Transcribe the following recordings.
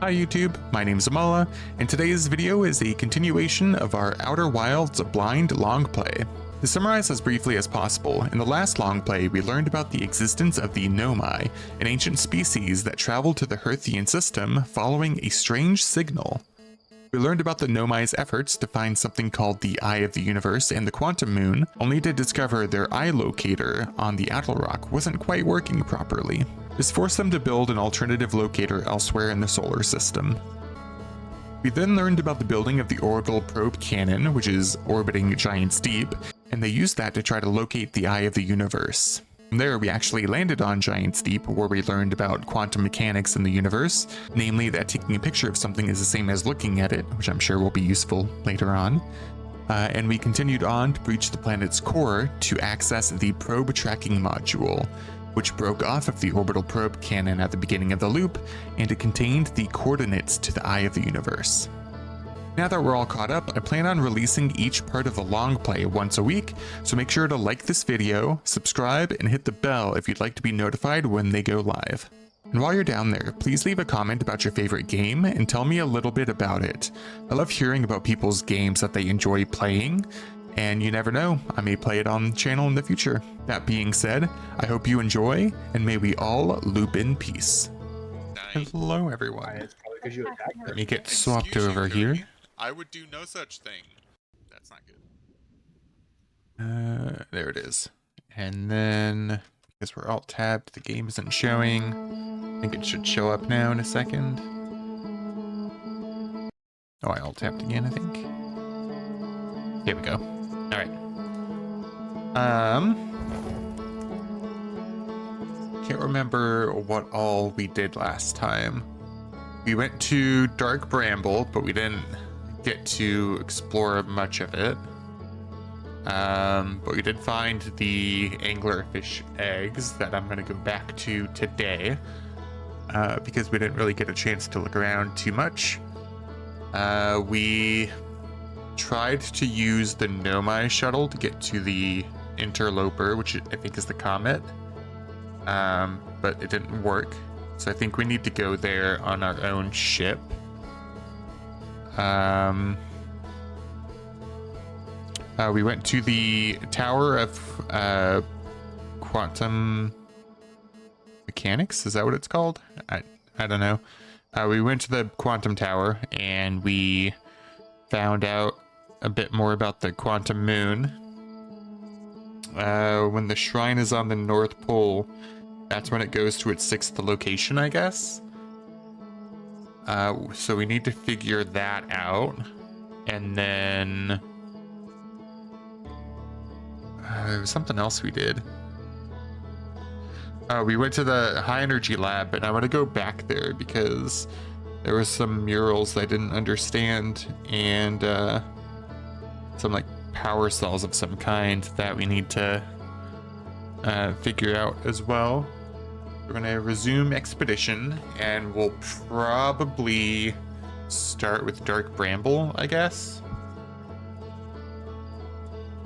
Hi YouTube, my name is Amala, and today's video is a continuation of our Outer Wilds Blind Longplay. To summarize as briefly as possible, in the last longplay we learned about the existence of the Nomai, an ancient species that traveled to the Hearthian system following a strange signal. We learned about the Nomai's efforts to find something called the Eye of the Universe and the Quantum Moon, only to discover their eye locator on the Atoll Rock wasn't quite working properly. This forced them to build an alternative locator elsewhere in the solar system. We then learned about the building of the orbital probe cannon, which is orbiting Giants Deep, and they used that to try to locate the Eye of the Universe. From there, we actually landed on Giants Deep, where we learned about quantum mechanics in the universe, namely that taking a picture of something is the same as looking at it, which I'm sure will be useful later on. And we continued on to breach the planet's core to access the probe tracking module, which broke off of the orbital probe cannon at the beginning of the loop, and it contained the coordinates to the Eye of the Universe. Now that we're all caught up, I plan on releasing each part of the long play once a week, so make sure to like this video, subscribe, and hit the bell if you'd like to be notified when they go live. And while you're down there, please leave a comment about your favorite game and tell me a little bit about it. I love hearing about people's games that they enjoy playing, and you never know, I may play it on the channel in the future. That being said, I hope you enjoy, and may we all loop in peace. Hello everyone. It's probably because you attacked her. Let me get swapped over here. I would do no such thing. That's not good. There it is. And then, because we're alt tabbed, the game isn't showing. I think it should show up now in a second. Oh, I alt tabbed again, I think. There we go. All right. Can't remember what all we did last time. We went to Dark Bramble, but we didn't get to explore much of it. But we did find the anglerfish eggs that I'm going to go back to today, because we didn't really get a chance to look around too much. We tried to use the Nomai shuttle to get to the interloper, which I think is the comet, but it didn't work. So I think we need to go there on our own ship. We went to the Tower of Quantum Mechanics. Is that what it's called? I don't know. We went to the Quantum Tower and we found out a bit more about the Quantum Moon. When the shrine is on the North Pole, that's when it goes to its 6th location, I guess. So we need to figure that out. And then there was something else we did. We went to the high energy lab, and I want to go back there because there was some murals I didn't understand, and some like power cells of some kind that we need to figure out as well. We're gonna resume expedition, and we'll probably start with Dark Bramble, I guess.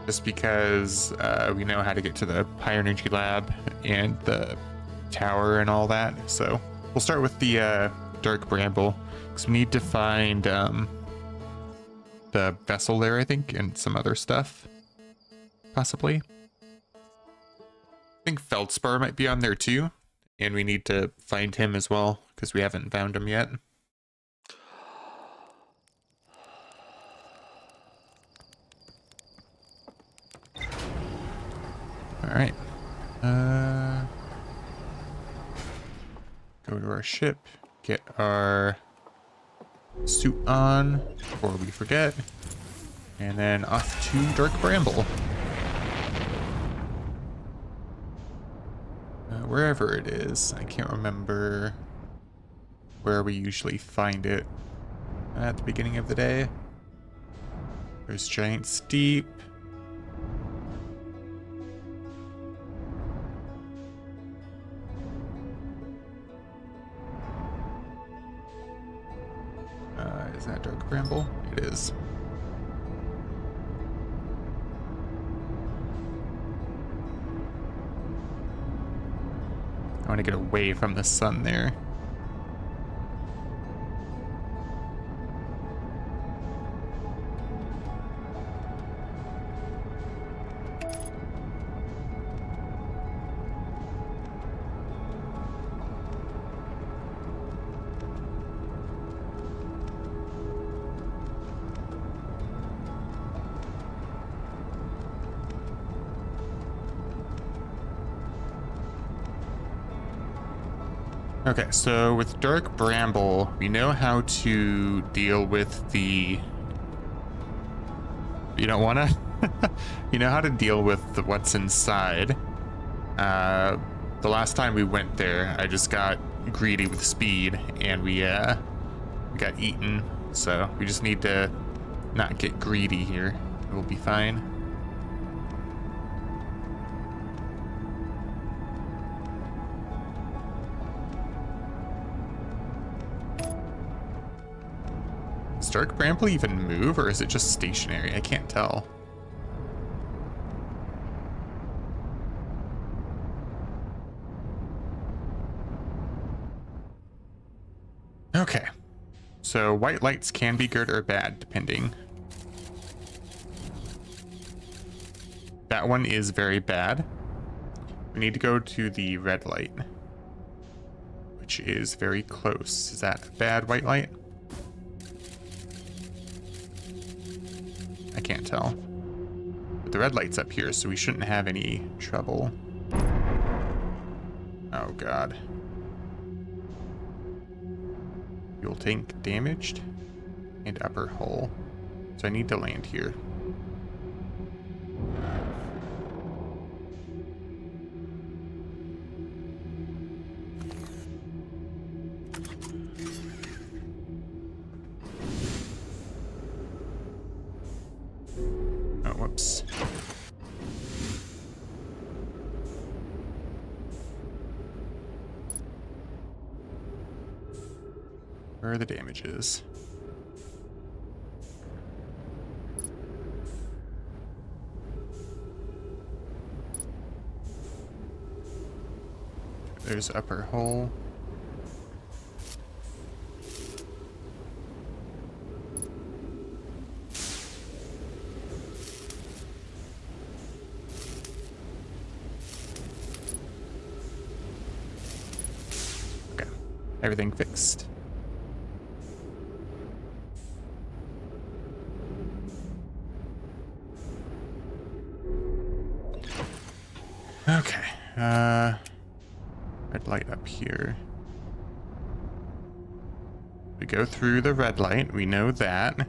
Just because we know how to get to the high energy lab and the tower and all that. So we'll start with the Dark Bramble, because we need to find the vessel there, I think, and some other stuff, possibly. I think Feldspar might be on there too, and we need to find him as well, because we haven't found him yet. All right. Go to our ship, get our suit on before we forget, and then off to Dark Bramble. Wherever it is, I can't remember where we usually find it at the beginning of the day. There's Giants Deep. Is that Dark Bramble? It is. I want to get away from the sun there. Okay, so with Dark Bramble, we know how to deal with the... You don't want to? You know how to deal with what's inside. The last time we went there, I just got greedy with speed, and we got eaten. So we just need to not get greedy here. We'll be fine. Does Dark Bramble even move, or is it just stationary? I can't tell. Okay. So white lights can be good or bad, depending. That one is very bad. We need to go to the red light, which is very close. Is that a bad white light? I can't tell. But the red light's up here, so we shouldn't have any trouble. Oh god. Fuel tank damaged. And upper hull. So I need to land here. Oh, whoops. Where are the damages? There's upper hull. Okay, everything fixed. Okay, red light up here. We go through the red light, we know that.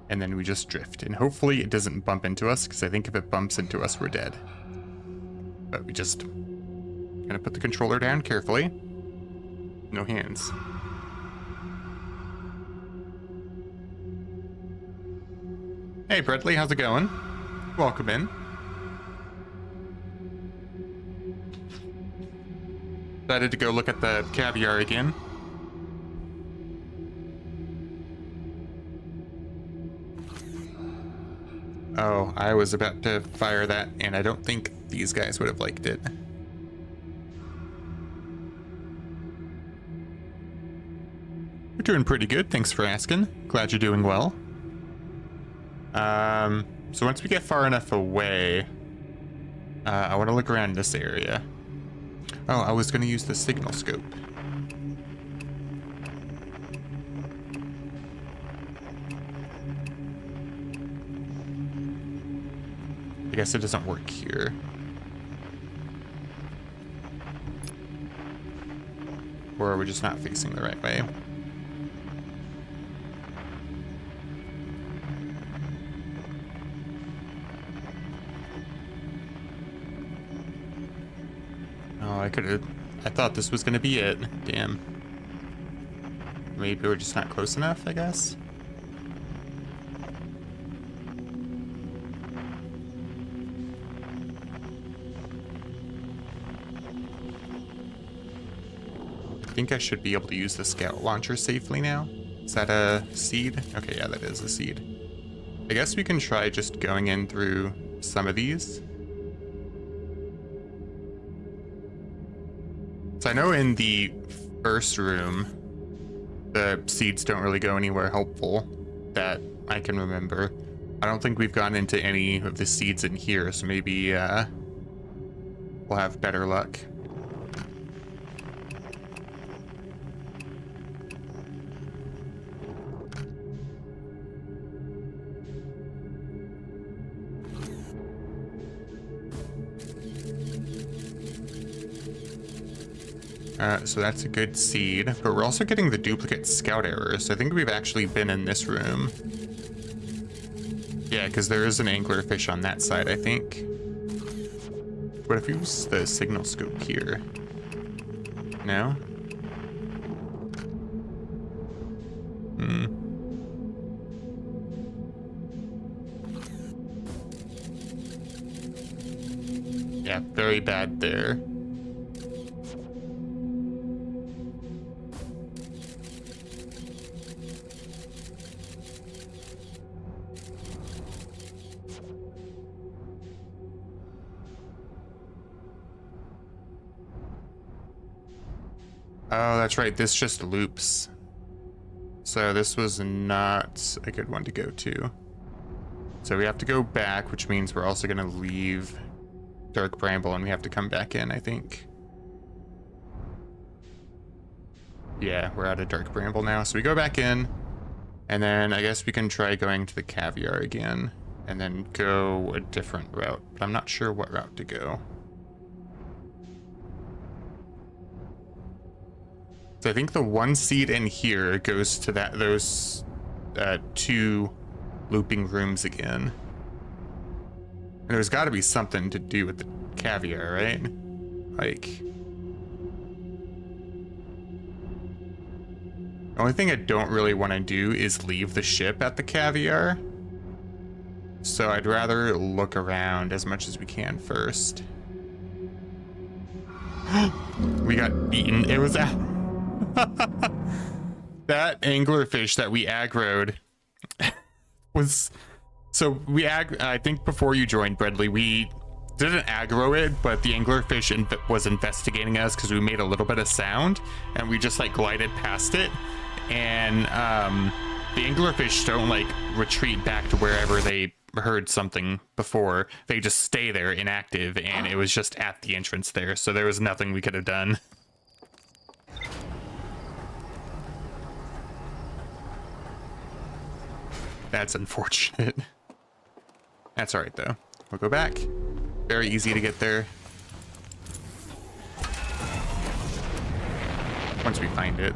And then we just drift, and hopefully it doesn't bump into us, because I think if it bumps into us, we're dead. But we just gonna put the controller down carefully. No hands. Hey, Bradley, how's it going? Welcome in. Decided to go look at the caviar again. Oh, I was about to fire that, and I don't think these guys would have liked it. You're doing pretty good, thanks for asking. Glad you're doing well. So once we get far enough away, I want to look around this area. Oh, I was going to use the signal scope. I guess it doesn't work here. Or are we just not facing the right way? I thought this was gonna be it. Damn. Maybe we're just not close enough, I guess. I think I should be able to use the scout launcher safely now. Is that a seed? Okay, yeah, that is a seed. I guess we can try just going in through some of these. So I know in the first room, the seeds don't really go anywhere helpful that I can remember. I don't think we've gone into any of the seeds in here, so maybe we'll have better luck. So that's a good seed, but we're also getting the duplicate scout errors. So I think we've actually been in this room. Yeah, because there is an anglerfish on that side, I think. What if we use the signal scope here? No? Yeah, very bad there. Oh, that's right. This just loops. So this was not a good one to go to. So we have to go back, which means we're also going to leave Dark Bramble and we have to come back in, I think. Yeah, we're out of Dark Bramble now. So we go back in, and then I guess we can try going to the Caviar again, and then go a different route. But I'm not sure what route to go. So I think the one seed in here goes to those two looping rooms again. And there's got to be something to do with the Caviar, right? Like, the only thing I don't really want to do is leave the ship at the Caviar. So I'd rather look around as much as we can first. We got eaten. It was that that anglerfish that we aggroed was... So I think before you joined, Bradley, we didn't aggro it, but the anglerfish was investigating us because we made a little bit of sound, and we just like glided past it. And the anglerfish don't like retreat back to wherever they heard something before. They just stay there inactive, and it was just at the entrance there, so there was nothing we could have done. That's unfortunate. That's all right, though. We'll go back. Very easy to get there. Once we find it.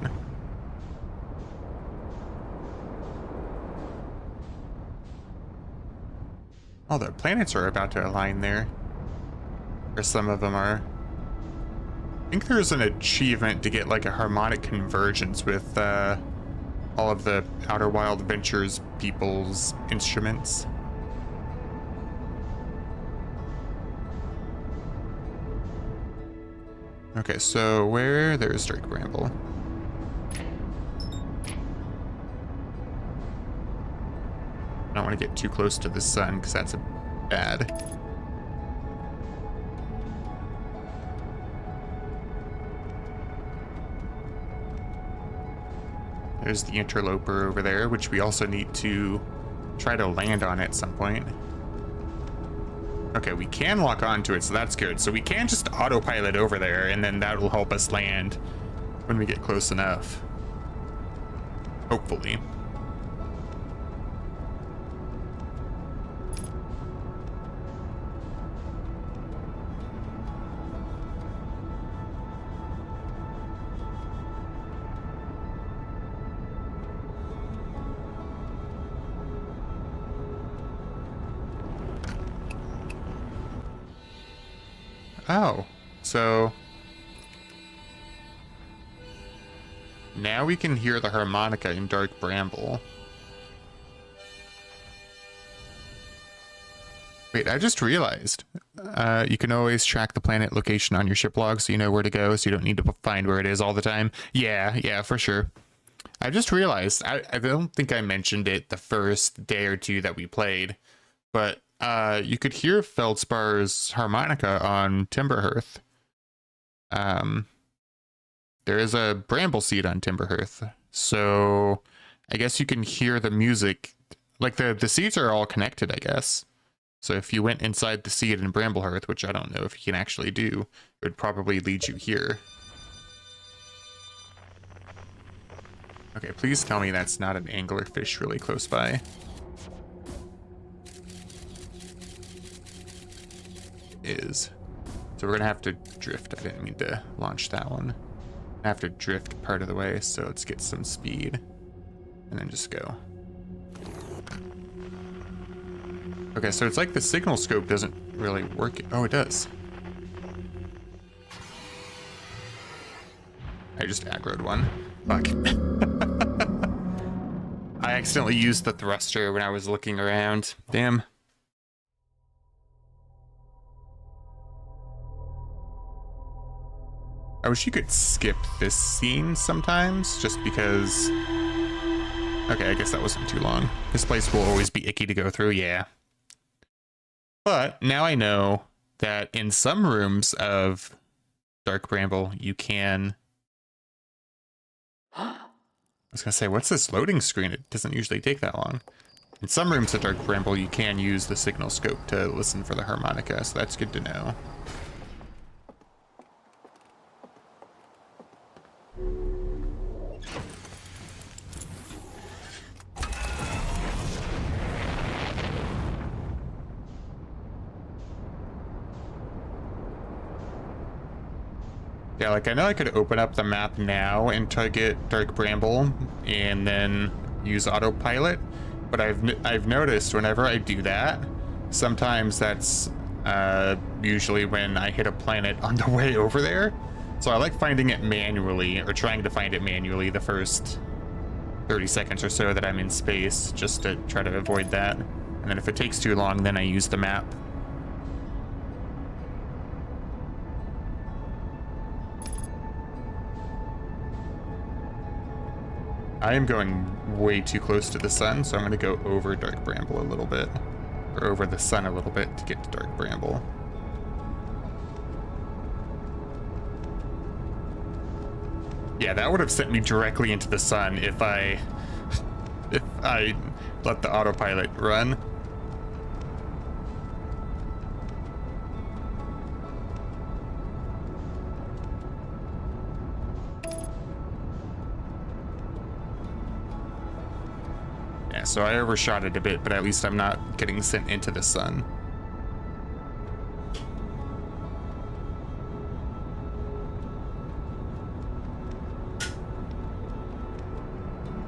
Oh, the planets are about to align there. Or some of them are. I think there's an achievement to get like a harmonic convergence with all of the Outer Wild Ventures people's instruments. Okay, so there's Dark Bramble. I don't want to get too close to the sun because that's bad. There's the interloper over there, which we also need to try to land on at some point. Okay, we can lock onto it, so that's good. So we can just autopilot over there, and then that will help us land when we get close enough. Hopefully. Oh, so now we can hear the harmonica in Dark Bramble. Wait, I just realized you can always track the planet location on your ship log so you know where to go, so you don't need to find where it is all the time. Yeah, for sure. I just realized, I don't think I mentioned it the first day or two that we played, but you could hear Feldspar's harmonica on Timberhearth. There is a bramble seed on Timberhearth, so I guess you can hear the music. Like the seeds are all connected, I guess. So if you went inside the seed in Bramblehearth, which I don't know if you can actually do, it would probably lead you here. Okay, please tell me that's not an anglerfish really close by. Is. So we're gonna have to drift. I didn't mean to launch that one. I have to drift part of the way, so let's get some speed. And then just go. Okay, so it's like the signal scope doesn't really work. Oh, it does. I just aggroed one. Fuck. I accidentally used the thruster when I was looking around. Damn. I wish you could skip this scene sometimes, just because... Okay, I guess that wasn't too long. This place will always be icky to go through, yeah. But now I know that in some rooms of Dark Bramble, you can... I was gonna say, what's this loading screen? It doesn't usually take that long. In some rooms of Dark Bramble, you can use the signal scope to listen for the harmonica, so that's good to know. Yeah, like I know I could open up the map now and target Dark Bramble and then use autopilot, but I've noticed whenever I do that, sometimes that's usually when I hit a planet on the way over there. So I like finding it manually, or trying to find it manually the first 30 seconds or so that I'm in space, just to try to avoid that. And then if it takes too long, then I use the map. I am going way too close to the sun, so I'm going to go over Dark Bramble a little bit. Or over the sun a little bit to get to Dark Bramble. Yeah, that would have sent me directly into the sun if I let the autopilot run. So I overshot it a bit, but at least I'm not getting sent into the sun.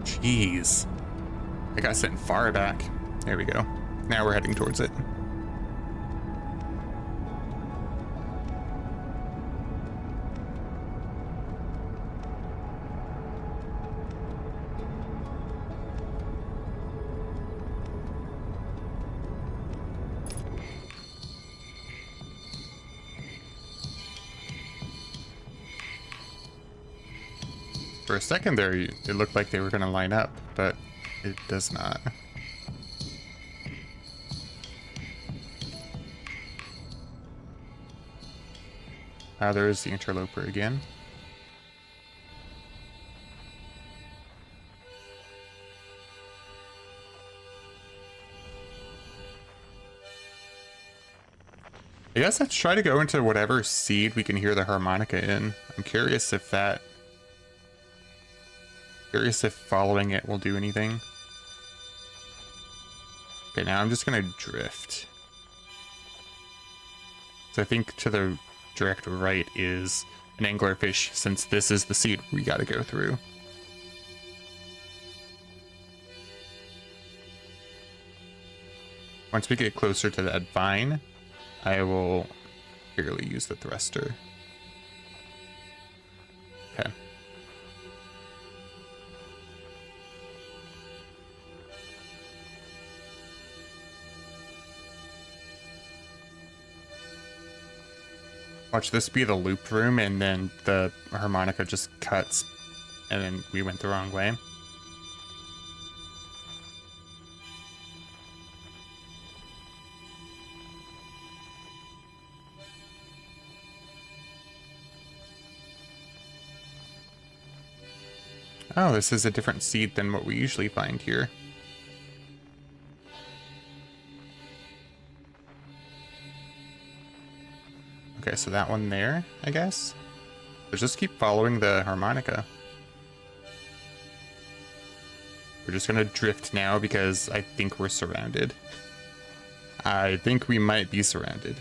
Jeez. I got sent far back. There we go. Now we're heading towards it. For a second there, it looked like they were going to line up, but it does not. There's the interloper again. I guess let's try to go into whatever seed we can hear the harmonica in. I'm curious if following it will do anything. Okay, now I'm just gonna drift. So I think to the direct right is an anglerfish, since this is the seed we gotta go through. Once we get closer to that vine, I will clearly use the thruster. Okay. Watch this be the loop room, and then the harmonica just cuts, and then we went the wrong way. Oh, this is a different seed than what we usually find here. Okay, so that one there, I guess? Let's just keep following the harmonica. We're just gonna drift now because I think we're surrounded. I think we might be surrounded.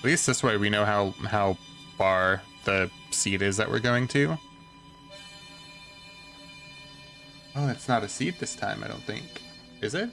At least this way we know how far the seed is that we're going to. Oh, it's not a seed this time, I don't think. Is it?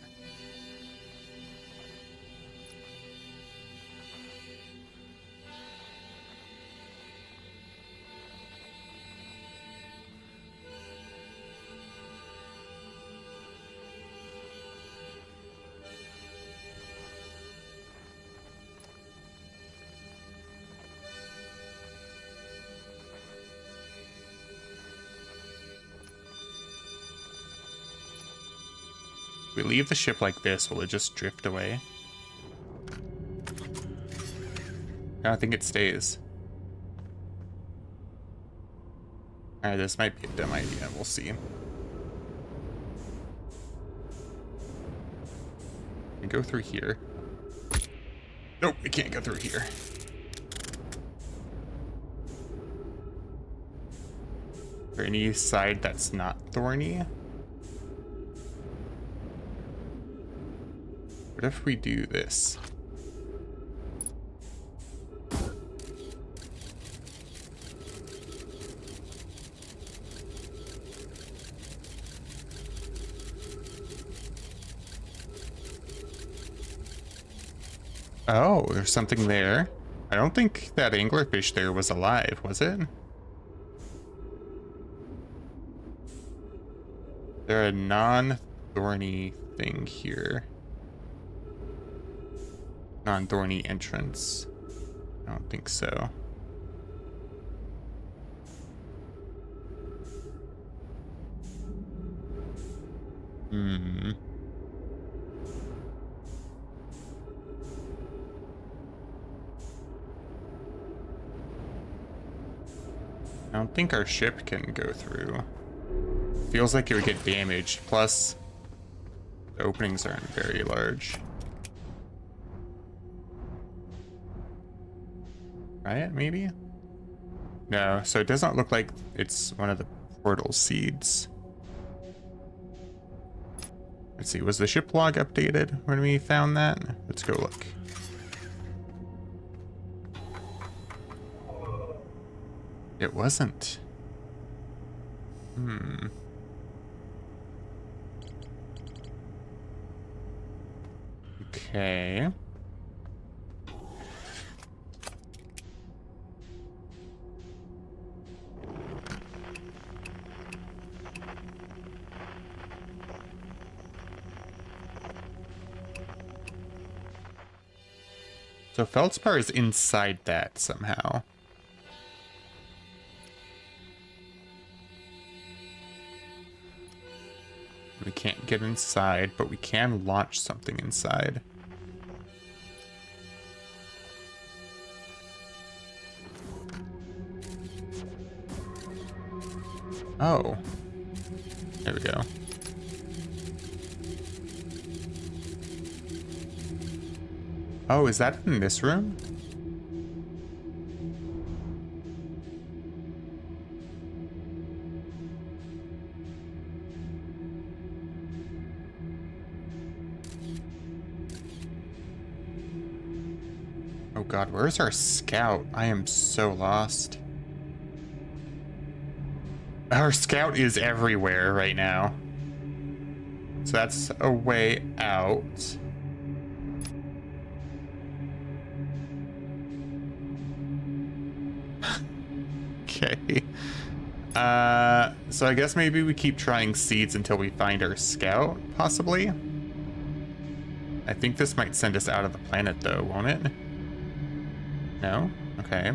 If we leave the ship like this, will it just drift away? I don't think it stays. Alright, this might be a dumb idea. We'll see. We go through here. Nope, we can't go through here. Is there any side that's not thorny? What if we do this? Oh, there's something there. I don't think that anglerfish there was alive, was it? There a non-thorny thing here? Non-thorny entrance. I don't think so. I don't think our ship can go through. Feels like it would get damaged. Plus, the openings aren't very large. Right? Maybe? No, so it doesn't look like it's one of the portal seeds. Let's see, was the ship log updated when we found that? Let's go look. It wasn't. Okay. So feldspar is inside that somehow. We can't get inside, but we can launch something inside. Oh. There we go. Oh, is that in this room? Oh god, where's our scout? I am so lost. Our scout is everywhere right now. So that's a way out. Okay. So I guess maybe we keep trying seeds until we find our scout, possibly? I think this might send us out of the planet though, won't it? No? Okay.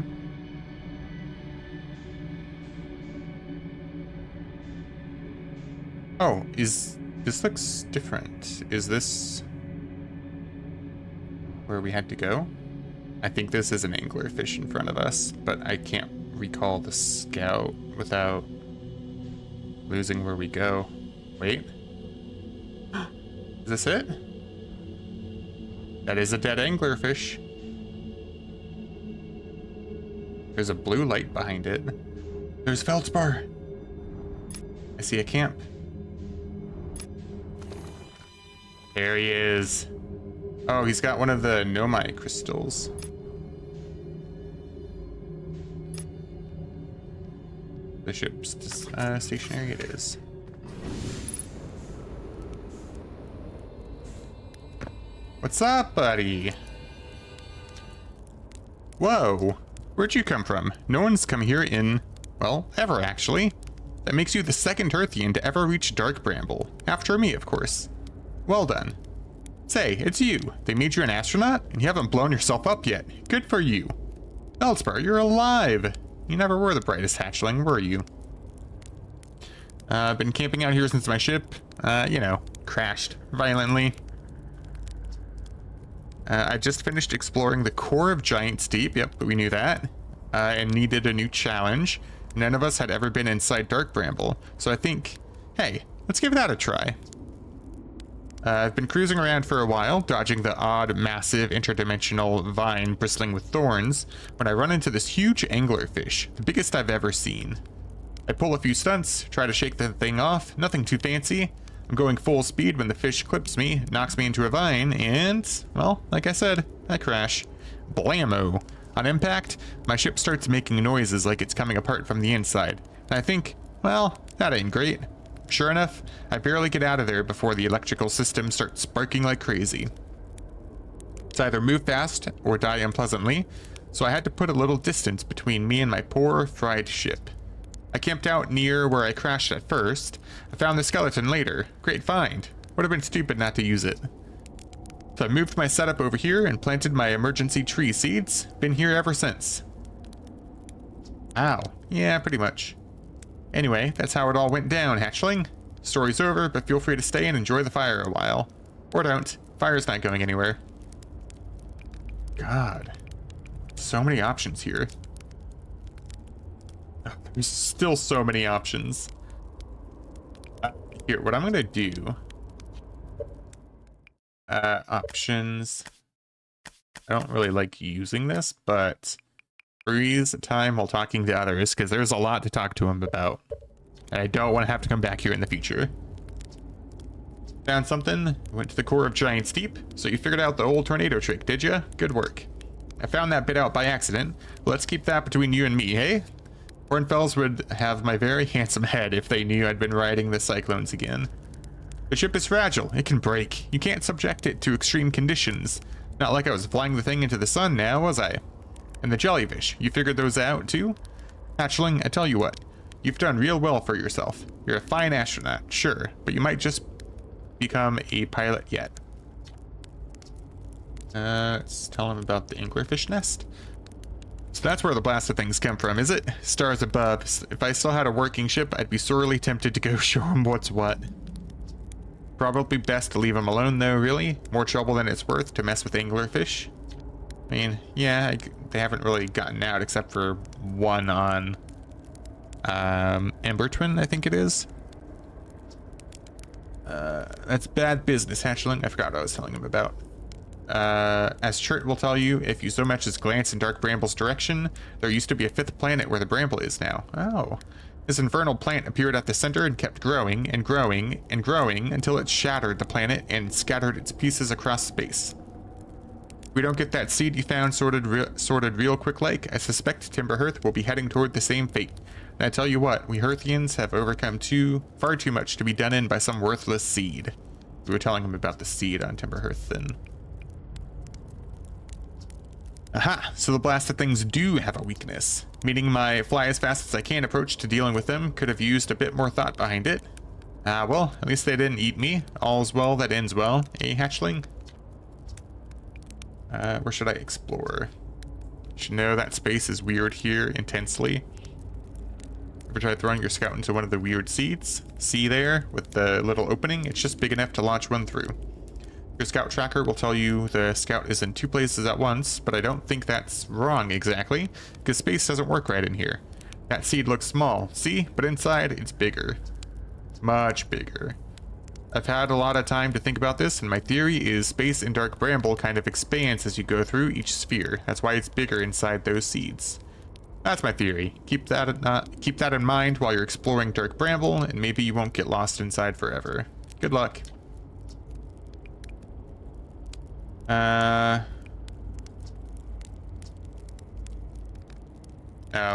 Oh, this looks different. Is this where we had to go? I think this is an anglerfish in front of us, but I can't recall the scout without losing where we go. Wait. Is this it? That is a dead anglerfish. There's a blue light behind it. There's feldspar. I see a camp. There he is. Oh, he's got one of the Nomai crystals. The ship's stationary. It is. What's up, buddy? Whoa. Where'd you come from? No one's come here in, well, ever actually. That makes you the second Hearthian to ever reach Dark Bramble. After me, of course. Well done. Say, it's you. They made you an astronaut, and you haven't blown yourself up yet. Good for you. Feldspar, you're alive. You never were the brightest hatchling, were you? Been camping out here since my ship, you know, crashed violently. I just finished exploring the core of Giant's Deep, yep, we knew that, and needed a new challenge. None of us had ever been inside Dark Bramble, so I think, hey, let's give that a try. I've been cruising around for a while, dodging the odd, massive, interdimensional vine bristling with thorns, when I run into this huge anglerfish, the biggest I've ever seen. I pull a few stunts, try to shake the thing off, nothing too fancy. I'm going full speed when the fish clips me, knocks me into a vine, and, well, like I said, I crash. Blammo! On impact, my ship starts making noises like it's coming apart from the inside. And I think, well, that ain't great. Sure enough, I barely get out of there before the electrical system starts sparking like crazy. It's either move fast or die unpleasantly, so I had to put a little distance between me and my poor, fried ship. I camped out near where I crashed at first. I found the skeleton later. Great find. Would have been stupid not to use it. So I moved my setup over here and planted my emergency tree seeds. Been here ever since. Ow. Yeah, pretty much. Anyway, that's how it all went down, hatchling. Story's over, but feel free to stay and enjoy the fire a while. Or don't. Fire's not going anywhere. God. So many options here. There's still so many options. Here, what I'm gonna do... options. I don't really like using this, but... freeze time while talking to others, because there's a lot to talk to them about. And I don't want to have to come back here in the future. Found something. Went to the core of Giant's Deep. So you figured out the old tornado trick, did ya? Good work. I found that bit out by accident. Let's keep that between you and me, hey? Hornfells would have my very handsome head if they knew I'd been riding the cyclones again. The ship is fragile. It can break. You can't subject it to extreme conditions. Not like I was flying the thing into the sun now, was I? And the jellyfish, you figured those out too? Hatchling, I tell you what, you've done real well for yourself. You're a fine astronaut, sure, but you might just become a pilot yet. Let's tell him about the anglerfish nest. So that's where the blasted things come from, is it? Stars above. If I still had a working ship, I'd be sorely tempted to go show him what's what. Probably best to leave him alone though, really. More trouble than it's worth to mess with anglerfish. I mean, yeah, they haven't really gotten out except for one on Ember Twin, I think it is. That's bad business, hatchling. I forgot what I was telling him about. As Chert will tell you, if you so much as glance in Dark Bramble's direction, there used to be a fifth planet where the Bramble is now. Oh. This infernal plant appeared at the center and kept growing and growing and growing until it shattered the planet and scattered its pieces across space. If we don't get that seed you found sorted real quick like, I suspect Timberhearth will be heading toward the same fate. And I tell you what, we Hearthians have overcome far too much to be done in by some worthless seed. We were telling him about the seed on Timberhearth then. Aha, so the blasted things do have a weakness. Meaning my fly as fast as I can approach to dealing with them could have used a bit more thought behind it. Well, at least they didn't eat me. All's well that ends well, eh, hatchling? Where should I explore? You should know that space is weird here intensely. Ever try throwing your scout into one of the weird seeds? See there, with the little opening? It's just big enough to launch one through. Your scout tracker will tell you the scout is in two places at once, but I don't think that's wrong exactly, because space doesn't work right in here. That seed looks small, see? But inside, it's bigger. Much bigger. I've had a lot of time to think about this, and my theory is space in Dark Bramble kind of expands as you go through each sphere. That's why it's bigger inside those seeds. That's my theory. Keep that in mind while you're exploring Dark Bramble, and maybe you won't get lost inside forever. Good luck. Oh,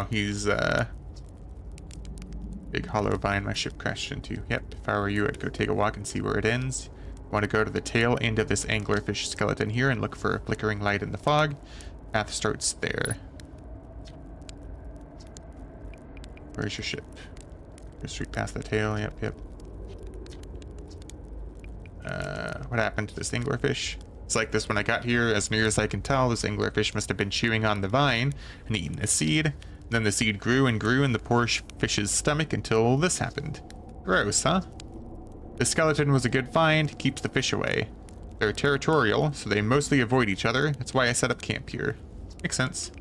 he's Big hollow vine my ship crashed into. Yep, if I were you, I'd go take a walk and see where it ends. Want to go to the tail end of this anglerfish skeleton here and look for a flickering light in the fog. Path starts there. Where's your ship? Go straight past the tail. Yep. What happened to this anglerfish? It's like this when I got here. As near as I can tell, this anglerfish must have been chewing on the vine and eaten a seed. Then the seed grew and grew in the poor fish's stomach until this happened. Gross, huh? The skeleton was a good find, keeps the fish away. They're territorial, so they mostly avoid each other. That's why I set up camp here. Makes sense.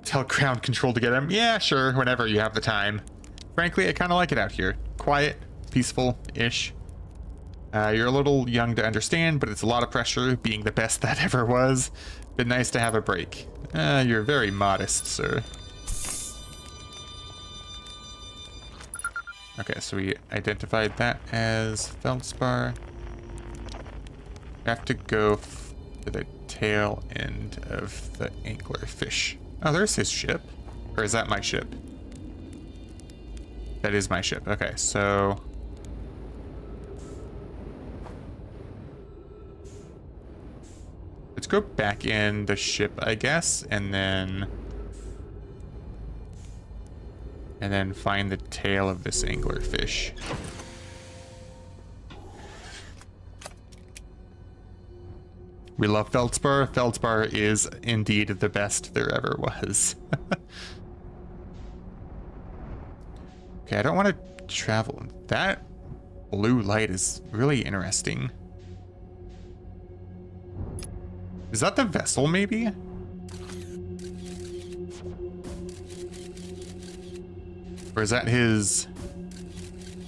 Tell ground control to get him. Yeah, sure, whenever you have the time. Frankly, I kind of like it out here. Quiet, peaceful-ish. You're a little young to understand, but it's a lot of pressure, being the best that ever was. Been nice to have a break. You're very modest, sir. Okay, so we identified that as feldspar. We have to go to the tail end of the anglerfish. Oh, there's his ship. Or is that my ship? That is my ship. Okay, so... let's go back in the ship, I guess, and then find the tail of this anglerfish. We love feldspar. Feldspar is indeed the best there ever was. Okay, I don't want to travel. That blue light is really interesting. Is that the vessel, maybe? Or is that his...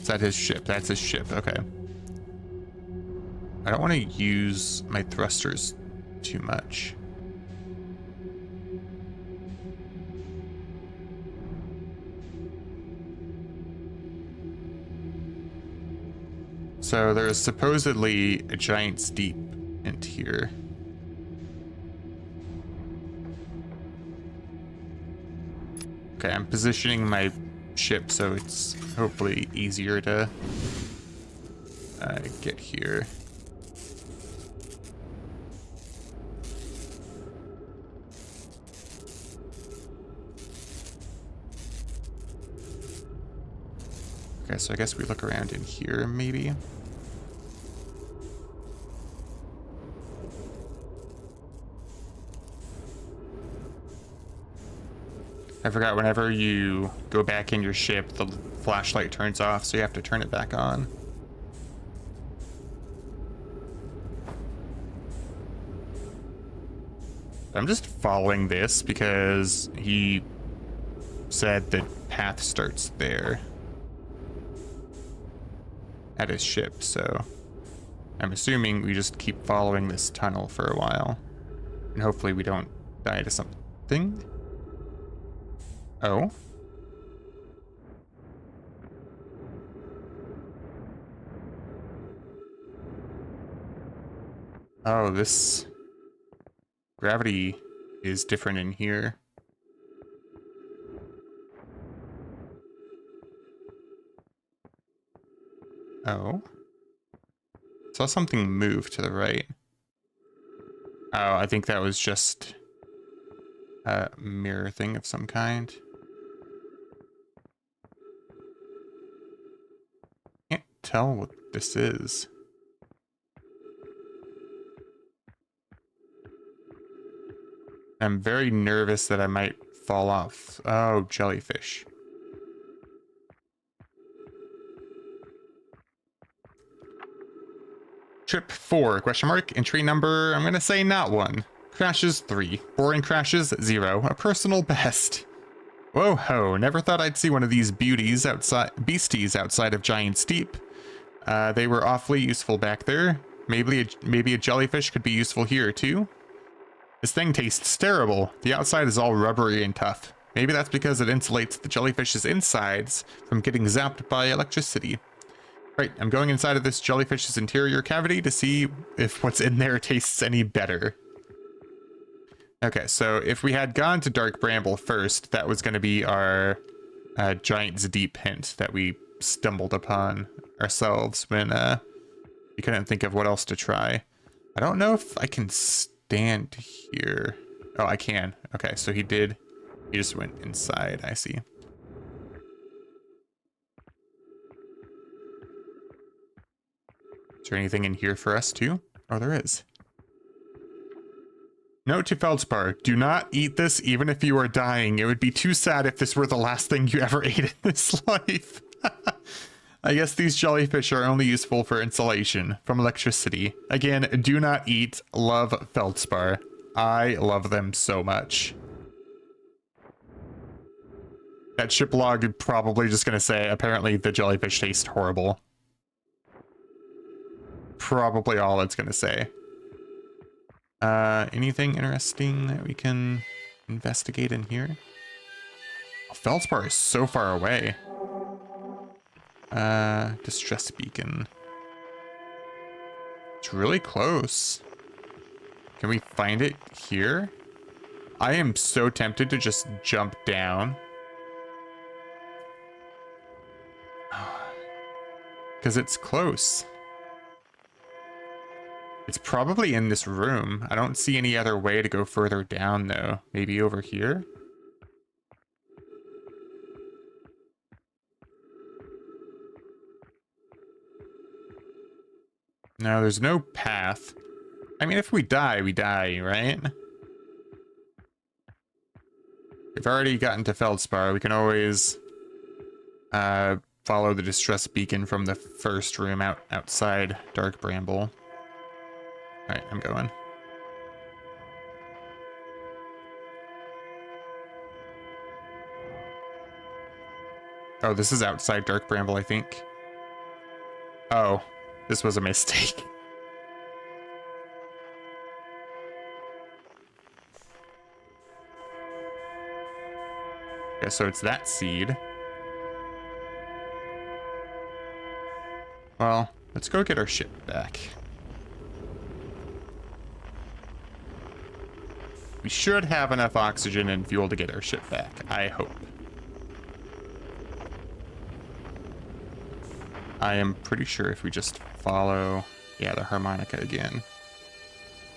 is that his ship? That's his ship, okay. I don't want to use my thrusters too much. So there's supposedly a giant steep into here. Okay, I'm positioning my ship so it's hopefully easier to get here. Okay, so I guess we look around in here, maybe. I forgot, whenever you go back in your ship, the flashlight turns off, so you have to turn it back on. I'm just following this because he said the path starts there at his ship, so I'm assuming we just keep following this tunnel for a while, and hopefully we don't die to something. Oh. Oh, this gravity is different in here. Oh. Saw something move to the right. Oh, I think that was just a mirror thing of some kind. Can't tell what this is. I'm very nervous that I might fall off. Oh, jellyfish. Trip 4, question mark, entry number, I'm gonna say not 1. Crashes 3, boring crashes 0, a personal best. Whoa ho, never thought I'd see one of these beasties outside of Giant Steep. They were awfully useful back there. Maybe a jellyfish could be useful here too. This thing tastes terrible. The outside is all rubbery and tough. Maybe that's because it insulates the jellyfish's insides from getting zapped by electricity. Right, I'm going inside of this jellyfish's interior cavity to see if what's in there tastes any better. Okay, so if we had gone to Dark Bramble first, that was going to be our Giant's Deep hint that we stumbled upon ourselves when we couldn't think of what else to try. I don't know if I can stand here. Oh, I can. Okay, so he just went inside. I see. Is there anything in here for us too? Oh, there is. Note to Feldspar, do not eat this even if you are dying. It would be too sad if this were the last thing you ever ate in this life. I guess these jellyfish are only useful for insulation from electricity. Again, do not eat. Love Feldspar. I love them so much. That ship log probably just gonna say, apparently the jellyfish taste horrible. Probably all it's gonna say. Anything interesting that we can investigate in here? Oh, Feldspar is so far away. Distress beacon. It's really close. Can we find it here? I am so tempted to just jump down. Because it's close. It's probably in this room. I don't see any other way to go further down, though. Maybe over here? No, there's no path. I mean, if we die, right? We've already gotten to Feldspar. We can always follow the distress beacon from the first room outside Dark Bramble. Alright, I'm going. Oh, this is outside Dark Bramble, I think. Oh, this was a mistake. Okay, so it's that seed. Well, let's go get our ship back. We should have enough oxygen and fuel to get our ship back, I hope. I am pretty sure if we just follow, yeah, the harmonica again.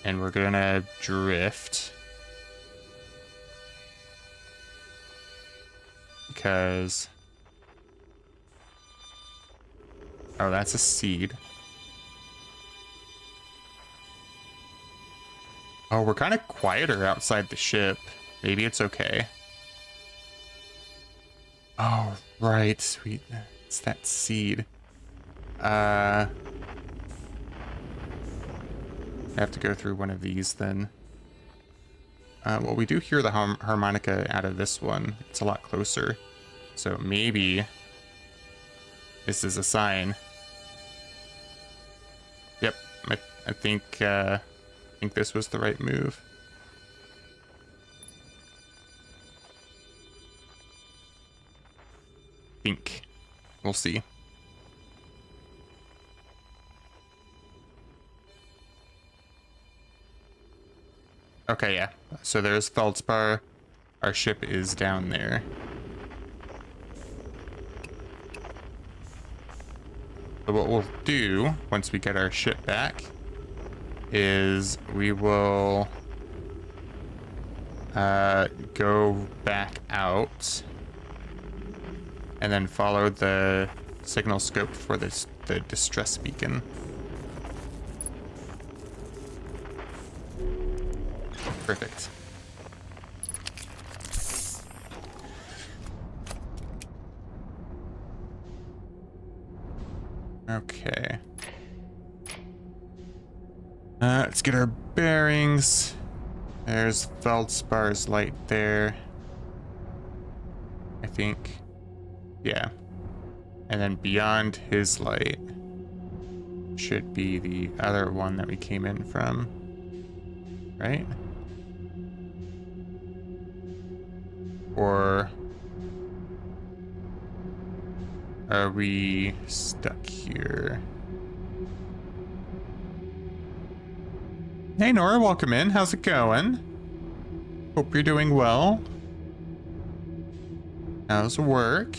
And we're gonna drift. Because... oh, that's a seed. Oh, we're kind of quieter outside the ship. Maybe it's okay. Oh, right. Sweet. It's that seed. I have to go through one of these then. Well, we do hear the harmonica out of this one. It's a lot closer. So maybe this is a sign. Yep, I think this was the right move. Think. We'll see. Okay, yeah. So there's Feldspar. Our ship is down there. So what we'll do once we get our ship back is we will go back out and then follow the signal scope for the distress beacon. Perfect. Okay. Let's get our bearings. There's Feldspar's light there. I think. Yeah. And then beyond his light should be the other one that we came in from. Right? Or are we stuck here? Hey Nora, welcome in. How's it going? Hope you're doing well. How's work?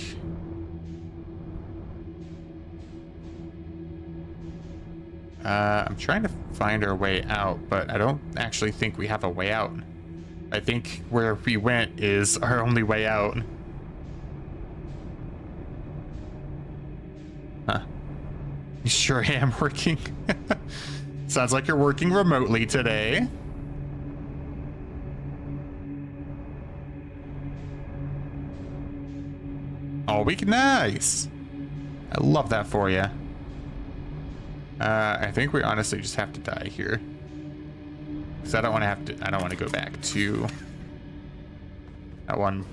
I'm trying to find our way out, but I don't actually think we have a way out. I think where we went is our only way out. Huh. You sure am working. Sounds like you're working remotely today. All week, nice. I love that for you. I think we honestly just have to die here. Because I don't want to go back to that one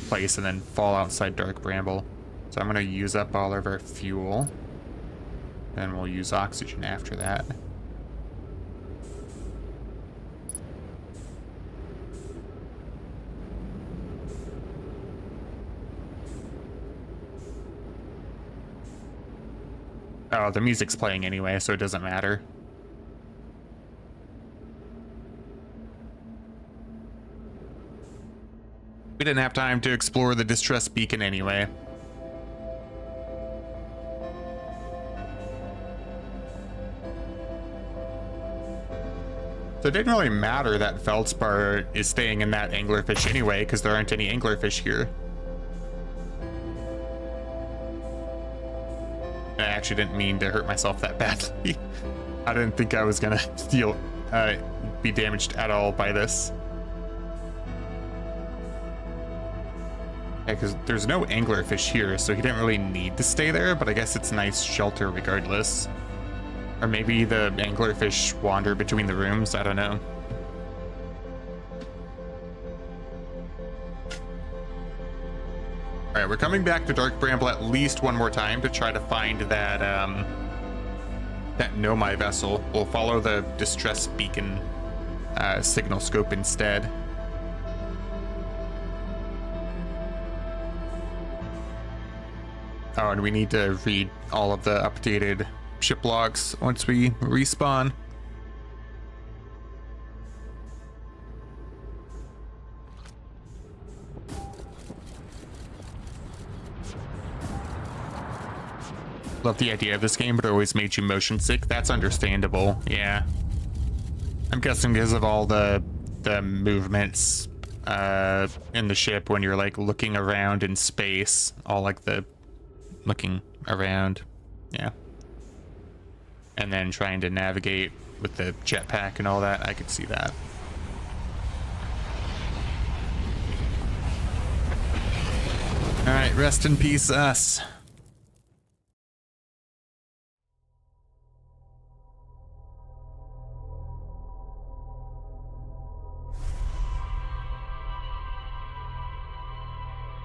place and then fall outside Dark Bramble. So I'm going to use up all of our fuel. Then we'll use oxygen after that. Oh, the music's playing anyway, so it doesn't matter. We didn't have time to explore the distress beacon anyway. So it didn't really matter that Feldspar is staying in that anglerfish anyway, because there aren't any anglerfish here. I actually didn't mean to hurt myself that badly. I didn't think I was gonna be damaged at all by this. Yeah, because there's no anglerfish here, so he didn't really need to stay there, but I guess it's nice shelter regardless. Or maybe the anglerfish wander between the rooms, I don't know. Alright, we're coming back to Dark Bramble at least one more time to try to find that, that Nomai vessel. We'll follow the distress beacon signal scope instead. Oh, and we need to read all of the updated ship logs once we respawn. Love the idea of this game, but it always made you motion sick. That's understandable, yeah. I'm guessing because of all the movements in the ship when you're like looking around in space, all like the looking around, yeah. And then trying to navigate with the jetpack and all that, I could see that. All right, rest in peace, us.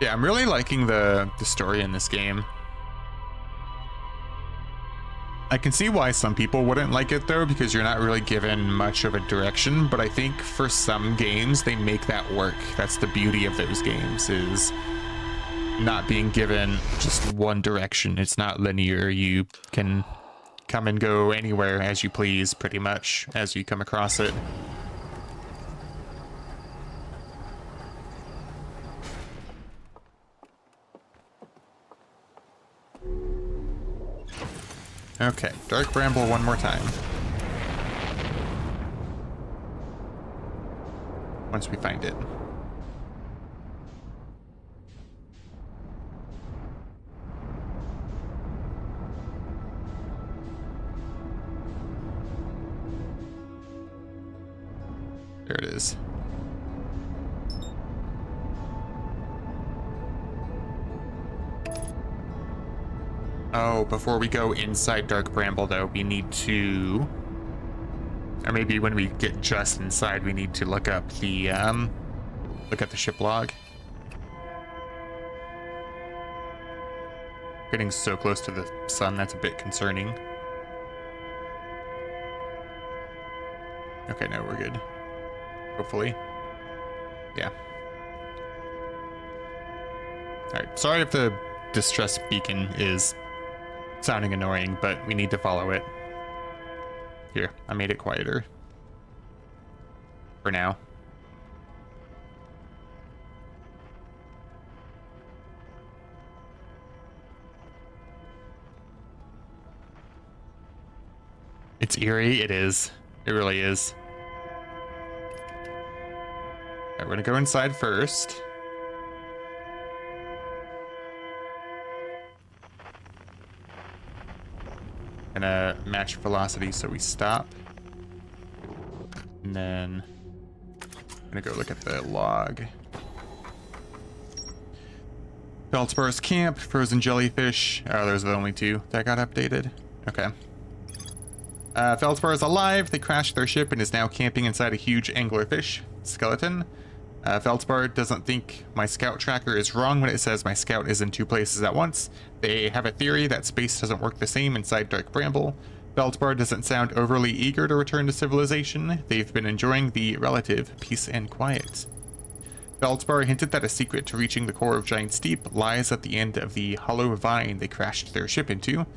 Yeah, I'm really liking the story in this game. I can see why some people wouldn't like it though, because you're not really given much of a direction, but I think for some games they make that work. That's the beauty of those games, is not being given just one direction. It's not linear. You can come and go anywhere as you please, pretty much, as you come across it. Okay, Dark Bramble one more time. Once we find it. There it is. Oh, before we go inside Dark Bramble, though, we need to... Or maybe when we get just inside, we need to look up the, look at the ship log. Getting so close to the sun, that's a bit concerning. Okay, no, we're good. Hopefully. Yeah. Alright, sorry if the distress beacon is sounding annoying, but we need to follow it. Here, I made it quieter. For now. It's eerie. It is. It really is. Okay, we're gonna go inside first. Gonna match velocity so we stop. And then I'm gonna go look at the log. Feldspars camp, frozen jellyfish. Oh, those are the only two that got updated. Okay. Feldspar is alive. They crashed their ship and is now camping inside a huge anglerfish skeleton. Feldspar doesn't think my scout tracker is wrong when it says my scout is in two places at once. They have a theory that space doesn't work the same inside Dark Bramble. Feldspar doesn't sound overly eager to return to civilization. They've been enjoying the relative peace and quiet. Feldspar hinted that a secret to reaching the core of Giant Steep lies at the end of the hollow vine they crashed their ship into.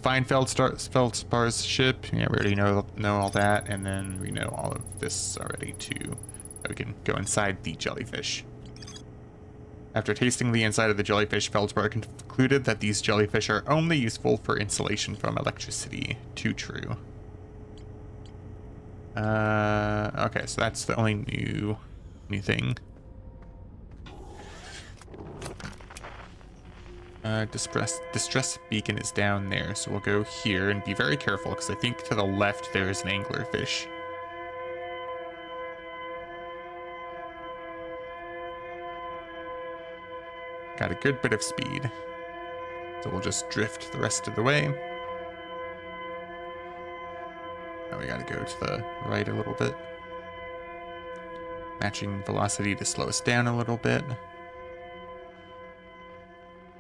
Find Feldspar's ship. Yeah, we already know all that, and then we know all of this already too. We can go inside the jellyfish. After tasting the inside of the jellyfish, Feldspar concluded that these jellyfish are only useful for insulation from electricity. Too true. Okay, so that's the only new thing. Distress beacon is down there, so we'll go here and be very careful because I think to the left there is an anglerfish. Got a good bit of speed, so we'll just drift the rest of the way. Now we gotta go to the right a little bit. Matching velocity to slow us down a little bit.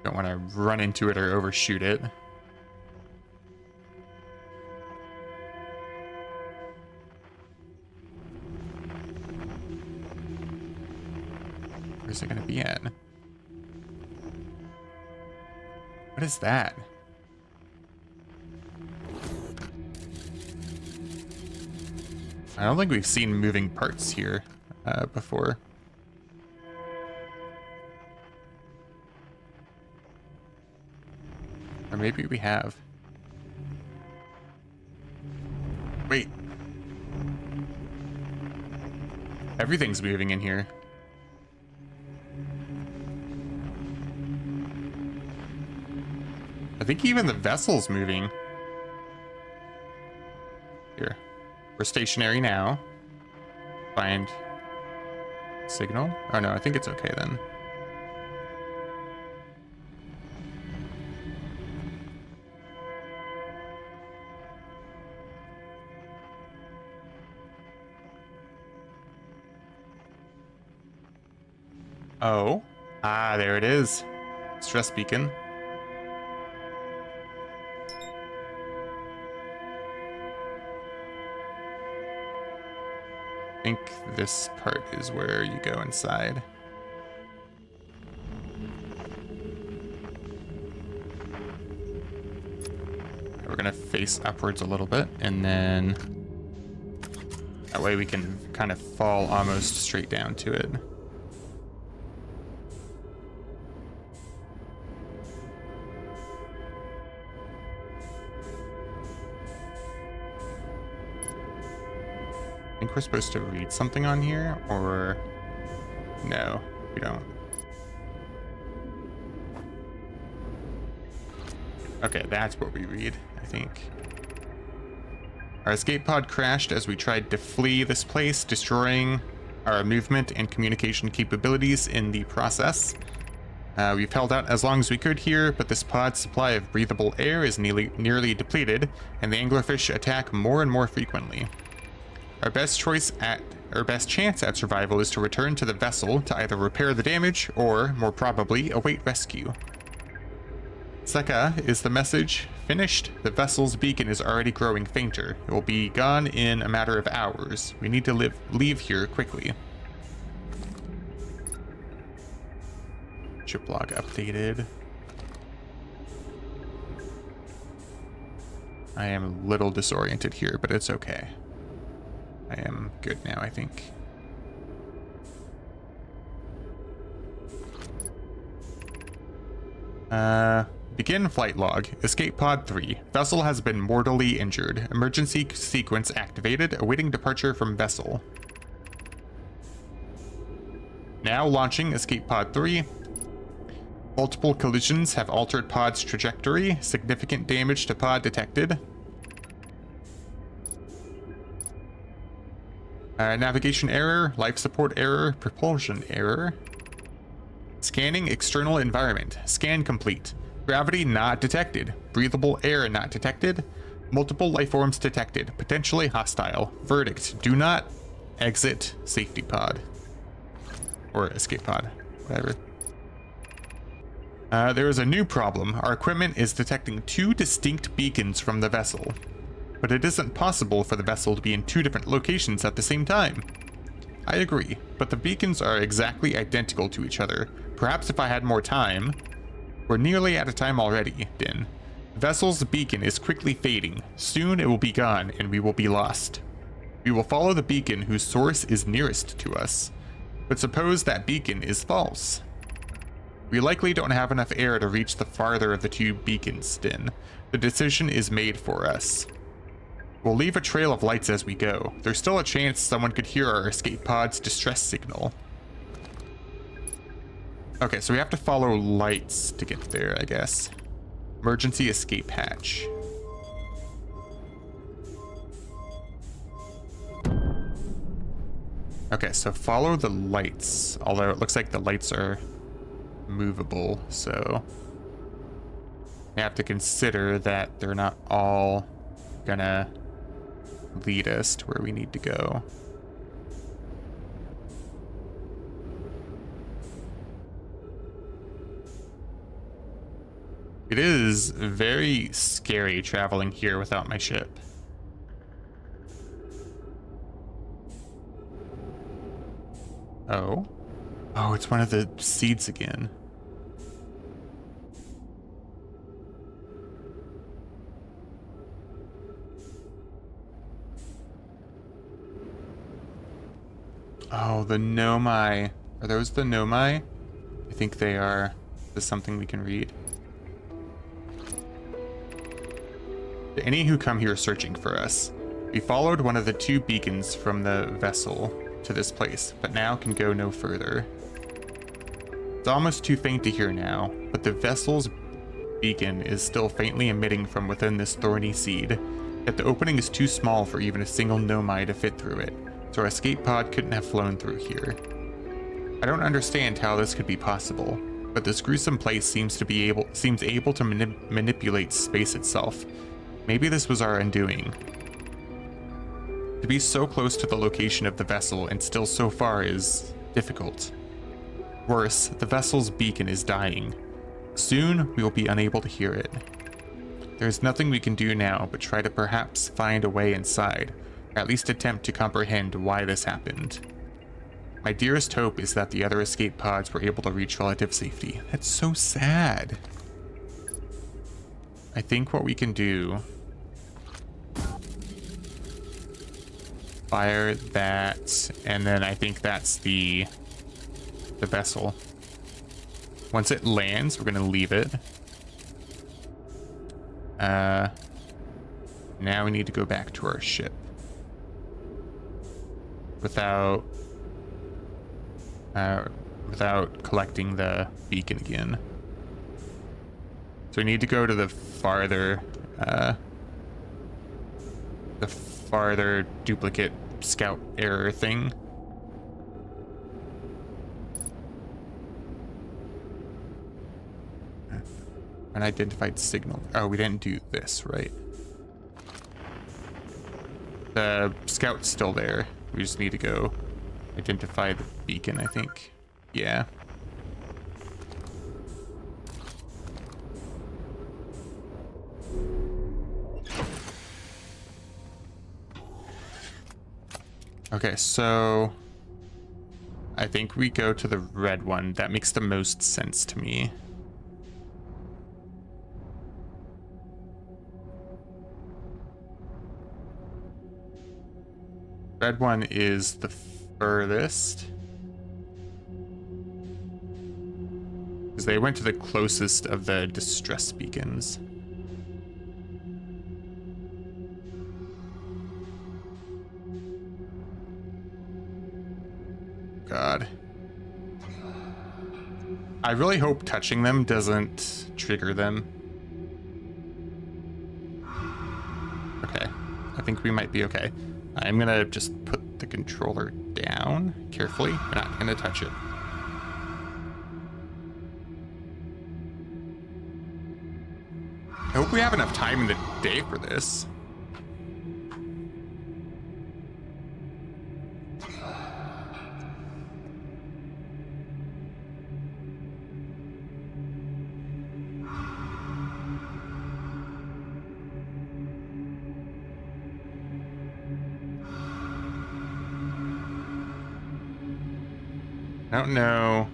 Don't want to run into it or overshoot it. Where's it going to be at? What is that? I don't think we've seen moving parts here before. Or maybe we have. Wait. Everything's moving in here. I think even the vessel's moving. Here. We're stationary now. Find signal. Oh no, I think it's okay then. Oh. Ah, there it is. Stress beacon. I think this part is where you go inside. We're gonna face upwards a little bit, and then that way we can kind of fall almost straight down to it. I think we're supposed to read something on here, or no, we don't. Okay, that's what we read, I think. Our escape pod crashed as we tried to flee this place, destroying our movement and communication capabilities in the process. We've held out as long as we could here, but this pod's supply of breathable air is nearly depleted, and the anglerfish attack more and more frequently. Our best chance at survival is to return to the vessel to either repair the damage or, more probably, await rescue. Seka is the message. Finished. The vessel's beacon is already growing fainter. It will be gone in a matter of hours. We need to leave here quickly. Ship log updated. I am a little disoriented here, but it's okay. I am good now, I think. Begin flight log. Escape pod 3. Vessel has been mortally injured. Emergency sequence activated. Awaiting departure from vessel. Now launching escape pod 3. Multiple collisions have altered pod's trajectory. Significant damage to pod detected. Navigation error, life support error, propulsion error. Scanning external environment. Scan complete. Gravity not detected. Breathable air not detected. Multiple life forms detected. Potentially hostile. Verdict: do not exit safety pod. Or escape pod. Whatever. There is a new problem. Our equipment is detecting 2 distinct beacons from the vessel. But it isn't possible for the vessel to be in 2 different locations at the same time. I agree, but the beacons are exactly identical to each other. Perhaps if I had more time. We're nearly out of time already, Din. The vessel's beacon is quickly fading. Soon it will be gone and we will be lost. We will follow the beacon whose source is nearest to us. But suppose that beacon is false. We likely don't have enough air to reach the farther of the 2 beacons, Din. The decision is made for us. We'll leave a trail of lights as we go. There's still a chance someone could hear our escape pod's distress signal. Okay, so we have to follow lights to get there, I guess. Emergency escape hatch. Okay, so follow the lights. Although it looks like the lights are movable, so we have to consider that they're not all gonna lead us to where we need to go. It is very scary traveling here without my ship. Oh. Oh, it's one of the seeds again. Oh, the Nomai. Are those the Nomai? I think they are. Is this something we can read? To any who come here searching for us, we followed one of the 2 beacons from the vessel to this place, but now can go no further. It's almost too faint to hear now, but the vessel's beacon is still faintly emitting from within this thorny seed, yet the opening is too small for even a single Nomai to fit through it, so our escape pod couldn't have flown through here. I don't understand how this could be possible, but this gruesome place seems able to manipulate space itself. Maybe this was our undoing. To be so close to the location of the vessel and still so far is difficult. Worse, the vessel's beacon is dying. Soon, we will be unable to hear it. There is nothing we can do now but try to perhaps find a way inside, or at least attempt to comprehend why this happened. My dearest hope is that the other escape pods were able to reach relative safety. That's so sad. I think what we can do... fire that, and then I think that's the vessel. Once it lands, we're gonna leave it. Now we need to go back to our ship without collecting the beacon again. So we need to go to the farther duplicate scout error thing. Unidentified signal. Oh, we didn't do this, right? The scout's still there. We just need to go identify the beacon, I think. Yeah. Okay, so I think we go to the red one. That makes the most sense to me. Red one is the furthest. Because they went to the closest of the distress beacons. God. I really hope touching them doesn't trigger them. Okay. I think we might be okay. I'm gonna just put the controller down carefully. We're not gonna touch it. I hope we have enough time in the day for this. I don't know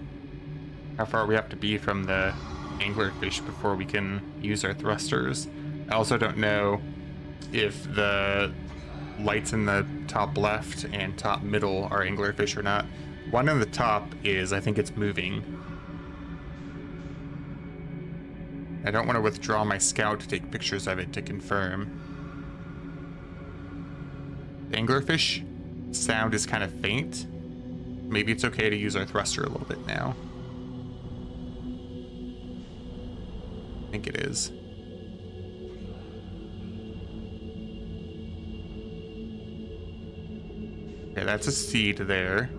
how far we have to be from the anglerfish before we can use our thrusters. I also don't know if the lights in the top left and top middle are anglerfish or not. One in the top is, I think it's moving. I don't want to withdraw my scout to take pictures of it to confirm. The anglerfish sound is kind of faint. Maybe it's okay to use our thruster a little bit now. I think it is. Okay, that's a seed there.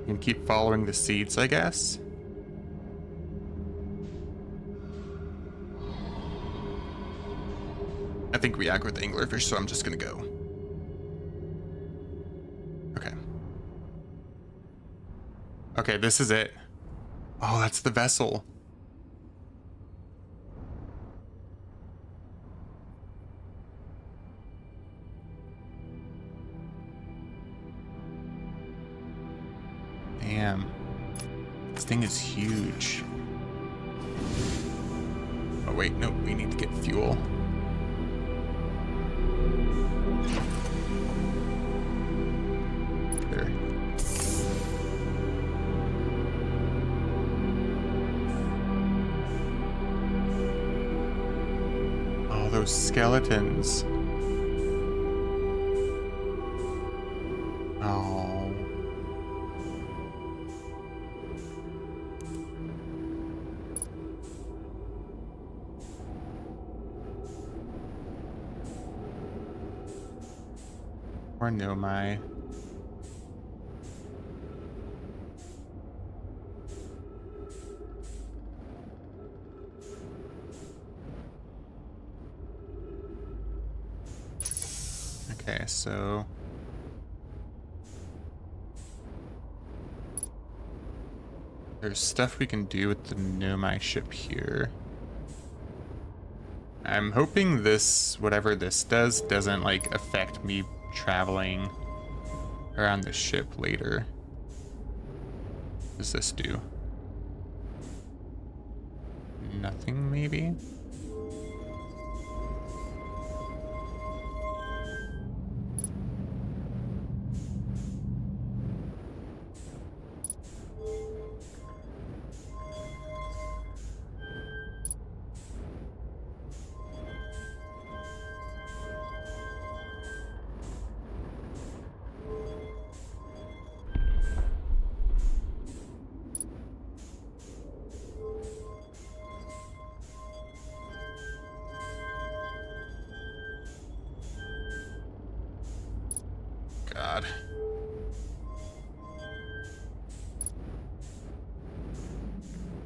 You can keep following the seeds, I guess. I think we aggroed the anglerfish, so I'm just gonna go. Okay. Okay, this is it. Oh, that's the vessel. Damn. This thing is huge. Oh wait, no, we need to get fuel. There. Oh, those skeletons. Oh. Or Nomai. Okay, so there's stuff we can do with the Nomai ship here. I'm hoping this, whatever this does, doesn't like affect me traveling around the ship later. What does this do? Nothing, maybe? God.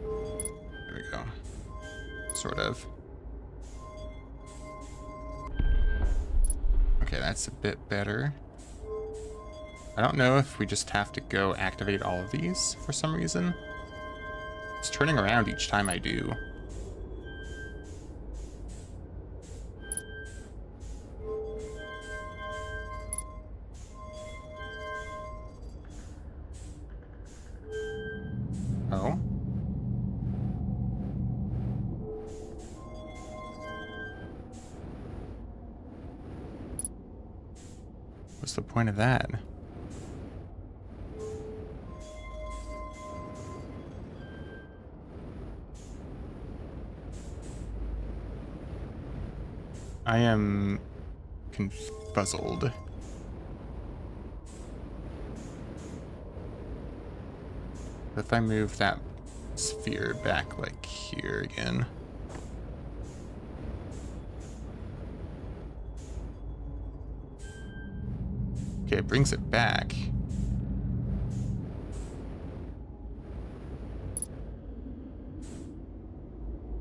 There we go. Sort of. Okay, that's a bit better. I don't know if we just have to go activate all of these for some reason. It's turning around each time I do. Oh. What's the point of that? I am confuzzled. If I move that sphere back like here again. Okay, it brings it back.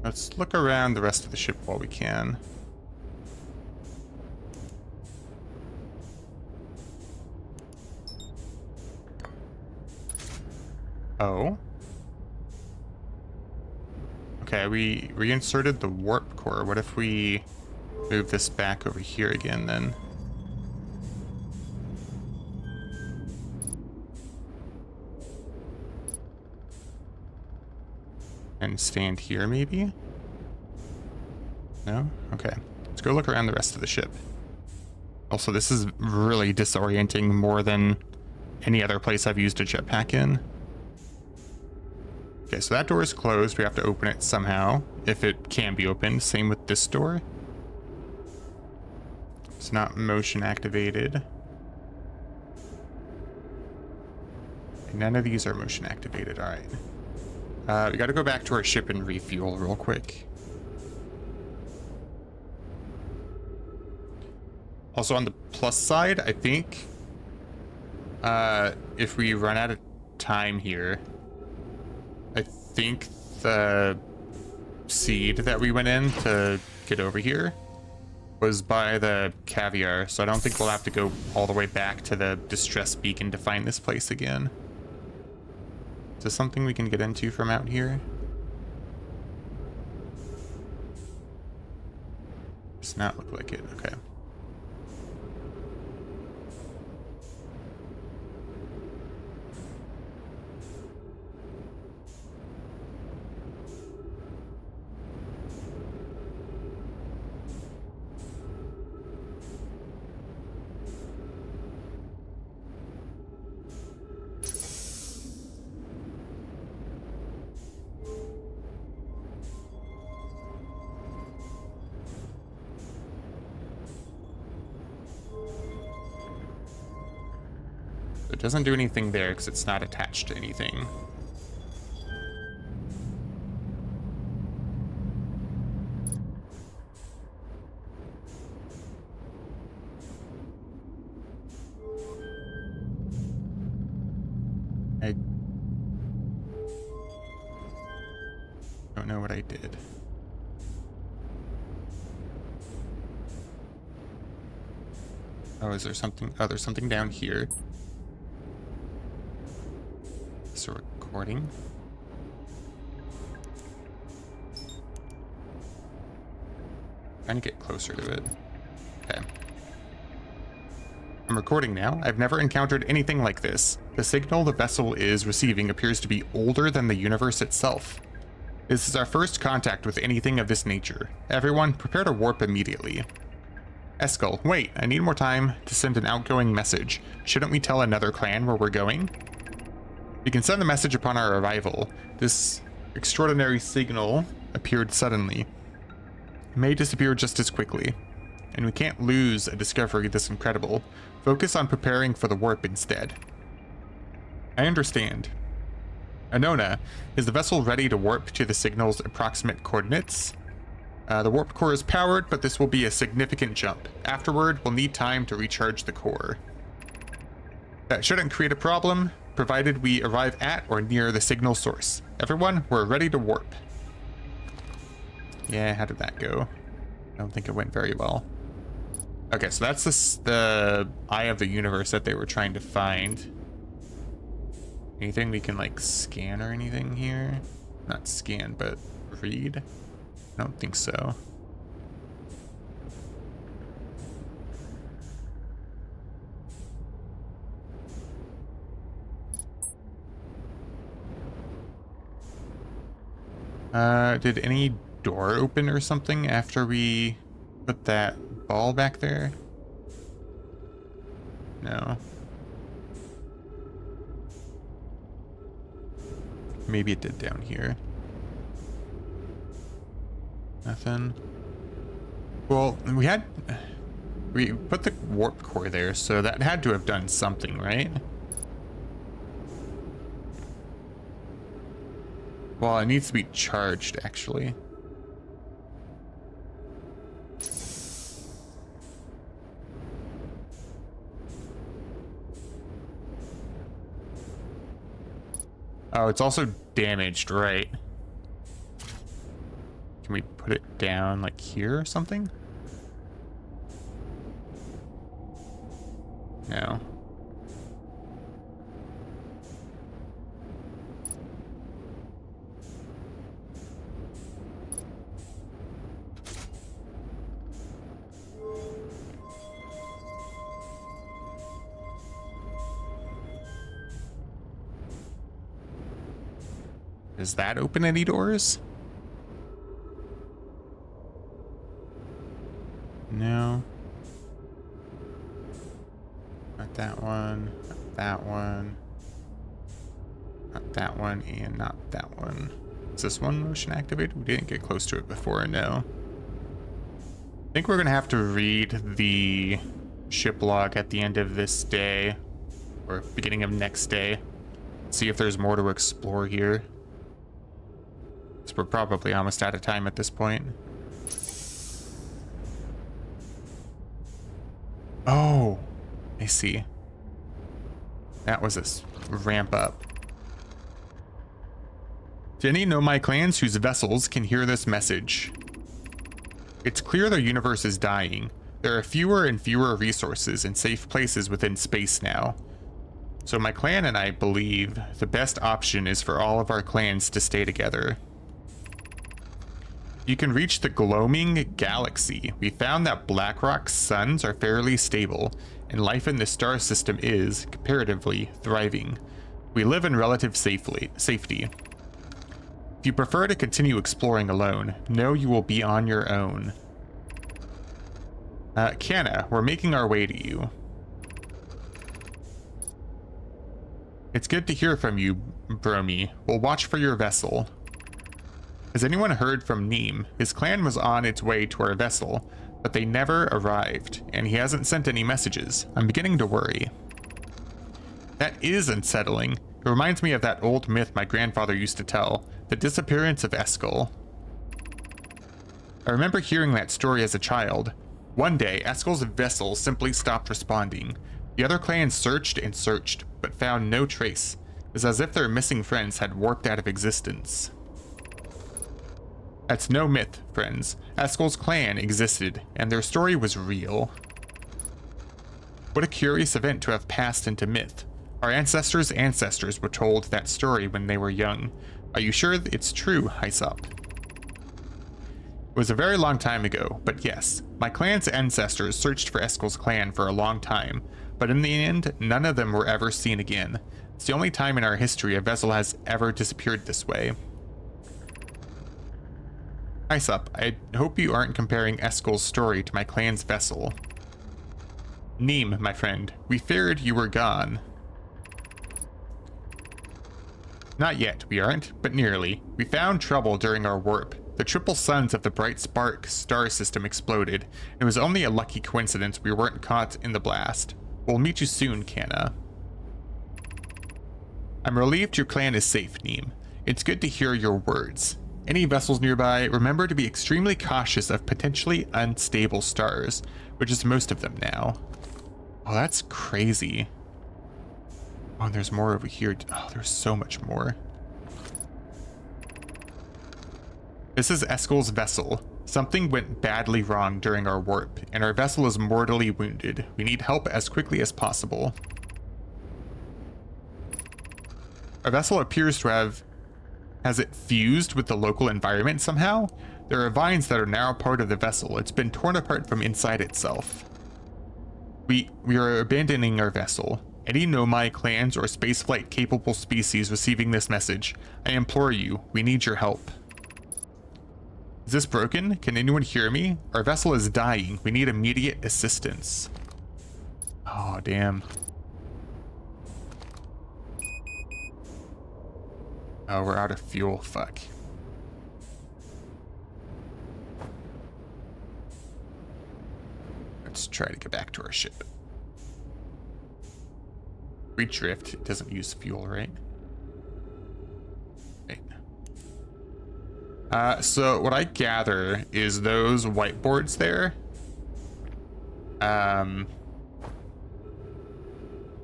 Let's look around the rest of the ship while we can. Oh. Okay, we reinserted the warp core. What if we move this back over here again then? And stand here maybe? No? Okay. Let's go look around the rest of the ship. Also, this is really disorienting more than any other place I've used a jetpack in. Okay, so that door is closed. We have to open it somehow, if it can be opened. Same with this door. It's not motion activated. None of these are motion activated. All right. We got to go back to our ship and refuel real quick. Also, on the plus side, I think if we run out of time here, I think the seed that we went in to get over here was by the caviar, so I don't think we'll have to go all the way back to the distress beacon to find this place again. Is this something we can get into from out here? Does not look like it. Okay. It doesn't do anything there because it's not attached to anything. I don't know what I did. Oh, is there something? Oh, there's something down here. Is a recording? Trying to get closer to it. Okay. I'm recording now. I've never encountered anything like this. The signal the vessel is receiving appears to be older than the universe itself. This is our first contact with anything of this nature. Everyone, prepare to warp immediately. Eskel, wait, I need more time to send an outgoing message. Shouldn't we tell another clan where we're going? We can send the message upon our arrival. This extraordinary signal appeared suddenly. It may disappear just as quickly. And we can't lose a discovery this incredible. Focus on preparing for the warp instead. I understand. Anona, is the vessel ready to warp to the signal's approximate coordinates? The warp core is powered, but this will be a significant jump. Afterward, we'll need time to recharge the core. That shouldn't create a problem, provided we arrive at or near the signal source. Everyone, we're ready to warp. Yeah, how did that go? I don't think it went very well. Okay, so that's the eye of the universe that they were trying to find. Anything we can, like, scan or anything here? Not scan, but read? I don't think so. Did any door open or something after we put that ball back there? No. Maybe it did down here. Nothing. Well, we put the warp core there, so that had to have done something, right? Well, it needs to be charged, actually. Oh, it's also damaged, right? Can we put it down like here or something? No. Does that open any doors? No. Not that one. Not that one. Not that one, and not that one. Is this one motion activated? We didn't get close to it before, no. I think we're gonna have to read the ship log at the end of this day, or beginning of next day. See if there's more to explore here. So we're probably almost out of time at this point. Oh, I see. That was a ramp up. To any Nomai clans whose vessels can hear this message. It's clear their universe is dying. There are fewer and fewer resources and safe places within space now. So my clan and I believe the best option is for all of our clans to stay together. You can reach the gloaming galaxy. We found that Blackrock's suns are fairly stable, and life in the star system is, comparatively, thriving. We live in relative safety. If you prefer to continue exploring alone, know you will be on your own. Kanna, we're making our way to you. It's good to hear from you, Bromi. We'll watch for your vessel. Has anyone heard from Neem? His clan was on its way to our vessel, but they never arrived, and he hasn't sent any messages. I'm beginning to worry. That is unsettling. It reminds me of that old myth my grandfather used to tell, the disappearance of Eskel. I remember hearing that story as a child. One day, Eskel's vessel simply stopped responding. The other clans searched and searched, but found no trace. It was as if their missing friends had warped out of existence. That's no myth, friends. Eskel's clan existed, and their story was real. What a curious event to have passed into myth. Our ancestors' ancestors were told that story when they were young. Are you sure it's true, Hyssop? It was a very long time ago, but yes, my clan's ancestors searched for Eskel's clan for a long time, but in the end, none of them were ever seen again. It's the only time in our history a vessel has ever disappeared this way. Hyssop, I hope you aren't comparing Eskel's story to my clan's vessel. Neem, my friend, we feared you were gone. Not yet, we aren't, but nearly. We found trouble during our warp. The triple suns of the Bright Spark star system exploded. It was only a lucky coincidence we weren't caught in the blast. We'll meet you soon, Kanna. I'm relieved your clan is safe, Neem. It's good to hear your words. Any vessels nearby, remember to be extremely cautious of potentially unstable stars, which is most of them now. Oh, that's crazy. Oh, and there's more over here. Oh, there's so much more. This is Eskel's vessel. Something went badly wrong during our warp, and our vessel is mortally wounded. We need help as quickly as possible. Our vessel appears to have... Has it fused with the local environment somehow? There are vines that are now part of the vessel. It's been torn apart from inside itself. We are abandoning our vessel. Any Nomai clans or spaceflight capable species receiving this message, I implore you, we need your help. Is this broken? Can anyone hear me? Our vessel is dying. We need immediate assistance. Oh, damn. Oh, we're out of fuel. Fuck. try to get back to our ship. Redrift, it doesn't use fuel, right? Right. So what I gather is those whiteboards there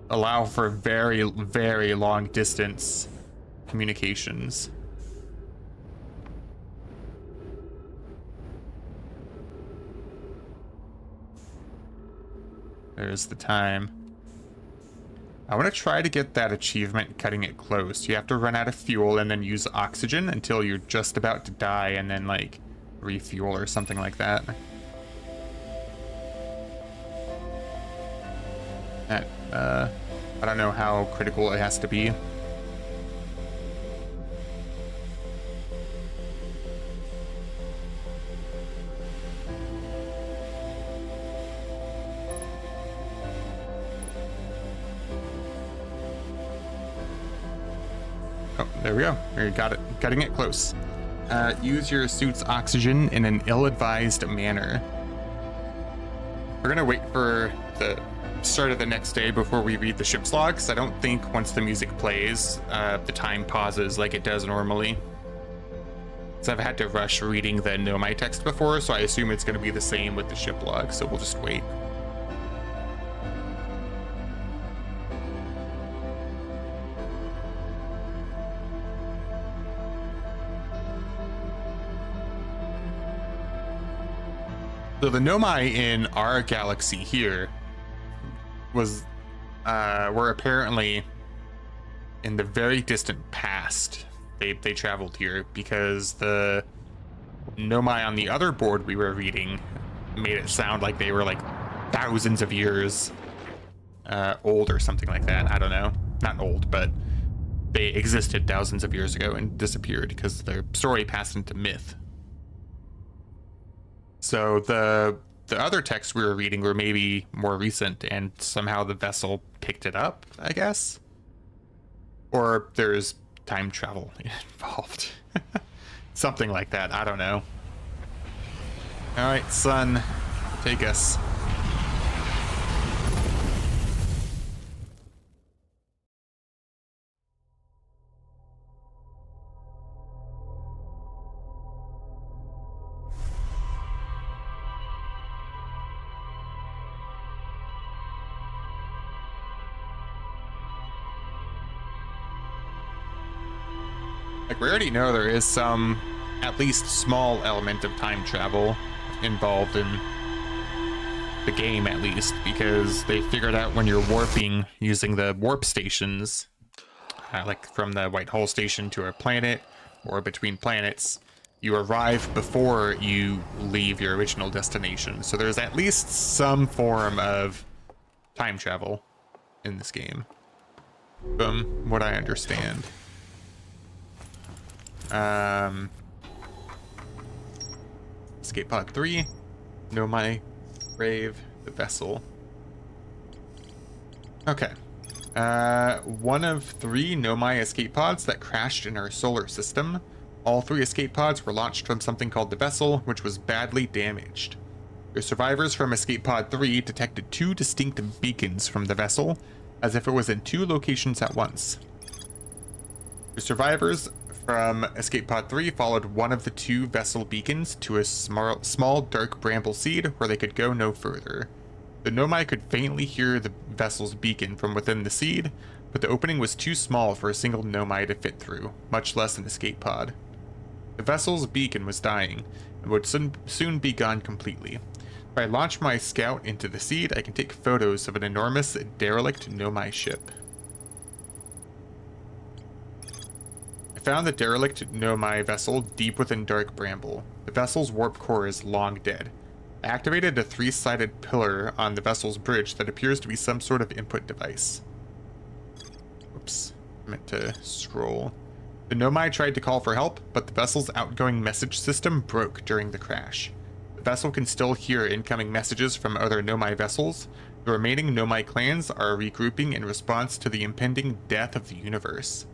allow for very, very long distance communications. There's the time. I want to try to get that achievement, cutting it close. You have to run out of fuel and then use oxygen until you're just about to die and then like refuel or something like that. That, I don't know how critical it has to be. Oh, there we go. We got it. Cutting it close. Use your suit's oxygen in an ill-advised manner. We're gonna wait for the start of the next day before we read the ship's log, because I don't think once the music plays, the time pauses like it does normally. So I've had to rush reading the Nomai text before, so I assume it's going to be the same with the ship log, so we'll just wait. So the Nomai in our galaxy here were apparently in the very distant past. They traveled here because the Nomai on the other board we were reading made it sound like they were like thousands of years old or something like that. I don't know. Not old, but they existed thousands of years ago and disappeared because their story passed into myth. So the other texts we were reading were maybe more recent, and somehow the vessel picked it up, I guess. Or there's time travel involved. Something like that, I don't know. Alright, son, take us. Like, we already know there is some, at least small element of time travel involved in the game, at least, because they figured out when you're warping using the warp stations, like from the White Hole station to a planet or between planets, you arrive before you leave your original destination. So there's at least some form of time travel in this game, from what I understand. Escape pod 3, Nomai, Brave, the vessel. Okay. One of 3 Nomai escape pods that crashed in our solar system. All 3 escape pods were launched from something called the vessel, which was badly damaged. Your survivors from escape pod 3 detected 2 distinct beacons from the vessel, as if it was in 2 locations at once. Your survivors from escape pod 3 followed one of the 2 vessel beacons to a small dark bramble seed where they could go no further. The Nomai could faintly hear the vessel's beacon from within the seed, but the opening was too small for a single Nomai to fit through, much less an escape pod. The vessel's beacon was dying, and would soon be gone completely. If I launch my scout into the seed, I can take photos of an enormous derelict Nomai ship. I found the derelict Nomai vessel deep within dark bramble. The vessel's warp core is long dead. I activated a 3-sided pillar on the vessel's bridge that appears to be some sort of input device. Oops, I meant to scroll. The Nomai tried to call for help, but the vessel's outgoing message system broke during the crash. The vessel can still hear incoming messages from other Nomai vessels. The remaining Nomai clans are regrouping in response to the impending death of the universe.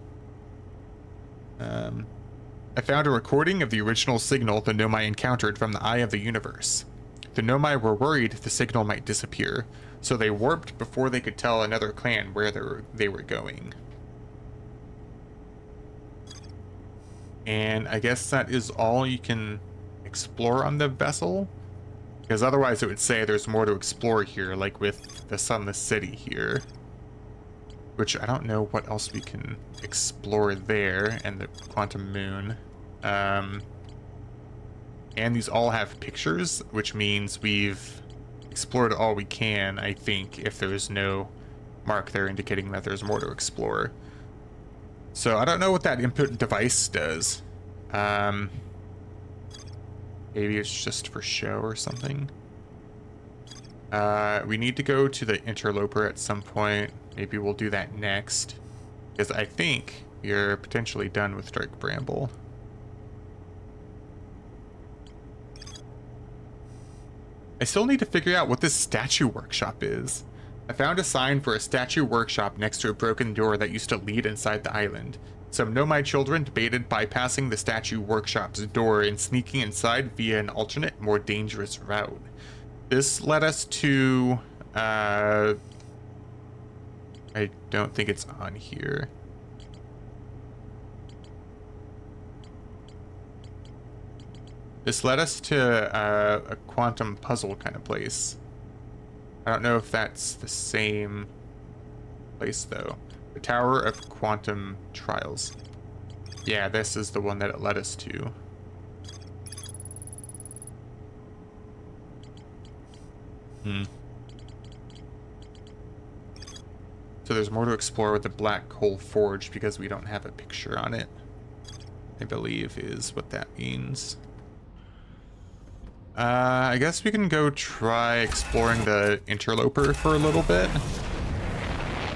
I found a recording of the original signal the Nomai encountered from the Eye of the Universe. The Nomai were worried the signal might disappear, so they warped before they could tell another clan where they were going. And I guess that is all you can explore on the vessel, because otherwise it would say there's more to explore here, like with the sunless city here, which I don't know what else we can explore there, and the quantum moon. And these all have pictures, which means we've explored all we can, I think, if there's no mark there indicating that there's more to explore. So I don't know what that input device does. Maybe it's just for show or something. We need to go to the interloper at some point. Maybe we'll do that next, because I think you're potentially done with Dark Bramble. I still need to figure out what this statue workshop is. I found a sign for a statue workshop next to a broken door that used to lead inside the island. Some Nomai children debated bypassing the statue workshop's door and sneaking inside via an alternate, more dangerous route. This led us to... I don't think it's on here. This led us to a quantum puzzle kind of place. I don't know if that's the same place, though. The Tower of Quantum Trials. Yeah, this is the one that it led us to. So there's more to explore with the Black Hole Forge because we don't have a picture on it, I believe is what that means. I guess we can go try exploring the interloper for a little bit.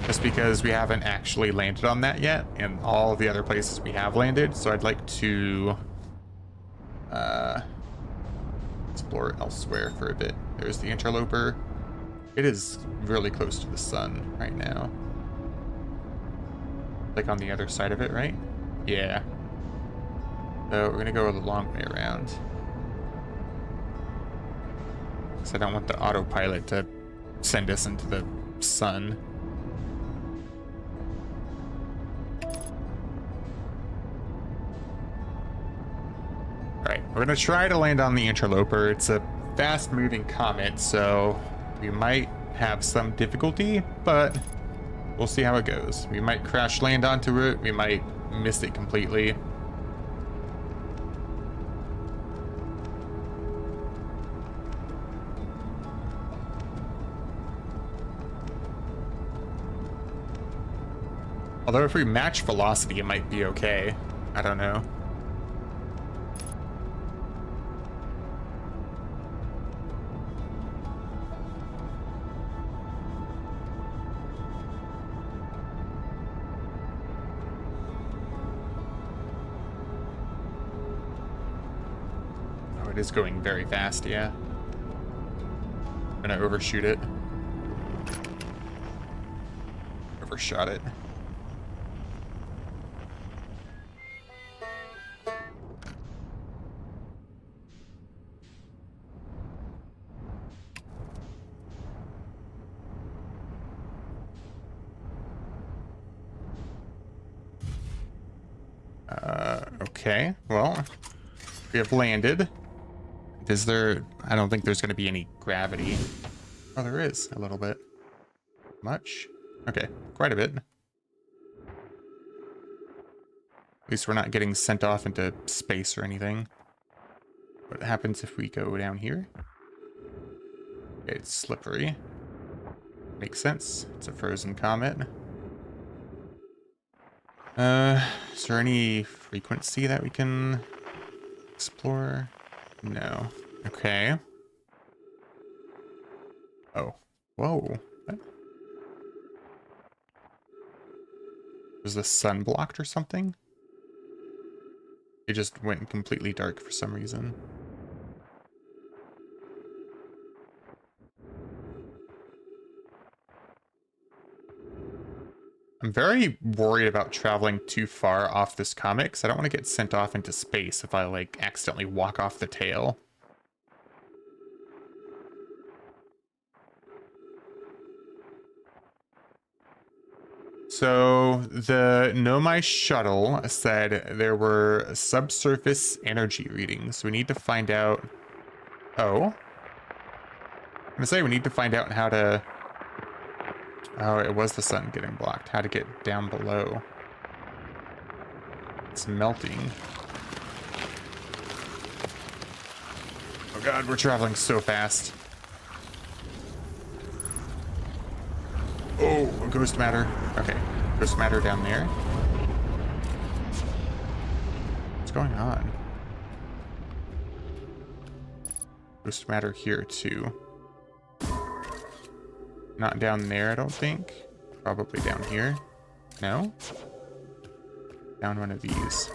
Just because we haven't actually landed on that yet, and all the other places we have landed, so I'd like to explore elsewhere for a bit. There's the interloper. It is really close to the sun right now. Like on the other side of it, right? Yeah. So we're gonna go the long way around. Because I don't want the autopilot to send us into the sun. Alright, we're gonna try to land on the interloper. It's a fast-moving comet, so we might have some difficulty, but we'll see how it goes. We might crash land onto it, we might miss it completely. Although if we match velocity, it might be okay. I don't know. Oh, it is going very fast, yeah. I'm gonna overshoot it. Overshot it. Okay, well, we have landed. Is there... I don't think there's going to be any gravity. Oh, there is a little bit. Much? Okay, quite a bit. At least we're not getting sent off into space or anything. What happens if we go down here? Okay, it's slippery. Makes sense. It's a frozen comet. Is there any frequency that we can explore? No. Okay. Oh. Whoa. What? Was the sun blocked or something? It just went completely dark for some reason. I'm very worried about traveling too far off this comet because I don't want to get sent off into space if I, like, accidentally walk off the tail. So the Nomai shuttle said there were subsurface energy readings. We need to find out. Oh, I'm gonna say we need to find out how to. Oh, it was the sun getting blocked. How to get down below. It's melting. Oh god, we're traveling so fast. Oh, ghost matter. Okay, ghost matter down there. What's going on? Ghost matter here too. Not down there, I don't think. Probably down here. No? Down one of these.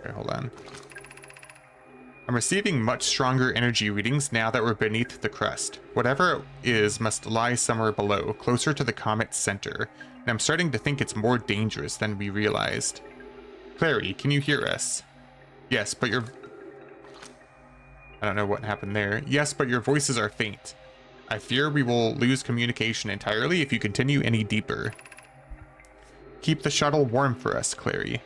Okay, hold on. I'm receiving much stronger energy readings now that we're beneath the crust. Whatever it is must lie somewhere below, closer to the comet's center. And I'm starting to think it's more dangerous than we realized. Clary, can you hear us? Yes, but your... I don't know what happened there. Yes, but your voices are faint. I fear we will lose communication entirely if you continue any deeper. Keep the shuttle warm for us, Clary.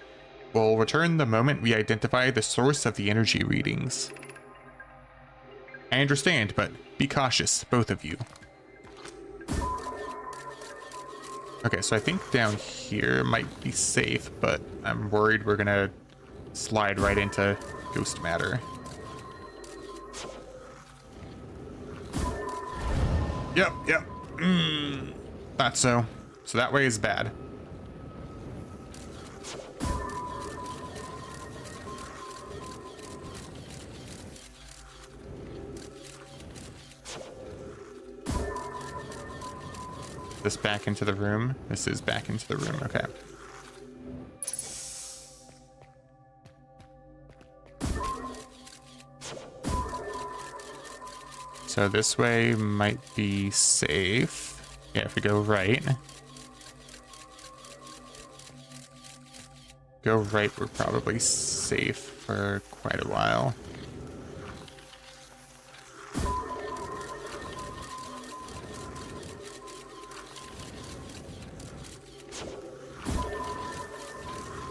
We'll return the moment we identify the source of the energy readings. I understand, but be cautious, both of you. Okay, so I think down here might be safe, but I'm worried we're gonna slide right into ghost matter. Yep. Thought so. So that way is bad. This back into the room. This is back into the room. Okay. So this way might be safe. Yeah, if we go right. Go right, we're probably safe for quite a while.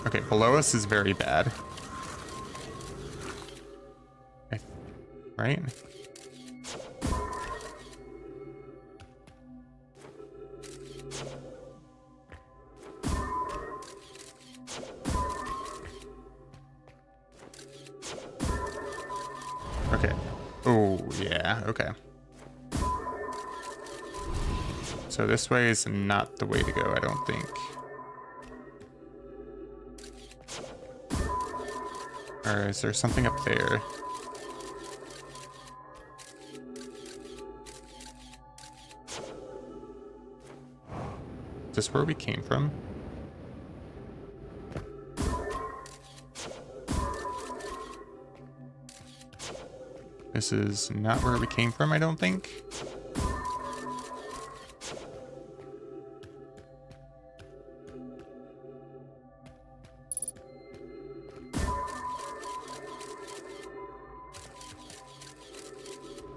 Okay, below us is very bad. Right? Okay. Oh, yeah, okay. So this way is not the way to go, I don't think. Or is there something up there? Is this where we came from? This is not where we came from, I don't think.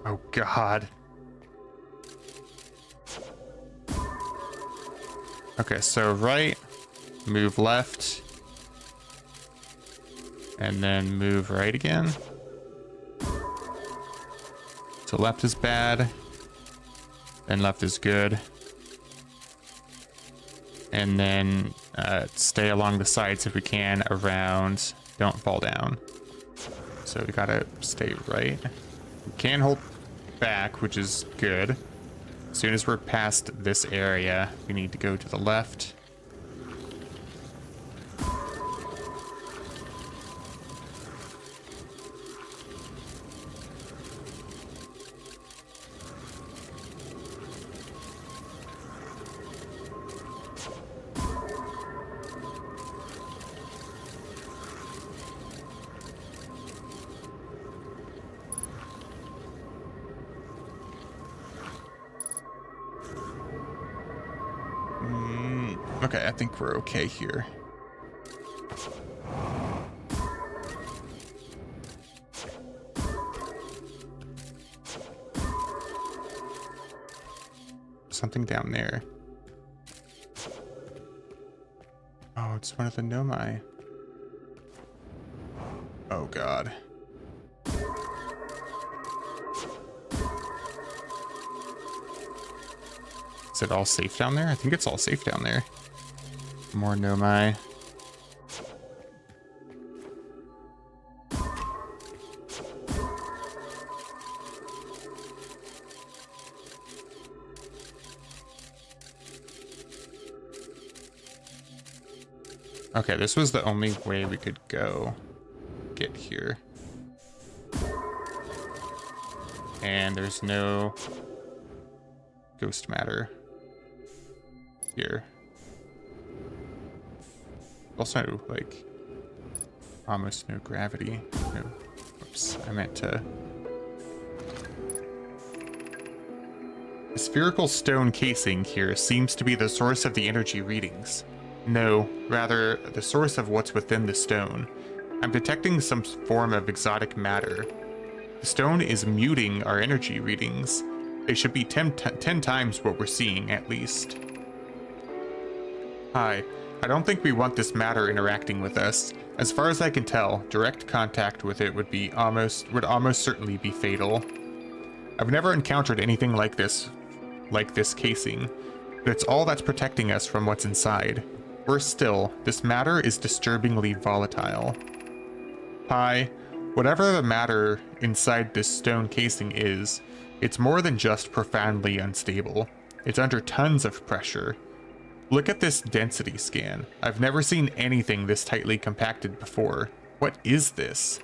Oh, God. Okay, so right, move left, and then move right again. So left is bad, and left is good. And then stay along the sides if we can, around, don't fall down. So we gotta stay right. We can hold back, which is good. As soon as we're past this area, we need to go to the left. Okay, I think we're okay here. something down there. Oh, it's one of the Nomai. Oh god. Is it all safe down there? I think it's all safe down there. More Nomai. Okay, this was the only way we could go get here. And there's no ghost matter here. Also, like, almost no gravity. No, oops, I meant to. The spherical stone casing here seems to be the source of the energy readings. No, rather, the source of what's within the stone. I'm detecting some form of exotic matter. The stone is muting our energy readings. They should be 10 times what we're seeing, at least. Hi, I don't think we want this matter interacting with us. As far as I can tell, direct contact with it would almost certainly be fatal. I've never encountered anything like this casing, but it's all that's protecting us from what's inside. Worse still, this matter is disturbingly volatile. Hi, whatever the matter inside this stone casing is, it's more than just profoundly unstable. It's under tons of pressure. Look at this density scan. I've never seen anything this tightly compacted before. What is this?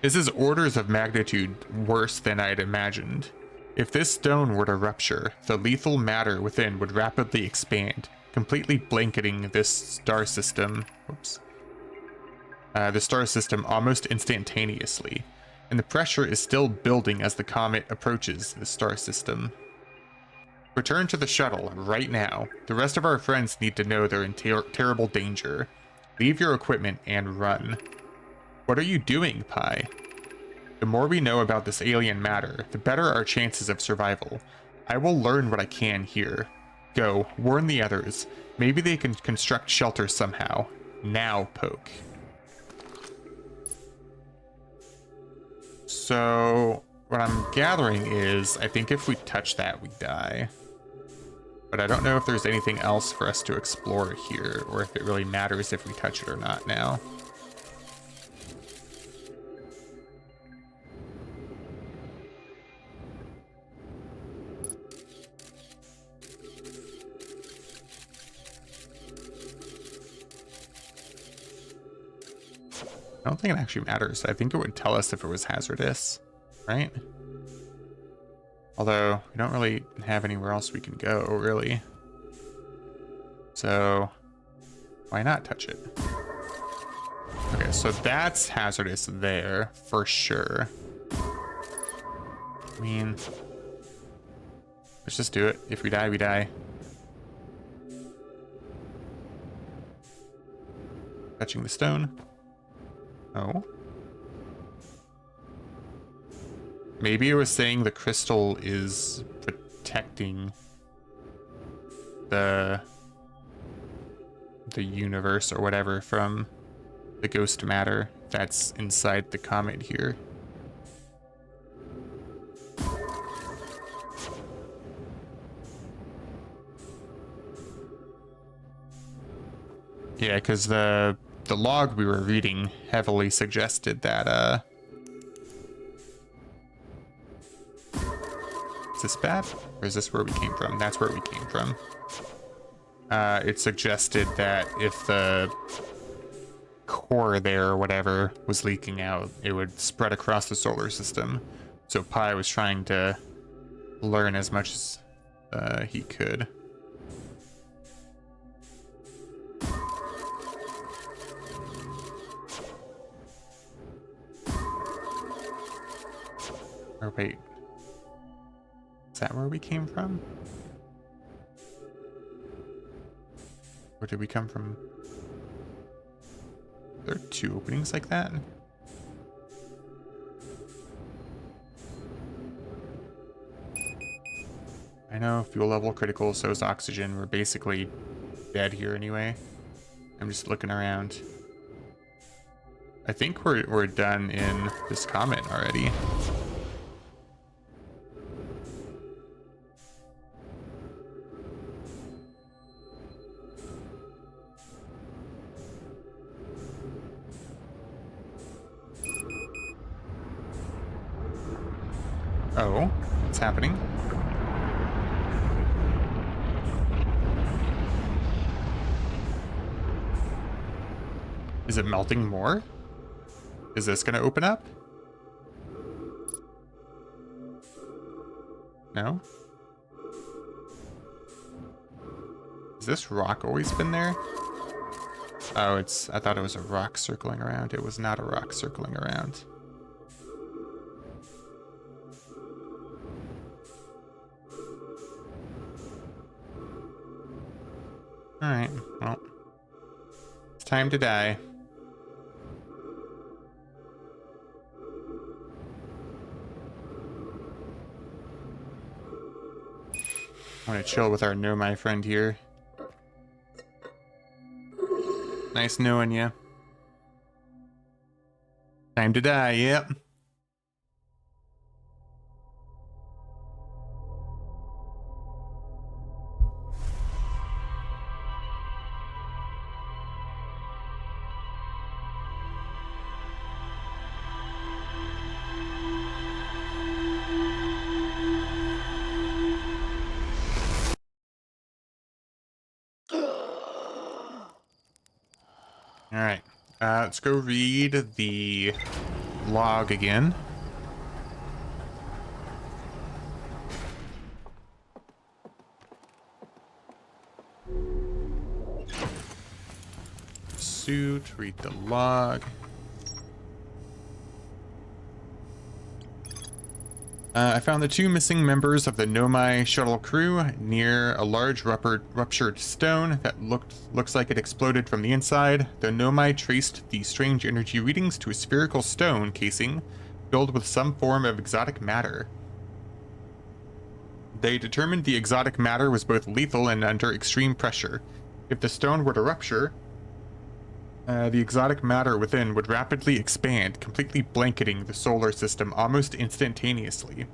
This is orders of magnitude worse than I'd imagined. If this stone were to rupture, the lethal matter within would rapidly expand, completely blanketing this star system. Whoops. The star system almost instantaneously, and the pressure is still building as the comet approaches the star system. Return to the shuttle right now. The rest of our friends need to know they're in terrible danger. Leave your equipment and run. What are you doing, Pi? The more we know about this alien matter, the better our chances of survival. I will learn what I can here. Go, warn the others. Maybe they can construct shelter somehow. Now, Poke. So, what I'm gathering is, I think if we touch that, we die. But I don't know if there's anything else for us to explore here, or if it really matters if we touch it or not now. I don't think it actually matters. I think it would tell us if it was hazardous, right? Although, we don't really have anywhere else we can go, really. So, why not touch it? Okay, so that's hazardous there, for sure. I mean, let's just do it. If we die, we die. Touching the stone. Oh. Maybe it was saying the crystal is protecting the universe or whatever from the ghost matter that's inside the comet here. Yeah, because the log we were reading heavily suggested that is this bad? Or is this where we came from? That's where we came from. It suggested that if the core there or whatever was leaking out, it would spread across the solar system. So Pi was trying to learn as much as he could. Or wait, is that where we came from? Or did we come from? There are two openings like that? I know, fuel level critical, so is oxygen. We're basically dead here anyway. I'm just looking around. I think we're done in this comet already. Oh, what's happening? Is it melting more? Is this gonna open up? No? Has this rock always been there? Oh, I thought it was a rock circling around. It was not a rock circling around. Alright, well. It's time to die. I want to chill with our Nomai friend here. Nice knowing you. Time to die, yep. Alright, let's go read the log again. Suit, read the log. I found the 2 missing members of the Nomai shuttle crew near a large ruptured stone that looks like it exploded from the inside. The Nomai traced the strange energy readings to a spherical stone casing filled with some form of exotic matter. They determined the exotic matter was both lethal and under extreme pressure. If the stone were to rupture, the exotic matter within would rapidly expand, completely blanketing the solar system almost instantaneously.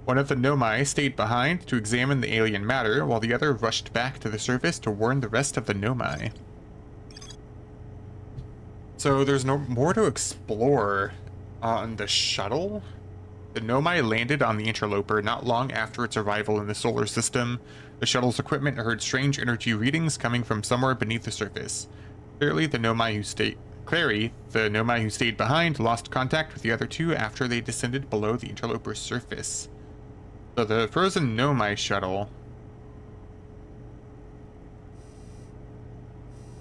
One of the Nomai stayed behind to examine the alien matter, while the other rushed back to the surface to warn the rest of the Nomai. So there's no more to explore on the shuttle? The Nomai landed on the interloper not long after its arrival in the solar system. The shuttle's equipment heard strange energy readings coming from somewhere beneath the surface. Clearly, the Nomai who stayed behind lost contact with the other 2 after they descended below the interloper's surface. So the frozen Nomai shuttle.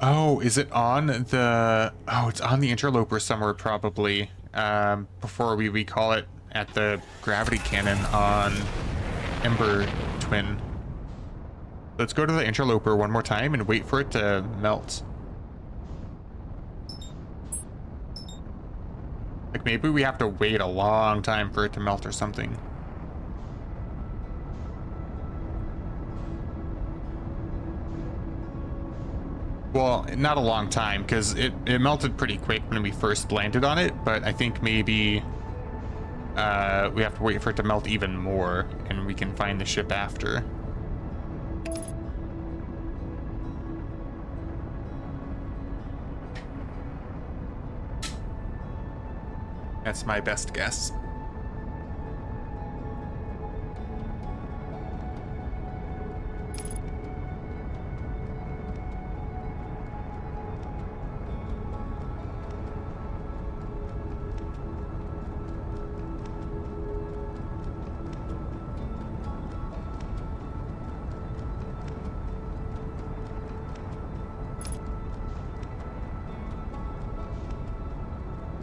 Oh, is it on the... Oh, it's on the interloper somewhere probably. Before we recall it at the gravity cannon on Ember Twin. Let's go to the interloper one more time and wait for it to melt. Like, maybe we have to wait a long time for it to melt or something. Well, not a long time, because it melted pretty quick when we first landed on it, but I think maybe we have to wait for it to melt even more, and we can find the ship after. That's my best guess.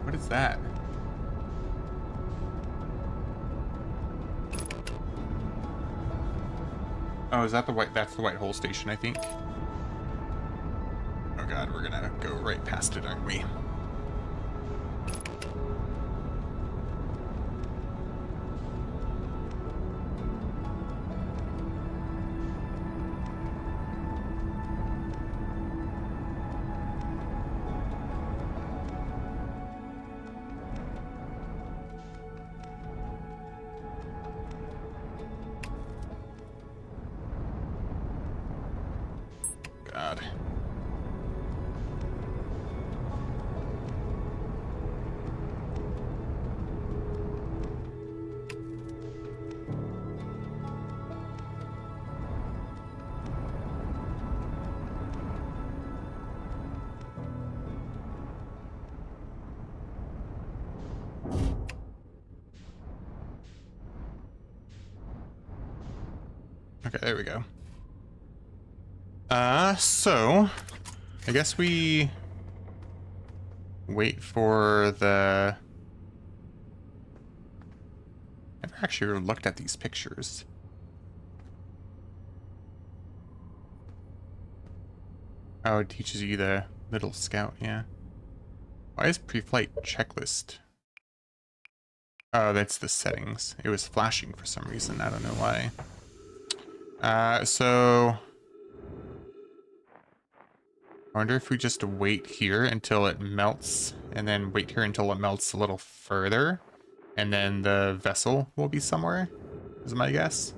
What is that? Oh, is that the white? That's the white hole station, I think. Oh god, we're gonna go right past it, aren't we? God. Okay, there we go. So I guess we wait for the... I've never actually looked at these pictures. Oh, it teaches you the little scout, yeah. Why is pre-flight checklist? Oh, that's the settings. It was flashing for some reason. I don't know why. So I wonder if we just wait here until it melts, and then wait here until it melts a little further, and then the vessel will be somewhere, is my guess.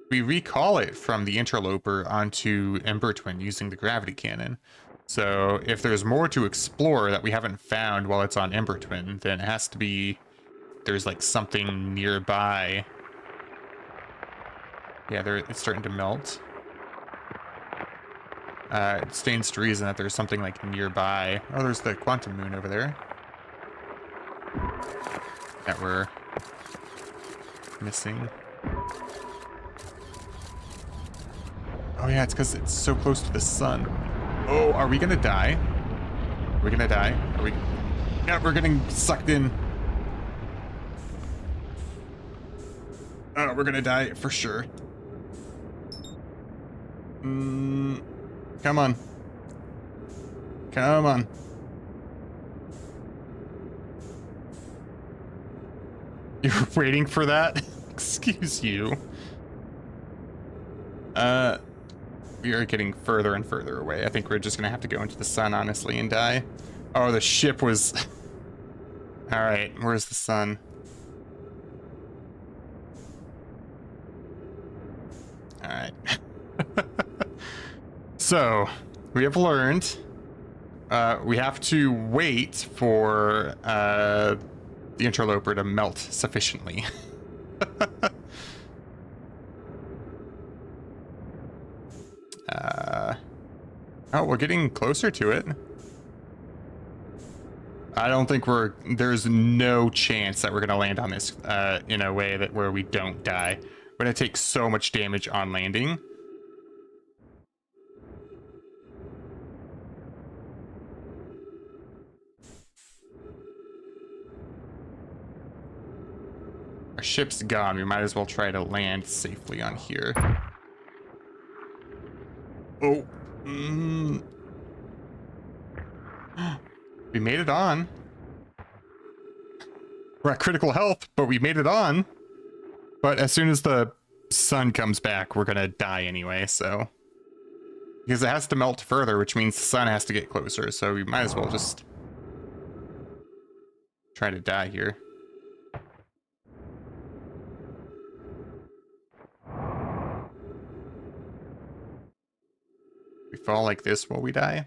We recall it from the interloper onto Ember Twin using the gravity cannon. So if there's more to explore that we haven't found while it's on Ember Twin, then it has to be there's like something nearby. Yeah, it's starting to melt. It stands to reason that there's something like nearby. Oh, there's the quantum moon over there that we're missing. Oh yeah, it's because it's so close to the sun. Oh, are we gonna die? Are we gonna die? Are we? Yeah, we're getting sucked in. Oh, we're gonna die for sure. Come on. Come on. You're waiting for that? Excuse you. We are getting further and further away. I think we're just gonna have to go into the sun, honestly, and die. Oh, the ship was... Alright, where's the sun? Alright. So, we have learned we have to wait for the interloper to melt sufficiently. Oh, we're getting closer to it. I don't think there's no chance that we're gonna land on this in a way where we don't die. We're gonna take so much damage on landing. Our ship's gone. We might as well try to land safely on here. Oh. We made it on. We're at critical health, but we made it on. But as soon as the sun comes back, we're gonna die anyway, so... Because it has to melt further, which means the sun has to get closer, so we might as well just... try to die here. We fall like this while we die.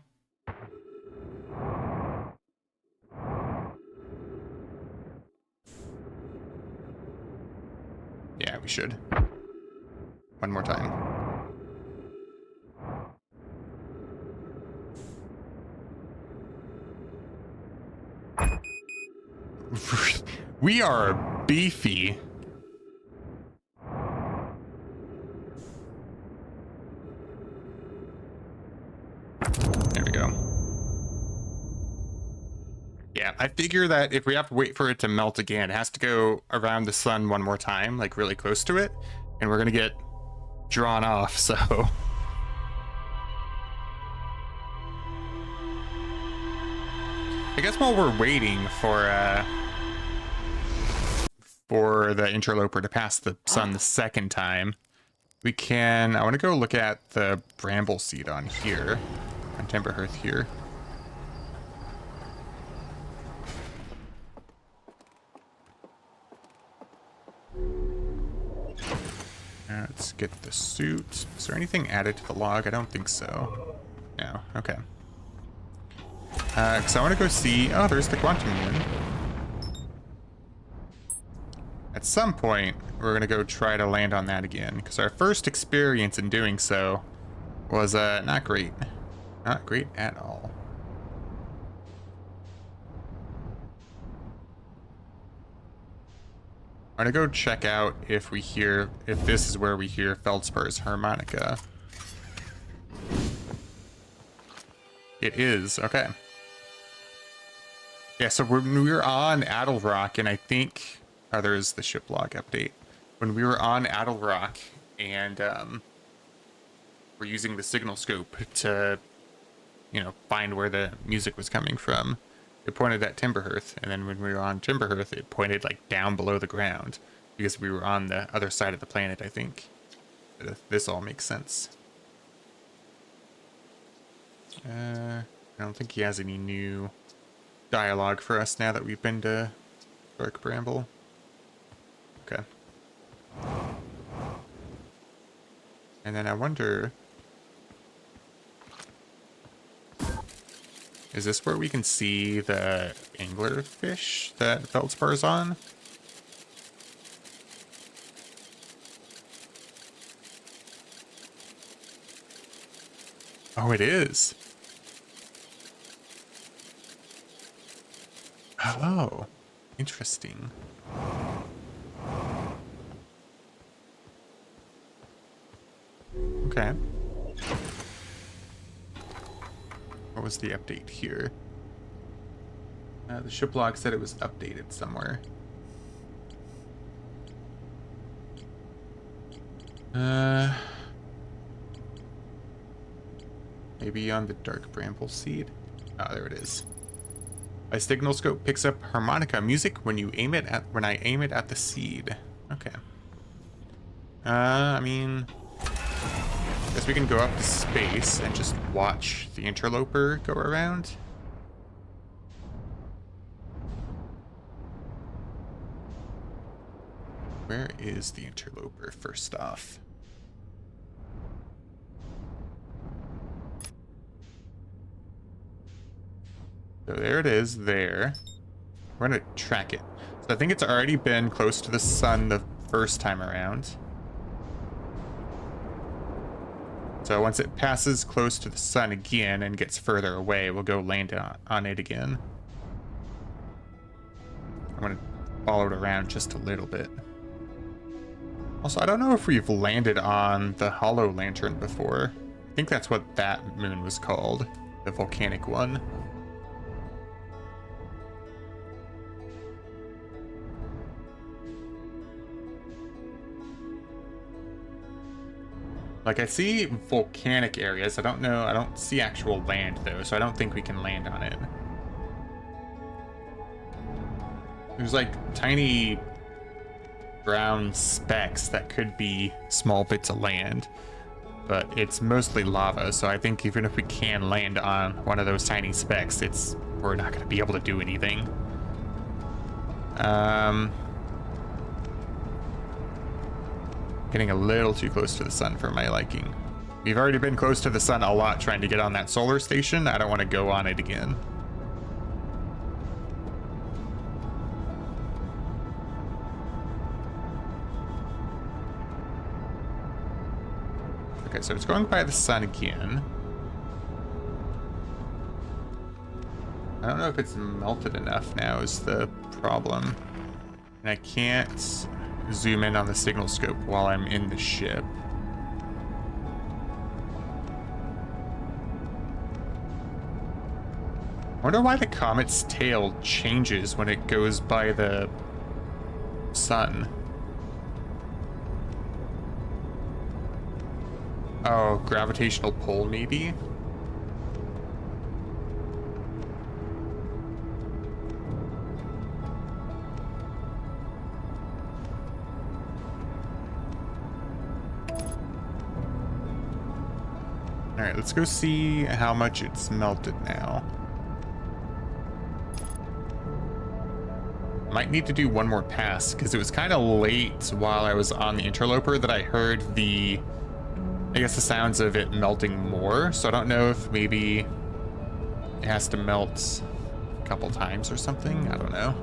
Yeah, we should. One more time. We are beefy. There we go. Yeah, I figure that if we have to wait for it to melt again, it has to go around the sun one more time, like really close to it, and we're gonna get drawn off, so... I guess while we're waiting for the interloper to pass the sun the second time, we can... I want to go look at the bramble seed on here, on Timber Hearth here. Let's get the suit. Is there anything added to the log? I don't think so. No. Okay. Because I want to go see... Oh, there's the quantum moon. At some point, we're going to go try to land on that again. Because our first experience in doing so was not great. Not great at all. I'm going to go check out if this is where we hear Feldspar's harmonica. It is. Okay. Yeah, so when we were on Addlerock, and I think... Oh, there's the ship log update. When we were on Addlerock, and we're using the signal scope to, find where the music was coming from, it pointed at Timberhearth, and then when we were on Timberhearth, it pointed, like, down below the ground, because we were on the other side of the planet, I think. But this all makes sense. I don't think he has any new dialogue for us now that we've been to Dark Bramble. Okay. And then I wonder... Is this where we can see the anglerfish that Feldspar's on? Oh, it is. Oh, interesting. Okay. What was the update here? The ship log said it was updated somewhere. Maybe on the Dark Bramble Seed? Oh, there it is. My signal scope picks up harmonica music when I aim it at the seed. Okay. I mean, guess we can go up to space and just watch the interloper go around. Where is the interloper first off? So there it is there. We're gonna track it. So I think it's already been close to the sun the first time around. So once it passes close to the sun again and gets further away, we'll go land on it again. I'm gonna follow it around just a little bit. Also, I don't know if we've landed on the Hollow Lantern before. I think that's what that moon was called, the volcanic one. Like, I see volcanic areas. I don't know. I don't see actual land, though, so I don't think we can land on it. There's, like, tiny brown specks that could be small bits of land, but it's mostly lava, so I think even if we can land on one of those tiny specks, we're not going to be able to do anything. Getting a little too close to the sun for my liking. We've already been close to the sun a lot trying to get on that solar station. I don't want to go on it again. Okay, so it's going by the sun again. I don't know if it's melted enough now is the problem. And I can't zoom in on the signal scope while I'm in the ship. I wonder why the comet's tail changes when it goes by the sun. Oh, gravitational pull maybe? Alright, let's go see how much it's melted now. Might need to do one more pass because it was kind of late while I was on the interloper that I heard the sounds of it melting more. So I don't know if maybe it has to melt a couple times or something. I don't know.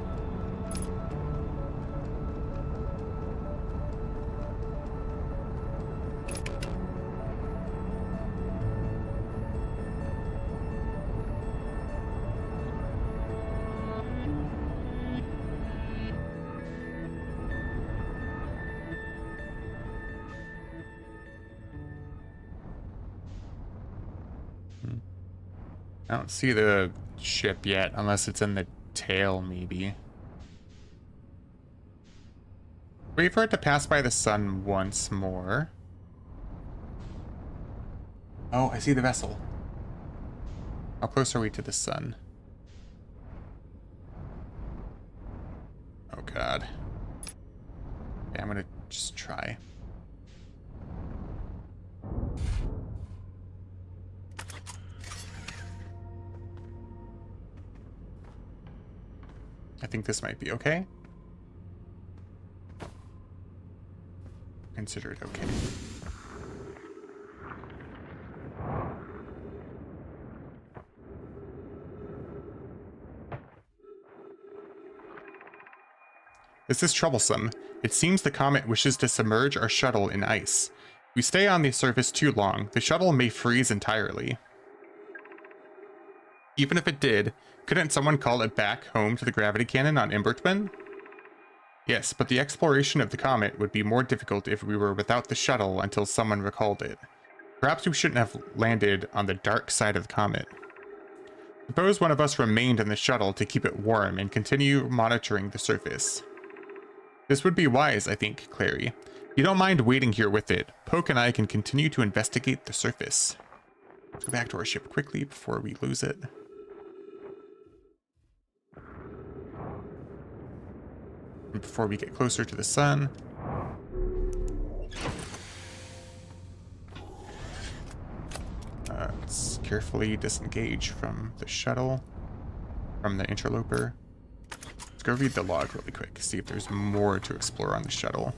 I don't see the ship yet, unless it's in the tail, maybe. Wait for it to pass by the sun once more. Oh, I see the vessel. How close are we to the sun? Oh, God. Okay, I'm gonna just try. I think this might be okay. Consider it okay. This is troublesome. It seems the comet wishes to submerge our shuttle in ice. If we stay on the surface too long, the shuttle may freeze entirely. Even if it did, couldn't someone call it back home to the gravity cannon on Embertman? Yes, but the exploration of the comet would be more difficult if we were without the shuttle until someone recalled it. Perhaps we shouldn't have landed on the dark side of the comet. Suppose one of us remained in the shuttle to keep it warm and continue monitoring the surface. This would be wise, I think, Clary. You don't mind waiting here with it. Poke and I can continue to investigate the surface. Let's go back to our ship quickly before we lose it. And before we get closer to the sun. Let's carefully disengage from the shuttle, from the interloper. Let's go read the log really quick, see if there's more to explore on the shuttle.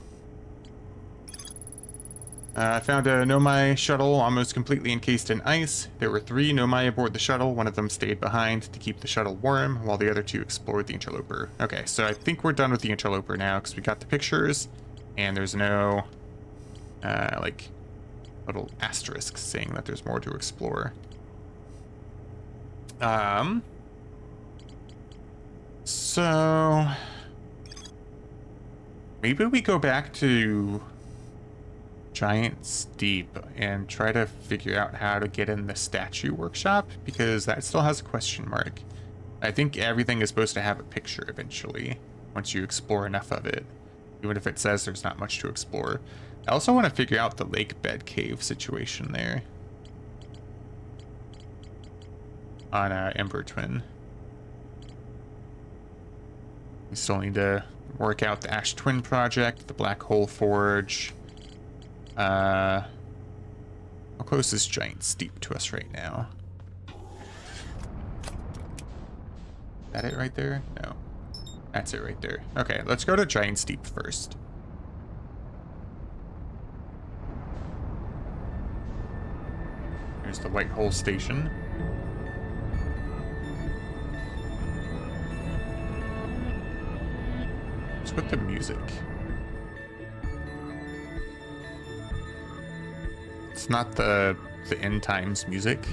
I found a Nomai shuttle almost completely encased in ice. There were 3 Nomai aboard the shuttle. One of them stayed behind to keep the shuttle warm, while the other 2 explored the interloper. Okay, so I think we're done with the interloper now, because we got the pictures, and there's no, like, little asterisks saying that there's more to explore. So maybe we go back to Giant Steep and try to figure out how to get in the statue workshop, because that still has a question mark. I think everything is supposed to have a picture eventually, once you explore enough of it, even if it says there's not much to explore. I also want to figure out the lake bed cave situation there on Ember Twin. We still need to work out the Ash Twin project, the Black Hole Forge. How close is Giant Steep to us right now? Is that it right there? No. That's it right there. Okay, let's go to Giant Steep first. Here's the White Hole Station. What's with the music? It's not the end times music.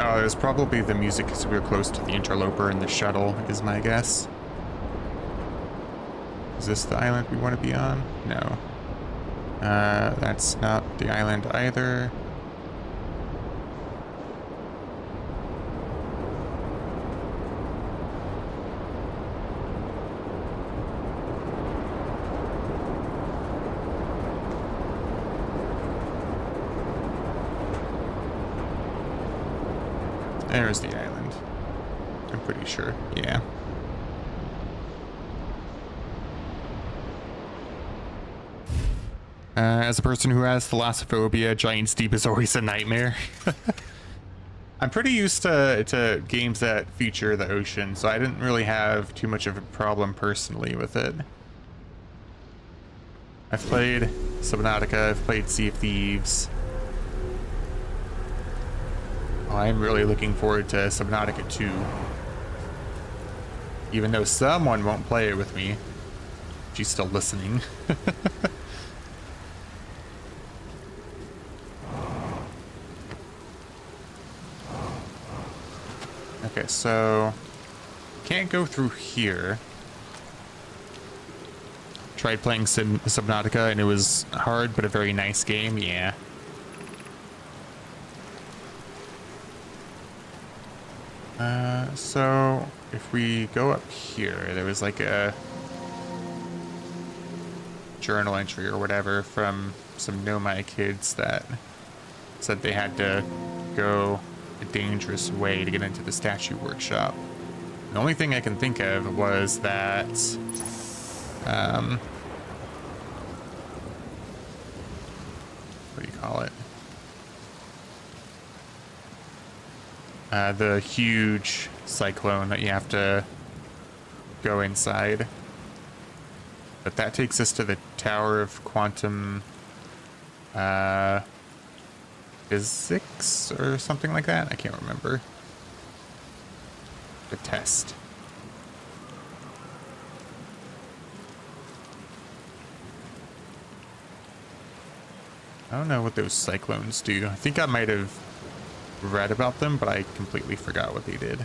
Oh, it was probably the music because we were close to the interloper and the shuttle, is my guess. Is this the island we want to be on? No. That's not the island either. There's the island. I'm pretty sure. Yeah. As a person who has thalassophobia, Giant's Deep is always a nightmare. I'm pretty used to games that feature the ocean, so I didn't really have too much of a problem personally with it. I've played Subnautica, I've played Sea of Thieves. Oh, I'm really looking forward to Subnautica 2. Even though someone won't play it with me. She's still listening. Okay, so can't go through here. Tried playing Subnautica and it was hard but a very nice game, yeah. So if we go up here, there was like a journal entry or whatever from some Nomai kids that said they had to go a dangerous way to get into the statue workshop. The only thing I can think of was that what do you call it? The huge cyclone that you have to go inside. But that takes us to the Tower of Quantum Physics or something like that. I can't remember. The test. I don't know what those cyclones do. I think I might have read about them, but I completely forgot what they did.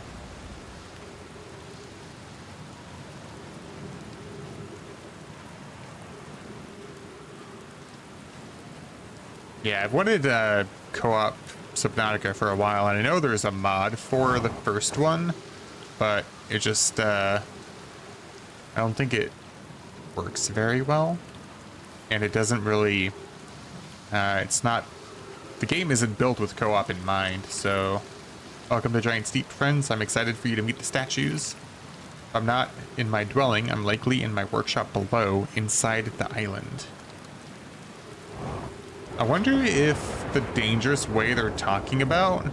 Yeah, I've wanted co-op Subnautica for a while, and I know there's a mod for the first one, but it just, I don't think it works very well, and it doesn't really, it's not, the game isn't built with co-op in mind, so welcome to Giant's Deep, friends. I'm excited for you to meet the statues. If I'm not in my dwelling, I'm likely in my workshop below, inside the island. I wonder if the dangerous way they're talking about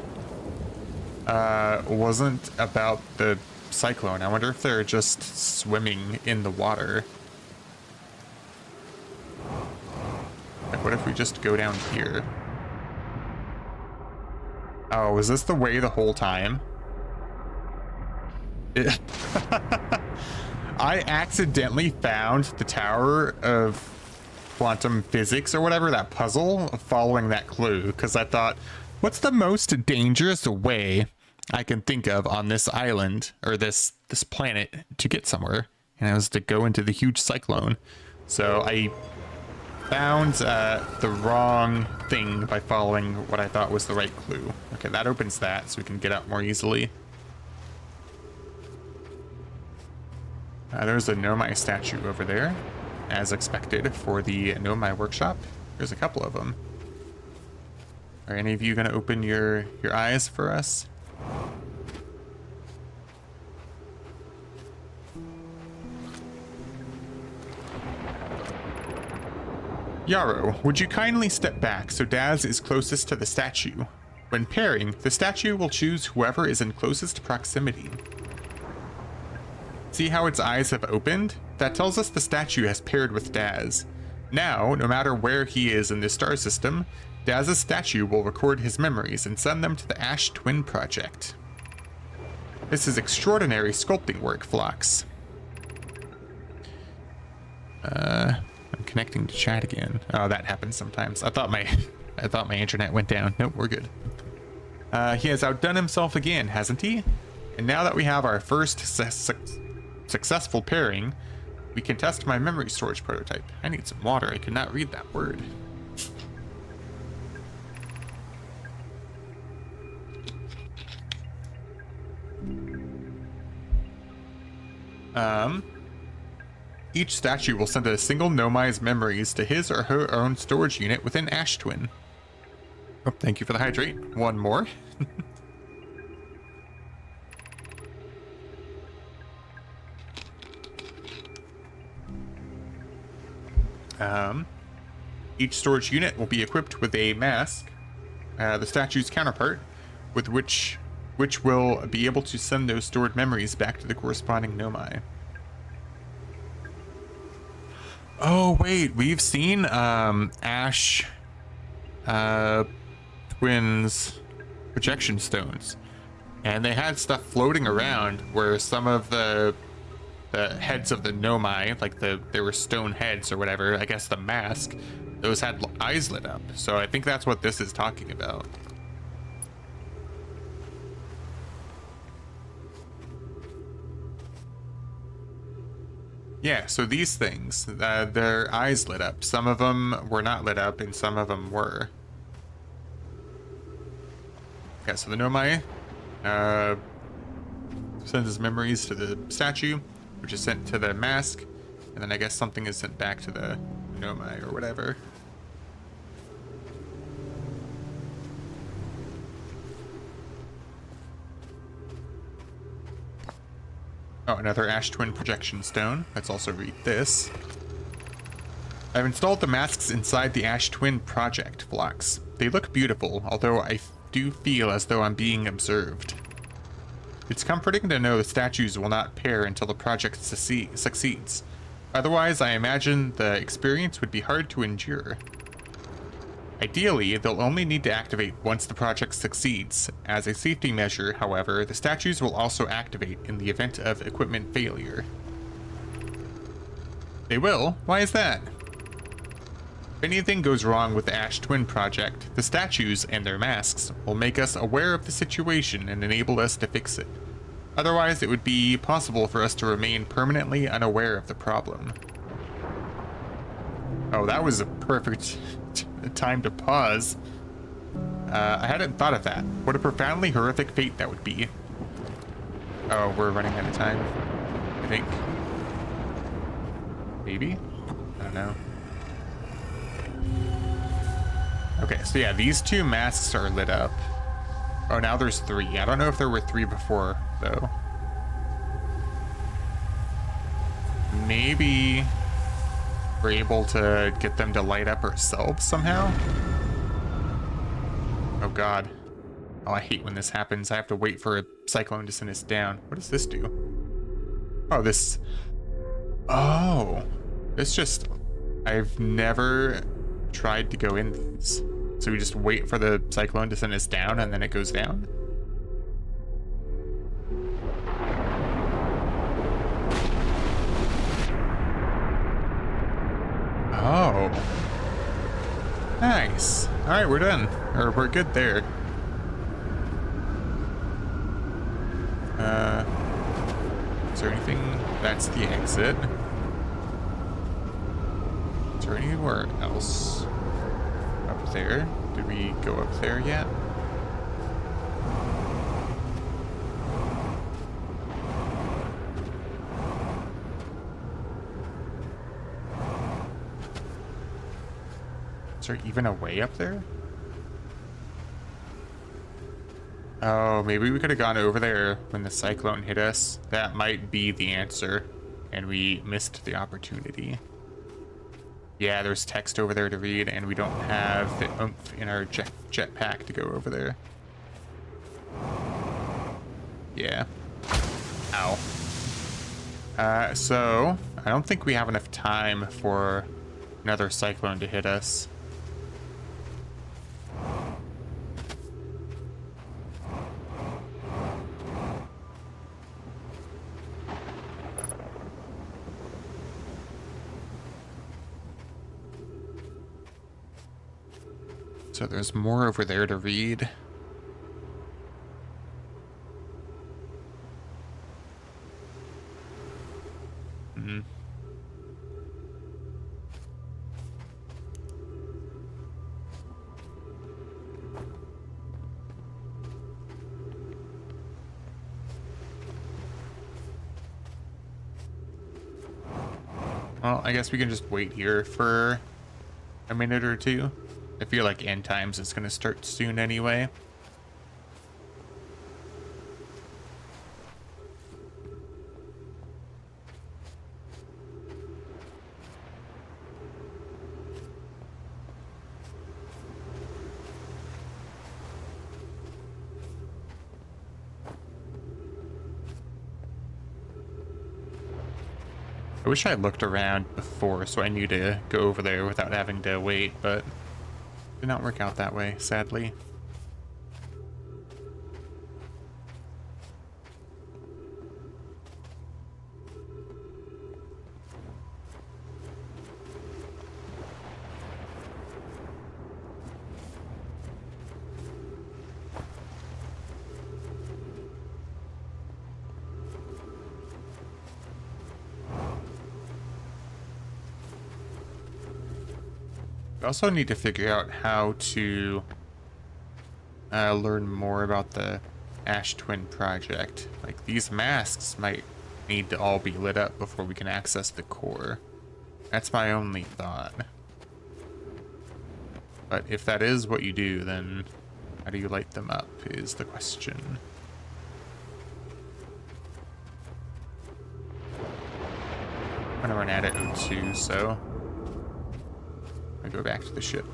wasn't about the cyclone. I wonder if they're just swimming in the water. Like, what if we just go down here? Oh, was this the way the whole time? I accidentally found the Tower of Quantum Physics or whatever, that puzzle, following that clue, because I thought, what's the most dangerous way I can think of on this island or this planet to get somewhere? And it was to go into the huge cyclone. So I found the wrong thing by following what I thought was the right clue. Okay, that opens that so we can get out more easily. There's a Nomai statue over there, as expected for the Nomai workshop. There's a couple of them. Are any of you going to open your eyes for us? Yarrow, would you kindly step back so Daz is closest to the statue? When pairing, the statue will choose whoever is in closest proximity. See how its eyes have opened? That tells us the statue has paired with Daz. Now, no matter where he is in the star system, Daz's statue will record his memories and send them to the Ash Twin Project. This is extraordinary sculpting work, Phlox. I'm connecting to chat again. Oh, that happens sometimes. I thought my internet went down. Nope, we're good. He has outdone himself again, hasn't he? And now that we have our first successful pairing, we can test my memory storage prototype. I need some water. I could not read that word. Each statue will send a single Nomai's memories to his or her own storage unit within Ash Twin. Oh, thank you for the hydrate. One more. Each storage unit will be equipped with a mask, the statue's counterpart, with which will be able to send those stored memories back to the corresponding Nomai. Oh wait, we've seen Ash twins projection stones, and they had stuff floating around where some of the heads of the Nomai, like there were stone heads or whatever, I guess the mask, those had eyes lit up. So I think that's what this is talking about. Yeah, so these things, their eyes lit up. Some of them were not lit up and some of them were. Okay, so the Nomai sends his memories to the statue, which is sent to the mask, and then I guess something is sent back to the Nomai or whatever. Oh, another Ash Twin projection stone. Let's also read this. I've installed the masks inside the Ash Twin project blocks. They look beautiful, although I do feel as though I'm being observed. It's comforting to know the statues will not pair until the project succeeds. Otherwise, I imagine the experience would be hard to endure. Ideally, they'll only need to activate once the project succeeds. As a safety measure, however, the statues will also activate in the event of equipment failure. They will? Why is that? If anything goes wrong with the Ash Twin project, the statues and their masks will make us aware of the situation and enable us to fix it. Otherwise, it would be possible for us to remain permanently unaware of the problem. Oh, that was a perfect time to pause. I hadn't thought of that. What a profoundly horrific fate that would be. Oh, we're running out of time, I think. Maybe? I don't know. Okay, so yeah, these two masks are lit up. Oh, now there's 3. I don't know if there were 3 before, though. Maybe we're able to get them to light up ourselves somehow? Oh god. Oh, I hate when this happens. I have to wait for a cyclone to send us down. What does this do? Oh, this... Oh. It's just... I've never tried to go in these. So we just wait for the cyclone to send us down and then it goes down? Oh. Nice. Alright, we're done. Or we're good there. Is there anything? That's the exit. Is there anywhere else up there? Did we go up there yet? Is there even a way up there? Oh, maybe we could have gone over there when the cyclone hit us. That might be the answer, and we missed the opportunity. Yeah, there's text over there to read, and we don't have the oomph in our jetpack to go over there. Yeah. Ow. So, I don't think we have enough time for another cyclone to hit us. So there's more over there to read. Well, I guess we can just wait here for a minute or two. I feel like end times is going to start soon anyway. I wish I looked around before so I knew to go over there without having to wait, but it did not work out that way, sadly. We also need to figure out how to learn more about the Ash Twin project. Like, these masks might need to all be lit up before we can access the core. That's my only thought. But if that is what you do, then how do you light them up is the question. I'm gonna run out of O2, so I go back to the ship.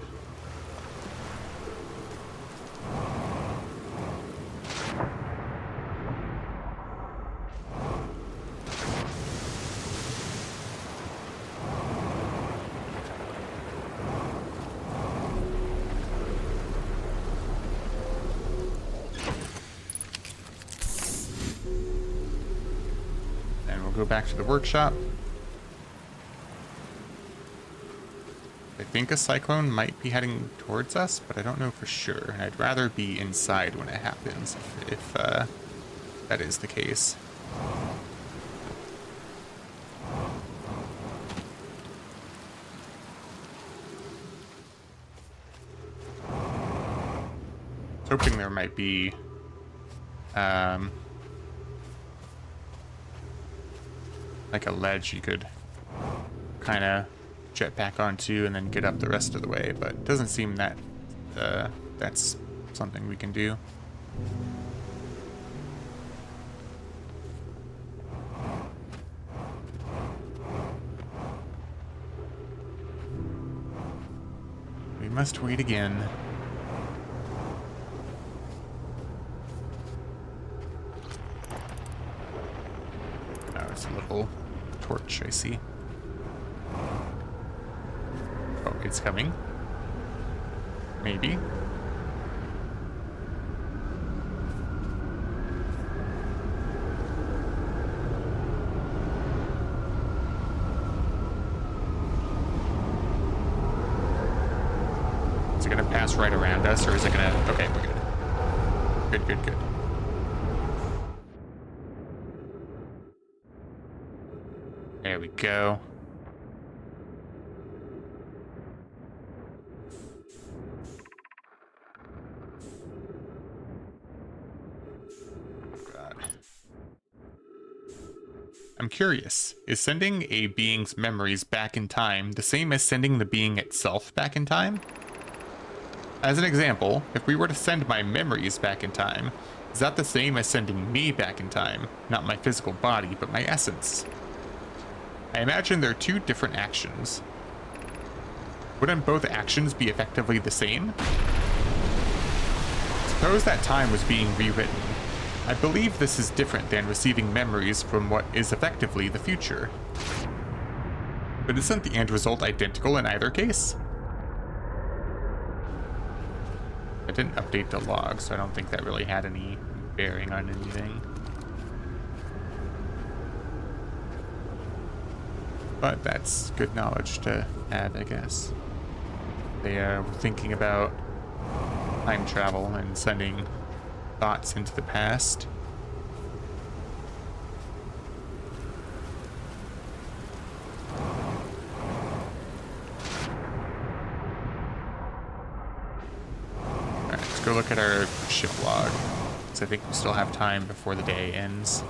And we'll go back to the workshop. I think a cyclone might be heading towards us, but I don't know for sure. And I'd rather be inside when it happens, if that is the case. I was hoping there might be like a ledge you could kind of jet back onto and then get up the rest of the way, but it doesn't seem that that's something we can do. We must wait again. Oh, it's a little torch, I see. Oh, it's coming. Maybe. Is it gonna pass right around us, or is it gonna... Okay, we're good. Good, good, good. There we go. I'm curious, is sending a being's memories back in time the same as sending the being itself back in time? As an example, if we were to send my memories back in time, is that the same as sending me back in time? Not my physical body, but my essence. I imagine there are two different actions. Wouldn't both actions be effectively the same? Suppose that time was being rewritten. I believe this is different than receiving memories from what is effectively the future. But isn't the end result identical in either case? I didn't update the log, so I don't think that really had any bearing on anything. But that's good knowledge to have, I guess. They are thinking about time travel and sending thoughts into the past. Alright, let's go look at our ship log, because I think we still have time before the day ends.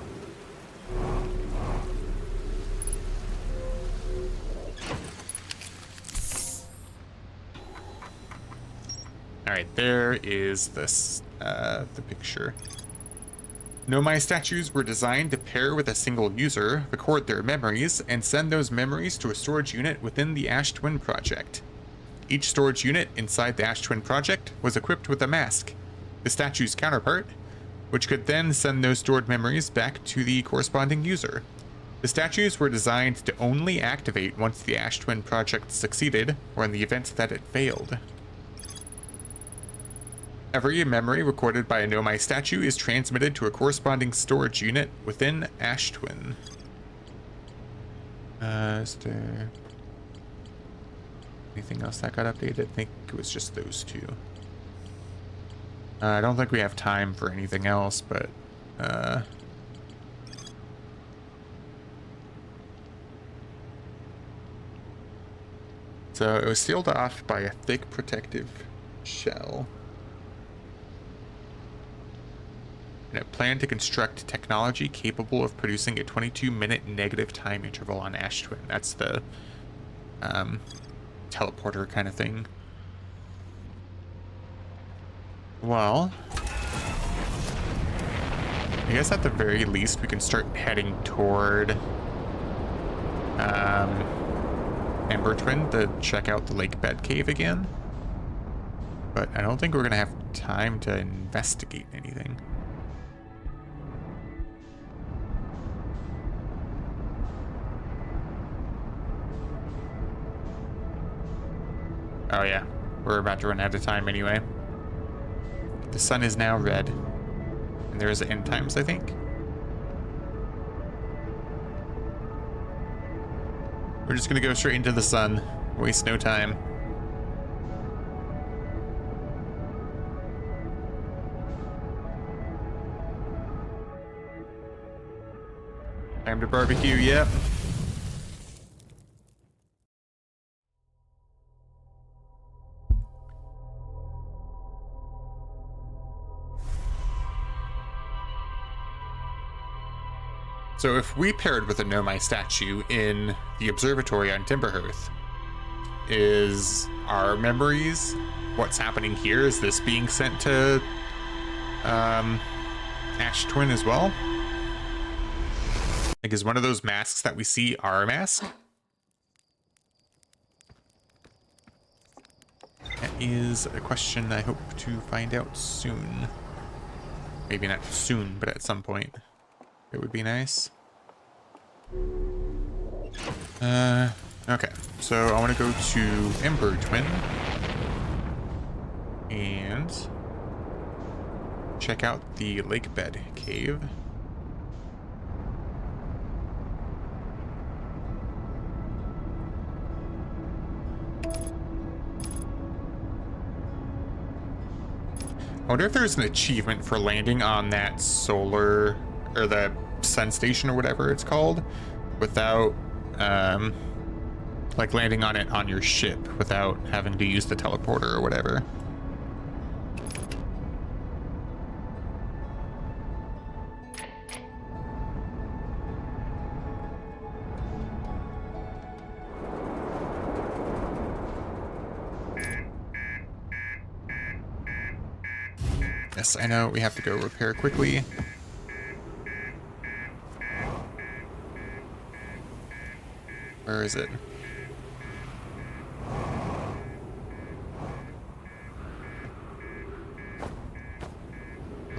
Alright, there is this, the picture. Nomai statues were designed to pair with a single user, record their memories, and send those memories to a storage unit within the Ash Twin project. Each storage unit inside the Ash Twin project was equipped with a mask, the statue's counterpart, which could then send those stored memories back to the corresponding user. The statues were designed to only activate once the Ash Twin project succeeded, or in the event that it failed. Every memory recorded by a Nomai statue is transmitted to a corresponding storage unit within Ash Twin. Is there anything else that got updated? I think it was just those two. I don't think we have time for anything else, but so it was sealed off by a thick protective shell. And it planned to construct technology capable of producing a 22-minute negative time interval on Ash Twin. That's the teleporter kind of thing. Well, I guess at the very least we can start heading toward Ember Twin to check out the lake bed cave again. But I don't think we're gonna have time to investigate anything. Oh yeah, we're about to run out of time anyway. The sun is now red, and there's end times, I think. We're just gonna go straight into the sun, waste no time. Time to barbecue, yep. So if we paired with a Nomai statue in the observatory on Timberhearth, is our memories what's happening here? Is this being sent to Ash Twin as well? Like, is one of those masks that we see our mask? That is a question I hope to find out soon. Maybe not soon, but at some point. It would be nice. Okay, so I want to go to Ember Twin and check out the lake bed cave. I wonder if there's an achievement for landing on that solar, or the sun station or whatever it's called, without like landing on it on your ship without having to use the teleporter or whatever. Yes, I know we have to go repair quickly. Where is it?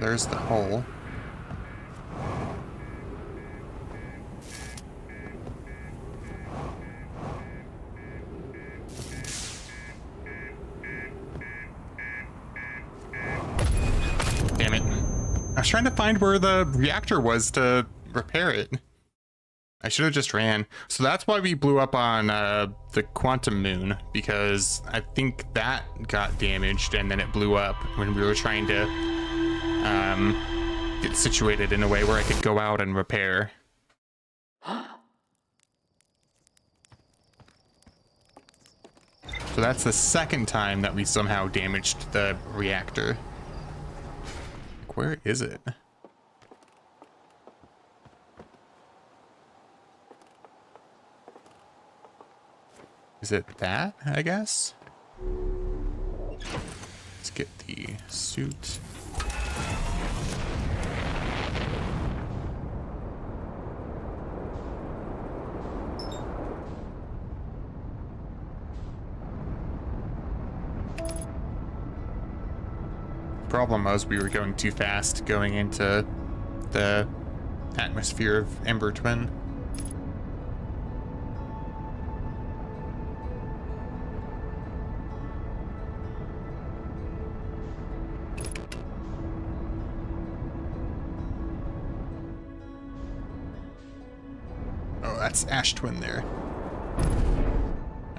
There's the hole. Damn it. I was trying to find where the reactor was to repair it. I should have just ran. So that's why we blew up on the quantum moon, because I think that got damaged and then it blew up when we were trying to get situated in a way where I could go out and repair. So that's the second time that we somehow damaged the reactor. Like, where is it? Is it that, I guess? Let's get the suit. Problem was we were going too fast going into the atmosphere of Ember Twin. that's Ash Twin there.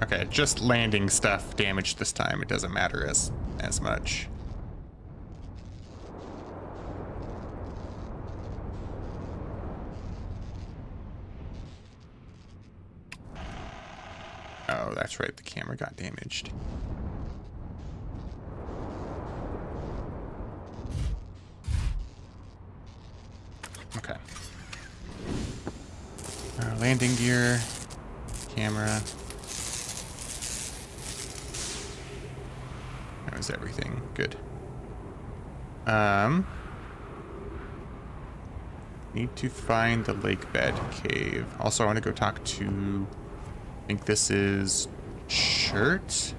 Okay, just landing stuff damaged this time. It doesn't matter as much. Oh, that's right. The camera got damaged. Okay. Landing gear, camera. That was everything. Good. Need to find the lake bed cave. Also, I want to go talk to, I think this is Shirt.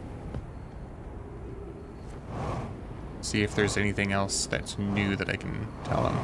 See if there's anything else that's new that I can tell him.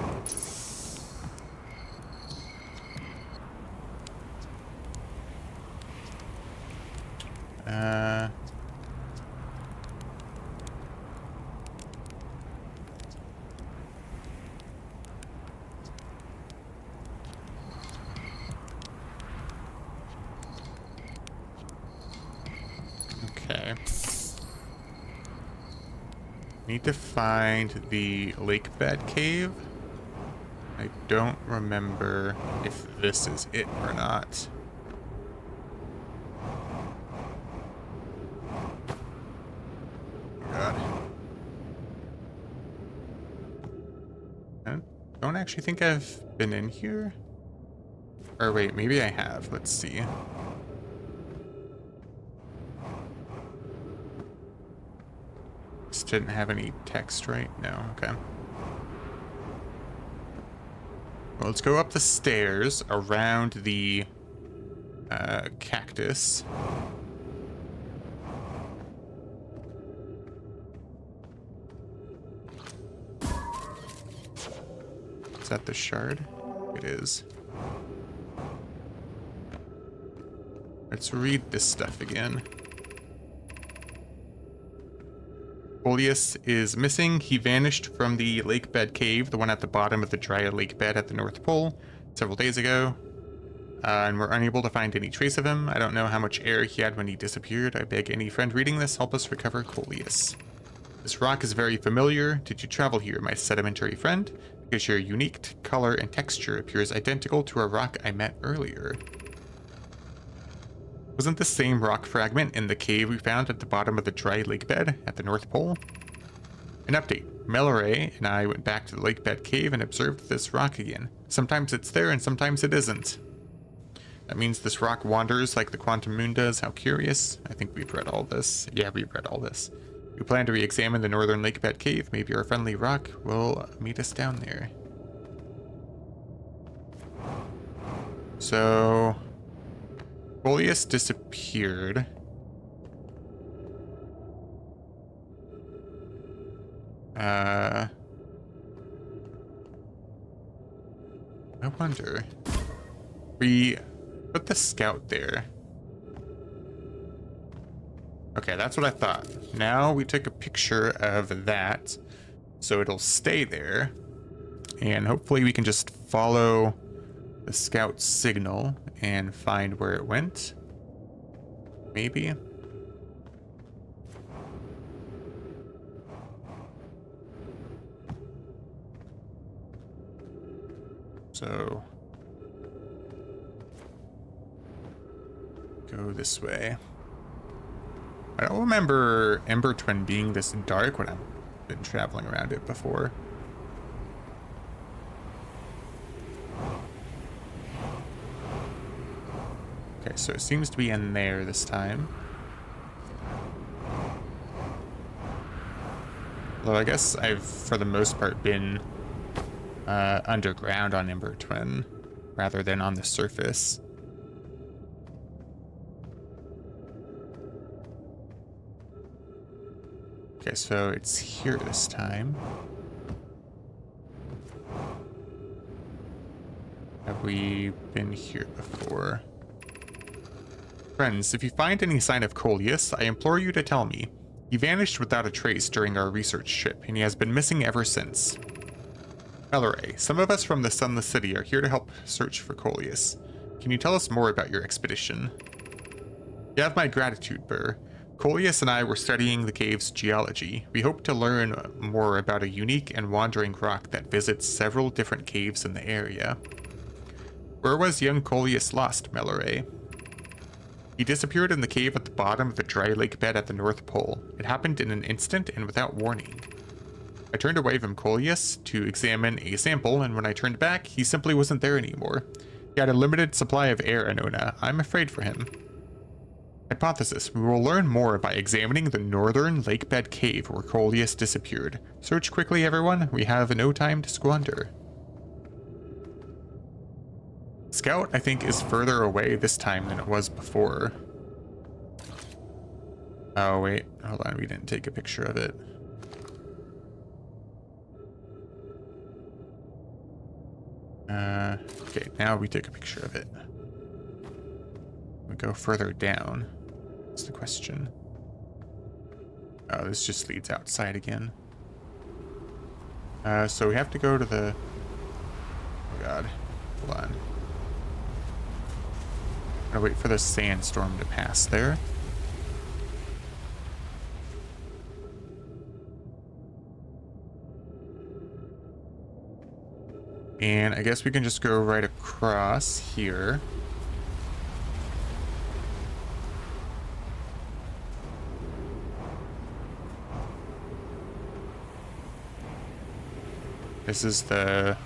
Okay. Need to find the lake bed cave. I don't remember if this is it or not. God. I don't actually think I've been in here. Or wait, maybe I have. Let's see. This didn't have any text, right? No, okay. Well, let's go up the stairs around the cactus. Is that the shard? It is. Let's read this stuff again. Coleus is missing. He vanished from the lake bed cave, the one at the bottom of the dry lake bed at the North Pole, several days ago. And we're unable to find any trace of him. I don't know how much air he had when he disappeared. I beg any friend reading this, help us recover Coleus. This rock is very familiar. Did you travel here, my sedimentary friend? Because your unique color and texture appears identical to a rock I met earlier. Wasn't the same rock fragment in the cave we found at the bottom of the dry lake bed at the North Pole? An update. Melore and I went back to the lake bed cave and observed this rock again. Sometimes it's there and sometimes it isn't. That means this rock wanders like the quantum moon does. How curious. I think we've read all this. Yeah, we've read all this. We plan to re-examine the northern lake bed cave. Maybe our friendly rock will meet us down there. So... Coleus disappeared. I wonder. We put the scout there. Okay, that's what I thought. Now we took a picture of that, so it'll stay there. And hopefully we can just follow the scout signal and find where it went. Maybe. So go this way. I don't remember Ember Twin being this dark when I've been traveling around it before. Okay, so it seems to be in there this time. Although I guess I've, for the most part, been underground on Ember Twin rather than on the surface. Okay, so it's here this time. Have we been here before? Friends, if you find any sign of Coleus, I implore you to tell me. He vanished without a trace during our research trip, and he has been missing ever since. Melore, some of us from the Sunless City are here to help search for Coleus. Can you tell us more about your expedition? You have my gratitude, Burr. Coleus and I were studying the cave's geology. We hope to learn more about a unique and wandering rock that visits several different caves in the area. Where was young Coleus lost, Melloray? He disappeared in the cave at the bottom of the dry lake bed at the North Pole. It happened in an instant and without warning. I turned away from Coleus to examine a sample, and when I turned back, he simply wasn't there anymore. He had a limited supply of air, Anona. I'm afraid for him. Hypothesis. We will learn more by examining the northern lakebed cave where Coleus disappeared. Search quickly, everyone. We have no time to squander. Scout, I think, is further away this time than it was before. Oh, wait. Hold on. We didn't take a picture of it. Okay, now we take a picture of it. We go further down. That's the question. Oh, this just leads outside again. So we have to go to the... Oh god. Hold on. I'm gonna wait for the sandstorm to pass there. And I guess we can just go right across here. This is the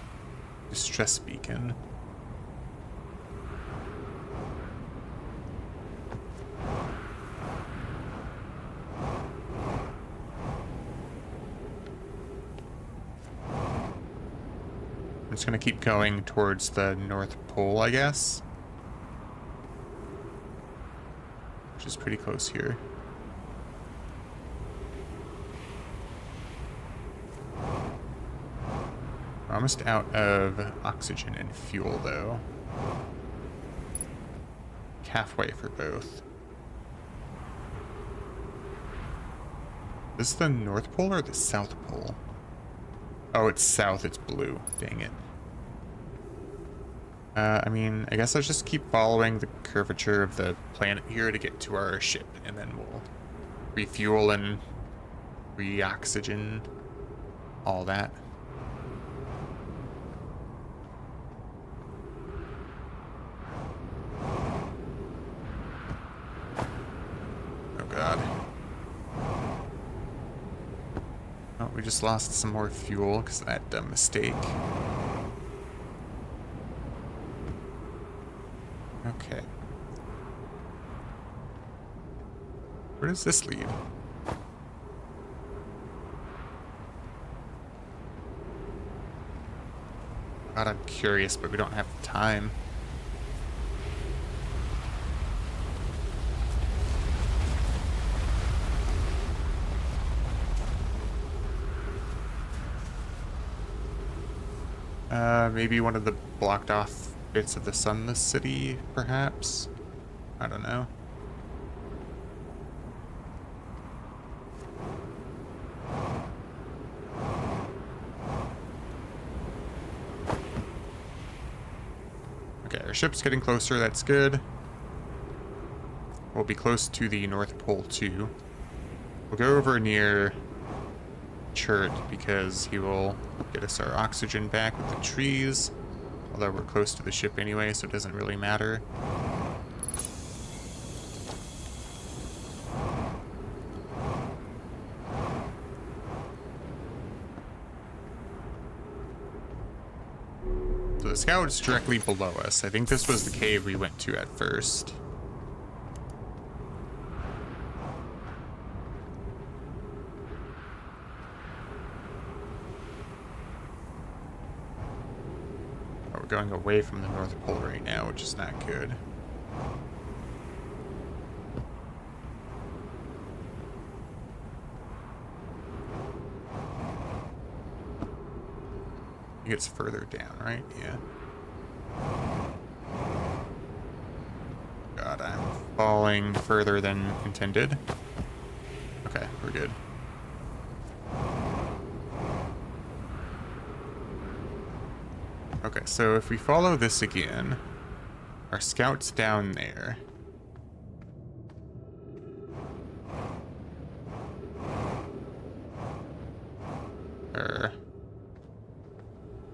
distress beacon. I'm just gonna keep going towards the North Pole, I guess. Which is pretty close here. We're almost out of oxygen and fuel, though. Halfway for both. Is this the North Pole or the South Pole? Oh, it's south, it's blue. Dang it. I mean, I guess I'll just keep following the curvature of the planet here to get to our ship, and then we'll refuel and re-oxygen, all that. Oh god. Oh, we just lost some more fuel because of that dumb mistake. Okay. Where does this lead? God, I'm curious, but we don't have time. Maybe one of the blocked off bits of the sunless city, perhaps? I don't know. Okay, our ship's getting closer, that's good. We'll be close to the North Pole too. We'll go over near Chert because he will get us our oxygen back with the trees. Although we're close to the ship anyway, so it doesn't really matter. So the scout is directly below us. I think this was the cave we went to at first. Going away from the North Pole right now, which is not good. I think it's further down, right? Yeah. God, I'm falling further than intended. Okay, we're good. Okay, so if we follow this again, Our scout's down there.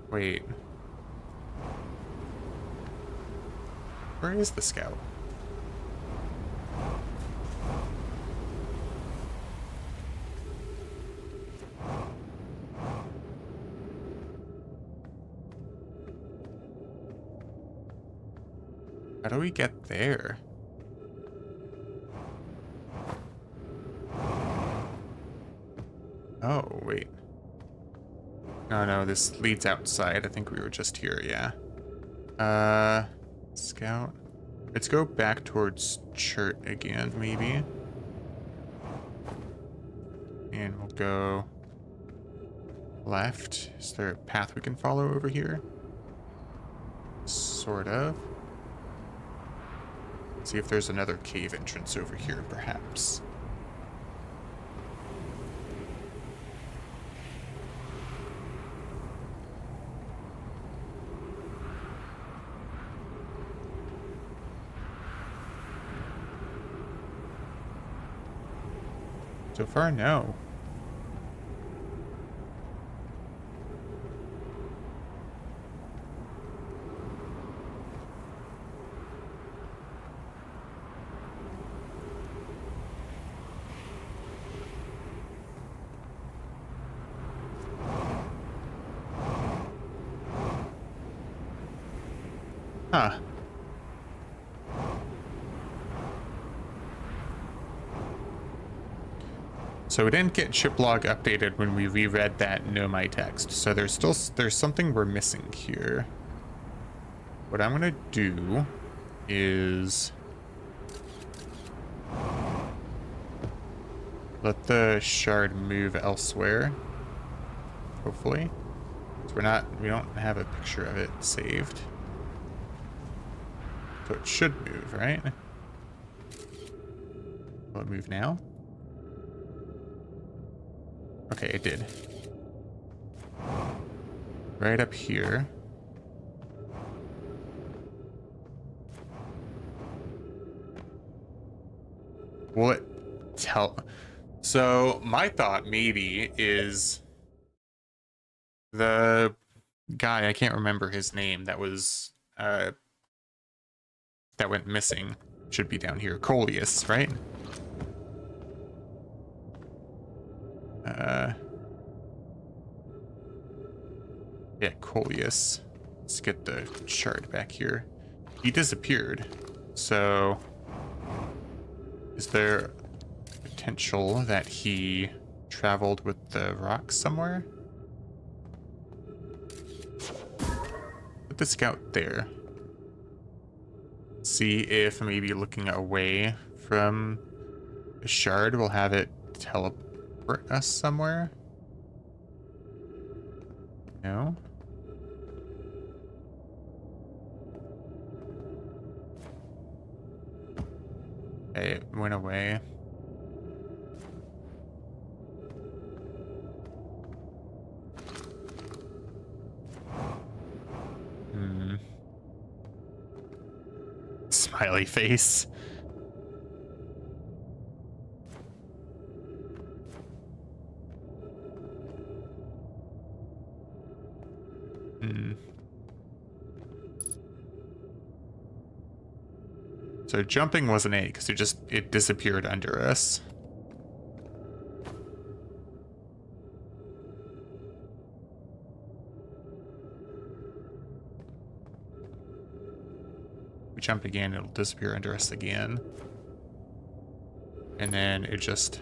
Wait. Where is the scout? How do we get there? Oh, wait. No, this leads outside. I think we were just here, yeah. Scout. Let's go back towards Chert again, maybe. And we'll go left. Is there a path we can follow over here? Sort of. See if there's another cave entrance over here, perhaps. So far, no. Huh. So we didn't get ship log updated when we reread that Nomai text. So there's something we're missing here. What I'm gonna do is let the shard move elsewhere. Hopefully. So we don't have a picture of it saved. So it should move, right? Will it move now? Okay, it did. Right up here. Will it tell? So my thought maybe is the guy, I can't remember his name, that was that went missing, should be down here. Coleus, right? Yeah, Coleus. Let's get the shard back here. He disappeared. So is there potential that he traveled with the rocks somewhere? Put the scout there. See if maybe looking away from the shard will have it teleport us somewhere. No? Okay, it went away. Smiley face. So jumping wasn't A because it disappeared under us. We jump again, it'll disappear under us again. And then it just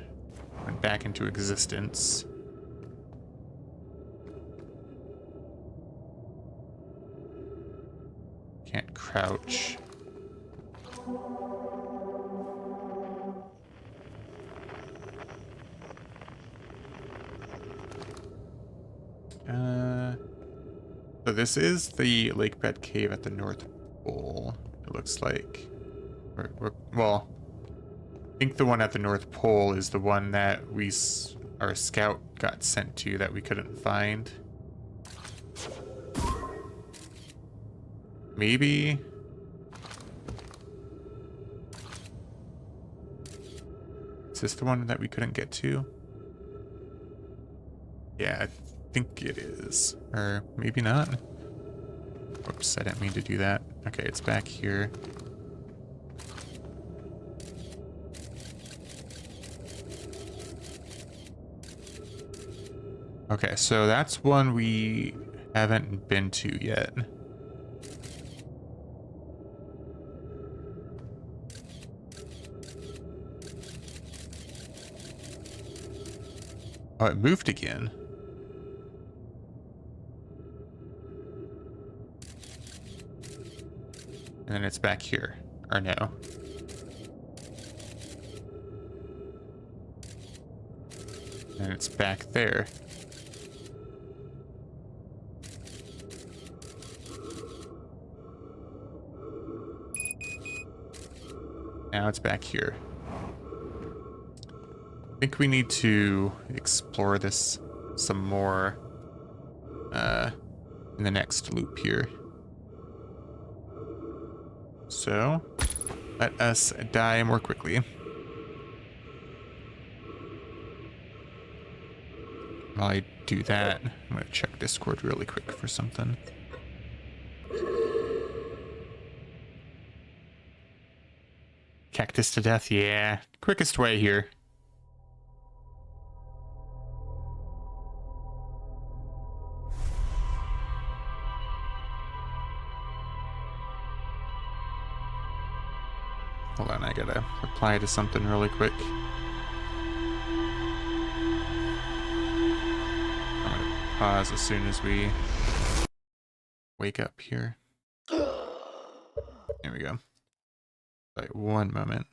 went back into existence. Can't crouch. So this is the lake bed cave at the North Pole, it looks like. Well, I think the one at the North Pole is the one that our scout got sent to that we couldn't find. Is this the one that we couldn't get to? Yeah, I think it is. Or maybe not. Whoops, I didn't mean to do that. Okay, it's back here. Okay, so that's one we haven't been to yet. Oh, it moved again. And then it's back here. Or no. And it's back there. Now it's back here. I think we need to explore this some more in the next loop here. So, let us die more quickly. While I do that, I'm going to check Discord really quick for something. Cactus to death, yeah. Quickest way here. Hold on, I gotta reply to something really quick. I'm gonna pause as soon as we wake up here. There we go. Wait, one moment.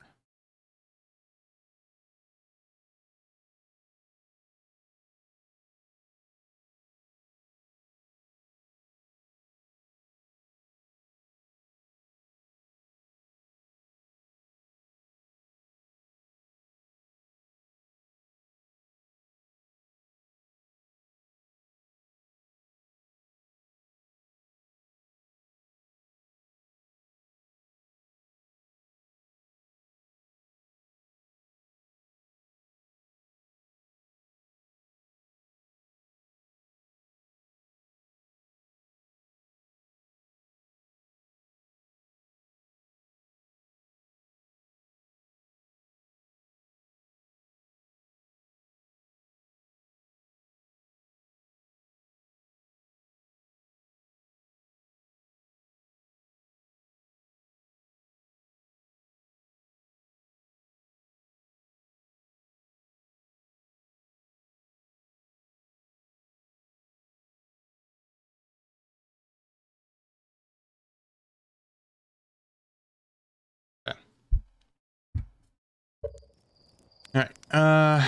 Alright,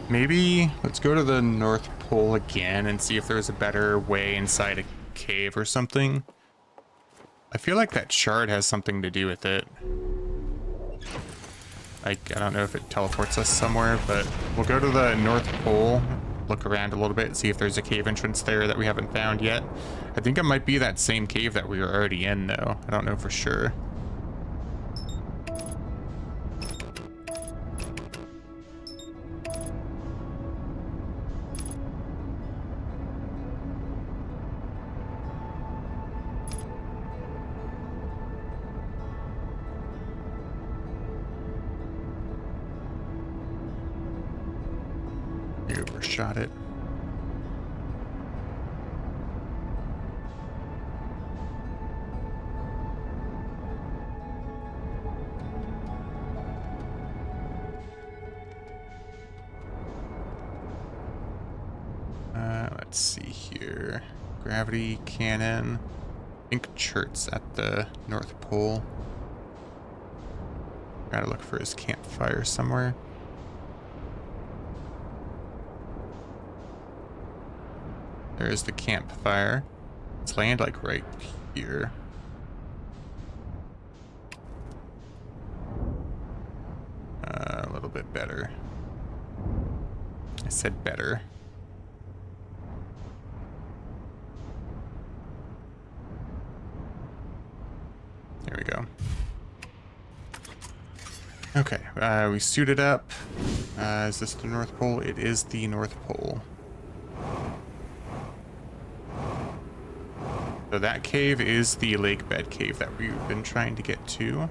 maybe let's go to the North Pole again and see if there's a better way inside a cave or something. I feel like that shard has something to do with it. I don't know if it teleports us somewhere, but we'll go to the North Pole, look around a little bit, see if there's a cave entrance there that we haven't found yet. I think it might be that same cave that we were already in, though. I don't know for sure. Overshot it. Let's see here. Gravity cannon. I think Chert's at the North Pole. Gotta look for his campfire somewhere. There's the campfire. Let's land like right here. A little bit better. I said better. There we go. Okay, we suited up. Is this the North Pole? It is the North Pole. So that cave is the lake bed cave that we've been trying to get to,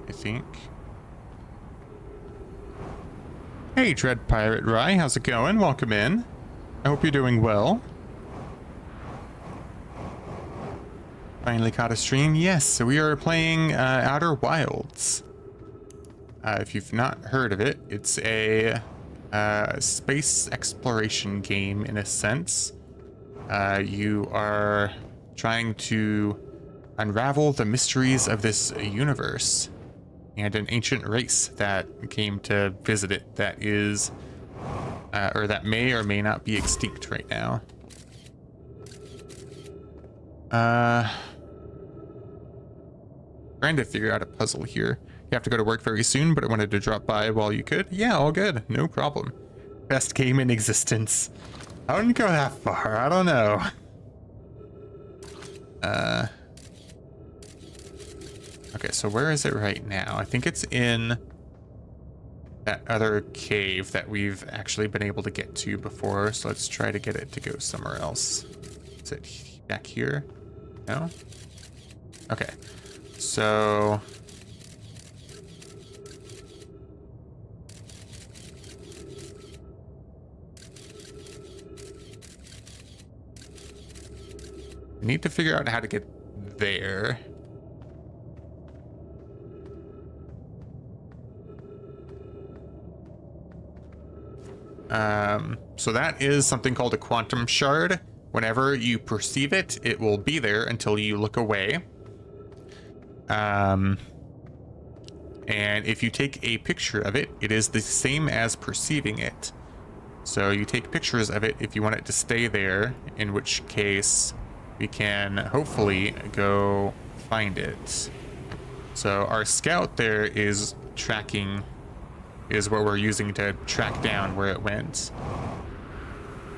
I think. Hey, Dread Pirate Rye, how's it going? Welcome in. I hope you're doing well. Finally caught a stream. Yes, so we are playing Outer Wilds. If you've not heard of it, it's a space exploration game in a sense. You are trying to unravel the mysteries of this universe and an ancient race that came to visit it that is, or that may or may not be extinct right now. Trying to figure out a puzzle here. You have to go to work very soon, but I wanted to drop by while you could. Yeah, all good. No problem. Best game in existence. I wouldn't go that far. I don't know. Okay, so where is it right now? I think it's in that other cave that we've actually been able to get to before. So let's try to get it to go somewhere else. Is it back here? No? Okay. So... I need to figure out how to get there. So that is something called a quantum shard. Whenever you perceive it, it will be there until you look away. And if you take a picture of it, it is the same as perceiving it. So you take pictures of it if you want it to stay there, in which case we can hopefully go find it. So our scout there is tracking, is what we're using to track down where it went.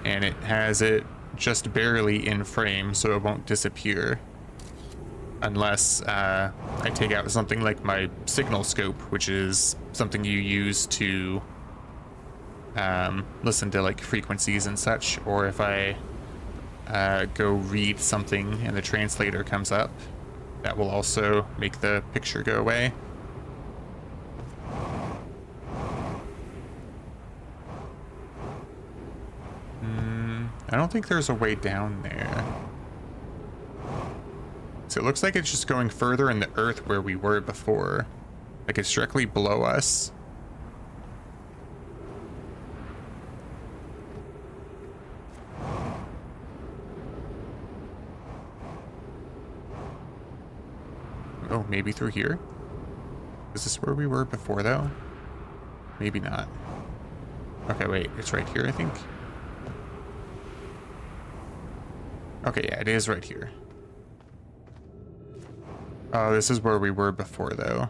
And it has it just barely in frame, so it won't disappear. Unless I take out something like my signal scope, which is something you use to listen to like frequencies and such, or if I go read something and the translator comes up, that will also make the picture go away. I don't think there's a way down there. So it looks like it's just going further in the earth where we were before. Like it's directly below us. Oh, maybe through here? Is this where we were before though? Maybe not. Okay, wait, it's right here, I think. Okay, yeah, it is right here. Oh, this is where we were before, though.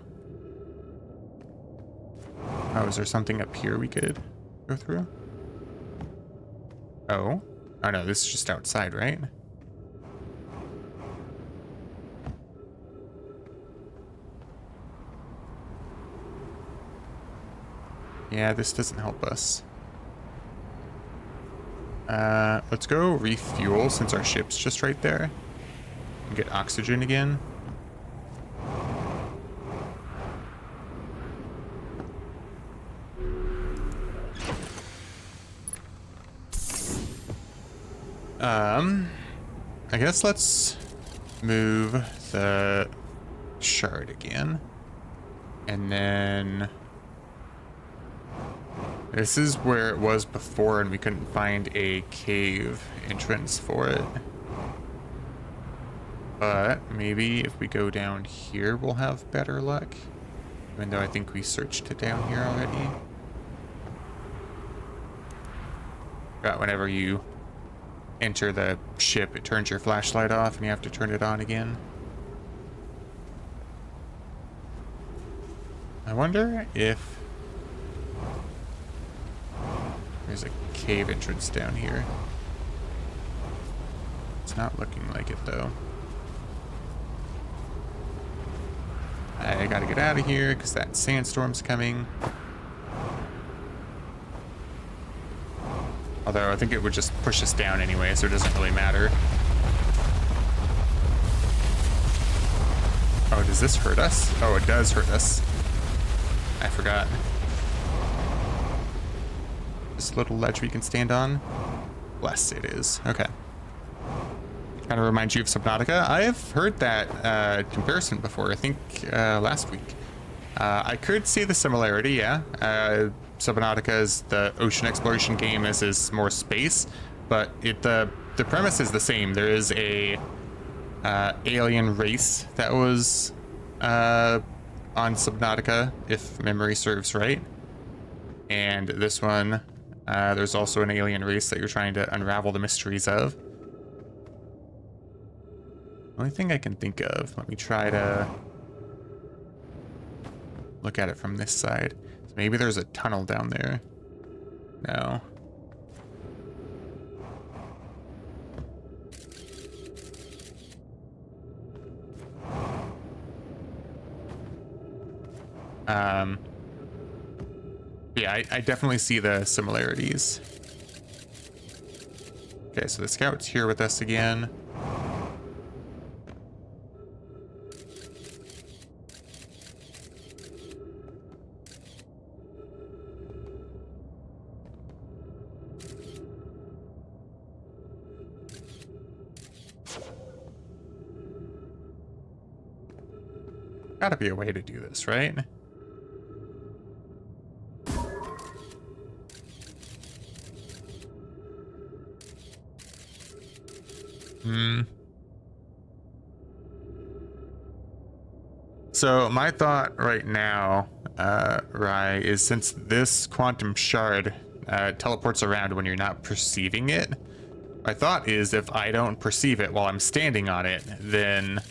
Oh, is there something up here we could go through? Oh. Oh, no, this is just outside, right? Yeah, this doesn't help us. Let's go refuel since our ship's just right there. And get oxygen again. I guess let's move the shard again. And then... this is where it was before and we couldn't find a cave entrance for it. But maybe if we go down here, we'll have better luck. Even though I think we searched it down here already. But whenever you enter the ship, it turns your flashlight off and you have to turn it on again. I wonder if there's a cave entrance down here. It's not looking like it though. I gotta get out of here because that sandstorm's coming. Although I think it would just push us down anyway, so it doesn't really matter. Oh, does this hurt us? Oh, it does hurt us. I forgot. This little ledge we can stand on. Bless it is. Okay. Kind of reminds you of Subnautica. I've heard that comparison before, I think last week. I could see the similarity, yeah. Subnautica is the ocean exploration game, as is more space, but the premise is the same. There is a alien race that was on Subnautica, if memory serves right. And this one, there's also an alien race that you're trying to unravel the mysteries of. Only thing I can think of, let me try to look at it from this side. So maybe there's a tunnel down there. No. Yeah, I definitely see the similarities. Okay, so the scout's here with us again. Gotta be a way to do this, right? So my thought right now, Rye, is since this quantum shard teleports around when you're not perceiving it, my thought is if I don't perceive it while I'm standing on it, then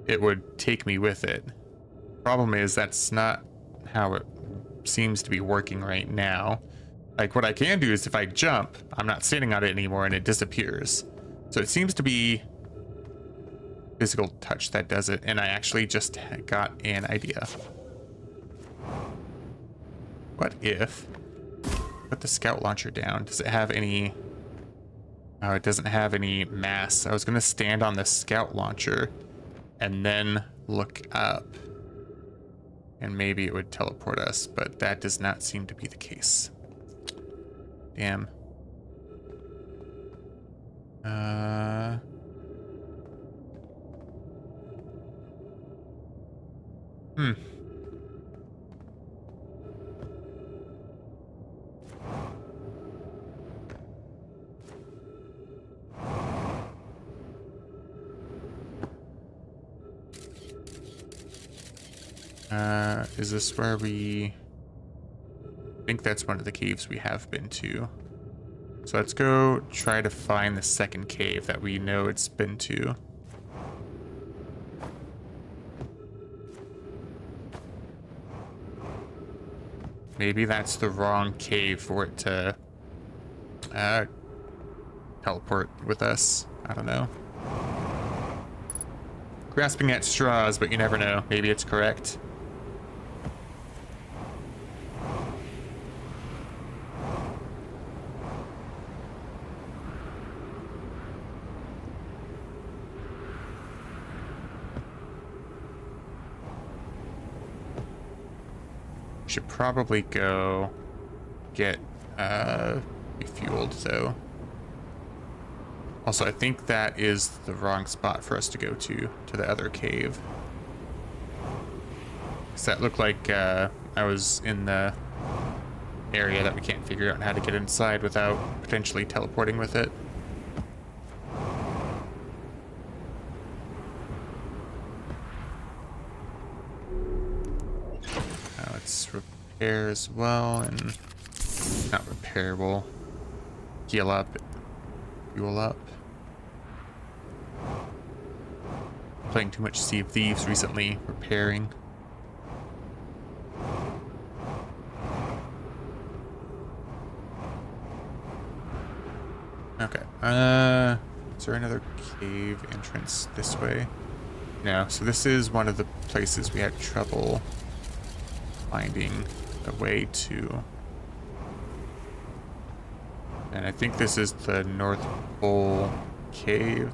it would take me with it. Problem is that's not how it seems to be working right now. Like what I can do is if I jump, I'm not standing on it anymore and it disappears. So it seems to be physical touch that does it, and I actually just got an idea. What if put the scout launcher down? Does it have any? Oh, it doesn't have any mass. I was gonna stand on the scout launcher and then look up, and maybe it would teleport us, but that does not seem to be the case. Damn. Is this where we... I think that's one of the caves we have been to. So let's go try to find the second cave that we know it's been to. Maybe that's the wrong cave for it to teleport with us. I don't know. Grasping at straws, but you never know. Maybe it's correct. Should probably go get refueled though. Also, I think that is the wrong spot for us to go to the other cave. Does that look like I was in the area that we can't figure out how to get inside without potentially teleporting with it? Let's repair as well, and not repair, we'll heal up, fuel up. Playing too much Sea of Thieves recently, repairing. Okay, is there another cave entrance this way? No, so this is one of the places we had trouble finding a way to. And I think this is the North Pole Cave.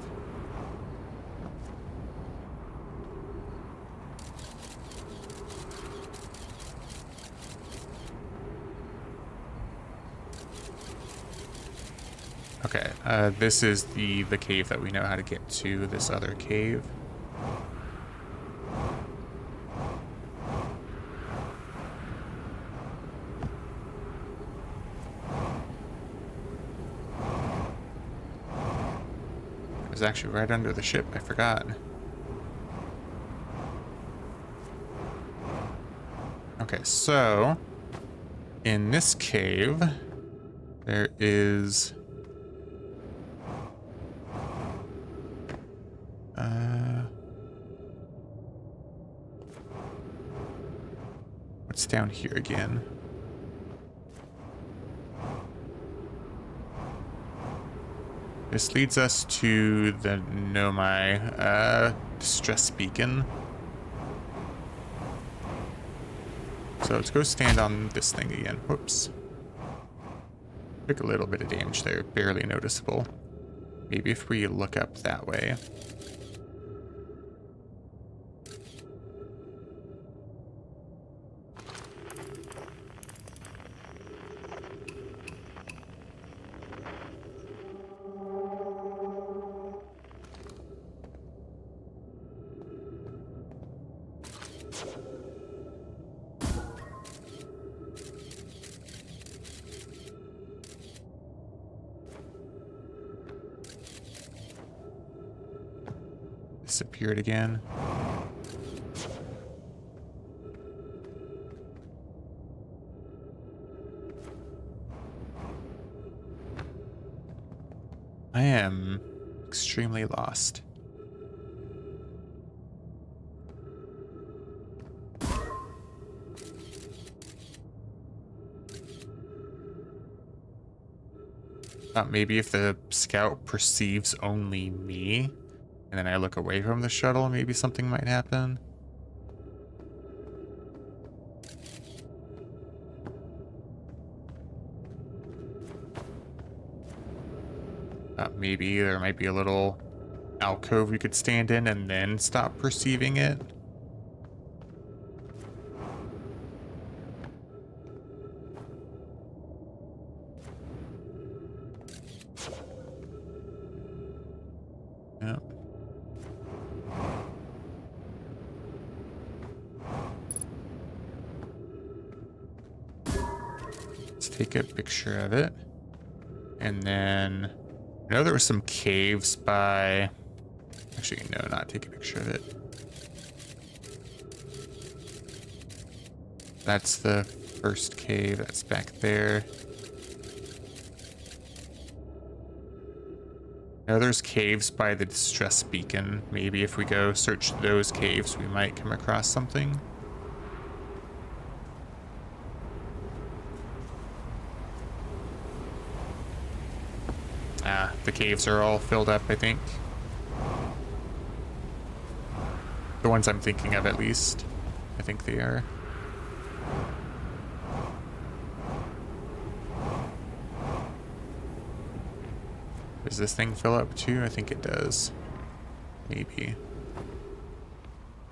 Okay, this is the cave that we know how to get to, this other cave. It was actually right under the ship, I forgot. Okay, so in this cave, there is what's down here again? This leads us to the Nomai distress beacon. So let's go stand on this thing again. Whoops. Took a little bit of damage there, barely noticeable. Maybe if we look up that way. Disappeared again. I am extremely lost. Maybe if the scout perceives only me, and then I look away from the shuttle, maybe something might happen. Maybe there might be a little alcove we could stand in and then stop perceiving it. Yep. Let's take a picture of it. And then I know there were some caves by, actually no, not take a picture of it. That's the first cave that's back there. Now there's caves by the distress beacon. Maybe if we go search those caves, we might come across something. The caves are all filled up, I think. The ones I'm thinking of, at least. I think they are. Does this thing fill up too? I think it does. Maybe.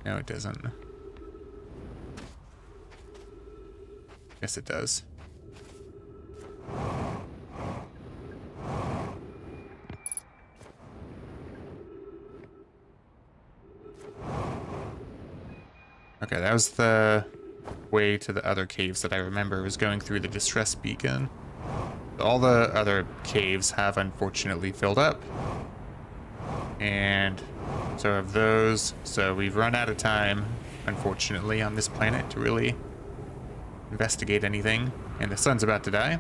No, it doesn't. Yes, it does. Okay, that was the way to the other caves that I remember was going through the distress beacon. All the other caves have unfortunately filled up. And so have those. So we've run out of time, unfortunately, on this planet to really investigate anything. And the sun's about to die.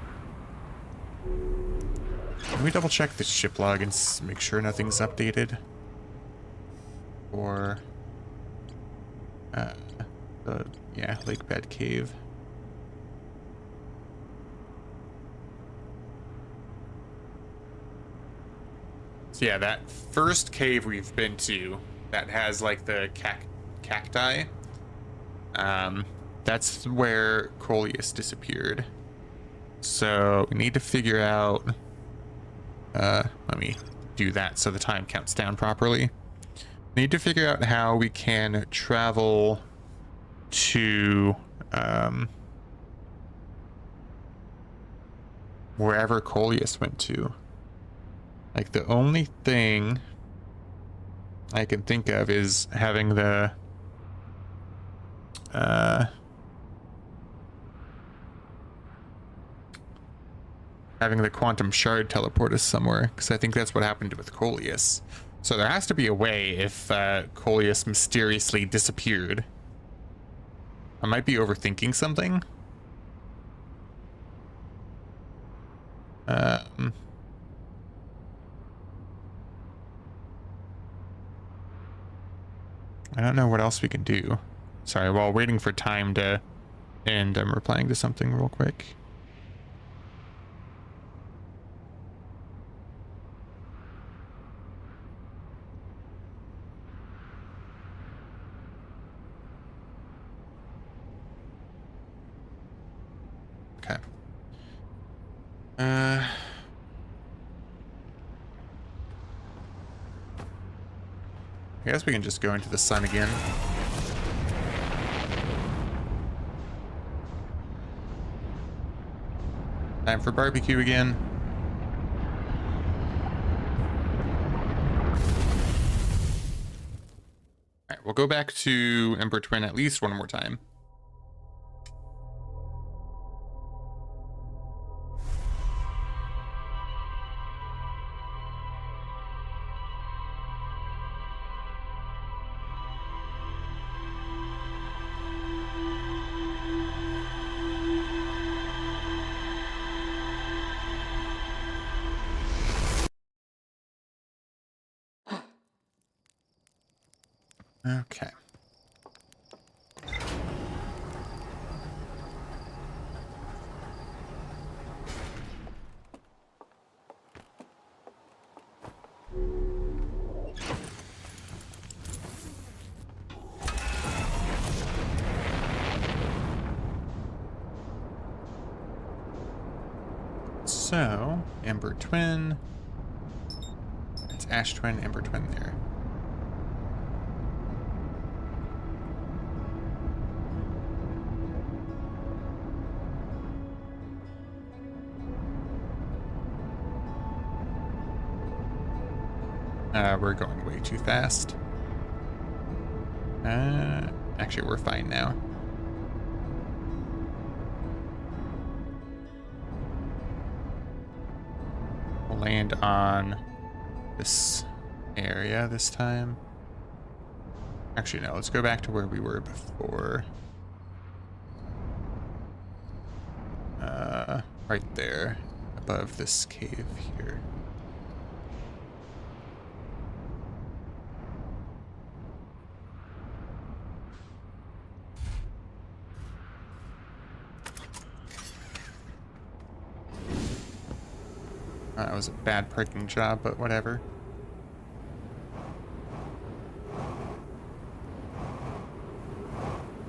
Can we double check the ship log and make sure nothing's updated? Or yeah, lake bed cave. So yeah, that first cave we've been to that has like the cacti. That's where Coleus disappeared. So we need to figure out. Let me do that so the time counts down properly. Need to figure out how we can travel to wherever Coleus went to. Like the only thing I can think of is having the quantum shard teleport us somewhere, because I think that's what happened with Coleus. So there has to be a way if Coleus mysteriously disappeared. I might be overthinking something. I don't know what else we can do. Sorry, while waiting for time to end, I'm replying to something real quick. Okay. I guess we can just go into the sun again. Time for barbecue again. Alright, we'll go back to Emperor Twin at least one more time. Okay. So, Ember Twin. It's Ash Twin, Ember Twin there. We're going way too fast. Actually, we're fine now. We'll land on this area this time. Actually, no, let's go back to where we were before. Right there, above this cave here. That was a bad parking job, but whatever.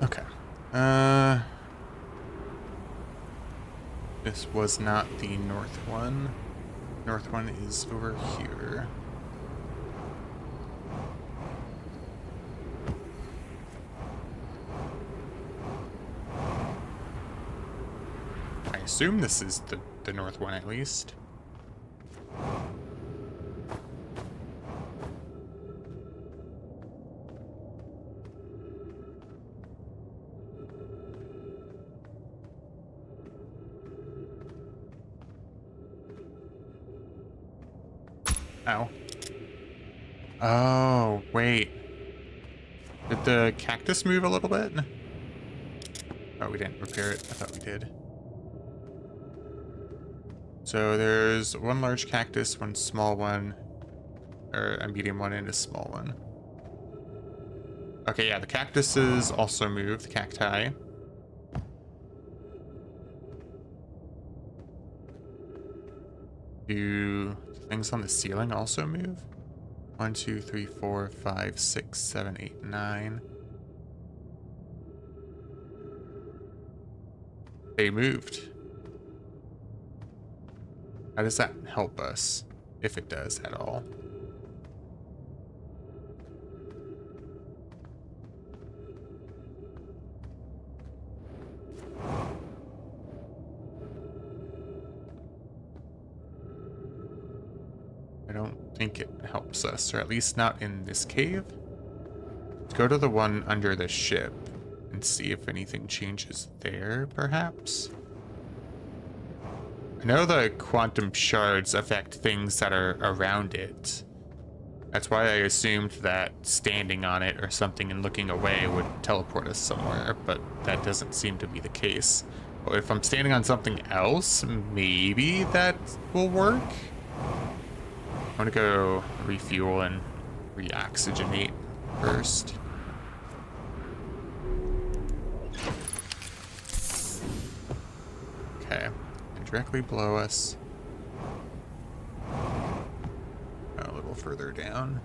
Okay. This was not the north one. North one is over here. I assume this is the north one at least. Ow. Oh, wait. Did the cactus move a little bit? Oh, we didn't repair it. I thought we did. So there's one large cactus, one small one, or a medium one and a small one. Okay, yeah, the cactuses also move, the cacti. Do things on the ceiling also move? 1, 2, 3, 4, 5, 6, 7, 8, 9. They moved. How does that help us? If it does at all. I don't think it helps us, or at least not in this cave. Let's go to the one under the ship and see if anything changes there, perhaps. I know the quantum shards affect things that are around it. That's why I assumed that standing on it or something and looking away would teleport us somewhere, but that doesn't seem to be the case. Well, if I'm standing on something else, maybe that will work. I'm gonna go refuel and reoxygenate first. Okay, and directly below us. A little further down.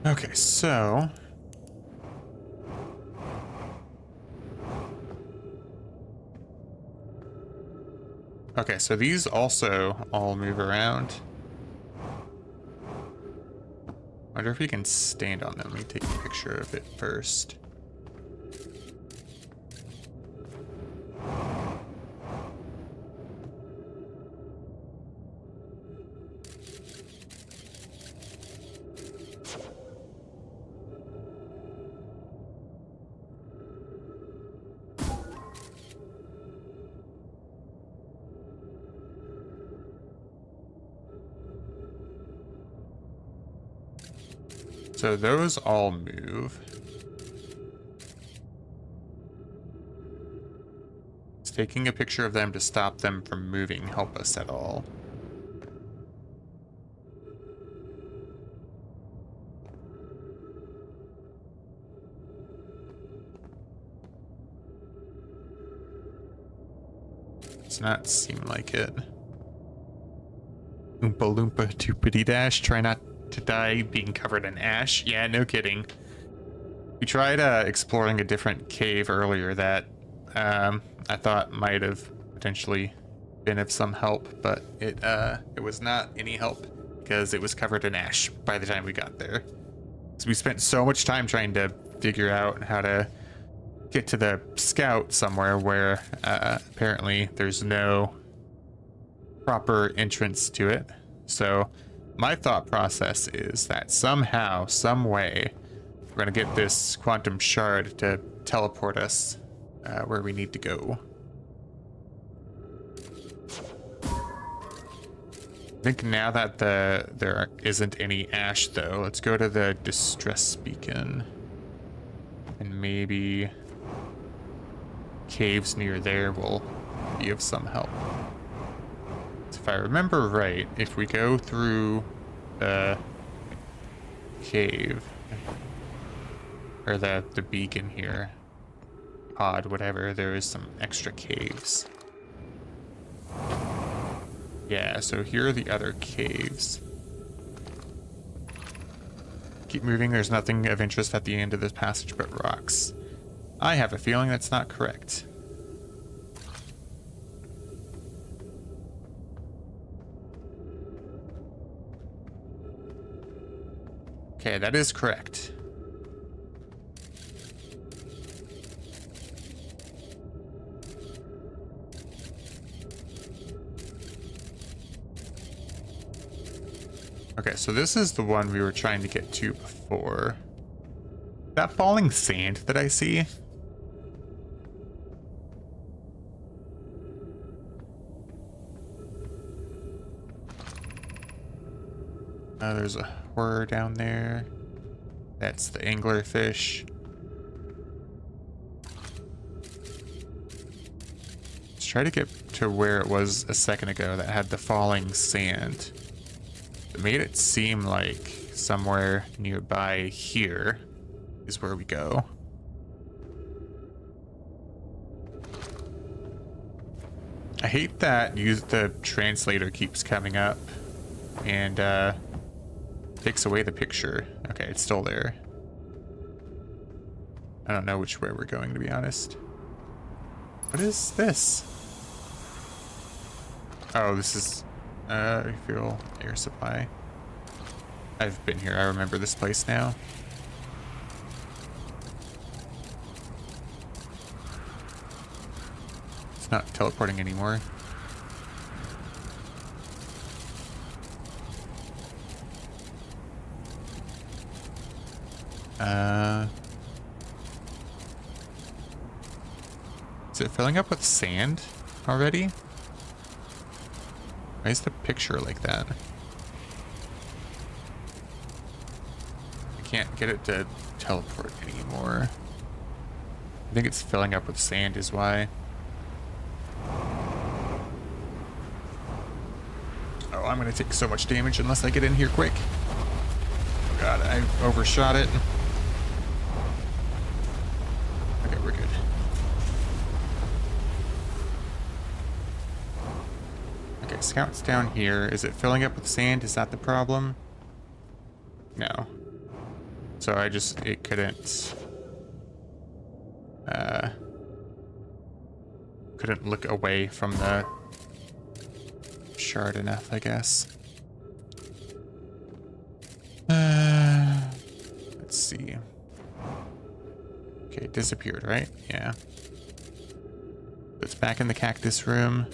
Okay, so these also all move around. Wonder if we can stand on them. Let me take a picture of it first. So those all move. Is taking a picture of them to stop them from moving help us at all? Does not seem like it. Oompa Loompa Doopity Dash. Try not to die being covered in ash. Yeah, no kidding. We tried exploring a different cave earlier that I thought might have potentially been of some help, but it was not any help because it was covered in ash by the time we got there. So we spent so much time trying to figure out how to get to the scout somewhere where apparently there's no proper entrance to it. So my thought process is that somehow, some way, we're going to get this quantum shard to teleport us where we need to go. I think now that there isn't any ash, though, let's go to the distress beacon. And maybe caves near there will be of some help. If I remember right, if we go through the cave, or the beacon here, pod, whatever, there is some extra caves. Yeah, so here are the other caves. Keep moving, there's nothing of interest at the end of this passage but rocks. I have a feeling that's not correct. Okay, that is correct. Okay, so this is the one we were trying to get to before. That falling sand that I see? There's a horror down there. That's the anglerfish. Let's try to get to where it was a second ago that had the falling sand. It made it seem like somewhere nearby here is where we go. I hate that the translator keeps coming up and takes away the picture. Okay, it's still there. I don't know which way we're going, to be honest. What is this? Oh, this is refuel air supply. I've been here. I remember this place now. It's not teleporting anymore. Is it filling up with sand already? Why is the picture like that? I can't get it to teleport anymore. I think it's filling up with sand is why. Oh, I'm gonna take so much damage unless I get in here quick. Oh god, I overshot it. Okay, we're good. Okay, scout's down here. Is it filling up with sand? Is that the problem? No. So it couldn't look away from the shard enough, I guess. Let's see. Okay, it disappeared, right? Yeah. It's back in the cactus room.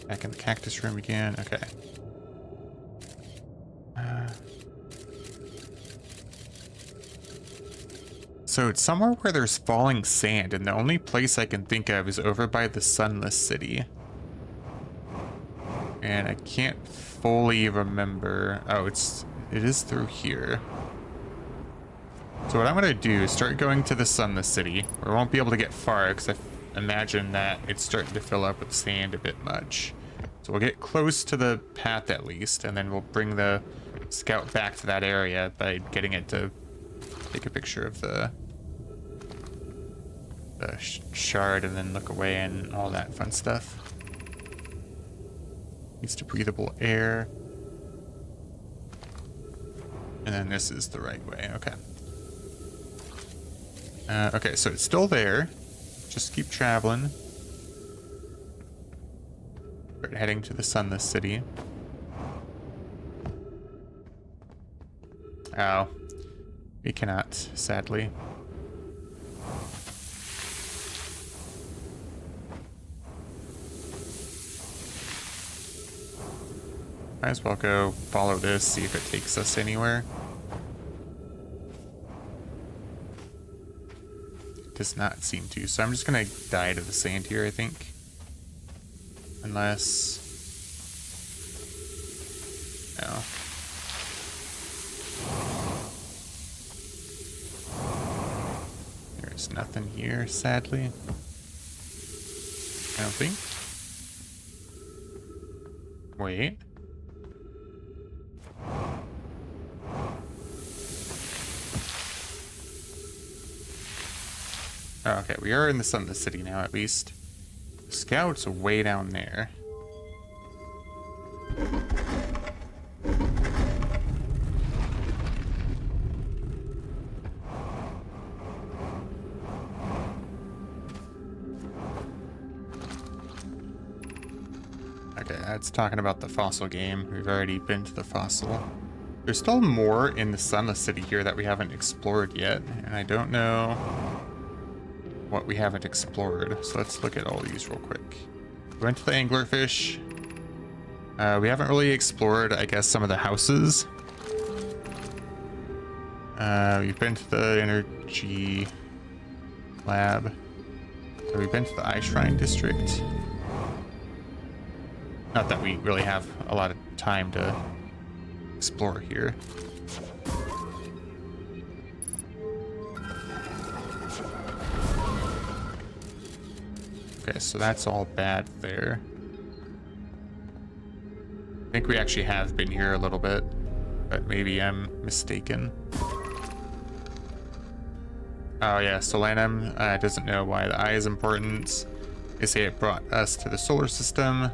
Back in the cactus room again. Okay. So it's somewhere where there's falling sand, and the only place I can think of is over by the Sunless City. And I can't fully remember. Oh, it is through here. So what I'm gonna do is start going to the Sunless City. We won't be able to get far because I imagine that it's starting to fill up with sand a bit much. So we'll get close to the path at least, and then we'll bring the scout back to that area by getting it to take a picture of the shard and then look away and all that fun stuff. Needs to breathable air. And then this is the right way. Okay. Okay, so it's still there. Just keep traveling. We're heading to the Sunless City. Oh. We cannot, sadly. Might as well go follow this, see if it takes us anywhere. It does not seem to, so I'm just gonna die to the sand here, I think. Unless... no. There's nothing here, sadly. I don't think. Wait. Oh, okay, we are in the Sunless City now, at least. The scout's way down there. Okay, that's talking about the fossil game. We've already been to the fossil. There's still more in the Sunless City here that we haven't explored yet, and I don't know what we haven't explored. So let's look at all these real quick. We went to the anglerfish. We haven't really explored, I guess, some of the houses. We've been to the energy lab. So we've been to the Eye Shrine district. Not that we really have a lot of time to explore here. Okay, so that's all bad there. I think we actually have been here a little bit, but maybe I'm mistaken. Oh yeah, Solanum doesn't know why the eye is important. They say it brought us to the solar system.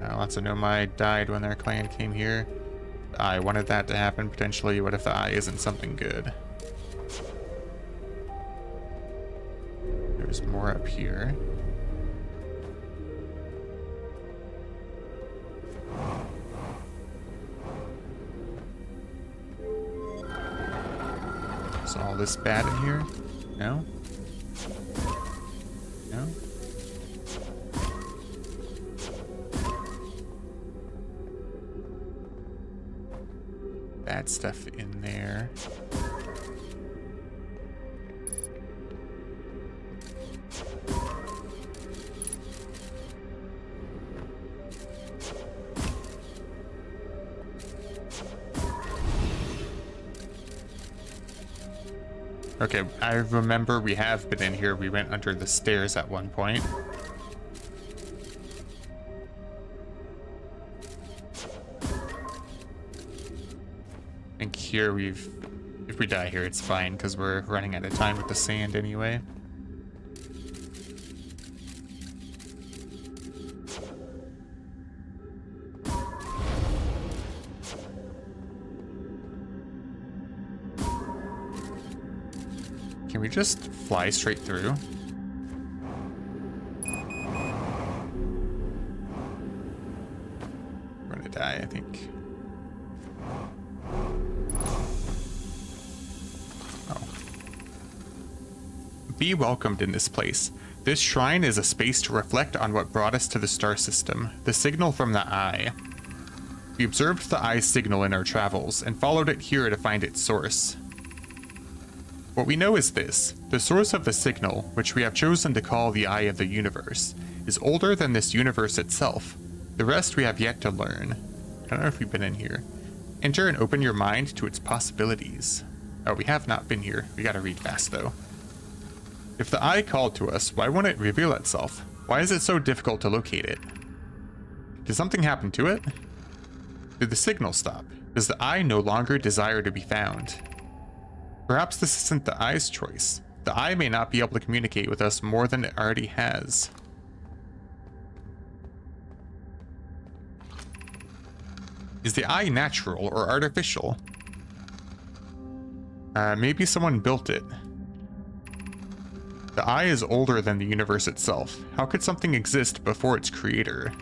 Lots of Nomai died when their clan came here. The eye wanted that to happen, potentially. What if the eye isn't something good? There's more up here. Is all this bad in here? No? No? Bad stuff in there. Okay, I remember we have been in here. We went under the stairs at one point. I think here if we die here, it's fine because we're running out of time with the sand anyway. Can we just fly straight through? We're gonna die, I think. Oh. Be welcomed in this place. This shrine is a space to reflect on what brought us to the star system, the signal from the eye. We observed the eye's signal in our travels and followed it here to find its source. What we know is this: the source of the signal, which we have chosen to call the Eye of the Universe, is older than this universe itself. The rest we have yet to learn. I don't know if we've been in here. Enter and open your mind to its possibilities. Oh, we have not been here. We gotta read fast, though. If the Eye called to us, why won't it reveal itself? Why is it so difficult to locate it? Did something happen to it? Did the signal stop? Does the Eye no longer desire to be found? Perhaps this isn't the Eye's choice. The Eye may not be able to communicate with us more than it already has. Is the Eye natural or artificial? Maybe someone built it. The Eye is older than the universe itself. How could something exist before its creator?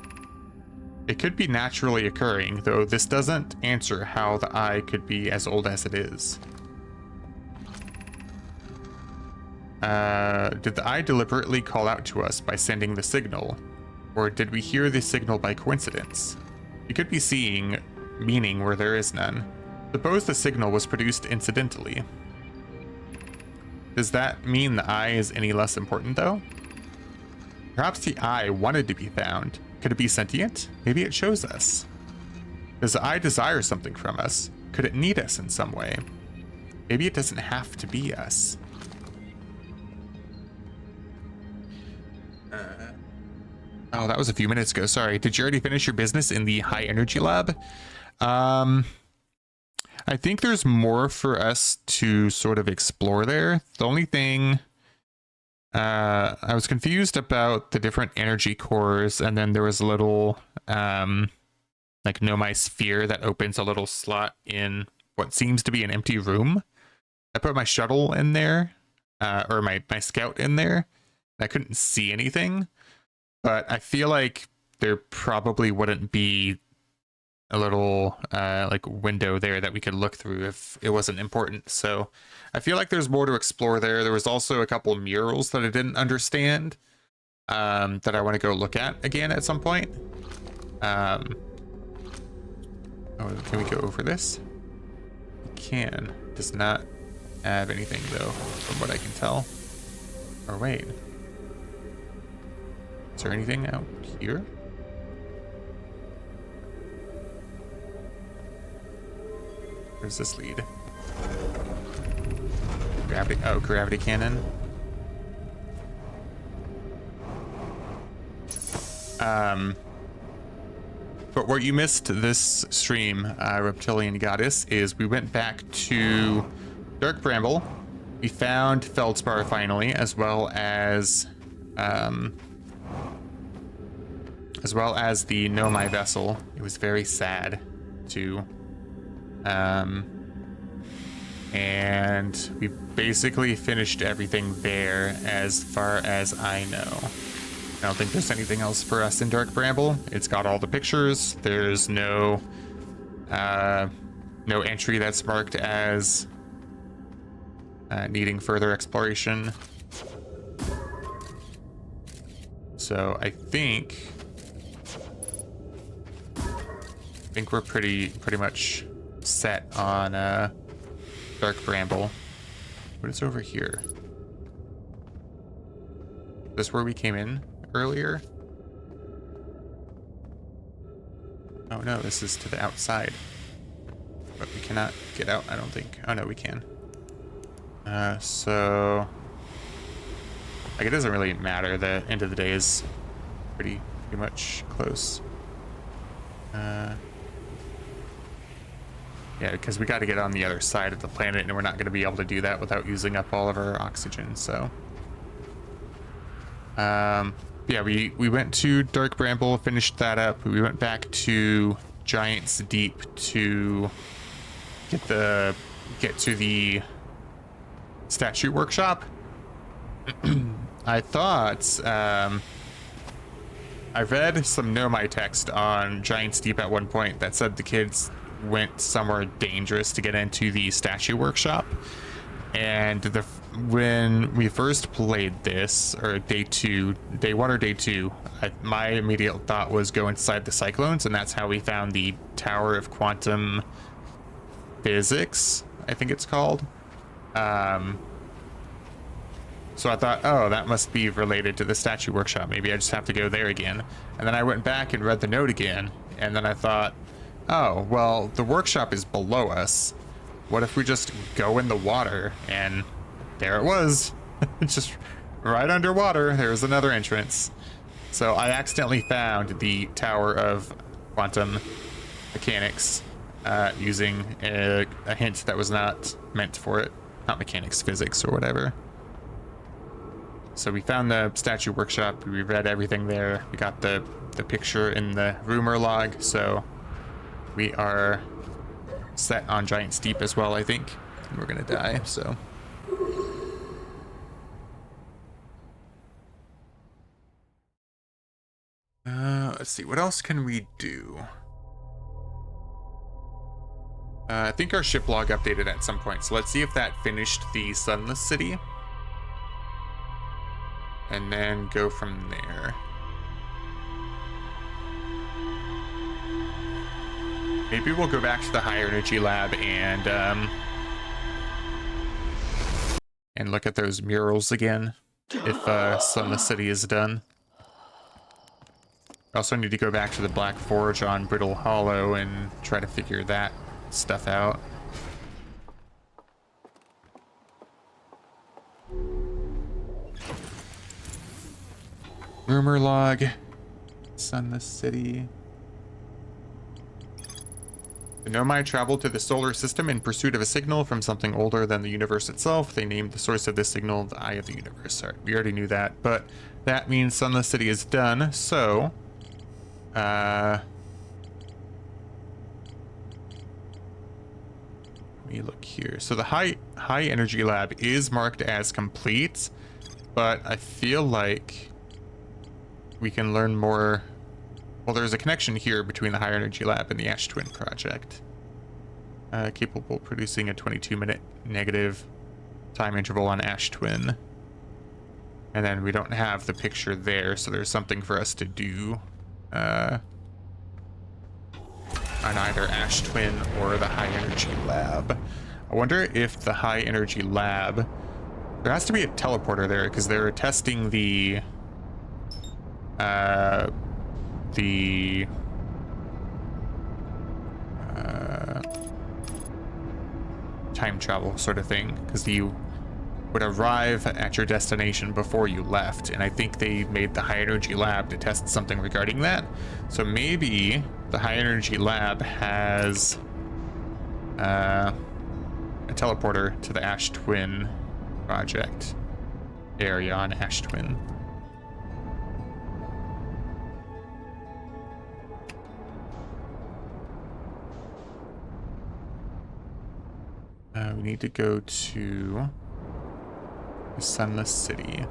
It could be naturally occurring, though this doesn't answer how the Eye could be as old as it is. Did the Eye deliberately call out to us by sending the signal? Or did we hear the signal by coincidence? We could be seeing meaning where there is none. Suppose the signal was produced incidentally. Does that mean the Eye is any less important, though? Perhaps the Eye wanted to be found. Could it be sentient? Maybe it chose us. Does the Eye desire something from us? Could it need us in some way? Maybe it doesn't have to be us. Oh, that was a few minutes ago. Sorry. Did you already finish your business in the high energy lab? I think there's more for us to sort of explore there. The only thing, I was confused about the different energy cores, and then there was a little, like Nomai sphere that opens a little slot in what seems to be an empty room. I put my shuttle in there, or my scout in there. I couldn't see anything. But I feel like there probably wouldn't be a little like window there that we could look through if it wasn't important. So I feel like there's more to explore there. There was also a couple of murals that I didn't understand that I want to go look at again at some point. Oh, can we go over this? We can. Does not have anything though, from what I can tell. Or wait. Is there anything out here? Where's this lead? Gravity, oh, gravity cannon. But what you missed this stream, Reptilian Goddess, is we went back to Dark Bramble, We found feldspar finally, as well as the Nomai vessel. It was very sad too. And we basically finished everything there as far as I know. I don't think there's anything else for us in Dark Bramble. It's got all the pictures. There's no entry that's marked as needing further exploration. So I think we're pretty much set on Dark Bramble. What is over here? Is this where we came in earlier? Oh no, this is to the outside. But we cannot get out, I don't think. Oh no, we can. So like, it doesn't really matter. The end of the day is pretty much close. Yeah, because we got to get on the other side of the planet, and we're not going to be able to do that without using up all of our oxygen. So yeah, we went to Dark Bramble, finished that up. We went back to Giant's Deep to get to the statue workshop. I thought I read some Nomai text on Giant's Deep at one point that said the kids went somewhere dangerous to get into the statue workshop, and when we first played this, or day one or day two, my immediate thought was go inside the cyclones, and that's how we found the Tower of Quantum Physics, I think it's called. So I thought, oh, that must be related to the statue workshop. Maybe I just have to go there again. And then I went back and read the note again, and then I thought, oh, well, the workshop is below us. What if we just go in the water? And there it was. Just right underwater, there's another entrance. So I accidentally found the Tower of Quantum Mechanics using a hint that was not meant for it. Not mechanics, physics, or whatever. So we found the statue workshop, we read everything there, we got the picture in the rumor log, so we are set on Giant's Deep as well, I think. And we're gonna die, so. Let's see, what else can we do? I think our ship log updated at some point, so let's see if that finished the Sunless City. And then go from there. Maybe we'll go back to the higher energy lab and look at those murals again if Sunless City is done. I also need to go back to the Black Forge on Brittle Hollow and try to figure that stuff out. Rumor log, Sunless City. The Nomai traveled to the solar system in pursuit of a signal from something older than the universe itself. They named the source of this signal the Eye of the Universe. Sorry, we already knew that, but that means Sunless City is done. So, let me look here. So the high energy lab is marked as complete, but I feel like we can learn more. Well, there's a connection here between the higher energy lab and the Ash Twin project. Capable of producing a 22-minute negative time interval on Ash Twin. And then we don't have the picture there, so there's something for us to do on either Ash Twin or the high energy lab. I wonder if the high energy lab, there has to be a teleporter there because they're testing the time travel sort of thing, because you would arrive at your destination before you left, and I think they made the high energy lab to test something regarding that. So maybe the high energy lab has a teleporter to the Ash Twin project area on Ash Twin. We need to go to the Sunless City.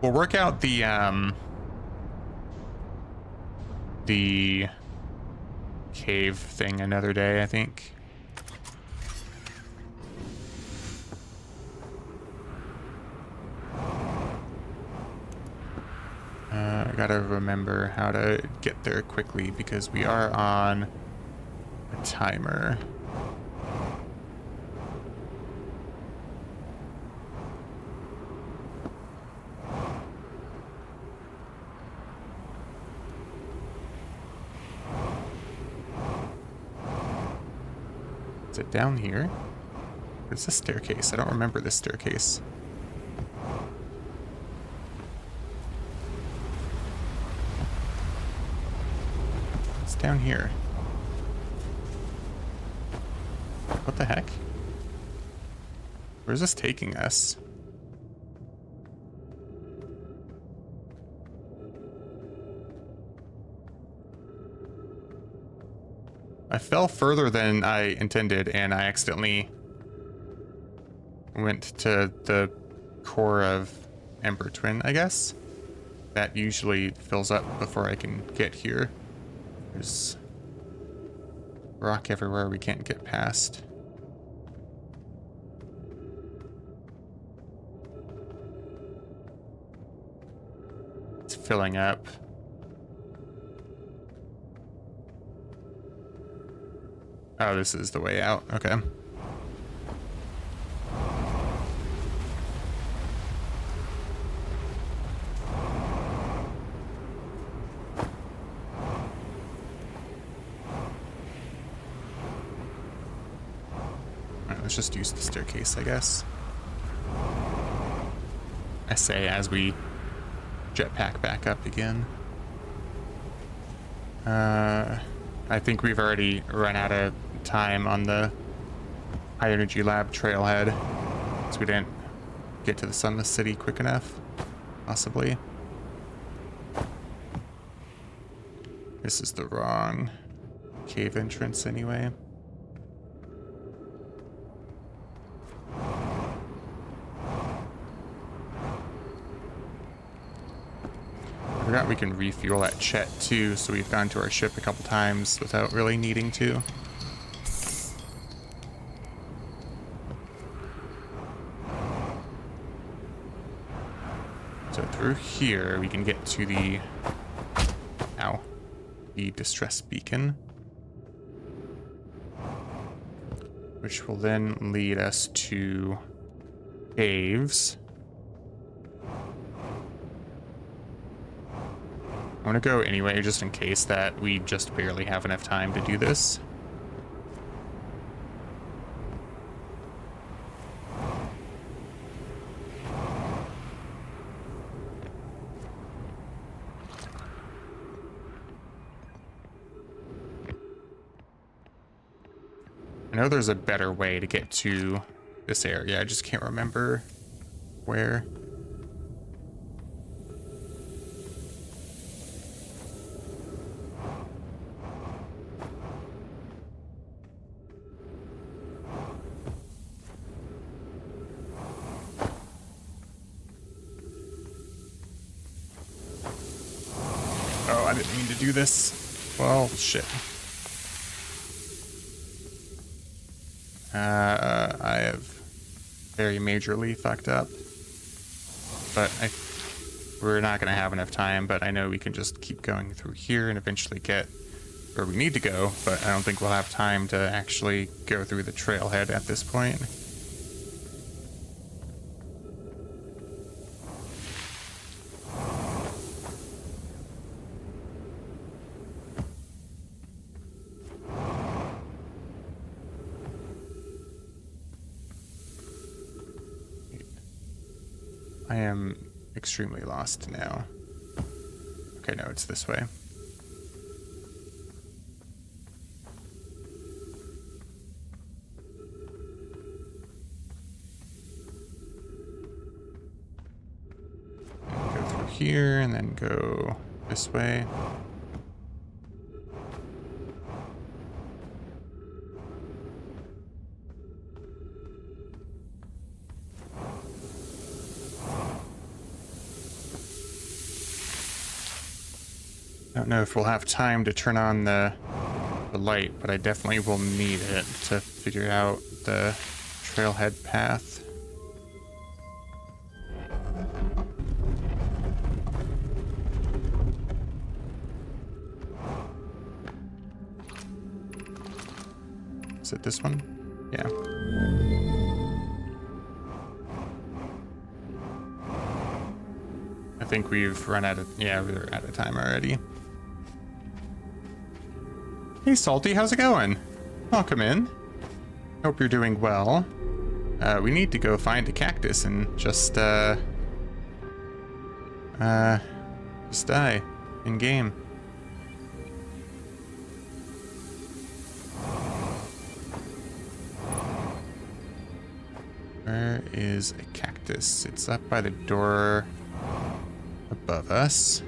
We'll work out the cave thing another day, I think. I gotta remember how to get there quickly because we are on a timer. Is it down here? Where's the staircase? I don't remember this staircase. It's down here. What the heck? Where's this taking us? I fell further than I intended, and I accidentally went to the core of Ember Twin, I guess. That usually fills up before I can get here. There's rock everywhere we can't get past. It's filling up. Oh, this is the way out. Okay. Alright, let's just use the staircase, I guess. I say as we jetpack back up again. I think we've already run out of time on the high energy lab trailhead, so we didn't get to the Sunless City quick enough, possibly. This is the wrong cave entrance anyway. I forgot we can refuel at Chet too, so we've gone to our ship a couple times without really needing to. So through here we can get to the distress beacon, which will then lead us to caves. I'm gonna go anyway, just in case that we just barely have enough time to do this. I know there's a better way to get to this area, I just can't remember where. Oh, I didn't mean to do this. Well, shit. I have very majorly fucked up. But we're not going to have enough time, but I know we can just keep going through here and eventually get where we need to go, but I don't think we'll have time to actually go through the trailhead at this point. I am extremely lost now. Okay, no, it's this way. here and then go this way. I don't know if we'll have time to turn on the light, but I definitely will need it to figure out the trailhead path. Is it this one? Yeah. I think we've run out of, yeah, we're out of time already. Hey Salty, how's it going? Welcome in. Hope you're doing well. We need to go find a cactus and just die in game. Where is a cactus? It's up by the door above us.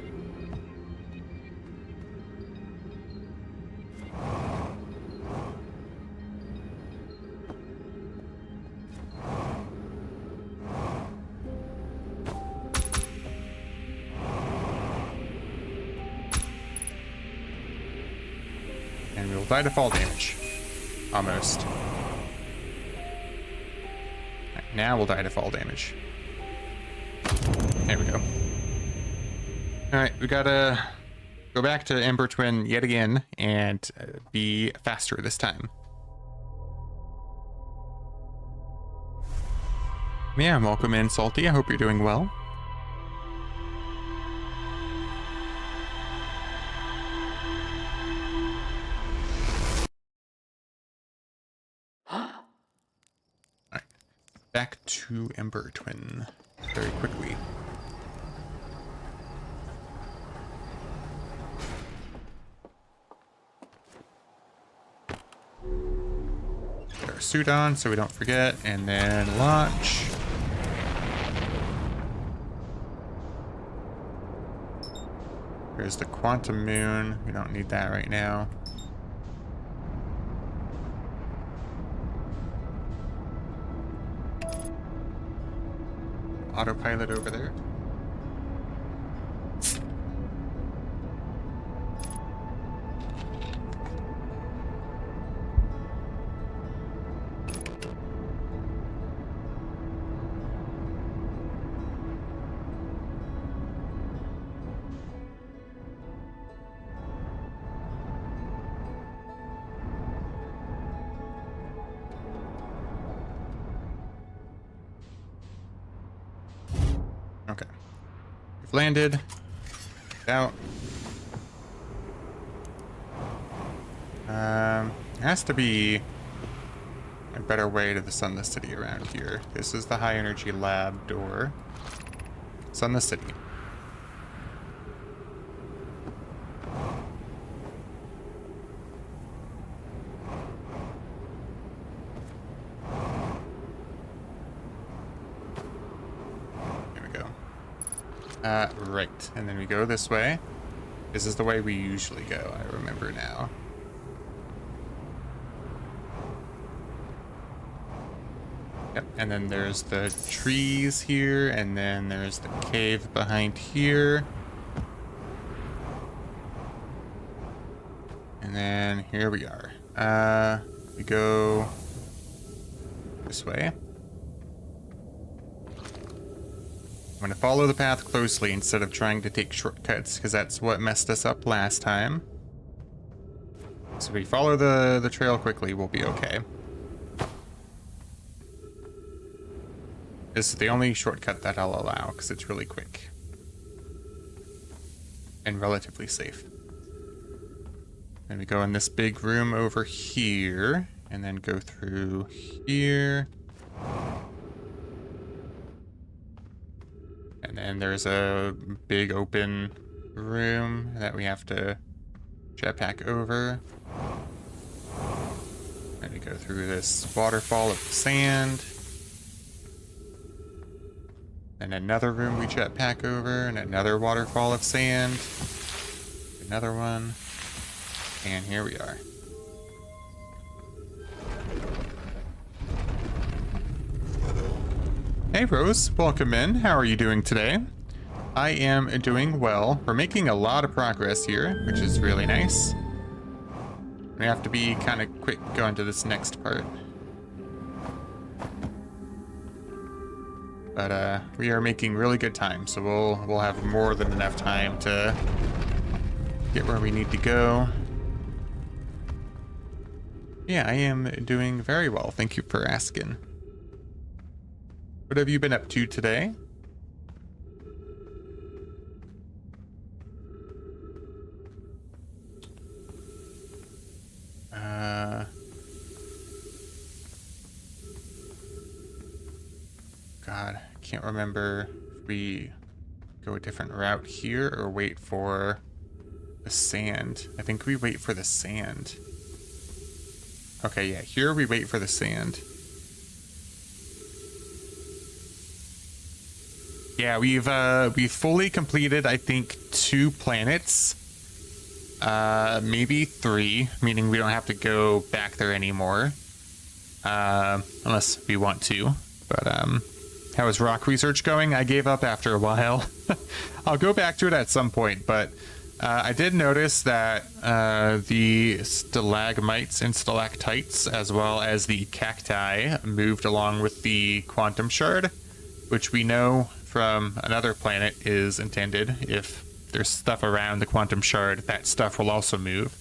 And we'll die to fall damage. Almost. Right, now we'll die to fall damage. There we go. Alright, we gotta go back to Ember Twin yet again and be faster this time. Yeah, welcome in, Salty. I hope you're doing well. Alright, back to Ember Twin very quickly. Put our suit on so we don't forget, and then launch. Here's the quantum moon. We don't need that right now. Autopilot over there. Okay. We've landed. Out. There has to be a better way to the Sunless City around here. This is the high energy lab door. Sunless City. Right, and then we go this way. This is the way we usually go, I remember now. Yep, and then there's the trees here, and then there's the cave behind here. And then here we are. We go this way. I'm going to follow the path closely instead of trying to take shortcuts, because that's what messed us up last time. So if we follow the trail quickly, we'll be okay. This is the only shortcut that I'll allow, because it's really quick. And relatively safe. Then we go in this big room over here, and then go through here. And then there's a big open room that we have to jetpack over. And we go through this waterfall of sand. And another room we jetpack over, and another waterfall of sand. Another one. And here we are. Hey Rose, welcome in. How are you doing today? I am doing well. We're making a lot of progress here, which is really nice. We have to be kind of quick going to this next part. But we are making really good time, so we'll have more than enough time to get where we need to go. Yeah, I am doing very well. Thank you for asking. What have you been up to today? God, I can't remember if we go a different route here or wait for the sand. I think we wait for the sand. Okay, yeah, here we wait for the sand. Yeah, we've fully completed, I think, 2 planets. Maybe 3, meaning we don't have to go back there anymore. Unless we want to. But, how is rock research going? I gave up after a while. I'll go back to it at some point, but I did notice that the stalagmites and stalactites, as well as the cacti, moved along with the quantum shard, which we know from another planet is intended. If there's stuff around the quantum shard, that stuff will also move.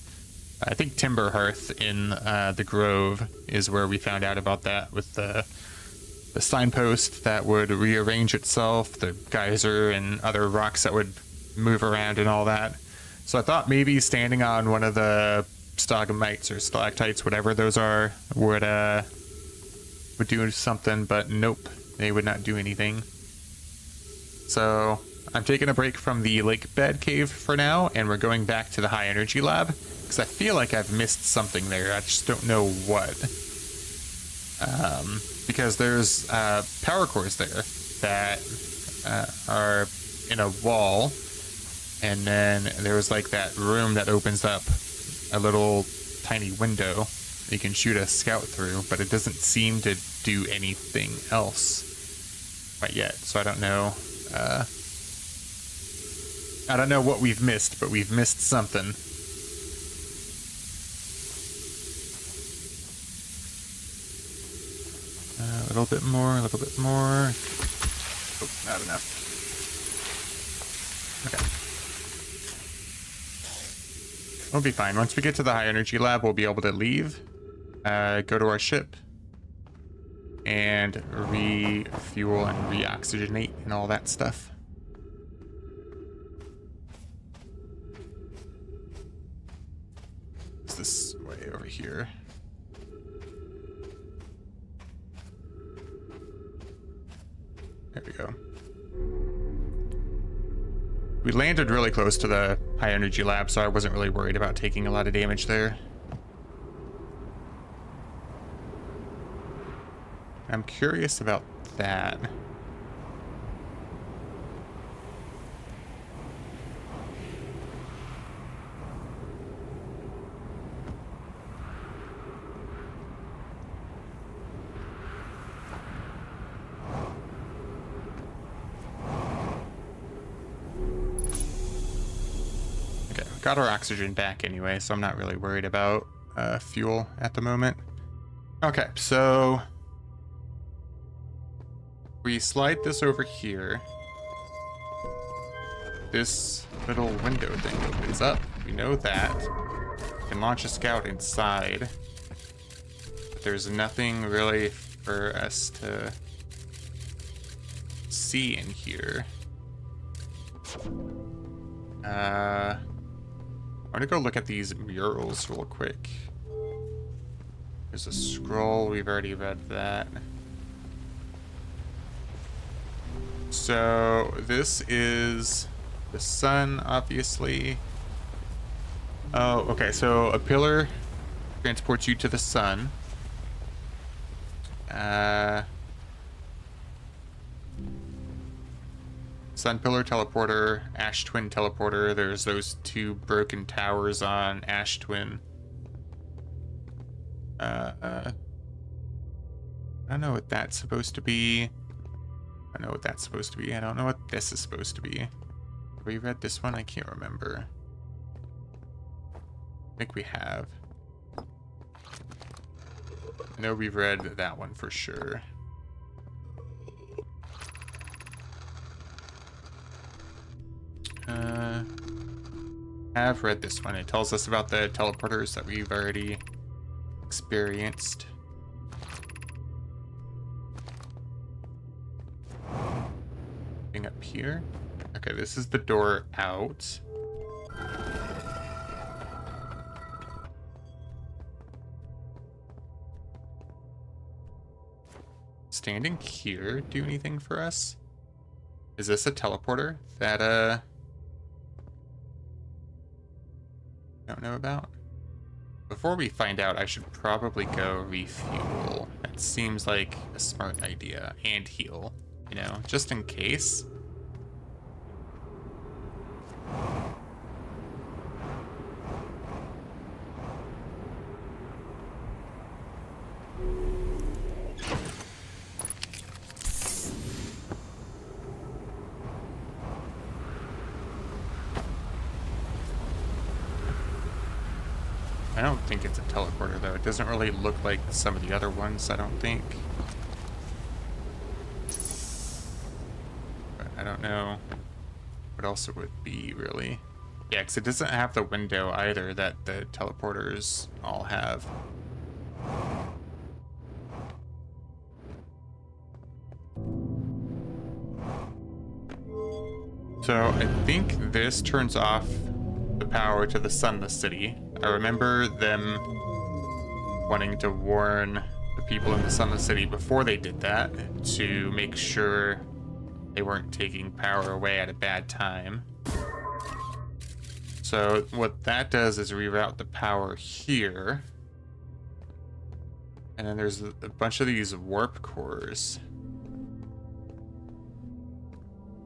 I think Timber Hearth in the Grove is where we found out about that, with the signpost that would rearrange itself, the geyser and other rocks that would move around and all that. So I thought maybe standing on one of the stalagmites or stalactites, whatever those are, would do something, but nope, they would not do anything. So I'm taking a break from the lake bed cave for now, and we're going back to the high energy lab, because I feel like I've missed something there. I just don't know what. Because there's power cores there that are in a wall, and then there's like that room that opens up a little tiny window you can shoot a scout through, but it doesn't seem to do anything else quite yet. So I don't know. I don't know what we've missed, but we've missed something. A little bit more, a little bit more. Oh, not enough. Okay. We'll be fine. Once we get to the high energy lab, we'll be able to leave, go to our ship, and refuel and reoxygenate and all that stuff. It's this way over here. There we go. We landed really close to the high energy lab, so I wasn't really worried about taking a lot of damage there. I'm curious about that. Got our oxygen back anyway, so I'm not really worried about fuel at the moment. Okay, so we slide this over here. This little window thing opens up. We know that. We can launch a scout inside. But there's nothing really for us to see in here. I'm gonna go look at these murals real quick. There's a scroll, we've already read that. So this is the sun, obviously. Oh, okay, so a pillar transports you to the sun. Sun Pillar teleporter, Ash Twin teleporter. There's those 2 broken towers on Ash Twin. I don't know what that's supposed to be. I don't know what that's supposed to be. I don't know what this is supposed to be. Have we read this one? I can't remember. I think we have. I know we've read that one for sure. I've read this one. It tells us about the teleporters that we've already experienced. Thing up here. Okay, this is the door out. Standing here do anything for us? Is this a teleporter that I don't know about? Before we find out, I should probably go refuel. That seems like a smart idea. And heal, you know, just in case. I don't think it's a teleporter, though. It doesn't really look like some of the other ones, I don't think. But I don't know what else it would be, really. Yeah, because it doesn't have the window either that the teleporters all have. So I think this turns off the power to the Sunless City. I remember them wanting to warn the people in the Sunless City before they did that to make sure they weren't taking power away at a bad time. So what that does is reroute the power here. And then there's a bunch of these warp cores.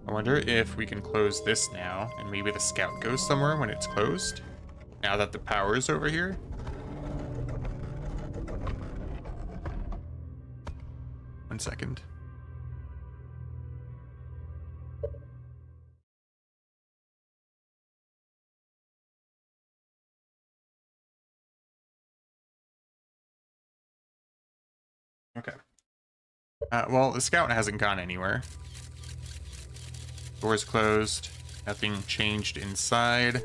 I wonder if we can close this now, and maybe the scout goes somewhere when it's closed, now that the power is over here. One second. Okay. Well, the scout hasn't gone anywhere. Doors closed. Nothing changed inside.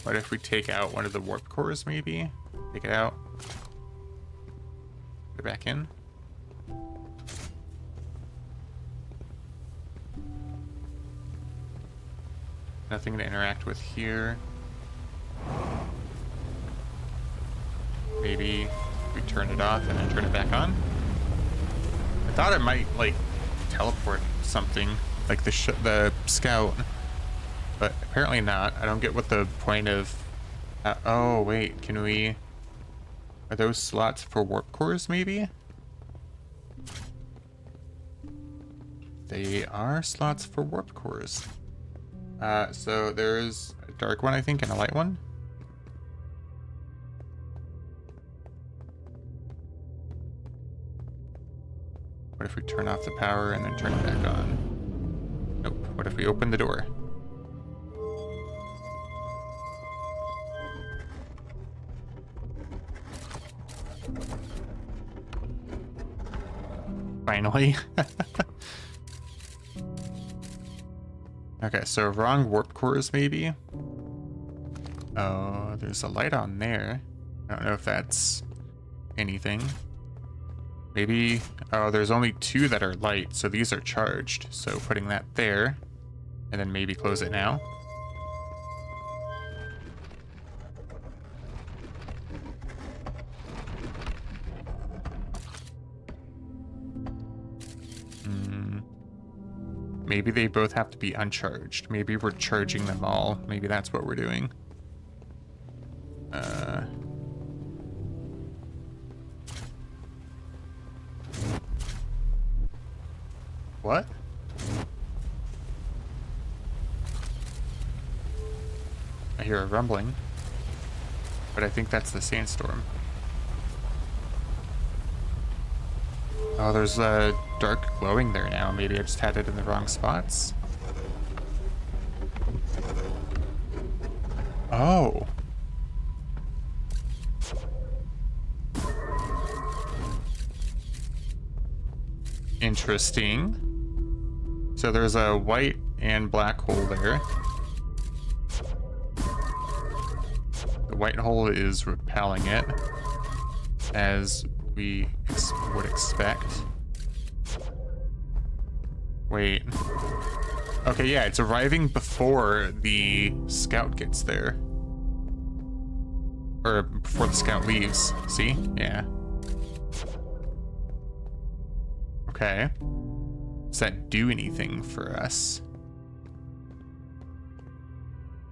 What if we take out one of the warp cores, maybe? Take it out. Put it back in. Nothing to interact with here. Maybe we turn it off and then turn it back on. I thought it might, like, teleport something, like the scout. But apparently not. I don't get what the point of... oh, wait. Can we... Are those slots for warp cores, maybe? They are slots for warp cores. So there's a dark one, I think, and a light one. What if we turn off the power and then turn it back on? Nope. What if we open the door? Finally. Okay, so wrong warp cores, maybe? Oh, there's a light on there. I don't know if that's anything. Maybe... Oh, there's only 2 that are light, so these are charged. So putting that there, and then maybe close it now. Maybe they both have to be uncharged. Maybe we're charging them all. Maybe that's what we're doing. What? hear a rumbling, but I think that's the sandstorm. Oh, there's a dark glowing there now. Maybe I just had it in the wrong spots. Oh. Interesting. So there's a white and black hole there. The white hole is repelling it, as we would expect. Wait. Okay, yeah, it's arriving before the scout gets there. Or before the scout leaves. See? Yeah. Okay. Does that do anything for us?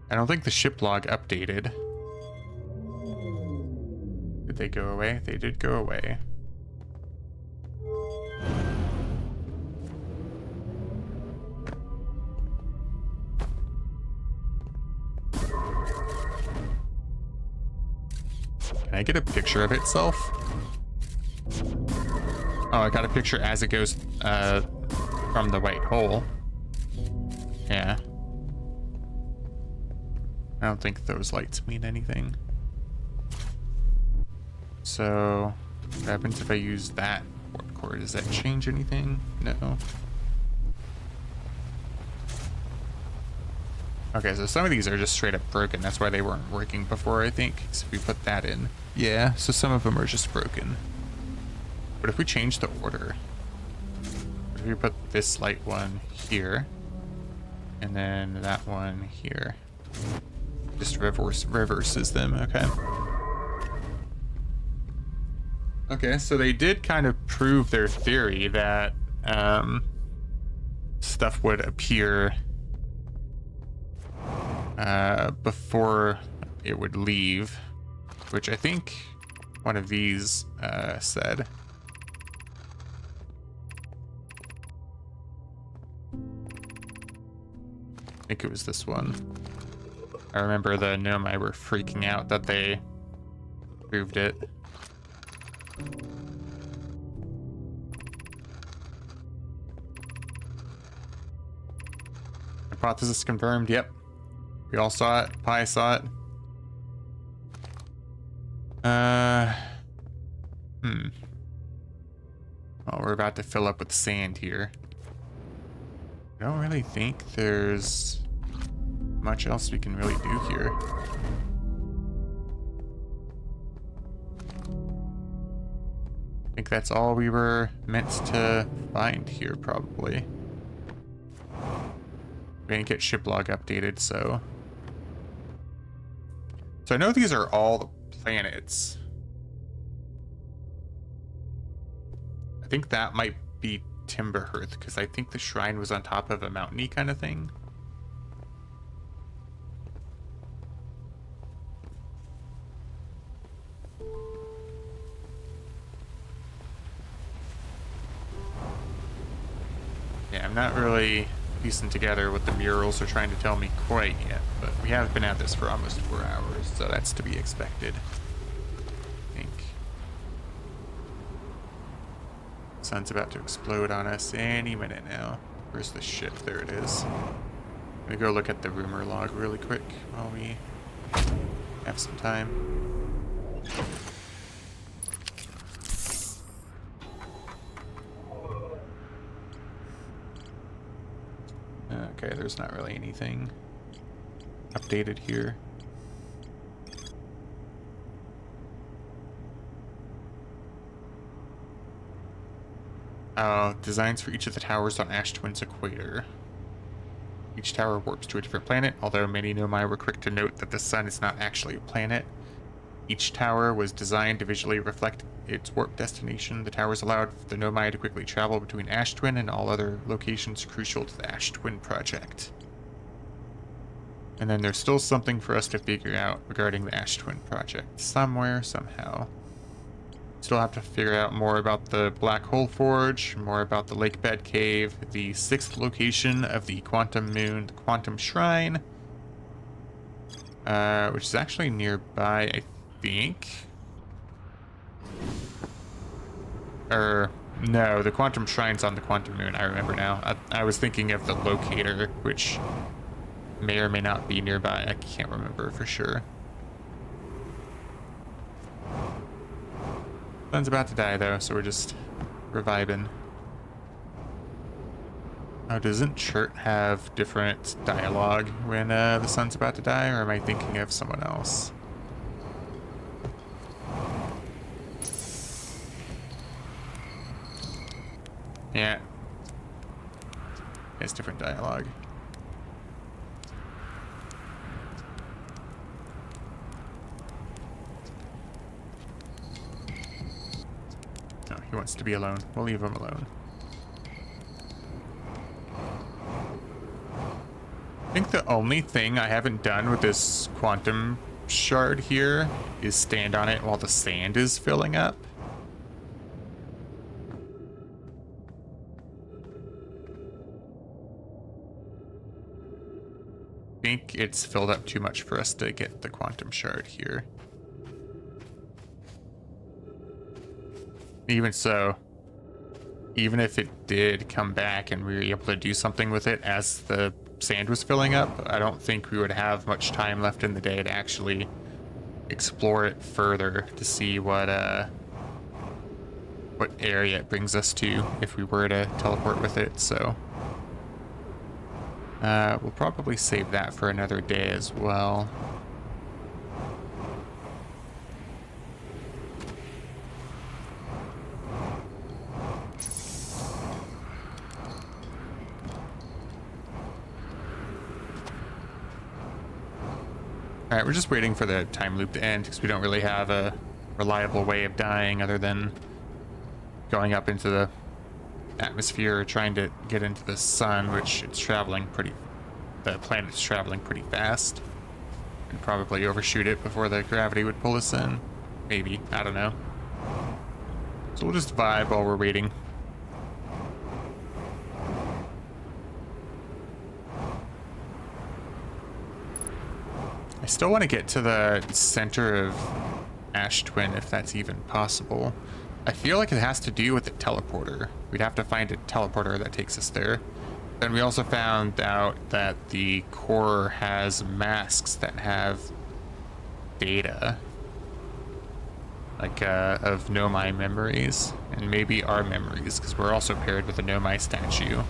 I don't think the ship log updated. Did they go away? They did go away. Can I get a picture of itself? Oh, I got a picture as it goes from the white hole. Yeah. I don't think those lights mean anything. So, what happens if I use that warp core? Does that change anything? No. Okay, so some of these are just straight up broken. That's why they weren't working before, I think. So if we put that in. Yeah, so some of them are just broken. But if we change the order, what if we put this light one here, and then that one here? Just reverses them, okay. Okay, so they did kind of prove their theory that stuff would appear before it would leave, which I think one of these said. I think it was this one. I remember the Nomai were freaking out that they proved it. Hypothesis confirmed, yep. We all saw it. Pi saw it. Well, we're about to fill up with sand here. I don't really think there's much else we can really do here. I think that's all we were meant to find here, probably. We didn't get ship log updated, so I know these are all the planets. I think that might be Timberhearth, because I think the shrine was on top of a mountainy kind of thing. Yeah, I'm not really piecing together what the murals are trying to tell me quite yet, but we have been at this for almost 4 hours, so that's to be expected, I think. Sun's about to explode on us any minute now. Where's the ship? There it is. I'm gonna go look at the rumor log really quick while we have some time. Okay, there's not really anything updated here. Designs for each of the towers on Ash Twin's equator. Each tower warps to a different planet, although many Nomai were quick to note that the sun is not actually a planet. Each tower was designed to visually reflect its warp destination. The towers allowed the Nomai to quickly travel between Ash Twin and all other locations crucial to the Ash Twin project. And then there's still something for us to figure out regarding the Ash Twin project. Somewhere, somehow. Still have to figure out more about the Black Hole Forge, more about the Lake Bed Cave, the 6th location of the Quantum Moon, the Quantum Shrine. which is actually nearby, I think. Or no, the quantum shrine's on the quantum moon. I remember now. I was thinking of the locator, which may or may not be nearby. I can't remember for sure. Sun's about to die though, so we're just reviving. Oh, doesn't Chert have different dialogue when the sun's about to die, or am I thinking of someone else? Yeah. It's different dialogue. No, he wants to be alone. We'll leave him alone. I think the only thing I haven't done with this quantum shard here is stand on it while the sand is filling up. I think it's filled up too much for us to get the quantum shard here. Even so, even if it did come back and we were able to do something with it as the sand was filling up, I don't think we would have much time left in the day to actually explore it further to see what area it brings us to if we were to teleport with it. So we'll probably save that for another day as well. Alright, we're just waiting for the time loop to end because we don't really have a reliable way of dying other than going up into the atmosphere or trying to get into the sun, which it's traveling the planet's traveling pretty fast. And probably overshoot it before the gravity would pull us in. Maybe, I don't know. So we'll just vibe while we're waiting. I still want to get to the center of Ash Twin if that's even possible. I feel like it has to do with the teleporter. We'd have to find a teleporter that takes us there. Then we also found out that the core has masks that have data, like of Nomai memories, and maybe our memories, because we're also paired with a Nomai statue.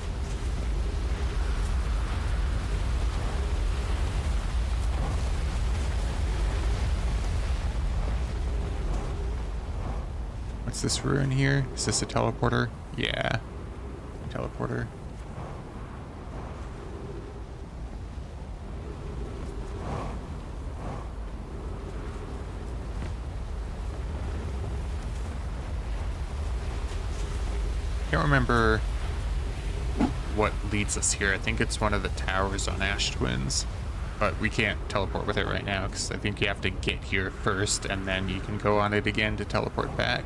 What's this ruin here? Is this a teleporter? Yeah. Teleporter. Can't remember what leads us here. I think it's one of the towers on Ash Twins. But we can't teleport with it right now because I think you have to get here first and then you can go on it again to teleport back.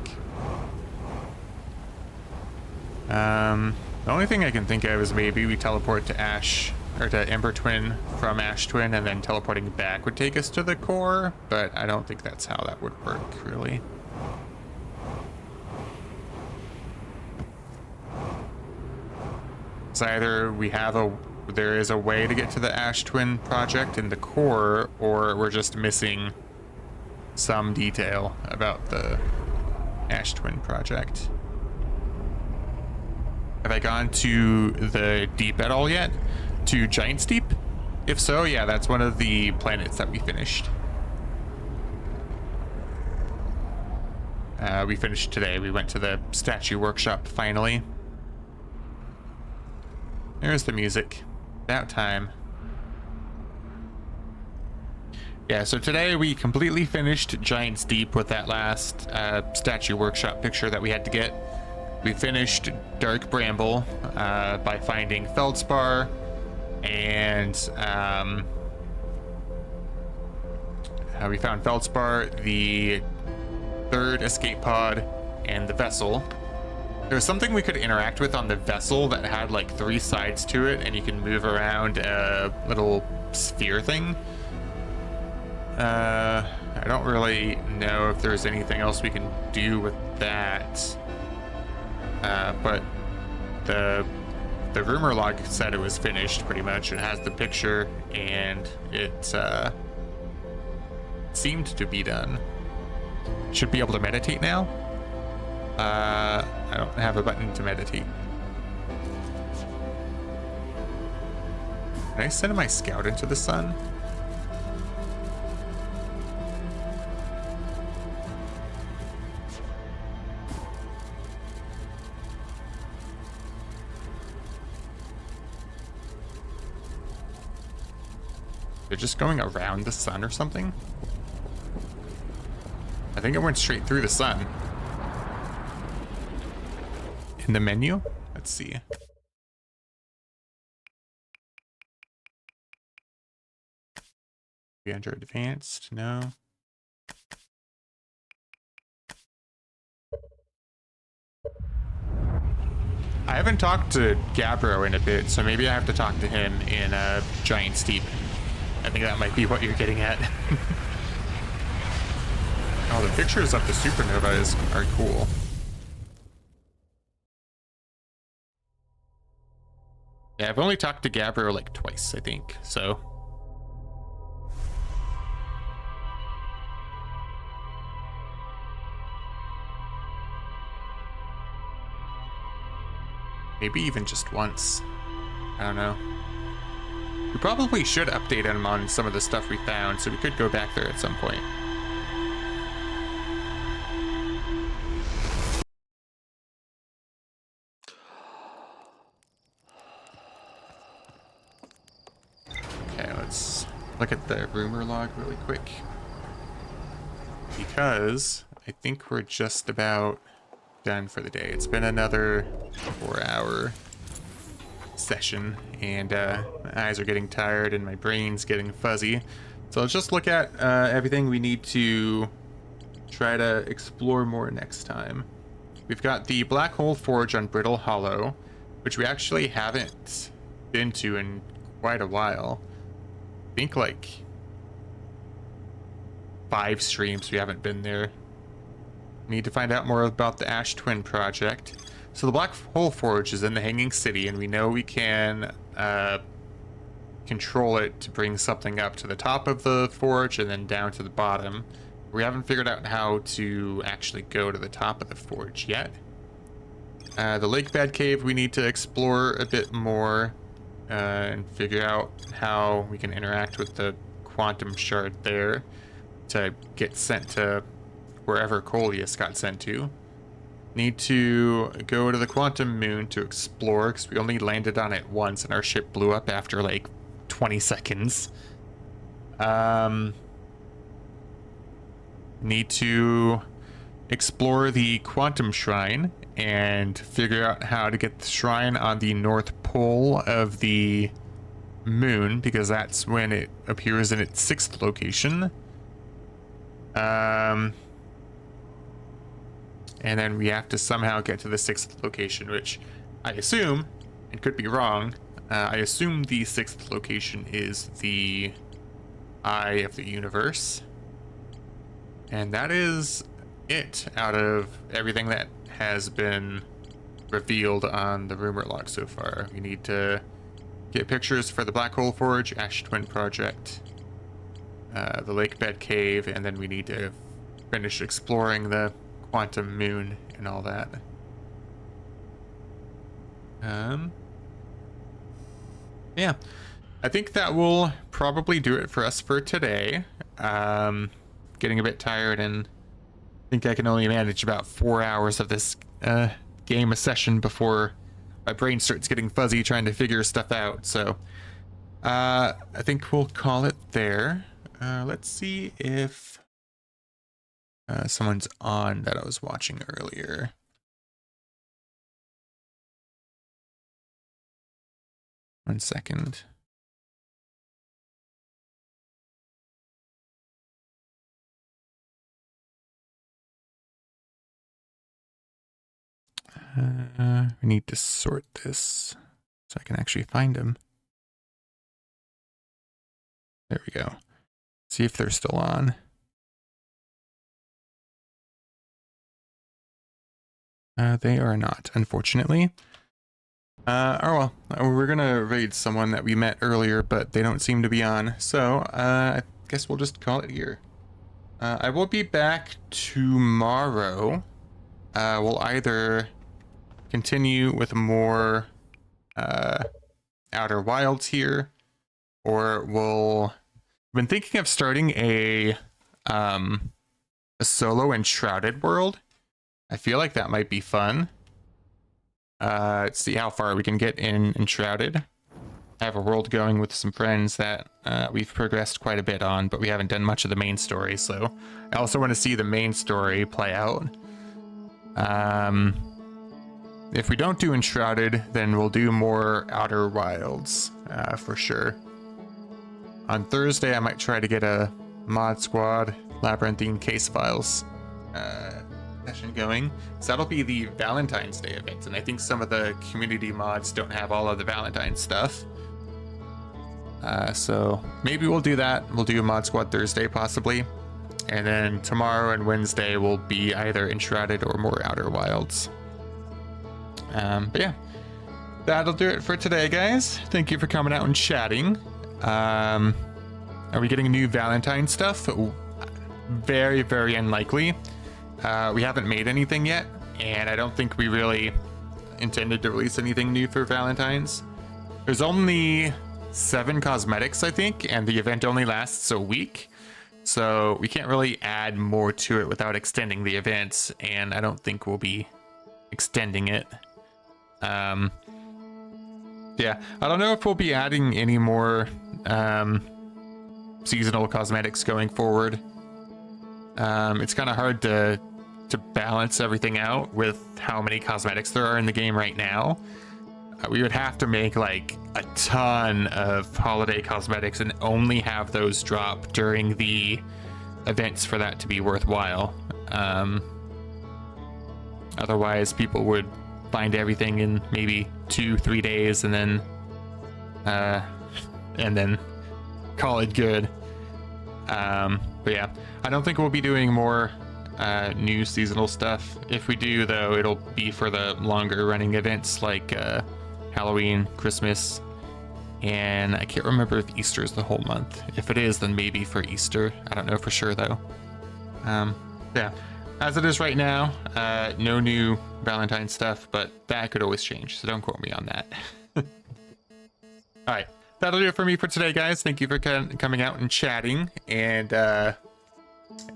The only thing I can think of is maybe we teleport to Ash, or to Ember Twin from Ash Twin, and then teleporting back would take us to the core, but I don't think that's how that would work, really. It's either there is a way to get to the Ash Twin project in the core, or we're just missing some detail about the Ash Twin project. Have I gone to the deep at all yet? To Giant's Deep? If so, yeah, that's one of the planets that we finished. We finished today. We went to the statue workshop finally. There's the music. About time. Yeah, so today we completely finished Giant's Deep with that last statue workshop picture that we had to get. We finished Dark Bramble by finding Feldspar, and we found Feldspar, the third escape pod, and the vessel. There was something we could interact with on the vessel that had like 3 sides to it, and you can move around a little sphere thing. I don't really know if there's anything else we can do with that. But the rumor log said it was finished pretty much. It has the picture and it seemed to be done. Should be able to meditate now. I don't have a button to meditate. Can I send my scout into the sun? They're just going around the sun or something? I think it went straight through the sun. In the menu? Let's see. We enter advanced? No. I haven't talked to Gabbro in a bit, so maybe I have to talk to him in Giant Steep. I think that might be what you're getting at. Oh, the pictures of the supernova are cool. Yeah, I've only talked to Gabbro like twice, I think, so. Maybe even just once. I don't know. We probably should update him on some of the stuff we found, so we could go back there at some point. Okay, let's look at the rumor log really quick. Because I think we're just about done for the day. It's been another 4-hour session, and my eyes are getting tired and my brain's getting fuzzy. So let's just look at everything we need to try to explore more next time. We've got the Black Hole Forge on Brittle Hollow, which we actually haven't been to in quite a while. I think like 5 streams we haven't been there. Need to find out more about the Ash Twin project. So the Black Hole Forge is in the Hanging City, and we know we can control it to bring something up to the top of the forge and then down to the bottom. We haven't figured out how to actually go to the top of the forge yet. The Lake Bed Cave we need to explore a bit more and figure out how we can interact with the quantum shard there to get sent to wherever Coleus got sent to. Need to go to the quantum moon to explore, because we only landed on it once and our ship blew up after like 20 seconds. Need to explore the quantum shrine and figure out how to get the shrine on the north pole of the moon, because that's when it appears in its 6th location. And then we have to somehow get to the 6th location, which I assume, and could be wrong, I assume the 6th location is the Eye of the Universe. And that is it out of everything that has been revealed on the rumor log so far. We need to get pictures for the Black Hole Forge, Ash Twin Project, the Lake Bed Cave, and then we need to finish exploring the quantum moon and all that. Yeah, I think that will probably do it for us for today. Getting a bit tired, and I think I can only manage about 4 hours of this game a session before my brain starts getting fuzzy trying to figure stuff out. So I think we'll call it there. Let's see if someone's on that I was watching earlier. One second. We need to sort this so I can actually find him. There we go. See if they're still on. They are not, unfortunately. Oh well, we're gonna raid someone that we met earlier, but they don't seem to be on. So, I guess we'll just call it here. I will be back tomorrow. We'll either continue with more Outer Wilds here, or we'll... I've been thinking of starting a solo Enshrouded world. I feel like that might be fun. Let's see how far we can get in Enshrouded. I have a world going with some friends that we've progressed quite a bit on, but we haven't done much of the main story, so I also want to see the main story play out. If we don't do Enshrouded, then we'll do more Outer Wilds, for sure. On Thursday, I might try to get a Mod Squad Labyrinthine Case Files session going. So that'll be the Valentine's Day event, and I think some of the community mods don't have all of the Valentine's stuff. So maybe we'll do that. We'll do a Mod Squad Thursday, possibly. And then tomorrow and Wednesday will be either Enshrouded or more Outer Wilds. But yeah, that'll do it for today, guys. Thank you for coming out and chatting. Are we getting new Valentine stuff? Very, very unlikely. We haven't made anything yet, and I don't think we really intended to release anything new for Valentine's. There's only 7 cosmetics, I think, and the event only lasts a week. So we can't really add more to it without extending the event, and I don't think we'll be extending it. Yeah, I don't know if we'll be adding any more seasonal cosmetics going forward. It's kind of hard to balance everything out with how many cosmetics there are in the game right now. We would have to make like a ton of holiday cosmetics and only have those drop during the events for that to be worthwhile. Otherwise, people would find everything in maybe 2-3 days and then call it good. But yeah, I don't think we'll be doing more new seasonal stuff. If we do, though, it'll be for the longer running events like Halloween, Christmas, and I can't remember if Easter is the whole month. If it is, then maybe for Easter. I don't know for sure, though. Yeah, as it is right now, no new Valentine stuff, but that could always change, so don't quote me on that. All right, that'll do it for me for today, guys. Thank you for coming out and chatting and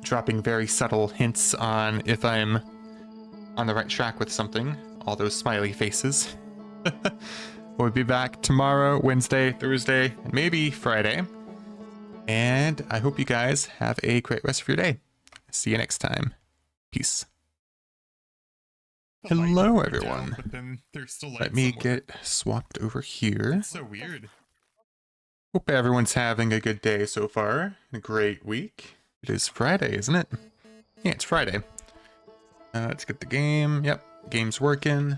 dropping very subtle hints on if I'm on the right track with something. All those smiley faces. We'll be back tomorrow, Wednesday, Thursday, and maybe Friday. And I hope you guys have a great rest of your day. See you next time. Peace. Hello, everyone. But then there's still Let me get swapped over here. It's so weird. Hope everyone's having a good day so far. A great week. It is Friday, isn't it? Yeah, it's Friday. Let's get the game. Yep, game's working.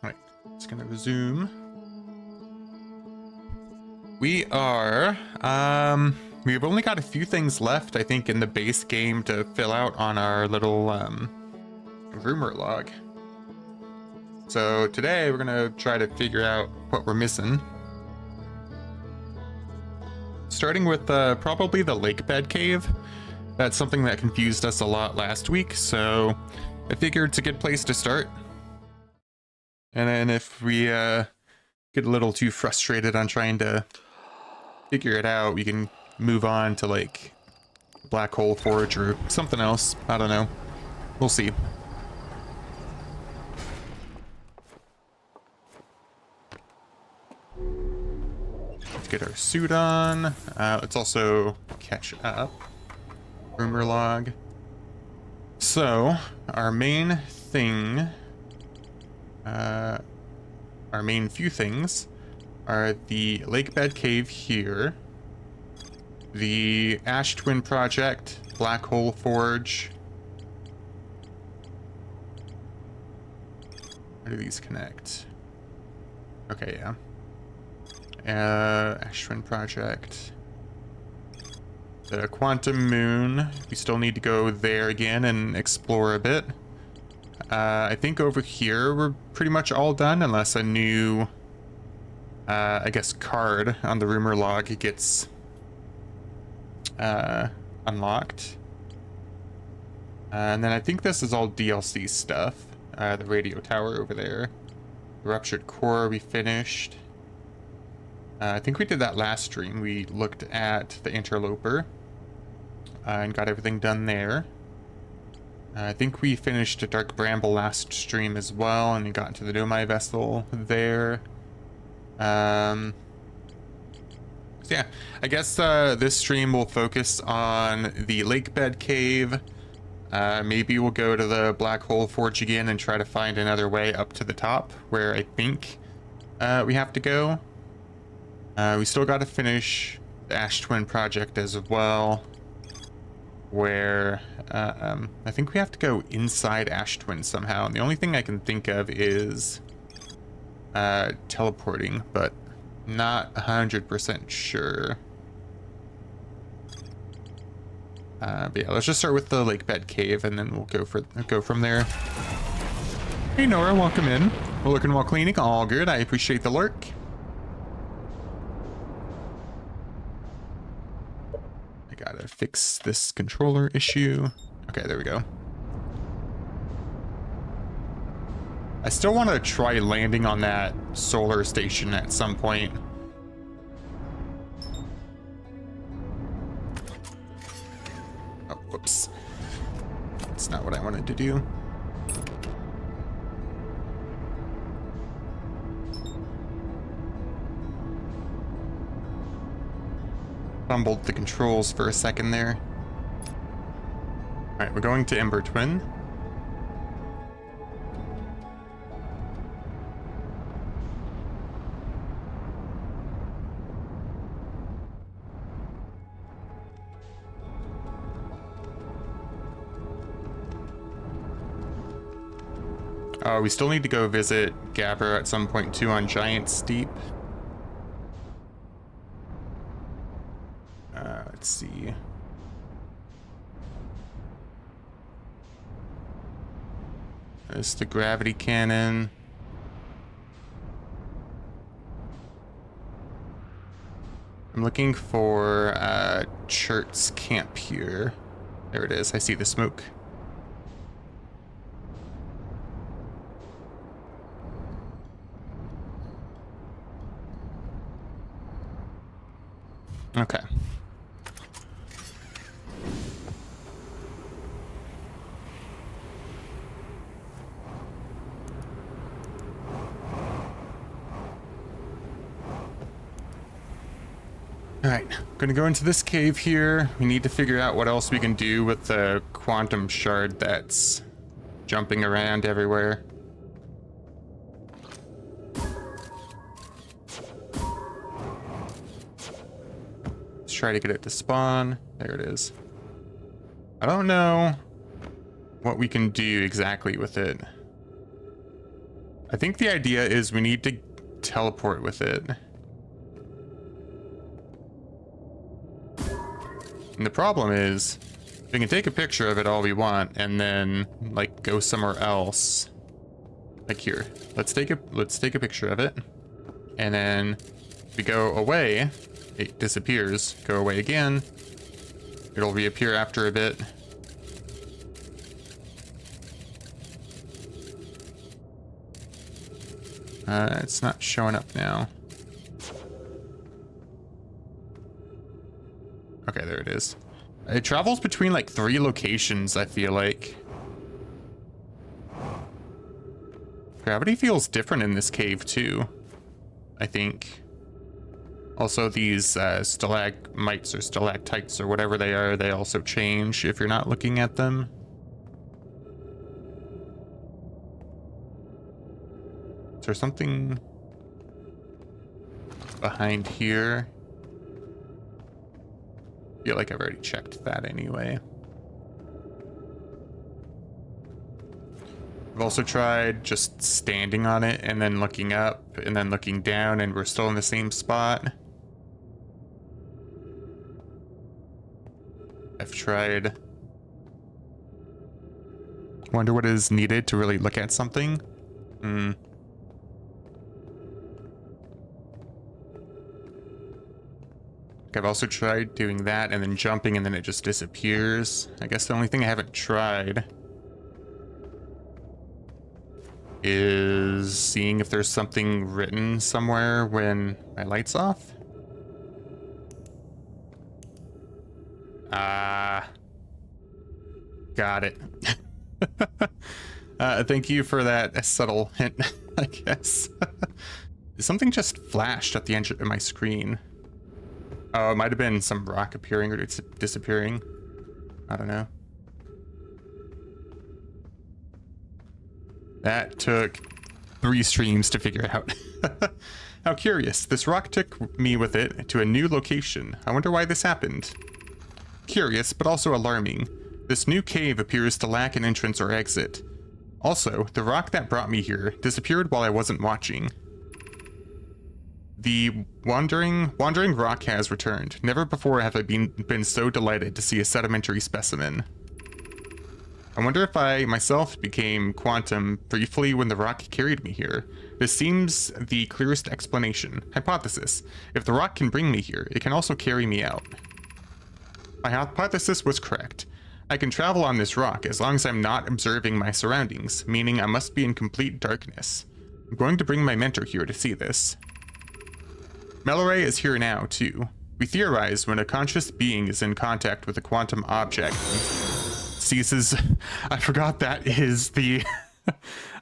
Right, it's gonna resume. We are, we've only got a few things left, I think, in the base game to fill out on our little, rumor log. So today we're gonna try to figure out what we're missing. Starting with, probably the lake bed cave. That's something that confused us a lot last week, so I figured it's a good place to start. And then if we get a little too frustrated on trying to figure it out, we can move on to like Black Hole Forge or something else. I don't know. We'll see. Let's get our suit on. Let's also catch up. Rumor log. So, our main thing, our main few things are the lake bed cave here, the Ash Twin Project, Black Hole Forge. Where do these connect? Okay, yeah. Ash Twin Project. The quantum moon, we still need to go there again and explore a bit. I think over here we're pretty much all done, unless a new, I guess, card on the rumor log gets unlocked. And then I think this is all DLC stuff. The radio tower over there. The ruptured core we finished. I think we did that last stream. We looked at the interloper and got everything done there. I think we finished a Dark Bramble last stream as well, and we got into the Nomai vessel there. So yeah, I guess this stream will focus on the lake bed cave. Maybe we'll go to the Black Hole Forge again and try to find another way up to the top, where I think we have to go. We still got to finish the Ash Twin project as well, where I think we have to go inside Ash Twin somehow. And the only thing I can think of is teleporting, but not 100% sure. But yeah, let's just start with the lake bed cave, and then we'll go from there. Hey Nora, welcome in. We're looking while cleaning. All good. I appreciate the lurk. I gotta fix this controller issue. Okay, there we go. I still want to try landing on that solar station at some point. Oh, whoops. That's not what I wanted to do. Fumbled the controls for a second there. Alright, we're going to Ember Twin. We still need to go visit Gabber at some point too on Giant Steep. Let's see. There's the gravity cannon. I'm looking for Chert's camp here. There it is. I see the smoke. Okay. Alright, gonna go into this cave here. We need to figure out what else we can do with the quantum shard that's jumping around everywhere. Let's try to get it to spawn. There it is. I don't know what we can do exactly with it. I think the idea is we need to teleport with it. And the problem is, we can take a picture of it all we want and then like go somewhere else. Like here. Let's take a picture of it. And then we go away, it disappears. Go away again. It'll reappear after a bit. It's not showing up now. Okay, there it is. It travels between like 3 locations, I feel like. Gravity feels different in this cave too, I think. Also, these stalagmites or stalactites or whatever they are, they also change if you're not looking at them. Is there something behind here? I feel like I've already checked that anyway. I've also tried just standing on it and then looking up and then looking down, and we're still in the same spot. I've tried. Wonder what is needed to really look at something. I've also tried doing that and then jumping and then it just disappears. I guess the only thing I haven't tried is seeing if there's something written somewhere when my light's off. Got it. Thank you for that subtle hint, I guess. Something just flashed at the end of my screen. Oh, it might have been some rock appearing or disappearing. I don't know. That took 3 streams to figure out. How curious. This rock took me with it to a new location. I wonder why this happened. Curious, but also alarming. This new cave appears to lack an entrance or exit. Also, the rock that brought me here disappeared while I wasn't watching. The wandering rock has returned. Never before have I been so delighted to see a sedimentary specimen. I wonder if I myself became quantum briefly when the rock carried me here. This seems the clearest explanation. Hypothesis. If the rock can bring me here, it can also carry me out. My hypothesis was correct. I can travel on this rock as long as I'm not observing my surroundings, meaning I must be in complete darkness. I'm going to bring my mentor here to see this. Melloray is here now, too. We theorize when a conscious being is in contact with a quantum object. Ceases. I forgot that is the...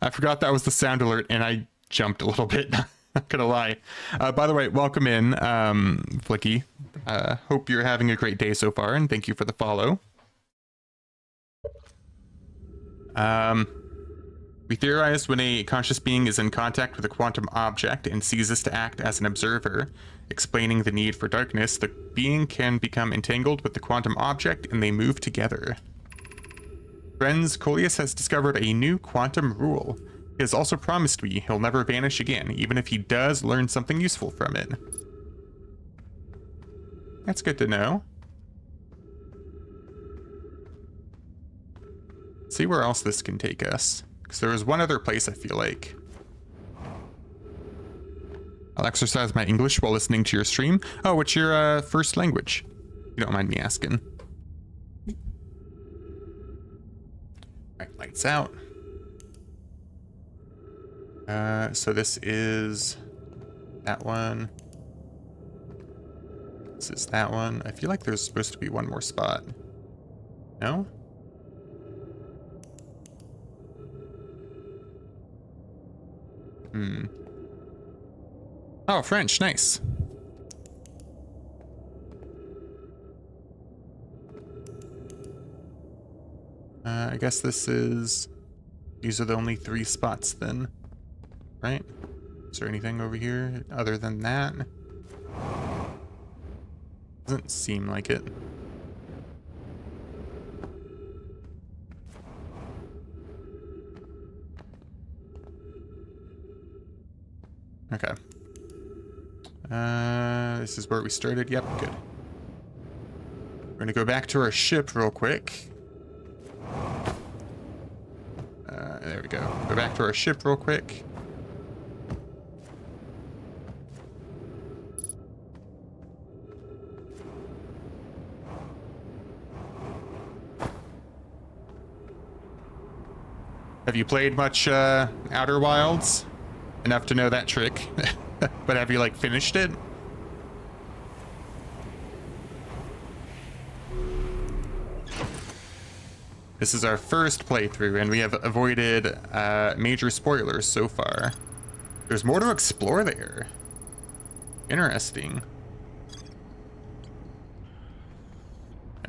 I forgot that was the sound alert, and I jumped a little bit. Not gonna lie. By the way, welcome in, Flicky. Hope you're having a great day so far, and thank you for the follow. We theorize when a conscious being is in contact with a quantum object and ceases to act as an observer, explaining the need for darkness, the being can become entangled with the quantum object and they move together. Friends, Coleus has discovered a new quantum rule. He has also promised me he'll never vanish again, even if he does learn something useful from it. That's good to know. Let's see where else this can take us. Because there was one other place I feel like. I'll exercise my English while listening to your stream. Oh, what's your first language? You don't mind me asking. Alright, lights out. So this is that one. This is that one. I feel like there's supposed to be one more spot. No? Oh, French, nice. I guess these are the only 3 spots then, right? Is there anything over here other than that? Doesn't seem like it. Okay. This is where we started. Yep, good. We're gonna go back to our ship real quick. There we go. Go back to our ship real quick. Have you played much Outer Wilds? Enough to know that trick. But have you like finished it? This is our first playthrough and we have avoided major spoilers so far. There's more to explore there. Interesting.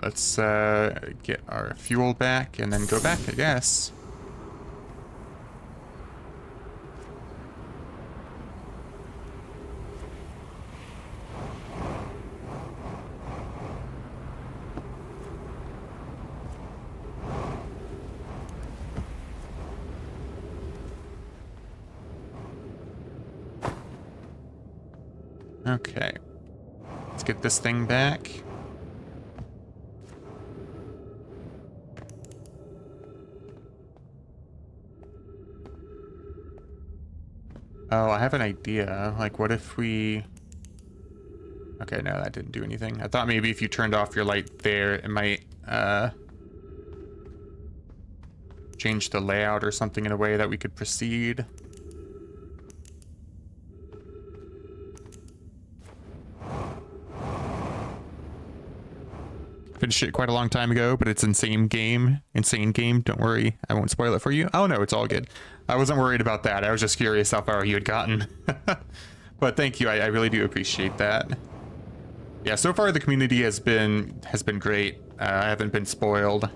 Let's get our fuel back and then go back, I guess. Okay, let's get this thing back. Oh, I have an idea. Like, what if we... Okay, no, that didn't do anything. I thought maybe if you turned off your light there, it might change the layout or something in a way that we could proceed. Finished it quite a long time ago, but it's insane game. Don't worry, I won't spoil it for you. Oh no, it's all good. I wasn't worried about that. I was just curious how far you had gotten. But thank you. I really do appreciate that. Yeah, so far the community has been great. I haven't been spoiled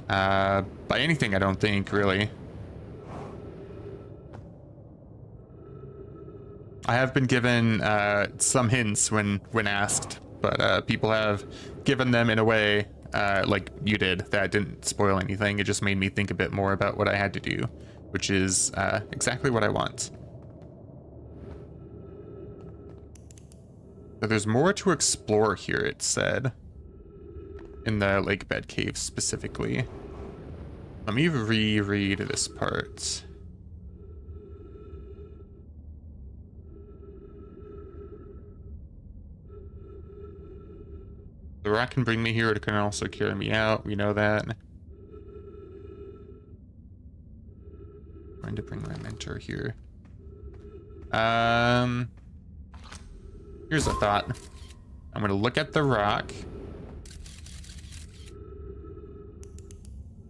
by anything, I don't think, really. I have been given some hints when asked, but people have given them in a way like you did that didn't spoil anything. It just made me think a bit more about what I had to do, which is exactly what I want. So there's more to explore here, it said, in the lake bed cave specifically. Let me reread this part. The rock can bring me here, it can also carry me out. We know that. I'm going to bring my mentor here. Here's a thought. I'm going to look at the rock.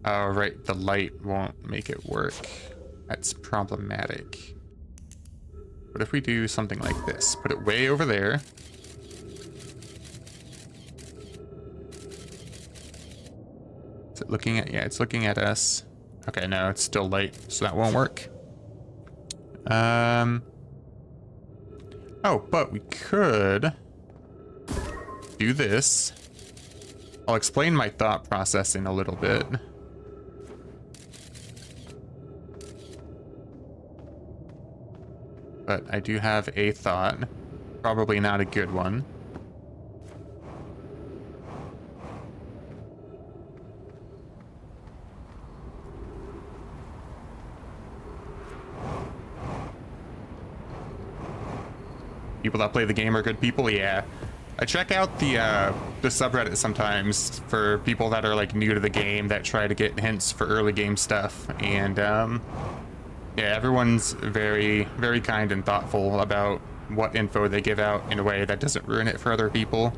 Oh, right. The light won't make it work. That's problematic. What if we do something like this? Put it way over there. Is it looking at... Yeah, it's looking at us. Okay, no, it's still light, so that won't work. Oh, but we could do this. I'll explain my thought process in a little bit. But I do have a thought. Probably not a good one. People that play the game are good people, yeah. I check out the subreddit sometimes for people that are like new to the game that try to get hints for early game stuff, and yeah, everyone's very, very kind and thoughtful about what info they give out in a way that doesn't ruin it for other people.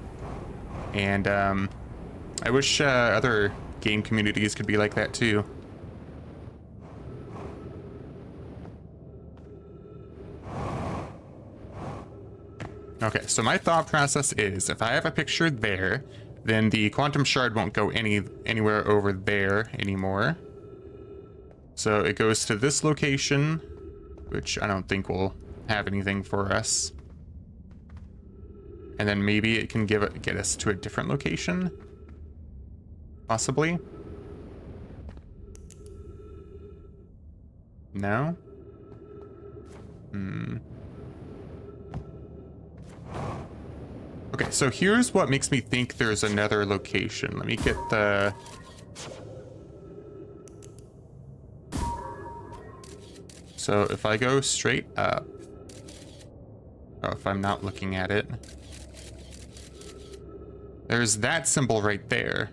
And I wish other game communities could be like that too. Okay, so my thought process is if I have a picture there, then the quantum shard won't go anywhere over there anymore. So it goes to this location, which I don't think will have anything for us. And then maybe it can get us to a different location, possibly. No? Okay, so here's what makes me think there's another location. Let me get the... So if I go straight up... Oh, if I'm not looking at it... There's that symbol right there.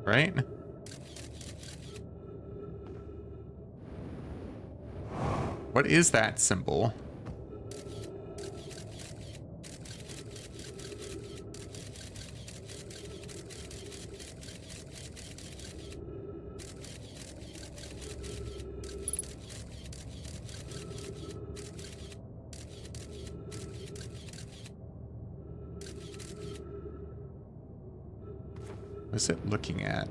Right? What is that symbol? What's it looking at?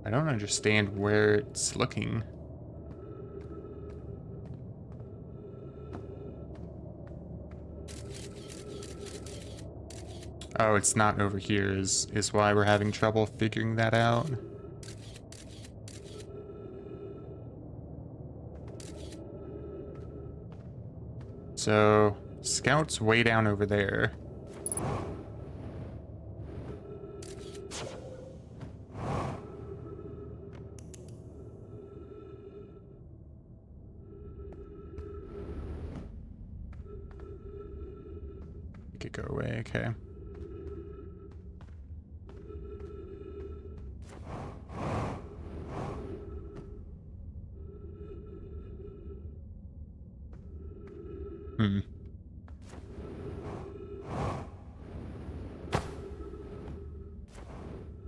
I don't understand where it's looking. Oh, it's not over here is why we're having trouble figuring that out. So, scout's way down over there. Make it go away, okay.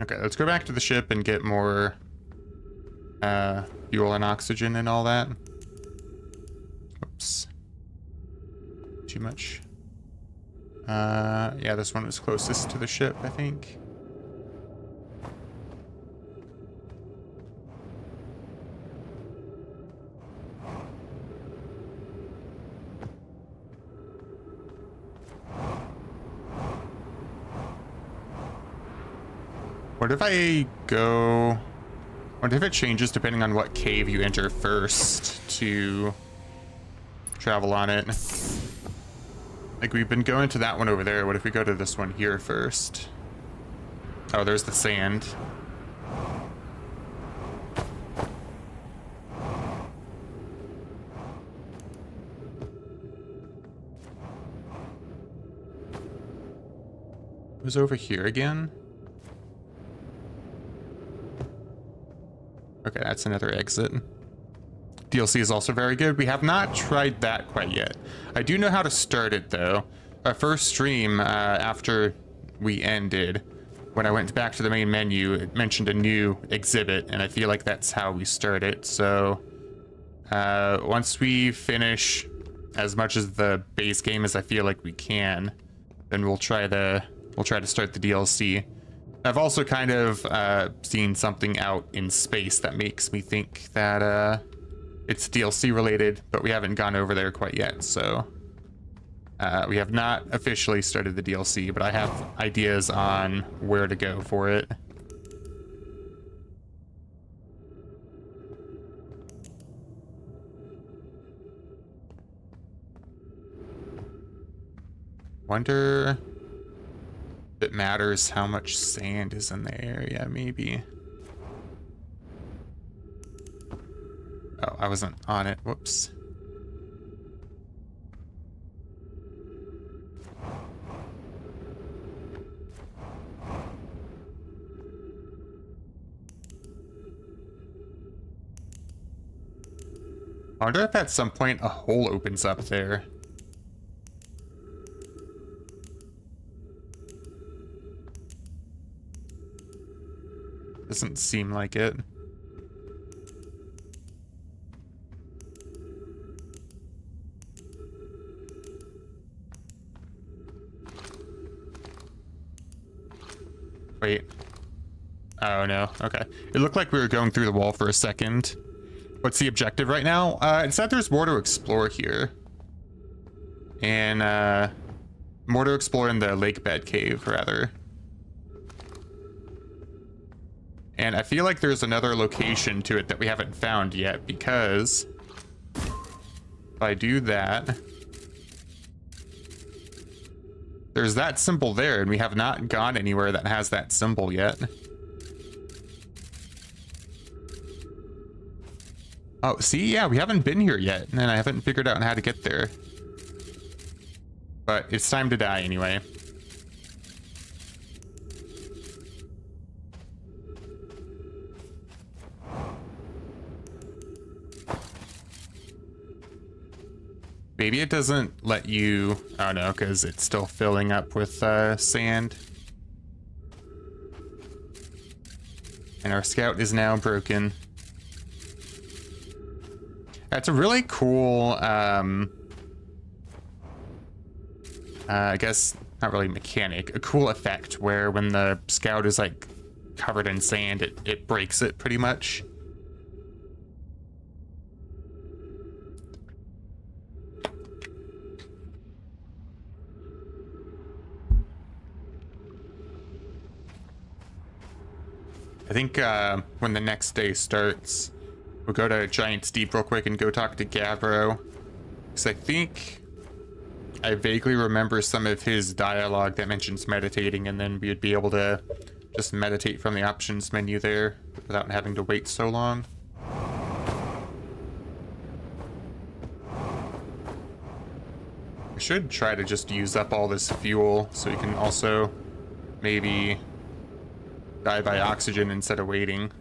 Okay, let's go back to the ship and get more fuel and oxygen and all that. Oops. Too much. Yeah, this one was closest to the ship, I think. What if I go... What if it changes depending on what cave you enter first to travel on it? Like, we've been going to that one over there. What if we go to this one here first? Oh, there's the sand. It was over here again? Okay, that's another exit. DLC is also very good. We have not tried that quite yet. I do know how to start it, though. Our first stream, after we ended, when I went back to the main menu, it mentioned a new exhibit, and I feel like that's how we start it. So, once we finish as much as the base game as I feel like we can, then we'll try to start the DLC. I've also kind of seen something out in space that makes me think that it's DLC related, but we haven't gone over there quite yet. So we have not officially started the DLC, but I have ideas on where to go for it. Wonder... it matters how much sand is in the area, maybe. Oh, I wasn't on it. Whoops. I wonder if at some point a hole opens up there. Doesn't seem like it. Wait. Oh no, okay. It looked like we were going through the wall for a second. What's the objective right now? It said there's more to explore here. And more to explore in the lake bed cave, rather. And I feel like there's another location to it that we haven't found yet, because if I do that, there's that symbol there, and we have not gone anywhere that has that symbol yet. Oh, see, yeah, we haven't been here yet, and I haven't figured out how to get there. But it's time to die anyway. Maybe it doesn't let you... oh no, because it's still filling up with sand. And our scout is now broken. That's a really cool, I guess, not really mechanic, a cool effect where when the scout is like covered in sand, it breaks it pretty much. I think when the next day starts, we'll go to Giant's Deep real quick and go talk to Gavro. Because I think I vaguely remember some of his dialogue that mentions meditating, and then we'd be able to just meditate from the options menu there without having to wait so long. We should try to just use up all this fuel so we can also maybe die by oxygen instead of waiting.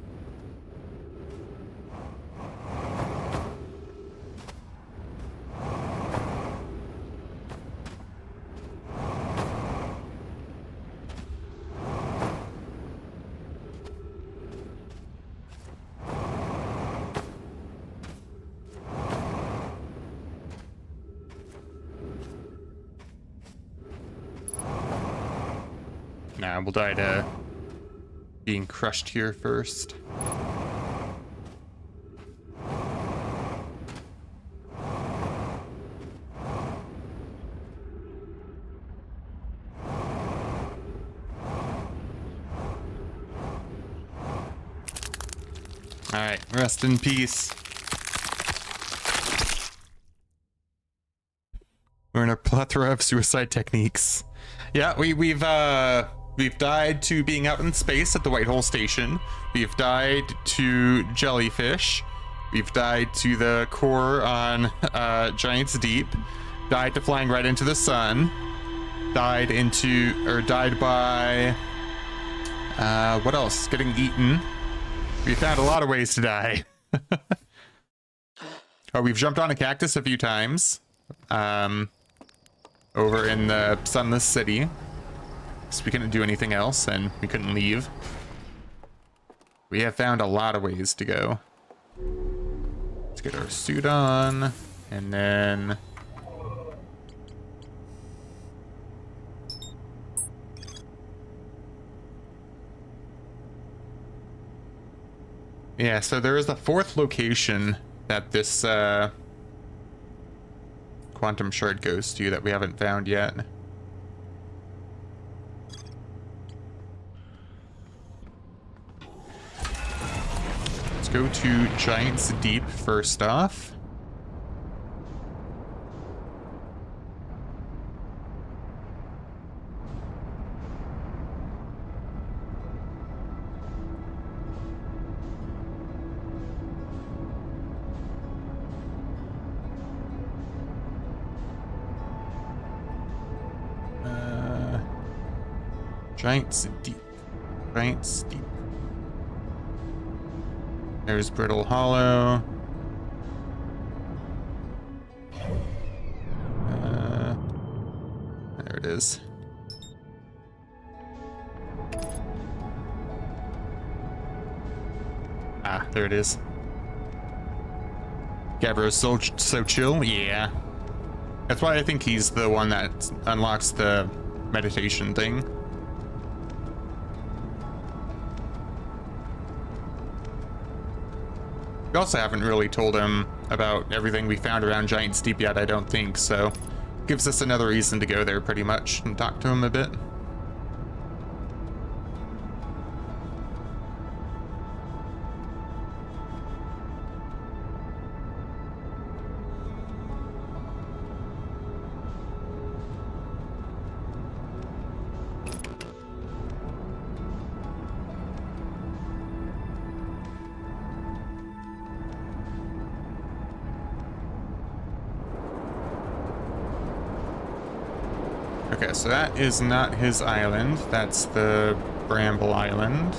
Nah, we'll die to being crushed here first. Alright, rest in peace. We're in a plethora of suicide techniques. Yeah, we've died to being out in space at the White Hole Station. We've died to jellyfish. We've died to the core on Giant's Deep. Died to flying right into the sun. Died by what else? Getting eaten. We found a lot of ways to die. Oh, we've jumped on a cactus a few times. Over in the Sunless City. So we couldn't do anything else, and we couldn't leave. We have found a lot of ways to go. Let's get our suit on, and then... Yeah, so there is a fourth location that this quantum shard goes to that we haven't found yet. Let's go to Giant's Deep first off. Giant's Deep. Giant's Deep. There's Brittle Hollow. There it is. Ah, there it is. Gabro's so chill? Yeah. That's why I think he's the one that unlocks the meditation thing. We also haven't really told him about everything we found around Giant's Deep yet, I don't think, so gives us another reason to go there pretty much and talk to him a bit. Okay, so that is not his island. That's the Bramble Island.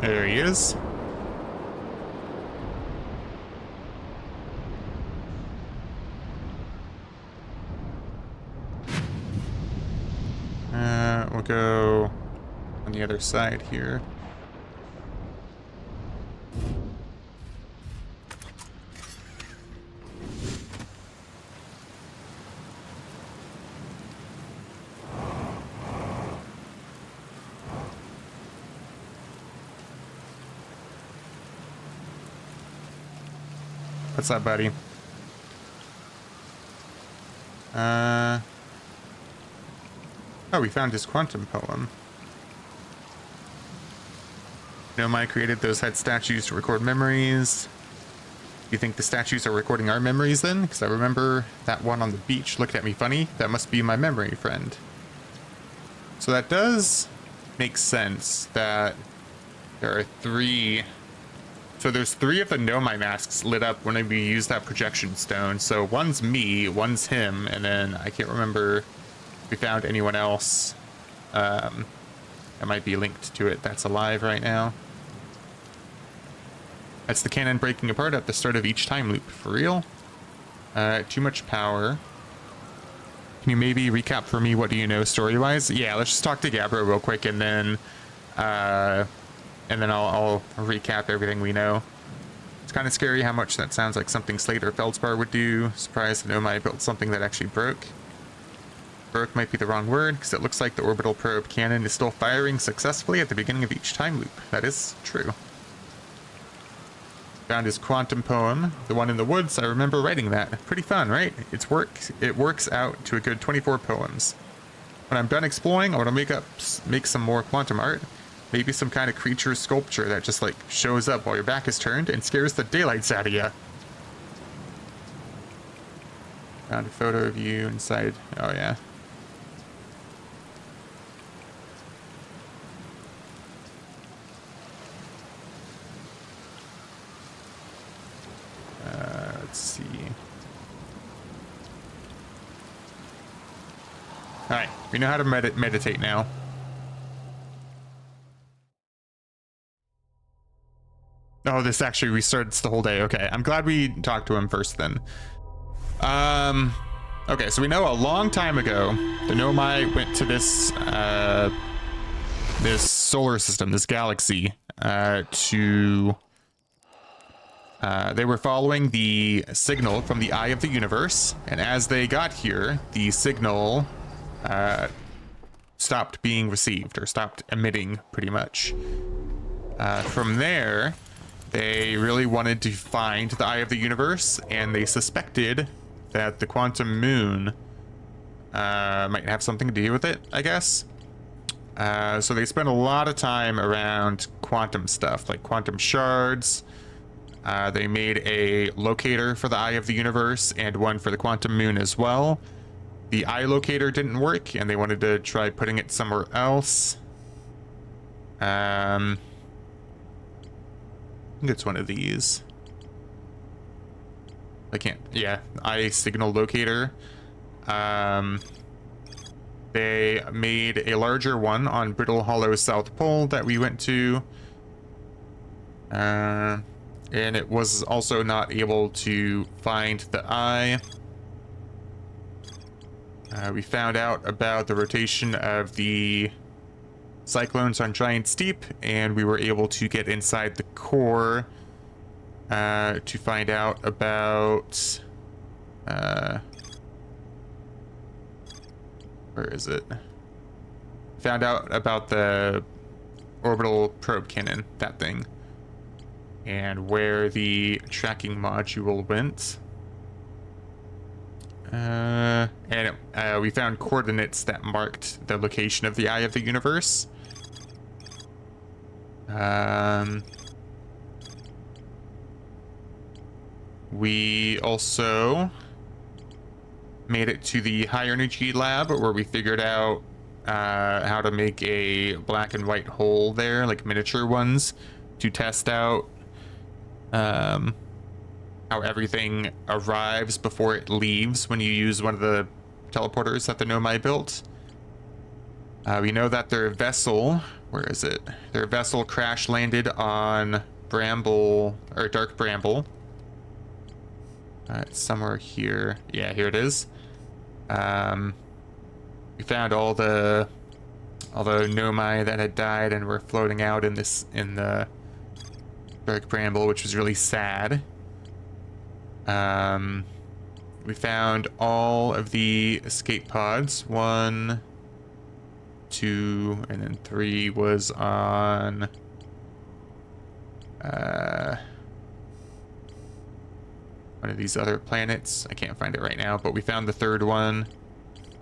There he is. We'll go on the other side here. What's up, buddy? Oh, we found his quantum poem. Nomai created those head statues to record memories. You think the statues are recording our memories then? Because I remember that one on the beach looked at me funny. That must be my memory friend. So that does make sense that there are three. So there's three of the Nomai masks lit up when we use that projection stone. So one's me, one's him, and then I can't remember if we found anyone else that might be linked to it that's alive right now. That's the cannon breaking apart at the start of each time loop. For real? Too much power. Can you maybe recap for me what do you know story-wise? Yeah, let's just talk to Gabbro real quick and then I'll recap everything we know. It's kind of scary how much that sounds like something Slate or Feldspar would do. Surprised Nomai built something that actually broke. Broke might be the wrong word, because it looks like the orbital probe cannon is still firing successfully at the beginning of each time loop. That is true. Found his quantum poem, the one in the woods. I remember writing that. Pretty fun, right? It works out to a good 24 poems. When I'm done exploring, I want to make some more quantum art. Maybe some kind of creature sculpture that just like shows up while your back is turned and scares the daylights out of you. Found a photo of you inside. Oh yeah. Let's see. All right, we know how to meditate now. Oh, this actually restarts the whole day. Okay, I'm glad we talked to him first then. Okay, so we know a long time ago, the Nomai went to this this solar system, this galaxy, they were following the signal from the eye of the universe, and as they got here, the signal stopped being received, or stopped emitting, pretty much. From there, they really wanted to find the eye of the universe, and they suspected that the quantum moon might have something to do with it, I guess. So they spent a lot of time around quantum stuff, like quantum shards. They made a locator for the eye of the universe and one for the quantum moon as well. The eye locator didn't work, and they wanted to try putting it somewhere else. I think it's one of these. I can't. Yeah, eye signal locator. They made a larger one on Brittle Hollow South Pole that we went to. And it was also not able to find the eye. We found out about the rotation of the cyclones on Giant Steep, and we were able to get inside the core to find out about where is it? Found out about the orbital probe cannon, that thing, and where the tracking module went. And we found coordinates that marked the location of the eye of the universe. We also made it to the high energy lab, where we figured out how to make a black and white hole there, like miniature ones, to test out how everything arrives before it leaves when you use one of the teleporters that the Nomai built. We know that their vessel, where is it? Their vessel crash landed on Bramble, or Dark Bramble. It's somewhere here. Yeah, here it is. We found all the Nomai that had died and were floating out in the Dark Bramble, which was really sad. We found all of the escape pods. 1, 2, and then 3 was on one of these other planets. I can't find it right now, but we found the third one.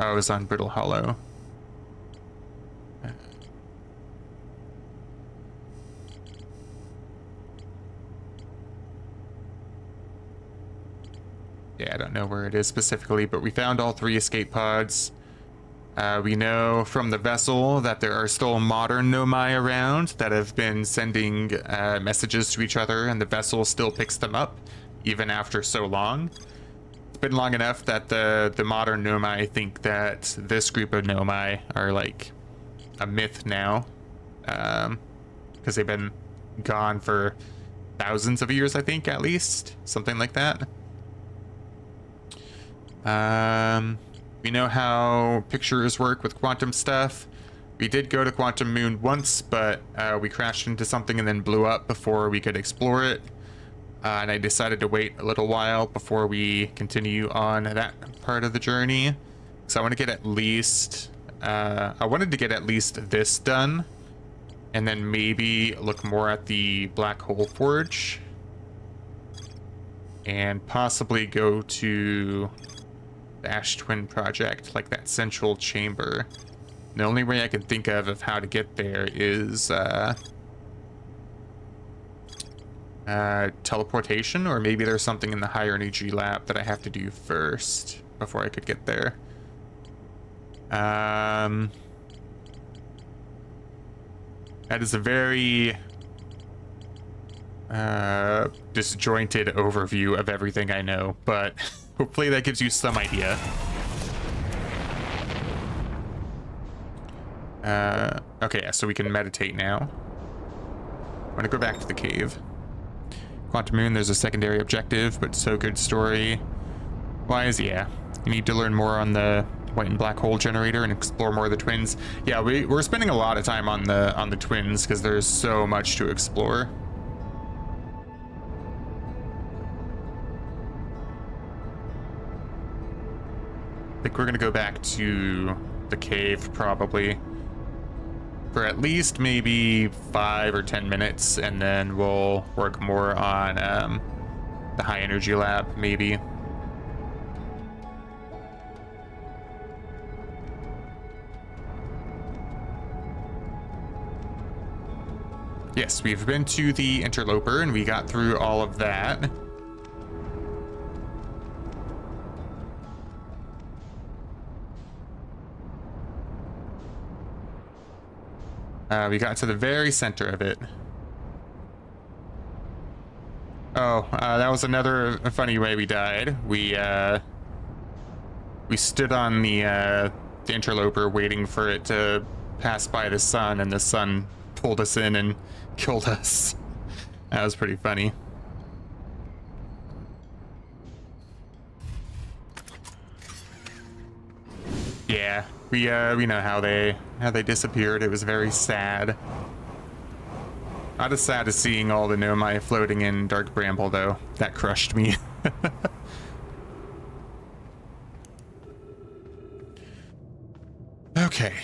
Oh, it was on Brittle Hollow. Yeah, I don't know where it is specifically, but we found all 3 escape pods. We know from the vessel that there are still modern Nomai around that have been sending messages to each other, and the vessel still picks them up, even after so long. It's been long enough that the modern Nomai think that this group of Nomai are like a myth now, because they've been gone for thousands of years, I think, at least. Something like that. We know how pictures work with quantum stuff. We did go to Quantum Moon once, but we crashed into something and then blew up before we could explore it. And I decided to wait a little while before we continue on that part of the journey. So I want to get at least... I wanted to get at least this done. And then maybe look more at the Black Hole Forge. And possibly go to... the Ash Twin Project, like that central chamber. The only way I can think of how to get there is teleportation, or maybe there's something in the higher energy lab that I have to do first before I could get there. That is a very disjointed overview of everything I know, but hopefully that gives you some idea. Okay, so we can meditate now. I'm gonna go back to the cave. Quantum Moon, there's a secondary objective, but so good story. Wise, yeah. You need to learn more on the white and black hole generator and explore more of the twins. Yeah, we're spending a lot of time on the twins because there's so much to explore. I think we're gonna go back to the cave probably for at least maybe 5 or 10 minutes, and then we'll work more on the high energy lab maybe. Yes, we've been to the interloper and we got through all of that. We got to the very center of it. Oh, that was another funny way we died. We stood on the interloper waiting for it to pass by the sun, and the sun pulled us in and killed us. That was pretty funny. Yeah, we know how they disappeared. It was very sad. Not as sad as seeing all the Nomai floating in Dark Bramble, though. That crushed me. Okay.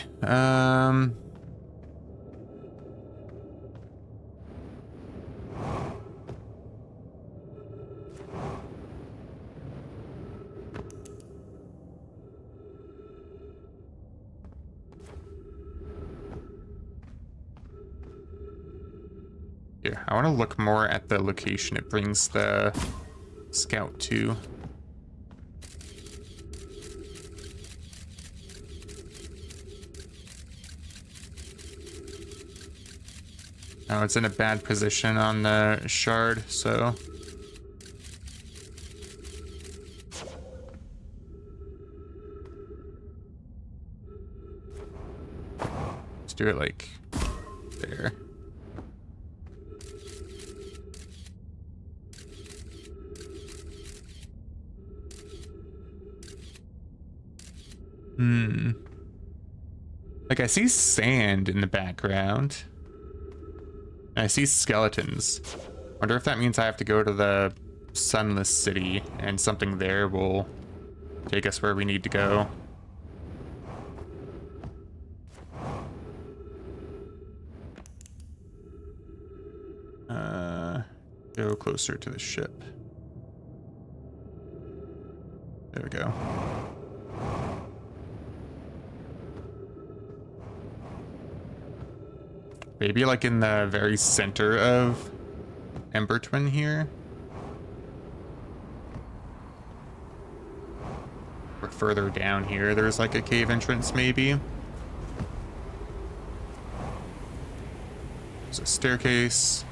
Here, I want to look more at the location it brings the scout to. Oh, it's in a bad position on the shard, so... let's do it like there. Like, I see sand in the background. I see skeletons. Wonder if that means I have to go to the Sunless City and something there will take us where we need to go. Go closer to the ship. There we go. Maybe like in the very center of Ember Twin here. further down here there's like a cave entrance maybe. There's a staircase.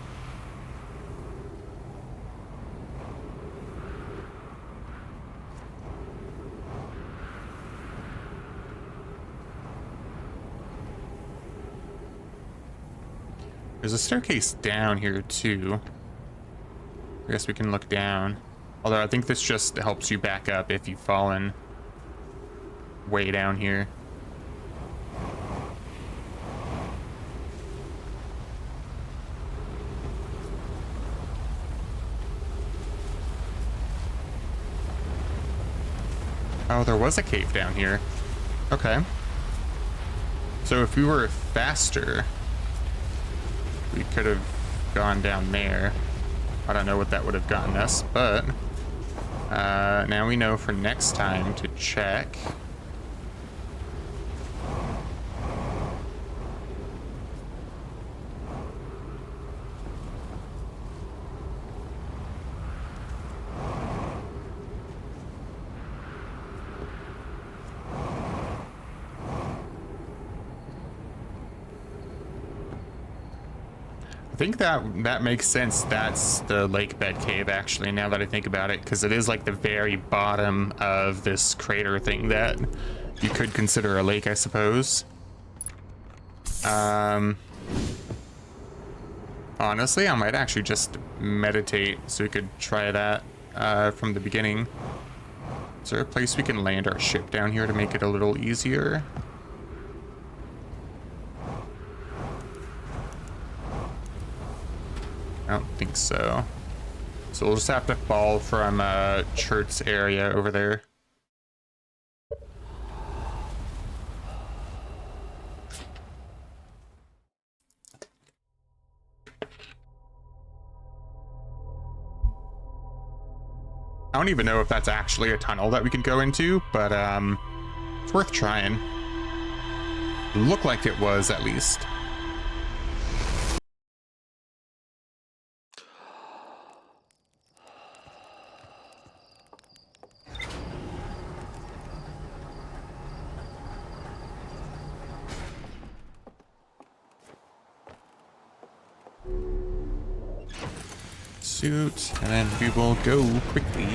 There's a staircase down here too. I guess we can look down. Although I think this just helps you back up if you've fallen way down here. Oh, there was a cave down here. Okay. So if we were faster, we could have gone down there. I don't know what that would have gotten us, but now we know for next time to check. I think that makes sense. That's the lake bed cave, actually, now that I think about it, because it is like the very bottom of this crater thing that you could consider a lake, I suppose. Honestly, I might actually just meditate so we could try that from the beginning. Is there a place we can land our ship down here to make it a little easier? I don't think so. So we'll just have to fall from Chert's area over there. I don't even know if that's actually a tunnel that we can go into, but it's worth trying. It looked like it was, at least. Suit, and then we will go quickly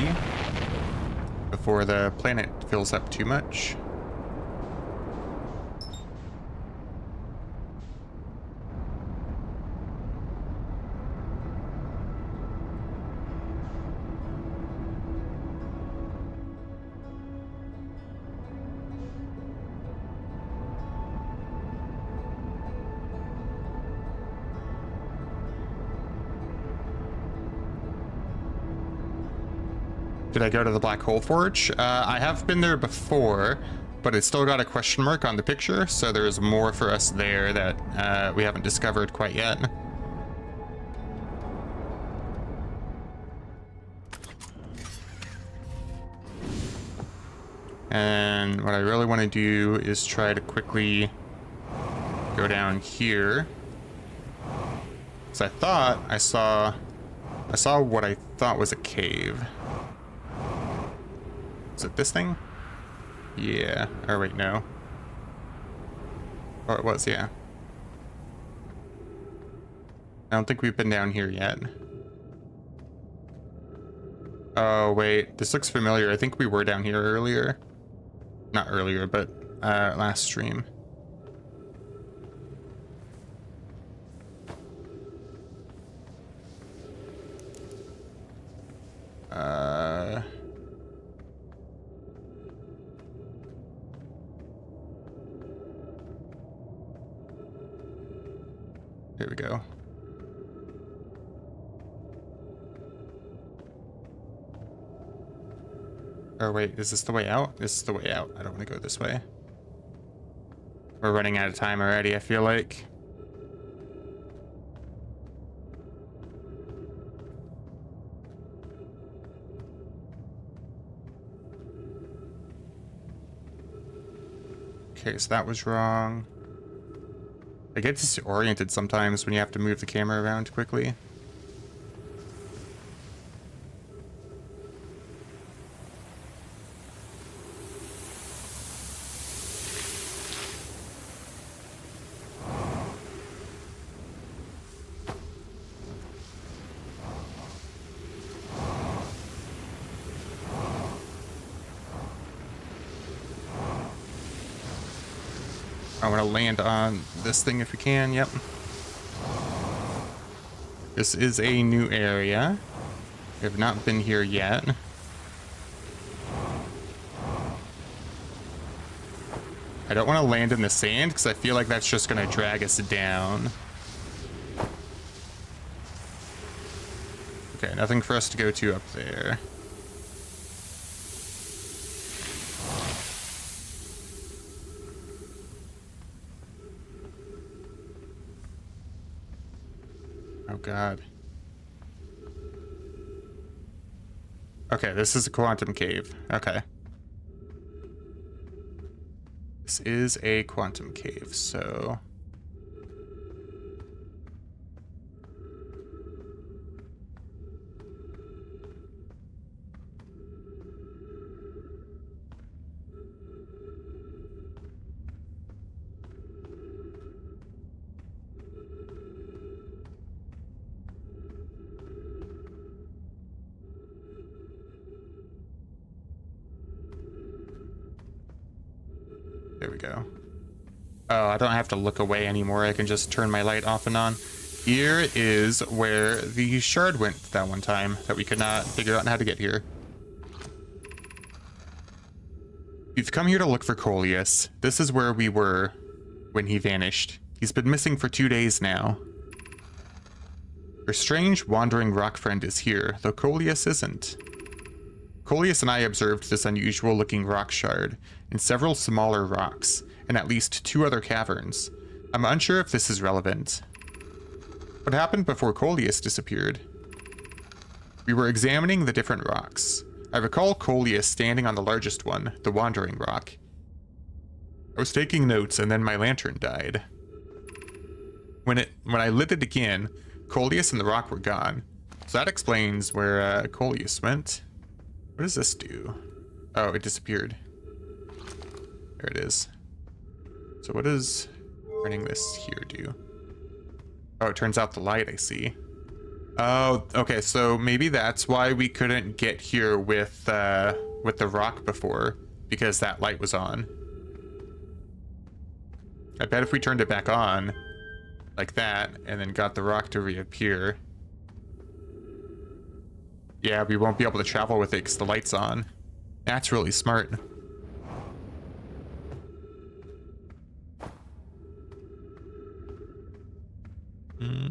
before the planet fills up too much. Did I go to the Black Hole Forge? I have been there before, but it's still got a question mark on the picture, so there's more for us there that we haven't discovered quite yet. And what I really want to do is try to quickly go down here. Because I thought I saw what I thought was a cave. Is it this thing? Yeah. Oh, wait, no. Oh, it was, yeah. I don't think we've been down here yet. Oh, wait. This looks familiar. I think we were down here earlier. Not earlier, but last stream. Here we go. Oh wait, is this the way out? This is the way out. I don't want to go this way. We're running out of time already, I feel like. Okay, so that was wrong. I get disoriented sometimes when you have to move the camera around quickly. I want to land on this thing if we can. Yep. This is a new area. We have not been here yet. I don't want to land in the sand because I feel like that's just going to drag us down. Okay, nothing for us to go to up there. Oh God. Okay, this is a quantum cave. Okay. This is a quantum cave, so... There we go. Oh, I don't have to look away anymore. I can just turn my light off and on. Here is where the shard went that one time that we could not figure out how to get here. We've come here to look for Coleus. This is where we were when he vanished. He's been missing for 2 days now. Our strange wandering rock friend is here, though Coleus isn't. Coleus and I observed this unusual looking rock shard and several smaller rocks, and at least 2 other caverns. I'm unsure if this is relevant. What happened before Coleus disappeared? We were examining the different rocks. I recall Coleus standing on the largest one, the wandering rock. I was taking notes and then my lantern died. When I lit it again, Coleus and the rock were gone. So that explains where Coleus went. What does this do? Oh, it disappeared. There it is. So what does turning this here do? Oh, it turns out the light, I see. Oh, okay, so maybe that's why we couldn't get here with the rock before, because that light was on. I bet if we turned it back on, like that, and then got the rock to reappear, yeah, we won't be able to travel with it because the light's on. That's really smart.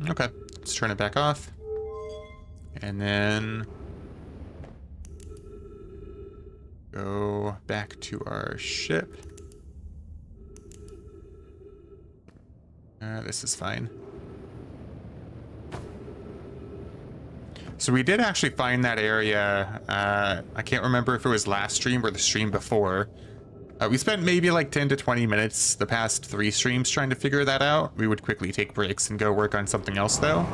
Okay, let's turn it back off. And then go back to our ship. This is fine. So we did actually find that area. I can't remember if it was last stream or the stream before. We spent maybe like 10 to 20 minutes the past 3 streams trying to figure that out. We would quickly take breaks and go work on something else though.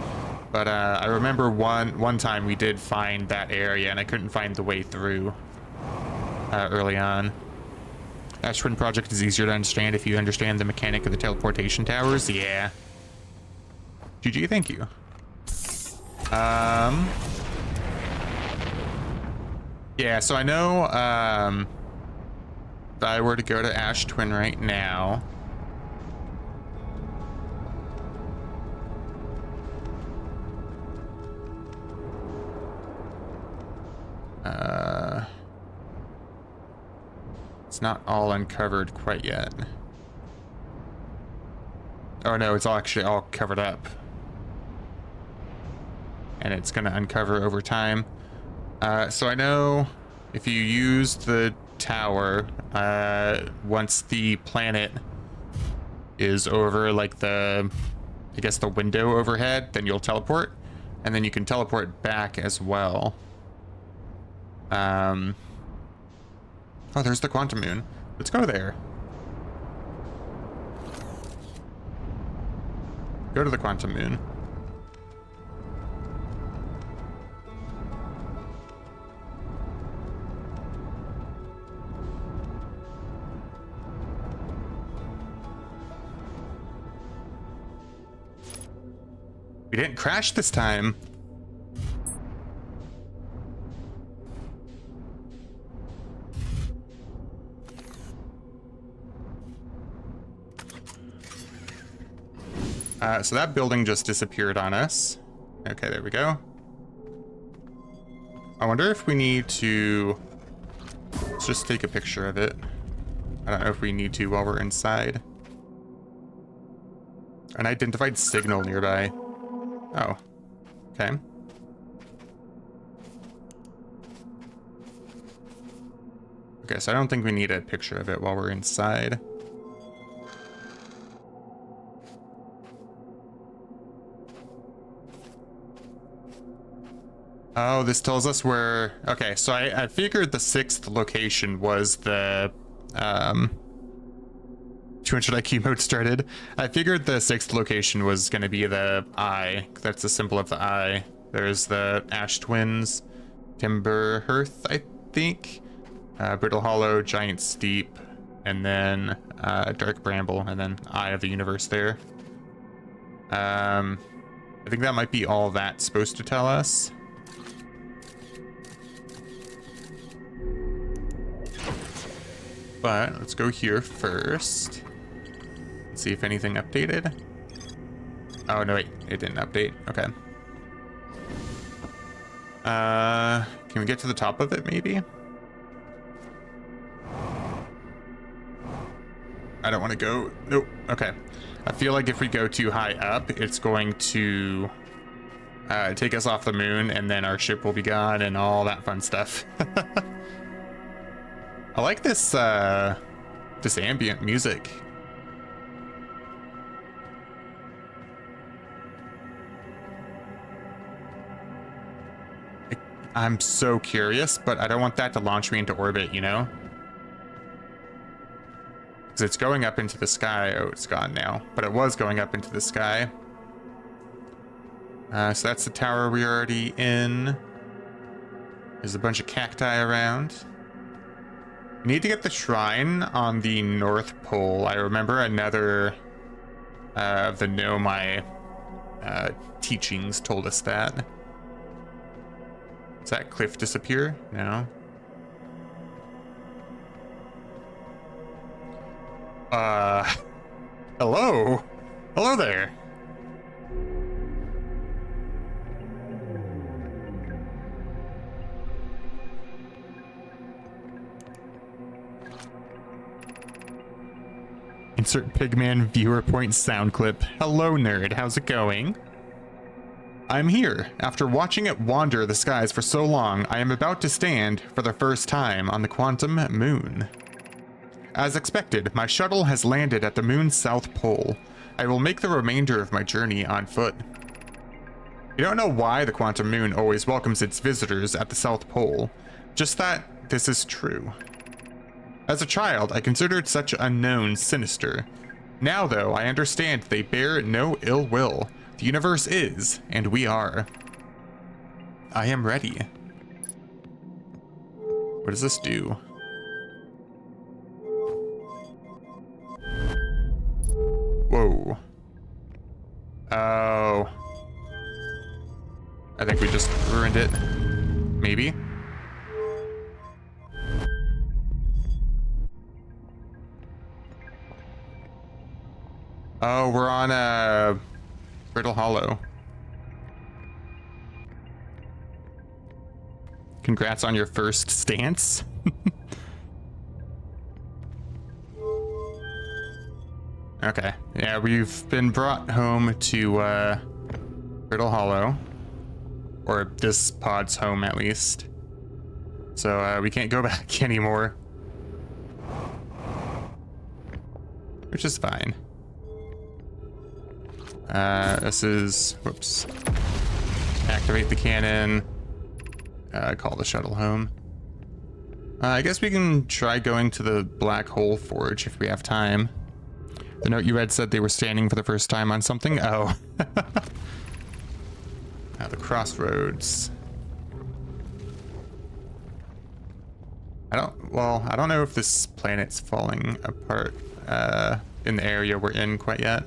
But I remember one time we did find that area and I couldn't find the way through early on. Ash Twin Project is easier to understand if you understand the mechanic of the teleportation towers. Yeah. GG, thank you. Yeah, so I know if I were to go to Ash Twin right now, it's not all uncovered quite yet. Oh no, it's all actually all covered up. And it's gonna uncover over time. So I know if you use the tower, once the planet is over like the, I guess the window overhead, then you'll teleport. And then you can teleport back as well. Oh, there's the quantum moon. Let's go there. Go to the quantum moon. We didn't crash this time. So that building just disappeared on us. Okay, there we go. I wonder if we need to... Let's just take a picture of it. I don't know if we need to while we're inside. An identified signal nearby. Oh. Okay. Okay, so I don't think we need a picture of it while we're inside. Oh, this tells us where... Okay, so I figured the 6th location was the... 200 IQ mode started. I figured the 6th location was going to be the eye. That's the symbol of the eye. There's the Ash Twins, Timber Hearth, I think. Brittle Hollow, Giant Steep, and then Dark Bramble, and then Eye of the Universe there. I think that might be all that's supposed to tell us. But let's go here first. Let's see if anything updated. Oh, no, wait. It didn't update. Okay. Can we get to the top of it, maybe? I don't want to go. Nope. Okay. I feel like if we go too high up, it's going to take us off the moon, and then our ship will be gone and all that fun stuff. I like this this ambient music. I'm so curious, but I don't want that to launch me into orbit, you know? Because it's going up into the sky. Oh, it's gone now. But it was going up into the sky. So that's the tower we're already in. There's a bunch of cacti around. We need to get the shrine on the North Pole. I remember another of the Nomai teachings told us that. Does that cliff disappear? No. Hello? Hello there. Insert Pigman viewer point sound clip. Hello, nerd. How's it going? I'm here. After watching it wander the skies for so long, I am about to stand for the first time on the quantum moon. As expected, my shuttle has landed at the moon's south pole. I will make the remainder of my journey on foot. You don't know why the quantum moon always welcomes its visitors at the south pole, just that this is true. As a child, I considered such unknown sinister. Now, though, I understand they bear no ill will. The universe is, and we are. I am ready. What does this do? Whoa. Oh. I think we just ruined it. Maybe. Oh, we're on Brittle Hollow. Congrats on your first stance. Okay. Yeah, we've been brought home to Brittle Hollow. Or this pod's home, at least. So we can't go back anymore. Which is fine. This is, whoops. Activate the cannon. Call the shuttle home. I guess we can try going to the Black Hole Forge if we have time. The note you read said they were standing for the first time on something. Oh. Now the crossroads. I don't know if this planet's falling apart in the area we're in quite yet.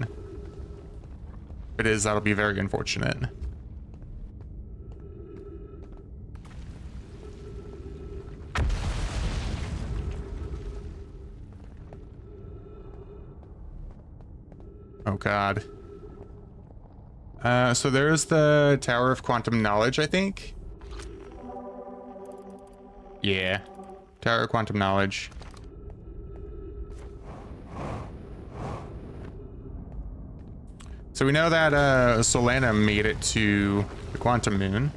If it is, that'll be very unfortunate. Oh God. So there's the Tower of Quantum Knowledge, I think. Yeah. Tower of Quantum Knowledge. So we know that Solana made it to the Quantum Moon.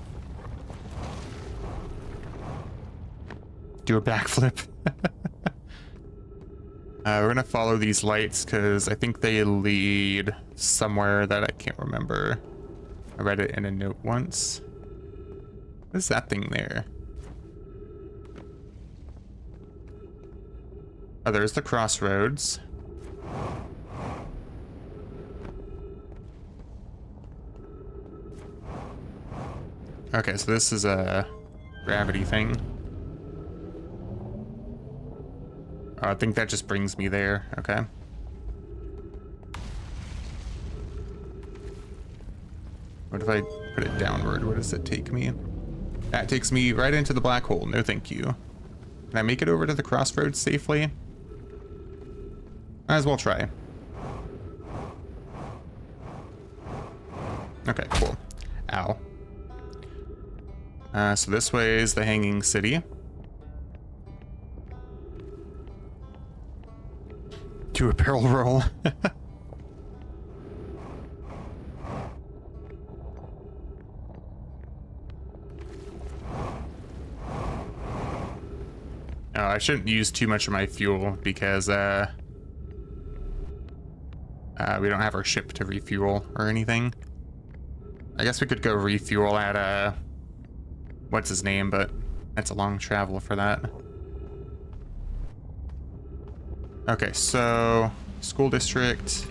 Do a backflip. We're gonna follow these lights because I think they lead somewhere that I can't remember. I read it in a note once. What is that thing there? Oh, there's the crossroads. Okay, so this is a gravity thing. Oh, I think that just brings me there. Okay. What if I put it downward? Where does it take me? That takes me right into the black hole. No, thank you. Can I make it over to the crossroads safely? Might as well try. Okay, cool. Ow. So this way is the Hanging City. Do a barrel roll. Oh, I shouldn't use too much of my fuel because we don't have our ship to refuel or anything. I guess we could go refuel at what's his name, but that's a long travel for that. Okay, so school district,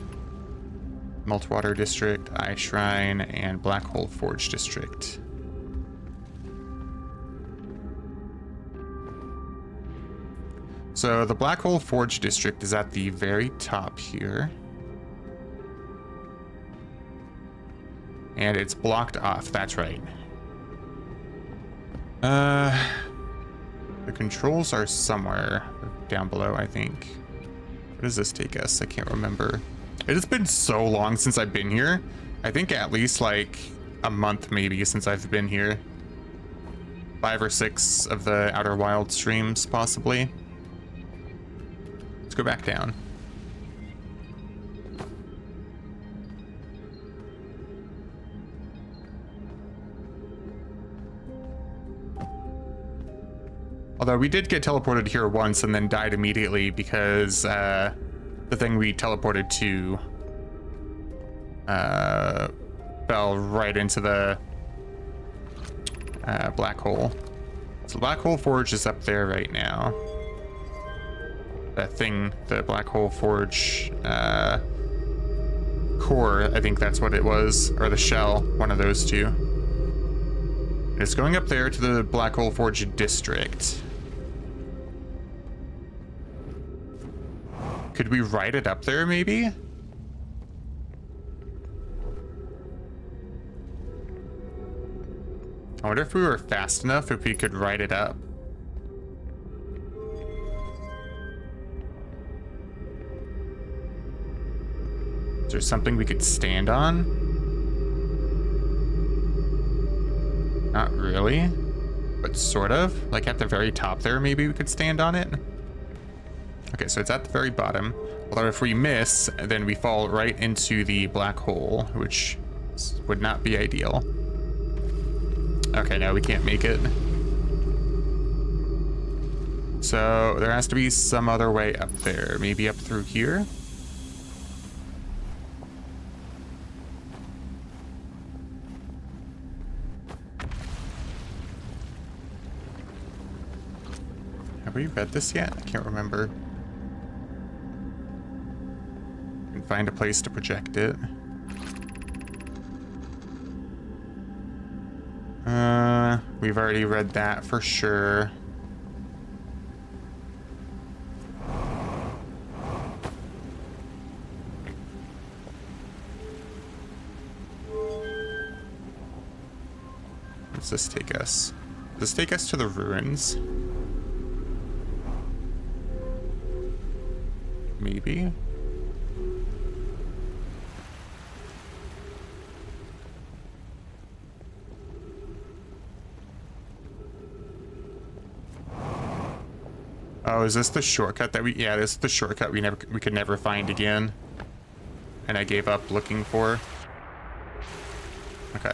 Meltwater district, Eye Shrine, and Black Hole Forge district. So the Black Hole Forge district is at the very top here. And it's blocked off, that's right. The controls are somewhere down below, I think. Where does this take us? I can't remember. It has been so long since I've been here. I think at least like a month maybe since I've been here. 5 or 6 of the Outer Wild streams, possibly. Let's go back down. Although we did get teleported here once and then died immediately because the thing we teleported to fell right into the black hole. So the Black Hole Forge is up there right now. That thing, the Black Hole Forge core, I think that's what it was, or the shell, one of those two. It's going up there to the Black Hole Forge district. Could we ride it up there, maybe? I wonder if we were fast enough, if we could ride it up. Is there something we could stand on? Not really, but sort of. Like at the very top there, maybe we could stand on it. Okay, so it's at the very bottom. Although if we miss, then we fall right into the black hole, which would not be ideal. Okay, no, we can't make it. So there has to be some other way up there. Maybe up through here? Have we read this yet? I can't remember. Can find a place to project it. We've already read that for sure. Where does this take us? Does this take us to the ruins? Maybe. Oh, is this the shortcut that we... Yeah, this is the shortcut we could never find again. And I gave up looking for. Okay.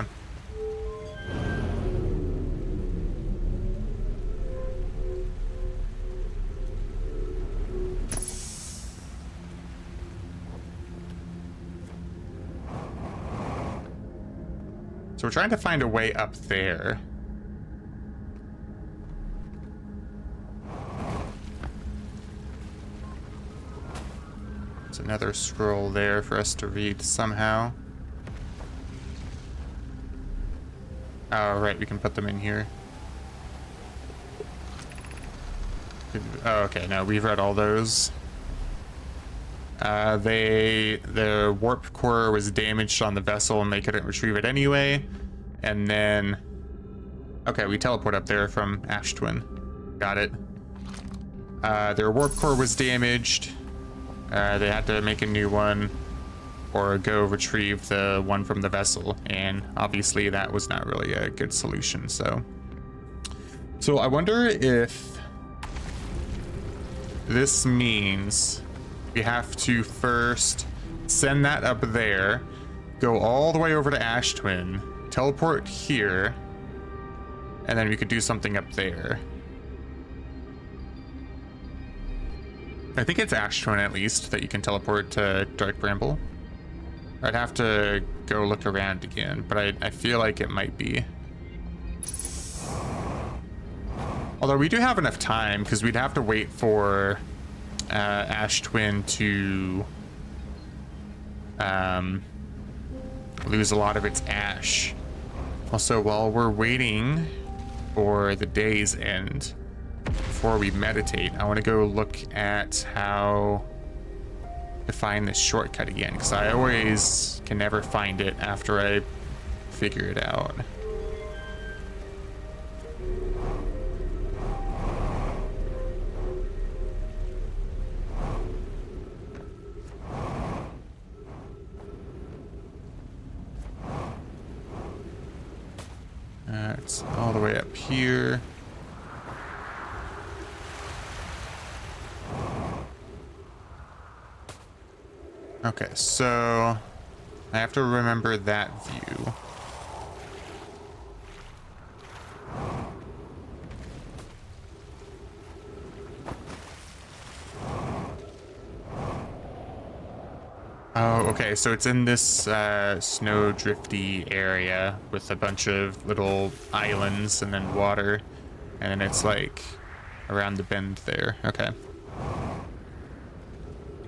So we're trying to find a way up there. There's another scroll there for us to read somehow. Oh, right, we can put them in here. Oh, okay, no, we've read all those. The warp core was damaged on the vessel and they couldn't retrieve it anyway. And then, okay, we teleport up there from Ash Twin. Got it. Their warp core was damaged. They had to make a new one or go retrieve the one from the vessel. And obviously that was not really a good solution, so I wonder if this means we have to first send that up there, go all the way over to Ash Twin, teleport here, and then we could do something up there. I think it's Ash Twin at least that you can teleport to Dark Bramble. I'd have to go look around again, but I feel like it might be. Although we do have enough time because we'd have to wait for Ash Twin to lose a lot of its ash. Also, while we're waiting for the day's end, before we meditate, I want to go look at how to find this shortcut again, because I always can never find it after I figure it out. It's all the way up here. Okay, so I have to remember that view. Oh, okay, so it's in this snow drifty area with a bunch of little islands and then water, and then it's like around the bend there. Okay.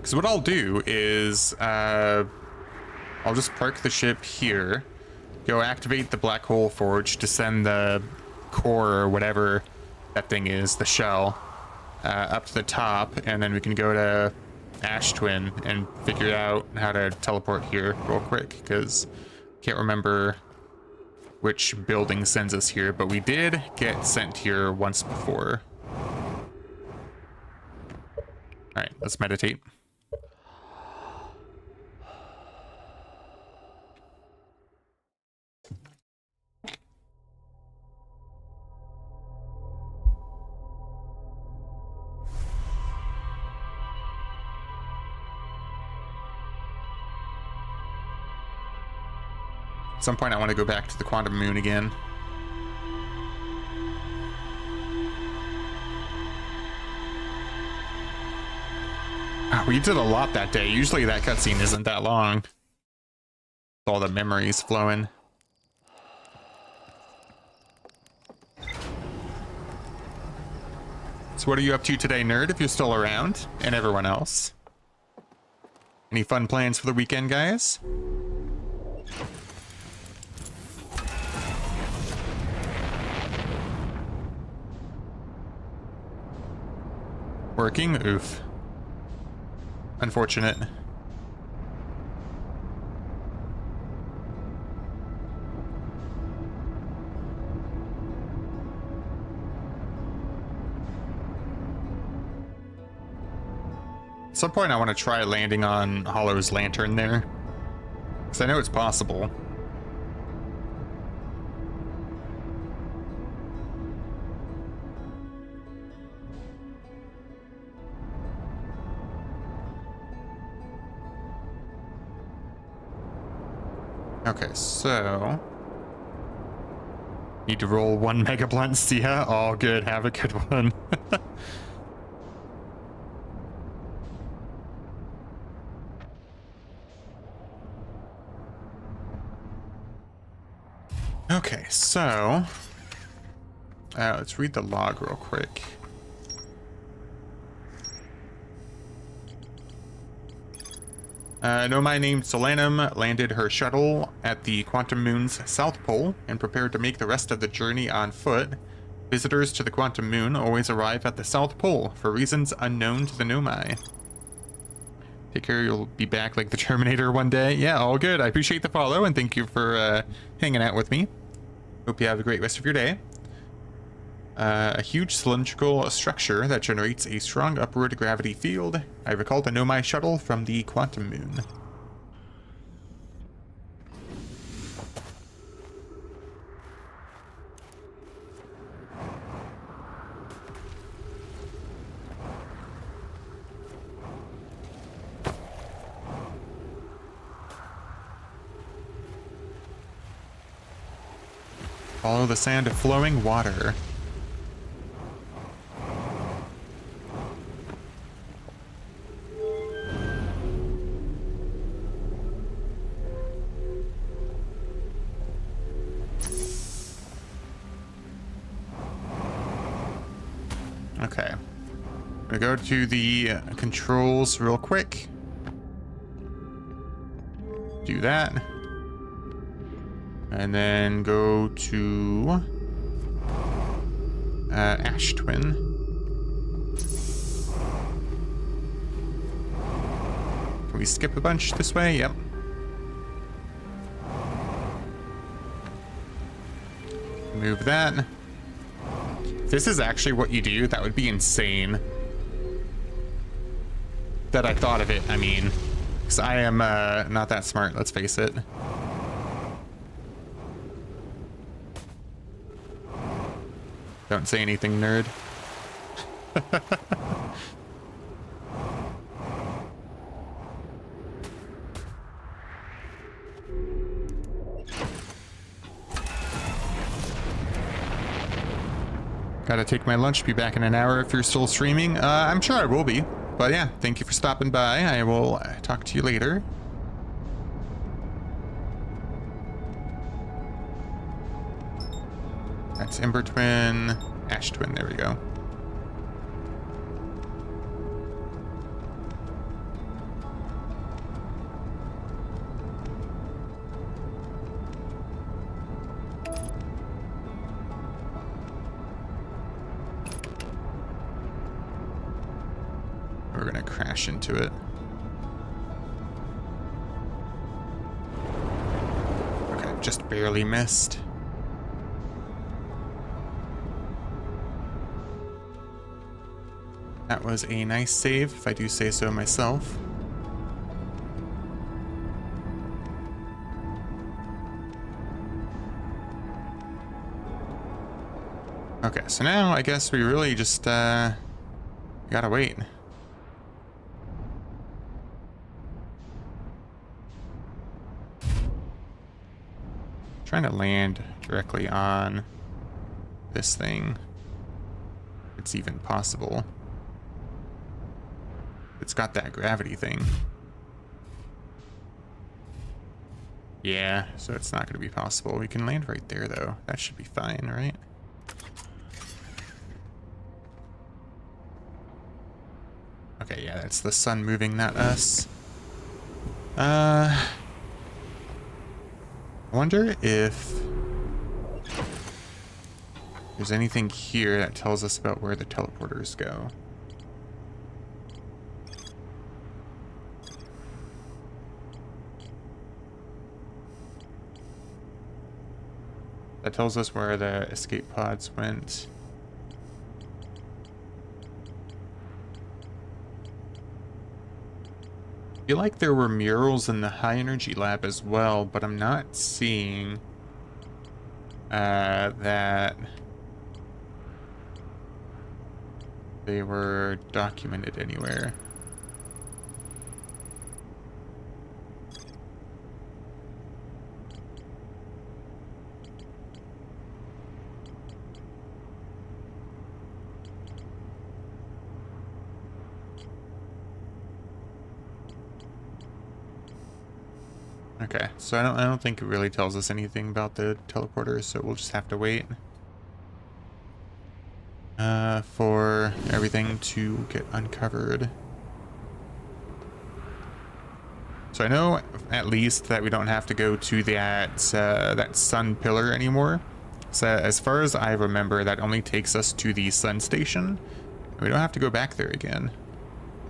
So what I'll do is I'll just park the ship here, go activate the black hole forge to send the core or whatever that thing is, the shell, up to the top, and then we can go to Ash Twin and figure out how to teleport here real quick, because I can't remember which building sends us here, but we did get sent here once before. Alright, let's meditate. At some point I want to go back to the quantum moon again. We did a lot that day. Usually that cutscene isn't that long. With all the memories flowing. So what are you up to today, nerd, if you're still around? And everyone else? Any fun plans for the weekend, guys? Working? Oof. Unfortunate. At some point I want to try landing on Hollow's lantern there, because I know it's possible. Okay, so need to roll 1 mega blunt. See ya. All good. Have a good one. Okay, so let's read the log real quick. Nomai named Solanum landed her shuttle at the Quantum Moon's south pole and prepared to make the rest of the journey on foot. Visitors to the Quantum Moon always arrive at the South Pole for reasons unknown to the Nomai. Take care, you'll be back like the Terminator one day. Yeah, all good. I appreciate the follow and thank you for hanging out with me. Hope you have a great rest of your day. A huge cylindrical structure that generates a strong upward gravity field. I recall the Nomai shuttle from the Quantum Moon. Follow the sand of flowing water. Okay. I'm gonna go to the controls real quick. Do that. And then go to Ash Twin. Can we skip a bunch this way? Yep. Move that. If this is actually what you do, that would be insane. That I thought of it, I mean. Because I am not that smart, let's face it. Don't say anything, nerd. Gotta take my lunch, be back in an hour if you're still streaming. I'm sure I will be. But yeah, thank you for stopping by. I will talk to you later. That's Ember Twin, Ash Twin, there we go. We're gonna crash into it. Okay, just barely missed. That was a nice save, if I do say so myself. Okay, so now I guess we really just gotta wait. Trying to land directly on this thing. It's even possible. It's got that gravity thing. Yeah, so it's not going to be possible. We can land right there, though. That should be fine, right? Okay, yeah, that's the sun moving, not us. I wonder if there's anything here that tells us about where the teleporters go. That tells us where the escape pods went. I feel like there were murals in the high energy lab as well, but I'm not seeing that they were documented anywhere. Okay, so I don't think it really tells us anything about the teleporters, so we'll just have to wait for everything to get uncovered. So I know at least that we don't have to go to that sun pillar anymore. So as far as I remember, that only takes us to the sun station. And we don't have to go back there again.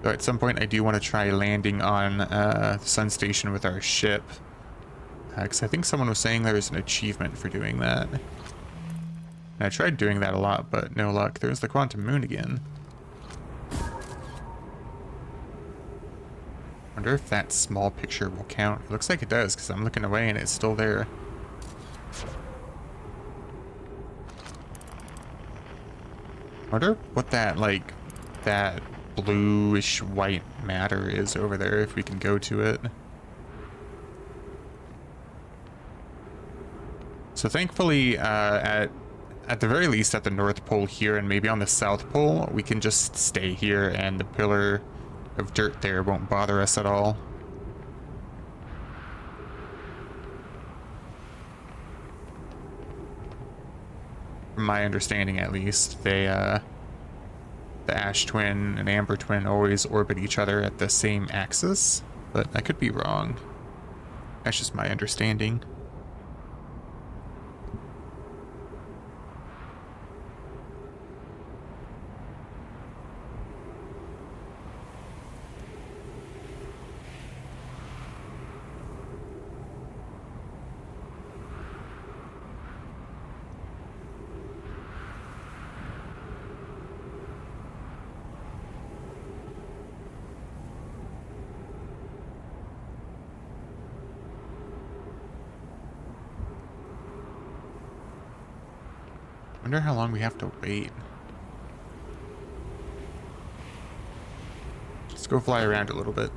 So at some point I do want to try landing on the sun station with our ship. Because I think someone was saying there was an achievement for doing that. And I tried doing that a lot, but no luck. There's the quantum moon again. Wonder if that small picture will count. It looks like it does, because I'm looking away and it's still there. Wonder what that, like, that bluish white matter is over there, if we can go to it. So thankfully, at the very least at the North Pole here and maybe on the South Pole, we can just stay here and the pillar of dirt there won't bother us at all. From my understanding, at least, they, the Ash Twin and Amber Twin always orbit each other at the same axis, but I could be wrong. That's just my understanding. Wonder how long we have to wait. Let's go fly around a little bit.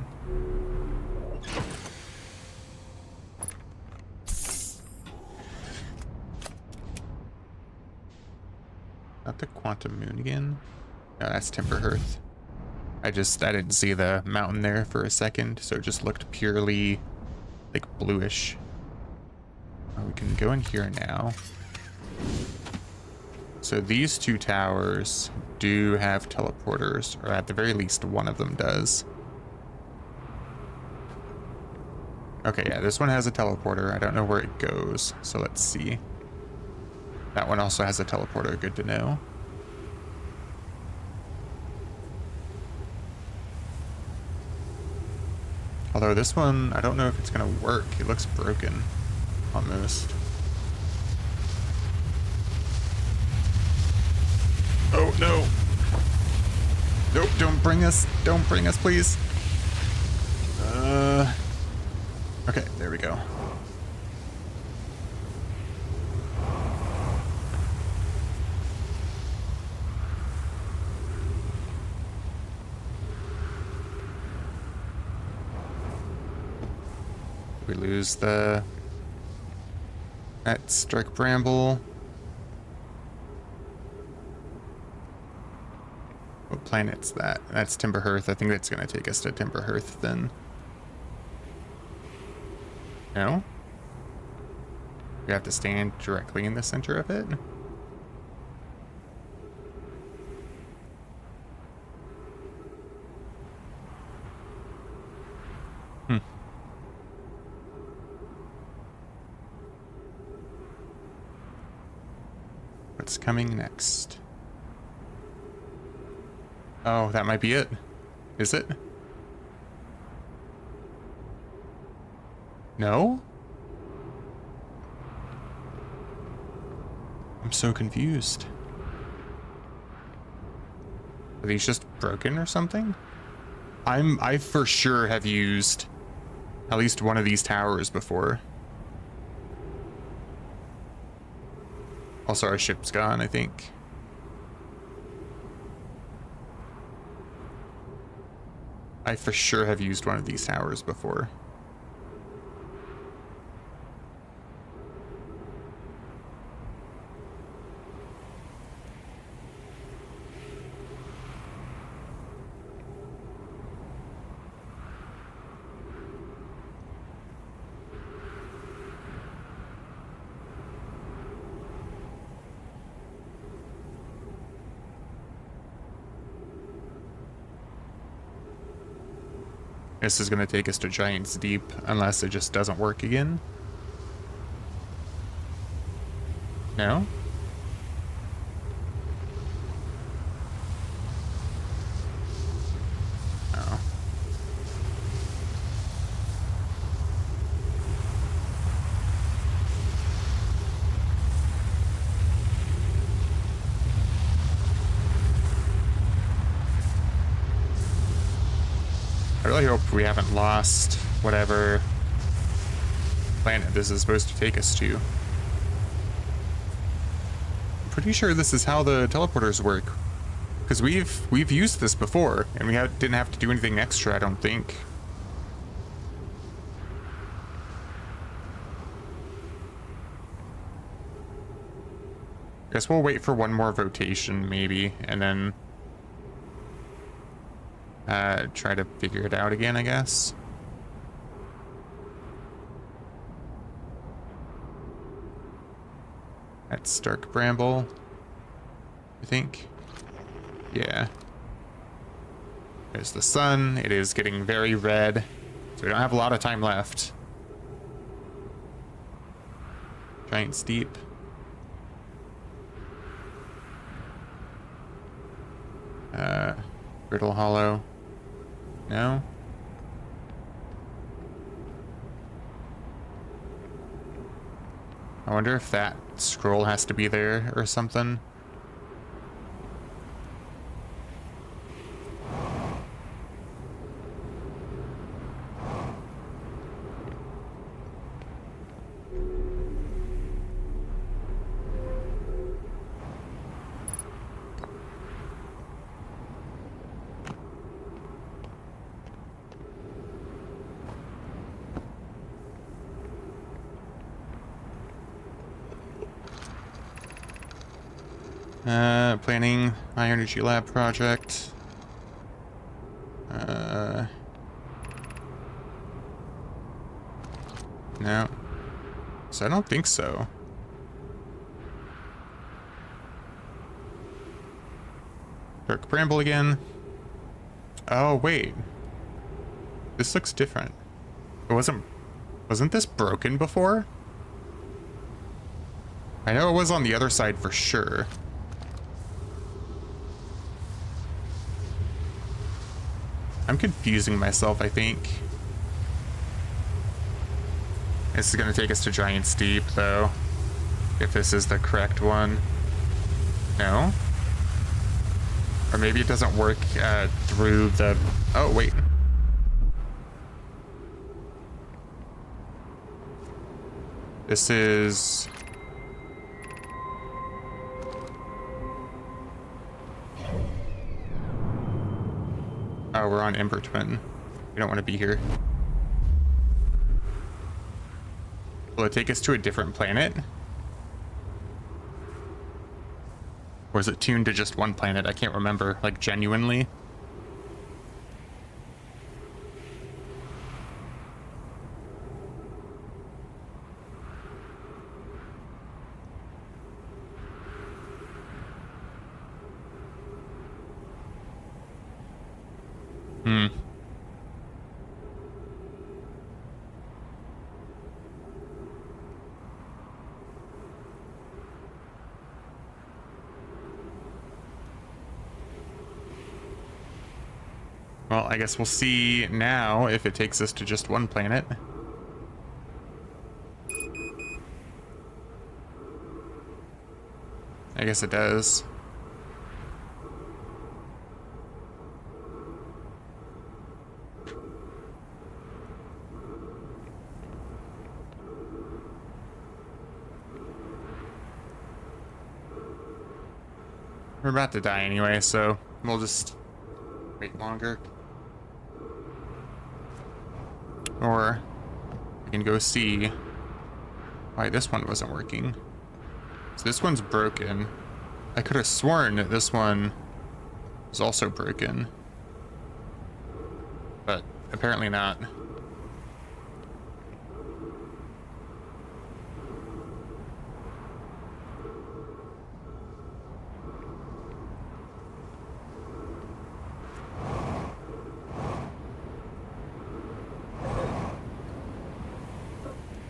Not the quantum moon again. No, that's Timber Hearth. I didn't see the mountain there for a second, so it just looked purely like bluish. Oh, we can go in here now. So these two towers do have teleporters, or at the very least one of them does. Okay, yeah, this one has a teleporter. I don't know where it goes, so let's see. That one also has a teleporter, good to know. Although this one, I don't know if it's gonna work. It looks broken, almost. Oh, no. Nope, don't bring us, please. Okay, there we go. We lose that Strike Bramble. What planet's that? That's Timber Hearth. I think that's going to take us to Timber Hearth then. No? We have to stand directly in the center of it? What's coming next? Oh, that might be it. Is it? No? I'm so confused. Are these just broken or something? I for sure have used at least one of these towers before. Also, our ship's gone, I think. I for sure have used one of these towers before. This is going to take us to Giant's Deep, unless it just doesn't work again. No? No. I really hope we haven't lost whatever planet this is supposed to take us to. I'm pretty sure this is how the teleporters work, because we've used this before, and we didn't have to do anything extra, I don't think. Guess we'll wait for one more votation, maybe, and then try to figure it out again, I guess. That's Stark Bramble, I think. Yeah. There's the sun. It is getting very red, so we don't have a lot of time left. Giant Steep. Brittle Hollow. No? I wonder if that scroll has to be there or something. Planning high energy lab project. No. So I don't think so. Dark Bramble again. Oh, wait. This looks different. It wasn't this broken before? I know it was on the other side for sure. I'm confusing myself, I think. This is gonna take us to Giant Steep, though. If this is the correct one. No? Or maybe it doesn't work through the... Oh, wait. This is... Oh, we're on Ember Twin. We don't want to be here. Will it take us to a different planet? Or is it tuned to just one planet? I can't remember, like, genuinely. Well, I guess we'll see now if it takes us to just one planet. I guess it does. We're about to die anyway, so we'll just wait longer. Or we can go see why this one wasn't working. So this one's broken. I could have sworn that this one was also broken, but apparently not.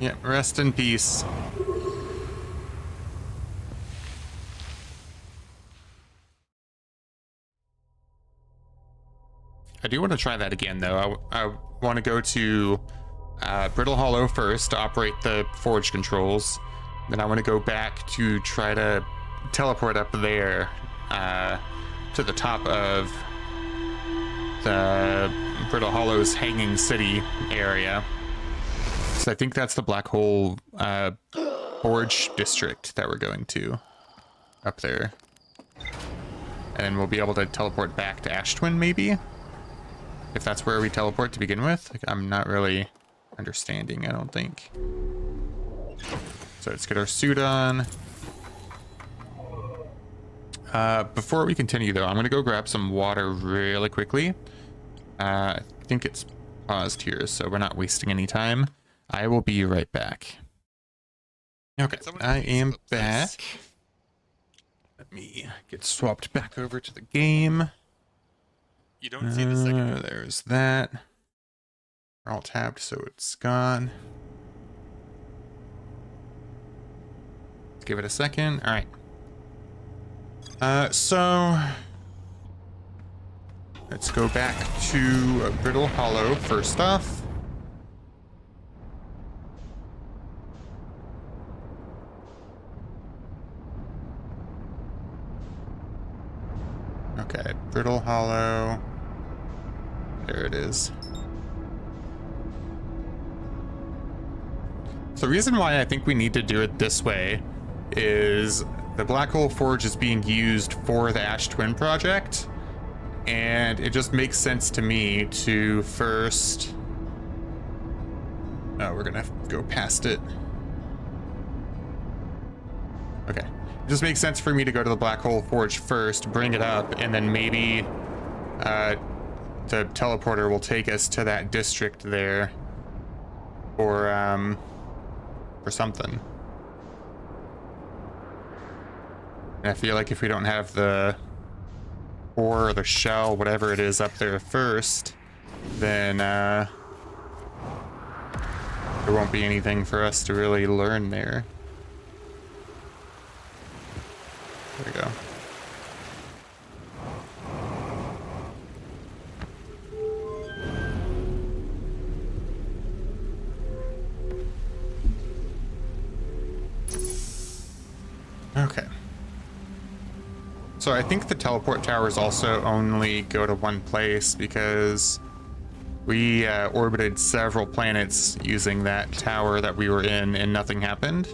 Yeah, rest in peace. I do want to try that again, though. I want to go to Brittle Hollow first to operate the forge controls. Then I want to go back to try to teleport up there to the top of the Brittle Hollow's Hanging City area. So I think that's the Black Hole Forge district that we're going to up there. And then we'll be able to teleport back to Ash Twin, maybe? If that's where we teleport to begin with. Like, I'm not really understanding, I don't think. So let's get our suit on. Before we continue, though, I'm going to go grab some water really quickly. I think it's paused here, so we're not wasting any time. I will be right back. Okay, I am back. Let me get swapped back over to the game. You don't see the second. There's that. We're all tapped, so it's gone. Let's give it a second. All right. So let's go back to Brittle Hollow first off. Okay, Brittle Hollow. There it is. So the reason why I think we need to do it this way is the Black Hole Forge is being used for the Ash Twin project, and it just makes sense to me to first... Oh, we're gonna go past it. Okay. It just makes sense for me to go to the Black Hole Forge first, bring it up, and then maybe the teleporter will take us to that district there, or something. And I feel like if we don't have the ore or the shell, whatever it is, up there first, then there won't be anything for us to really learn there. There we go. Okay. So I think the teleport towers also only go to one place because we orbited several planets using that tower that we were in and nothing happened.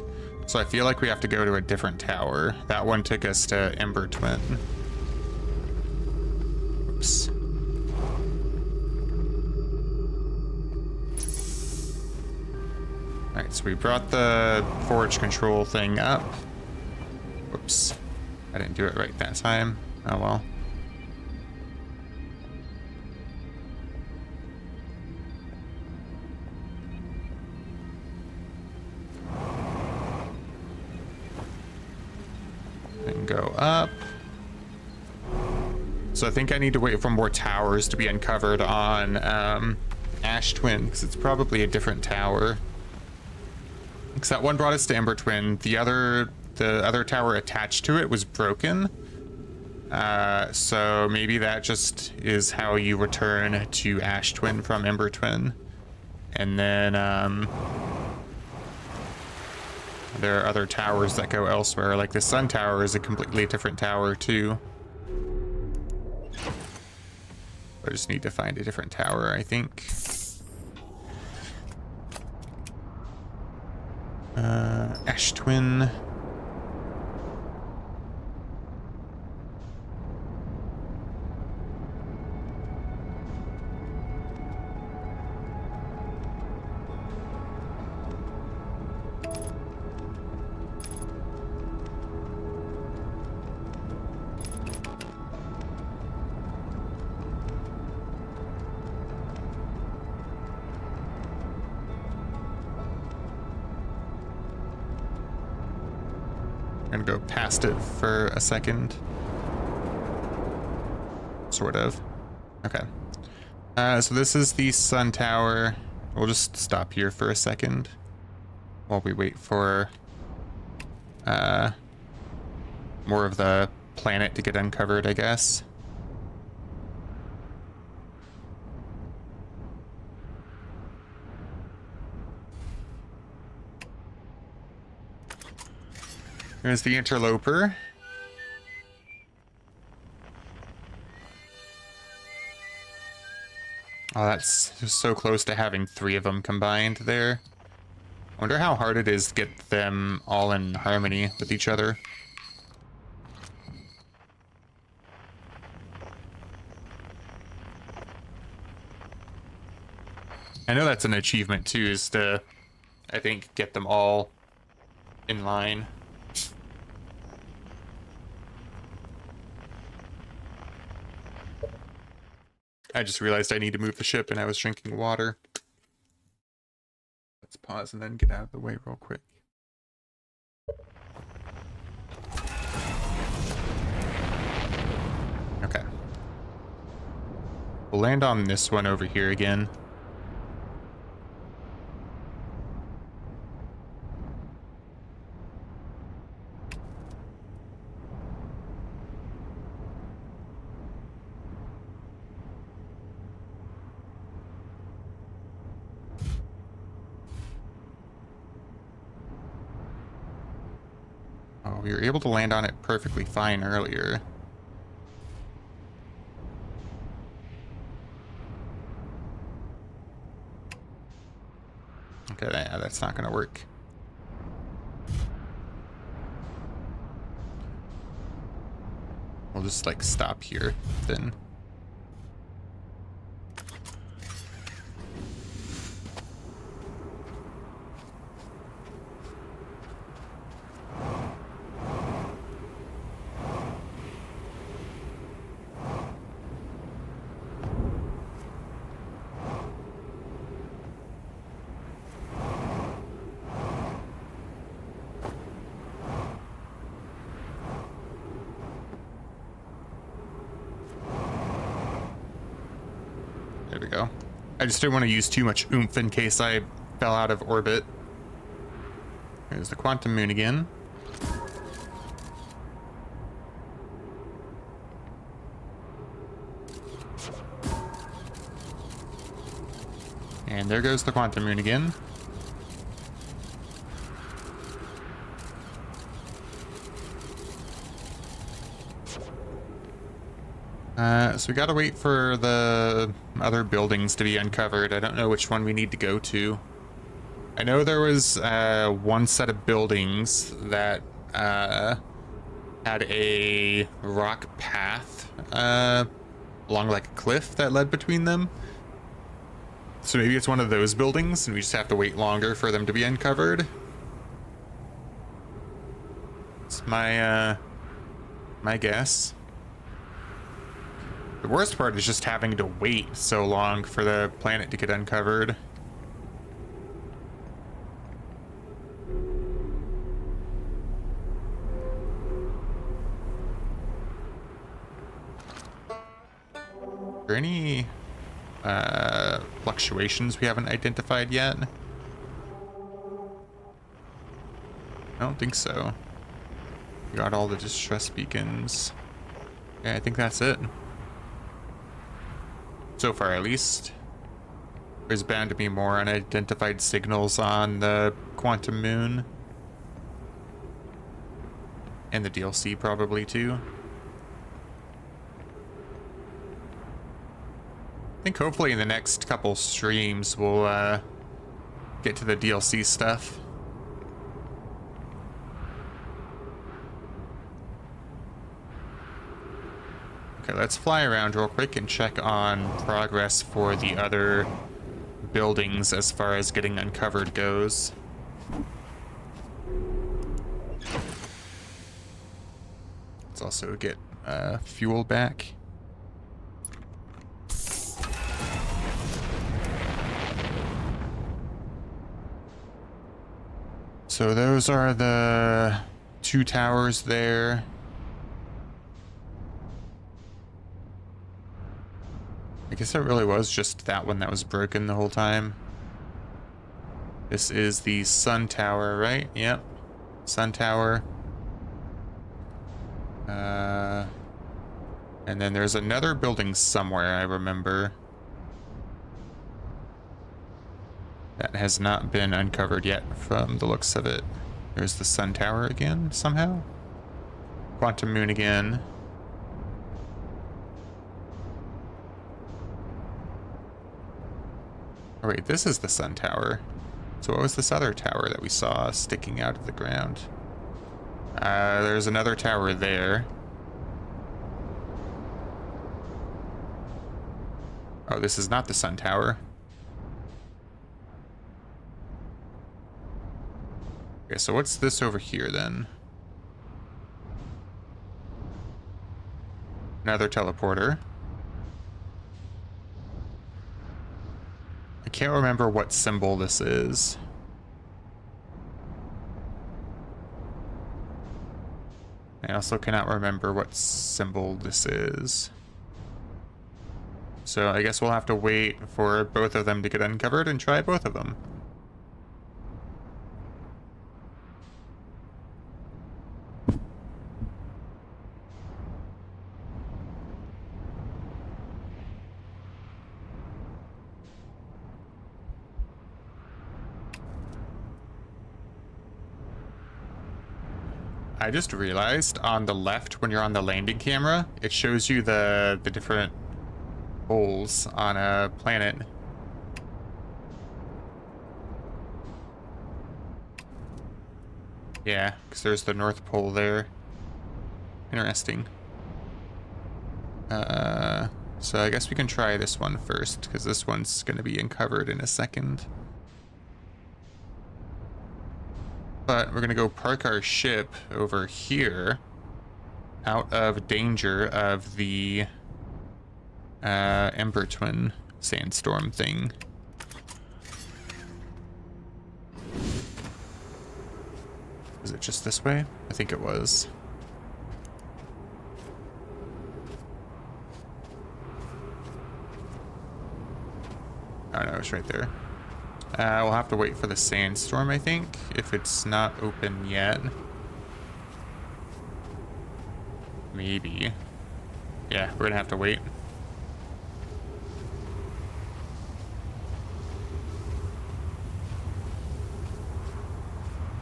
So I feel like we have to go to a different tower. That one took us to Ember Twin. Oops. Alright, so we brought the forge control thing up. Whoops. I didn't do it right that time. Oh well. And go up. So I think I need to wait for more towers to be uncovered on Ash Twin, because it's probably a different tower. Because that one brought us to Ember Twin. The other tower attached to it was broken. So maybe that just is how you return to Ash Twin from Ember Twin. And then there are other towers that go elsewhere. Like the Sun Tower is a completely different tower too. I just need to find a different tower, I think. Ash Twin. I'm gonna go past it for a second. Sort of. Okay. So this is the Sun Tower. We'll just stop here for a second. while we wait for more of the planet to get uncovered, I guess. There's the interloper. Oh, that's so close to having 3 of them combined there. I wonder how hard it is to get them all in harmony with each other. I know that's an achievement too, is to, I think, get them all in line. I just realized I need to move the ship and I was drinking water. Let's pause and then get out of the way real quick. Okay. We'll land on this one over here again. We were able to land on it perfectly fine earlier. Okay, yeah, that's not gonna work. We'll just like stop here then. There we go. I just didn't want to use too much oomph in case I fell out of orbit. There's the quantum moon again. And there goes the quantum moon again. So we gotta wait for the other buildings to be uncovered. I don't know which one we need to go to. I know there was one set of buildings that had a rock path along like a cliff that led between them. So maybe it's one of those buildings and we just have to wait longer for them to be uncovered. It's my my guess. The worst part is just having to wait so long for the planet to get uncovered. Are there any fluctuations we haven't identified yet? I don't think so. We got all the distress beacons. Yeah, I think that's it. So far, at least. There's bound to be more unidentified signals on the quantum moon. And the DLC probably, too. I think hopefully in the next couple streams we'll get to the DLC stuff. Okay, let's fly around real quick and check on progress for the other buildings as far as getting uncovered goes. Let's also get fuel back. So those are the 2 towers there. I guess it really was just that one that was broken the whole time. This is the sun tower, right? Yep. Sun tower. And then there's another building somewhere, I remember. That has not been uncovered yet from the looks of it. There's the sun tower again, somehow. Quantum moon again. Oh wait, this is the sun tower. So what was this other tower that we saw sticking out of the ground? There's another tower there. Oh, this is not the sun tower. Okay, so what's this over here then? Another teleporter. I can't remember what symbol this is. I also cannot remember what symbol this is. So I guess we'll have to wait for both of them to get uncovered and try both of them. I just realized on the left, when you're on the landing camera, it shows you the different holes on a planet. Yeah, because there's the North Pole there. Interesting. So I guess we can try this one first, because this one's going to be uncovered in a second. But we're going to go park our ship over here, out of danger of the Ember Twin sandstorm thing. Was it just this way? I think it was. Oh no, it's right there. We'll have to wait for the sandstorm, I think, if it's not open yet. Maybe. Yeah, we're gonna have to wait.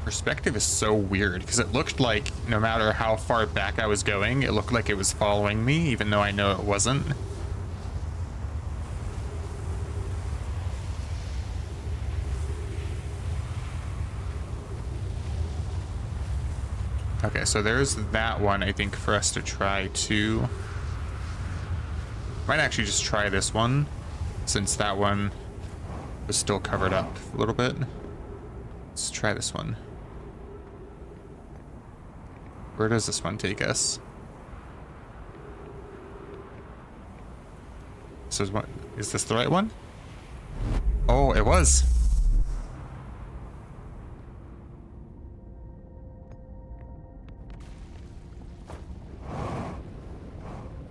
Perspective is so weird, because it looked like no matter how far back I was going, it looked like it was following me, even though I know it wasn't. Okay, so there's that one, I think, for us to try too. Might actually just try this one, since that one was still covered up a little bit. Let's try this one. Where does this one take us? This is what? Is this the right one? Oh, it was.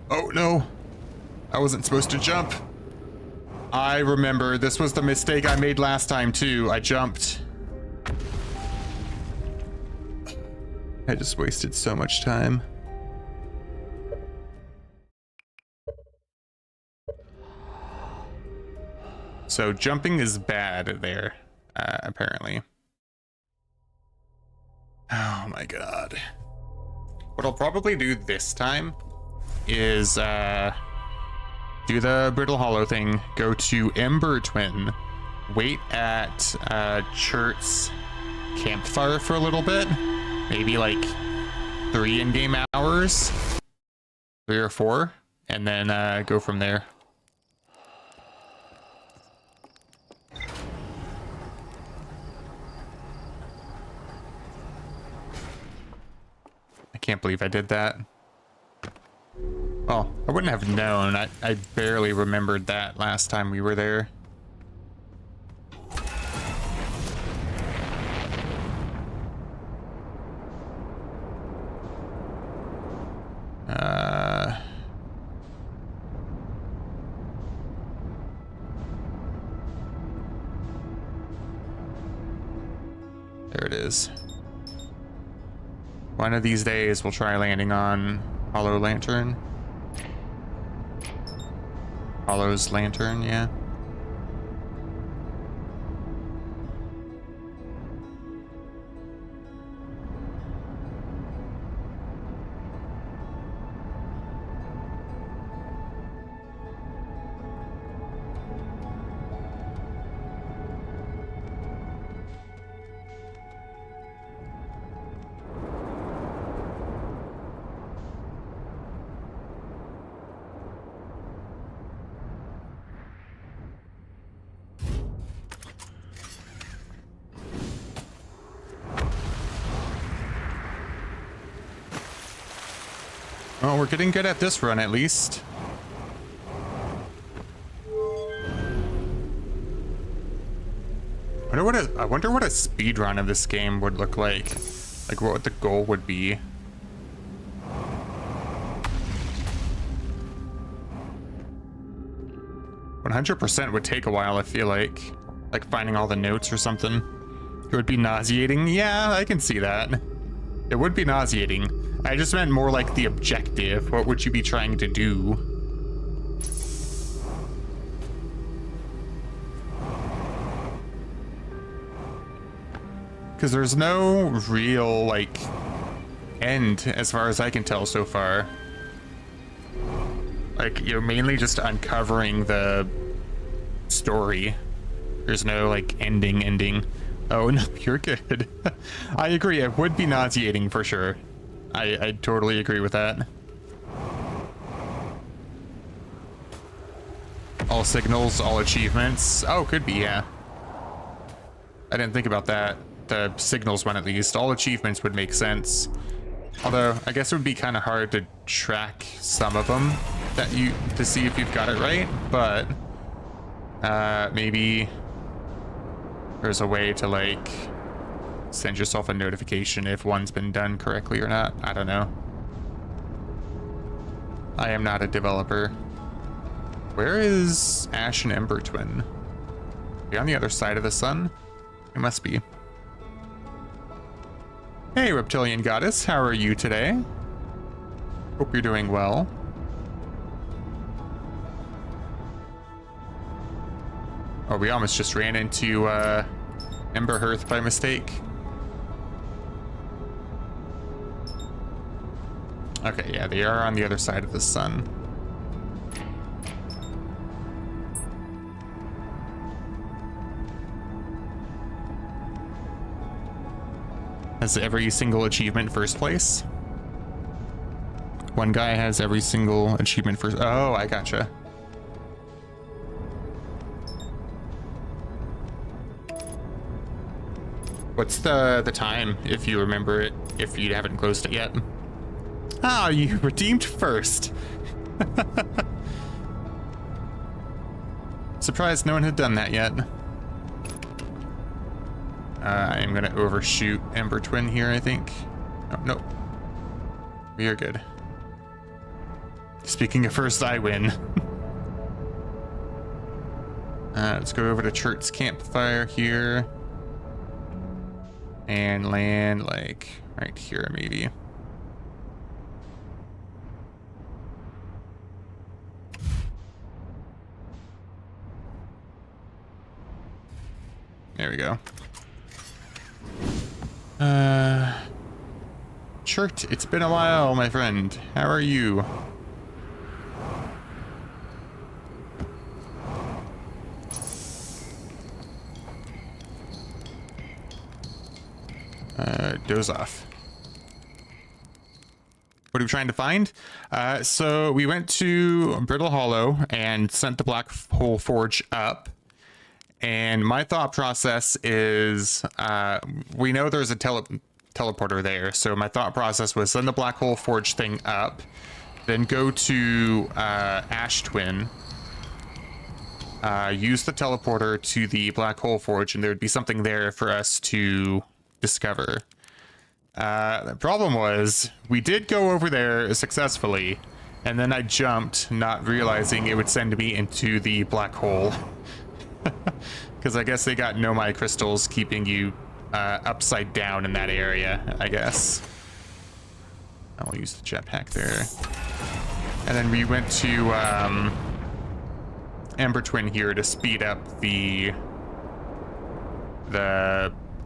Oh no, I wasn't supposed to jump. I remember this was the mistake I made last time too. I jumped. I just wasted so much time. So jumping is bad there, apparently. Oh my god. What I'll probably do this time is do the Brittle Hollow thing, go to Ember Twin, wait at Chert's campfire for a little bit, maybe like 3 in-game hours, 3 or 4, and then go from there. I can't believe I did that. Well, I wouldn't have known. I barely remembered that last time we were there. There it is. One of these days we'll try landing on Hollow Lantern. Hollow's Lantern, yeah. Well, we're getting good at this run, at least. I wonder what a speed run of this game would look like. Like, what the goal would be. "100% would take a while, I feel like. Like finding all the notes or something. It would be nauseating. Yeah, I can see that. It would be nauseating. I just meant more like the objective. What would you be trying to do? Because there's no real, like, end as far as I can tell so far. Like, you're mainly just uncovering the story. There's no, like, ending. Oh, no, you're good. I agree, it would be nauseating for sure. I totally agree with that. All signals, all achievements. Oh, could be, yeah. I didn't think about that. The signals one, at least. All achievements would make sense. Although, I guess it would be kind of hard to track some of them to see if you've got it right, but maybe there's a way to, like, send yourself a notification if one's been done correctly or not. I don't know. I am not a developer. Where is Ash and Ember Twin? Are they on the other side of the sun? It must be. Hey, Reptilian Goddess, how are you today? Hope you're doing well. Oh, we almost just ran into Ember Hearth by mistake. Okay, yeah, they are on the other side of the sun. Has every single achievement first place? One guy has every single achievement first. Oh, I gotcha. What's the time, if you remember it, if you haven't closed it yet? Ah, you redeemed first. Surprised no one had done that yet. I'm gonna overshoot Ember Twin here, I think. Oh, no. We are good. Speaking of first, I win. Let's go over to Church's Campfire here. And land, like, right here, maybe. There we go. Churt, it's been a while, my friend. How are you? Doze off. What are we trying to find? So we went to Brittle Hollow and sent the Black Hole Forge up. And my thought process is, we know there's a teleporter there. So my thought process was send the Black Hole Forge thing up, then go to Ash Twin, use the teleporter to the Black Hole Forge, and there'd be something there for us to discover. The problem was, we did go over there successfully, and then I jumped, not realizing it would send me into the black hole. Because I guess they got Nomai crystals keeping you upside down in that area, I guess. I will use the jetpack there. And then we went to Ember Twin here to speed up the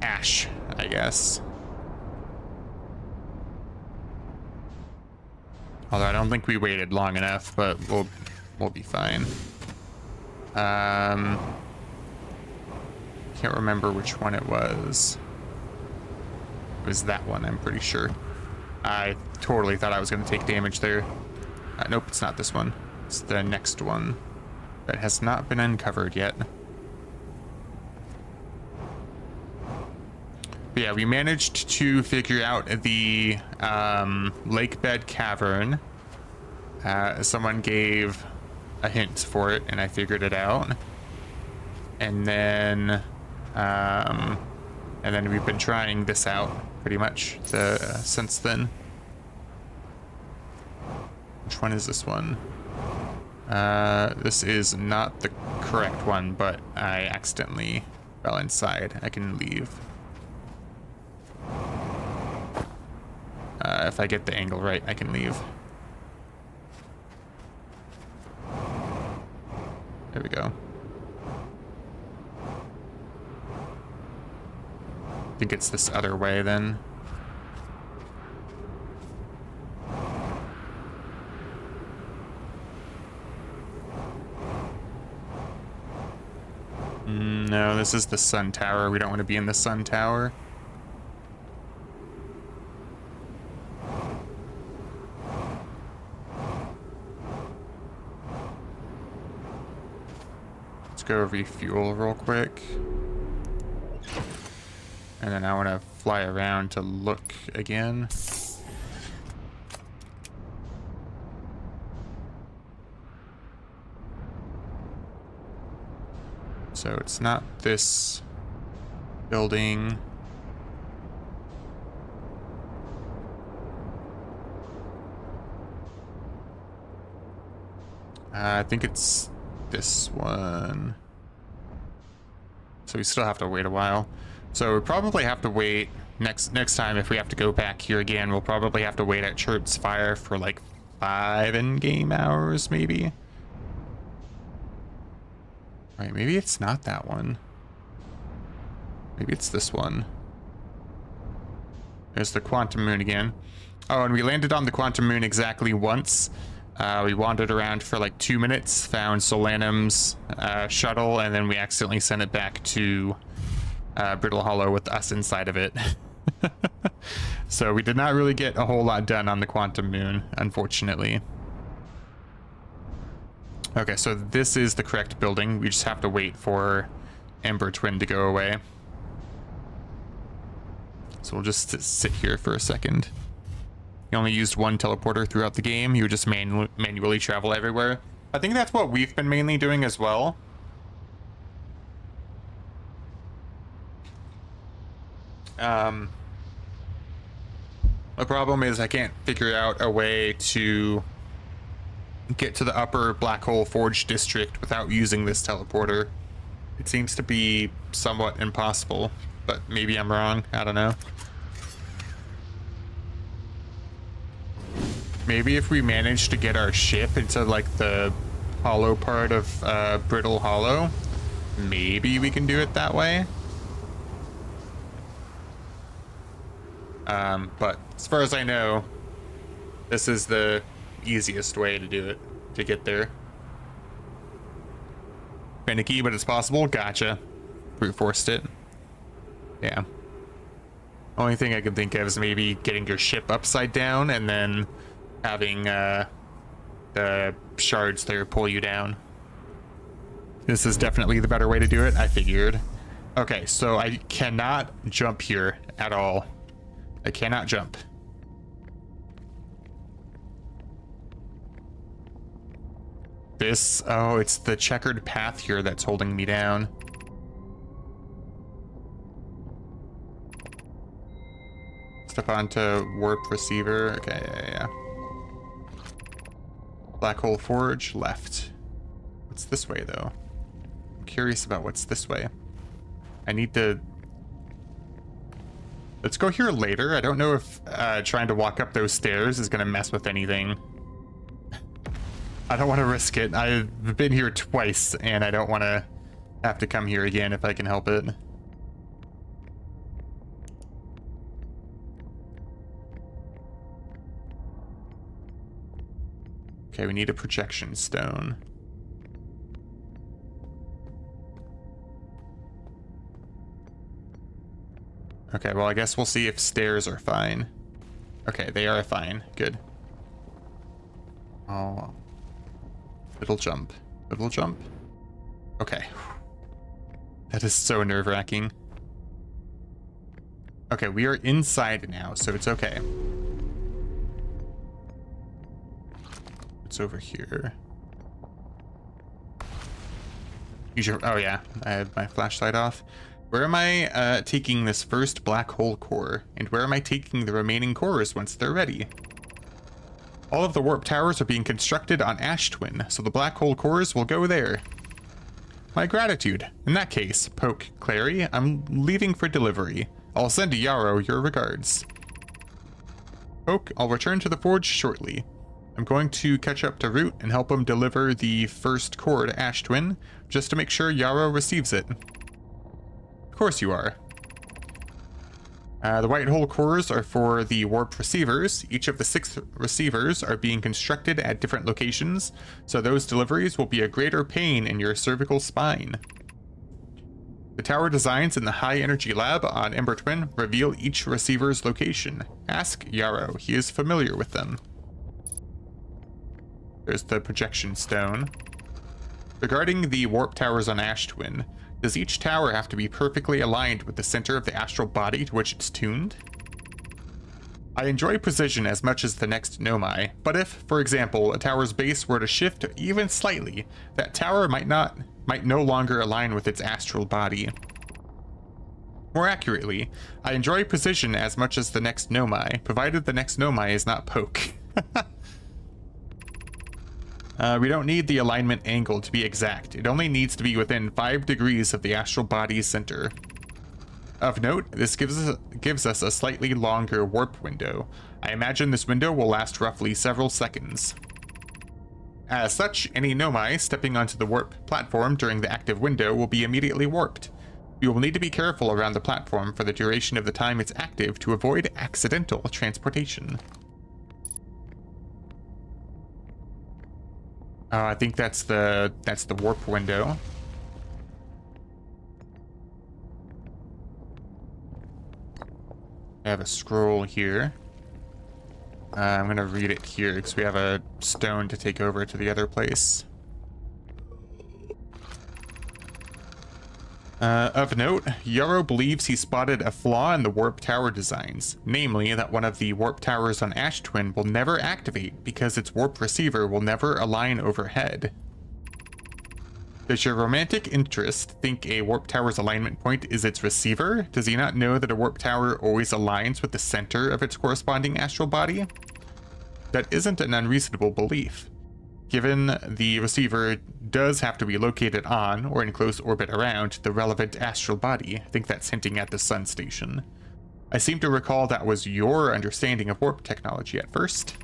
ash, I guess. Although I don't think we waited long enough, but we'll be fine. Can't remember which one it was. It was that one, I'm pretty sure. I totally thought I was going to take damage there. Nope, it's not this one. It's the next one that has not been uncovered yet. But yeah, we managed to figure out the lake bed cavern. Someone gave a hint for it, and I figured it out. And then we've been trying this out pretty much since then. Which one is this one? This is not the correct one, but I accidentally fell inside. I can leave. If I get the angle right, I can leave. There we go. I think it's this other way then. No, this is the sun tower. We don't want to be in the sun tower. Let's go refuel real quick. And then I want to fly around to look again. So it's not this building. I think it's this one. So we still have to wait a while. So we probably have to wait next time if we have to go back here again. We'll probably have to wait at Chirp's Fire for like 5 in-game hours, maybe. Right, maybe it's not that one. Maybe it's this one. There's the Quantum Moon again. Oh, and we landed on the Quantum Moon exactly once. We wandered around for like 2 minutes, found Solanum's shuttle, and then we accidentally sent it back to Brittle Hollow with us inside of it. So we did not really get a whole lot done on the Quantum Moon, unfortunately. Okay, so this is the correct building. We just have to wait for Ember Twin to go away. So we'll just sit here for a second. You only used one teleporter throughout the game. You would just manually travel everywhere. I think that's what we've been mainly doing as well. The problem is I can't figure out a way to get to the upper Black Hole Forge district without using this teleporter. It seems to be somewhat impossible, but maybe I'm wrong. I don't know. Maybe if we manage to get our ship into like the hollow part of Brittle Hollow, maybe we can do it that way. But as far as I know, this is the easiest way to do it, to get there. Finicky, but it's possible. Gotcha. Brute forced it. Yeah. Only thing I can think of is maybe getting your ship upside down and then having the shards there pull you down. This is definitely the better way to do it, I figured. Okay, so I cannot jump here at all. I cannot jump. This, oh, it's the checkered path here that's holding me down. Step onto warp receiver. Okay, yeah. Black Hole Forge, left. What's this way, though? I'm curious about what's this way. I need to Let's go here later. I don't know if trying to walk up those stairs is going to mess with anything. I don't want to risk it. I've been here twice, and I don't want to have to come here again if I can help it. Okay, we need a projection stone. Okay, well, I guess we'll see if stairs are fine. Okay, they are fine. Good. Oh. Little jump. Little jump. Okay. That is so nerve-wracking. Okay, we are inside now, so it's okay. What's over here? Use your... Oh, yeah. I have my flashlight off. Where am I taking this first black hole core? And where am I taking the remaining cores once they're ready? All of the warp towers are being constructed on Ash Twin, so the black hole cores will go there. My gratitude. In that case, Poke, Clary, I'm leaving for delivery. I'll send Yarrow your regards. Poke, I'll return to the forge shortly. I'm going to catch up to Root and help him deliver the first core to Ash Twin, just to make sure Yarrow receives it. Of course you are. The white hole cores are for the warped receivers. Each of the 6 receivers are being constructed at different locations, so those deliveries will be a greater pain in your cervical spine. The tower designs in the high energy lab on Ember Twin reveal each receiver's location. Ask Yarrow, he is familiar with them. There's the projection stone. Regarding the warp towers on Ash Twin, does each tower have to be perfectly aligned with the center of the astral body to which it's tuned? I enjoy precision as much as the next Nomai, but if, for example, a tower's base were to shift even slightly, that tower might no longer align with its astral body. More accurately, I enjoy precision as much as the next Nomai, provided the next Nomai is not Poke. We don't need the alignment angle to be exact. It only needs to be within 5 degrees of the astral body's center. Of note, this gives us a slightly longer warp window. I imagine this window will last roughly several seconds. As such, any Nomai stepping onto the warp platform during the active window will be immediately warped. You will need to be careful around the platform for the duration of the time it's active to avoid accidental transportation. I think that's the warp window. I have a scroll here. I'm gonna read it here because we have a stone to take over to the other place. Of note, Yarrow believes he spotted a flaw in the warp tower designs, namely that one of the warp towers on Ash Twin will never activate because its warp receiver will never align overhead. Does your romantic interest think a warp tower's alignment point is its receiver? Does he not know that a warp tower always aligns with the center of its corresponding astral body? That isn't an unreasonable belief. Given the receiver does have to be located on, or in close orbit around, the relevant astral body. I think that's hinting at the sun station. I seem to recall that was your understanding of warp technology at first.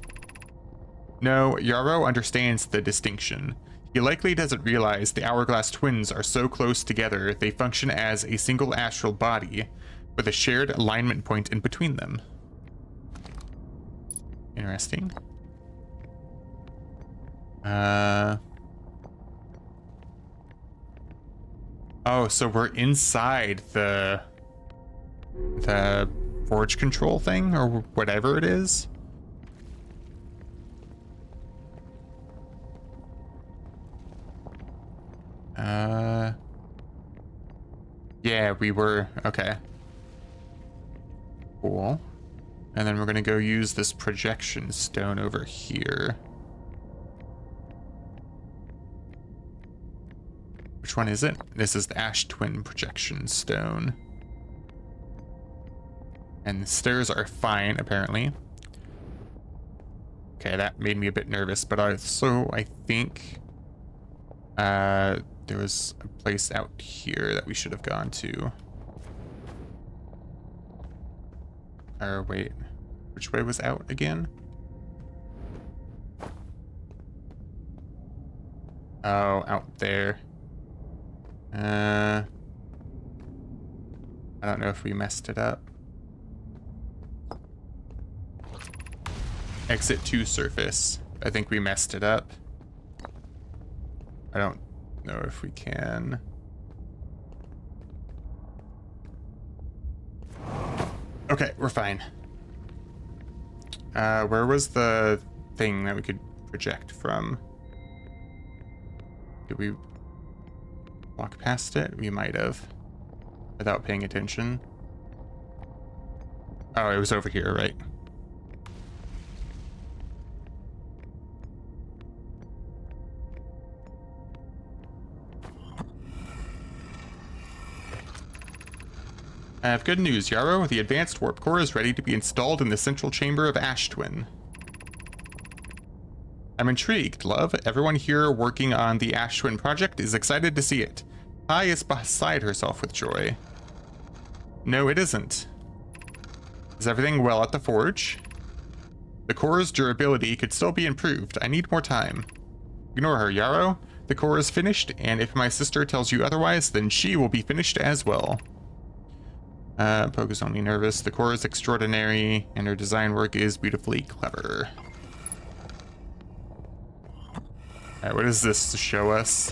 No, Yarrow understands the distinction. He likely doesn't realize the hourglass twins are so close together they function as a single astral body, with a shared alignment point in between them. Interesting. Oh, so we're inside the forge control thing, or whatever it is. Yeah, we were, okay. Cool. And then we're gonna go use this projection stone over here. Which one is it? This is the Ash Twin projection stone. And the stairs are fine, apparently. Okay, that made me a bit nervous, but I think there was a place out here that we should have gone to. Or wait, which way was out again? Oh, out there. I don't know if we messed it up. Exit to surface. I think we messed it up. I don't know if we can. Okay, we're fine. Where was the thing that we could project from? Did we walk past it? We might have, without paying attention. Oh, it was over here, right? I have good news, Yarrow. The advanced warp core is ready to be installed in the central chamber of Ash Twin. I'm intrigued, love. Everyone here working on the Ash Twin project is excited to see it. Pi is beside herself with joy. No, it isn't. Is everything well at the forge? The core's durability could still be improved. I need more time. Ignore her, Yarrow. The core is finished, and if my sister tells you otherwise, then she will be finished as well. Poke is only nervous. The core is extraordinary, and her design work is beautifully clever. Alright, what does this show us?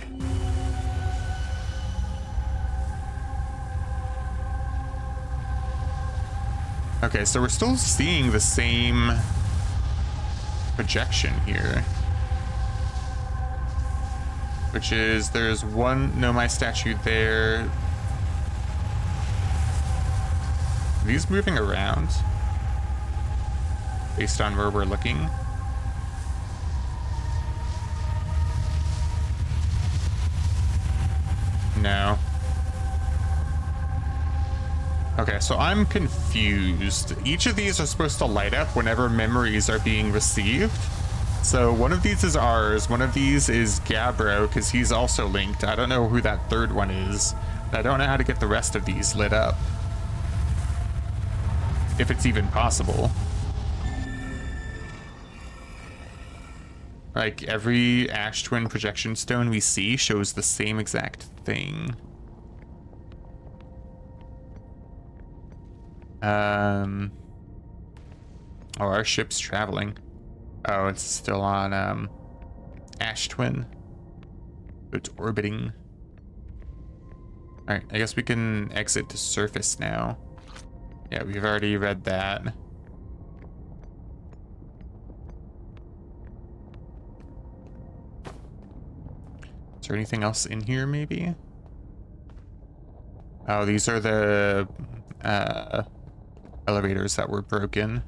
Okay, so we're still seeing the same projection here. Which is, there's one Nomai statue there. Are these moving around? Based on where we're looking? No. Okay, so I'm confused. Each of these are supposed to light up whenever memories are being received. So one of these is ours, one of these is Gabbro, because he's also linked. I don't know who that third one is. I don't know how to get the rest of these lit up. If it's even possible. Like, every Ash Twin projection stone we see shows the same exact thing. Oh, our ship's traveling. Oh, it's still on, Ash Twin. It's orbiting. Alright, I guess we can exit to surface now. Yeah, we've already read that. Is there anything else in here, maybe? Oh, these are the elevators that were broken.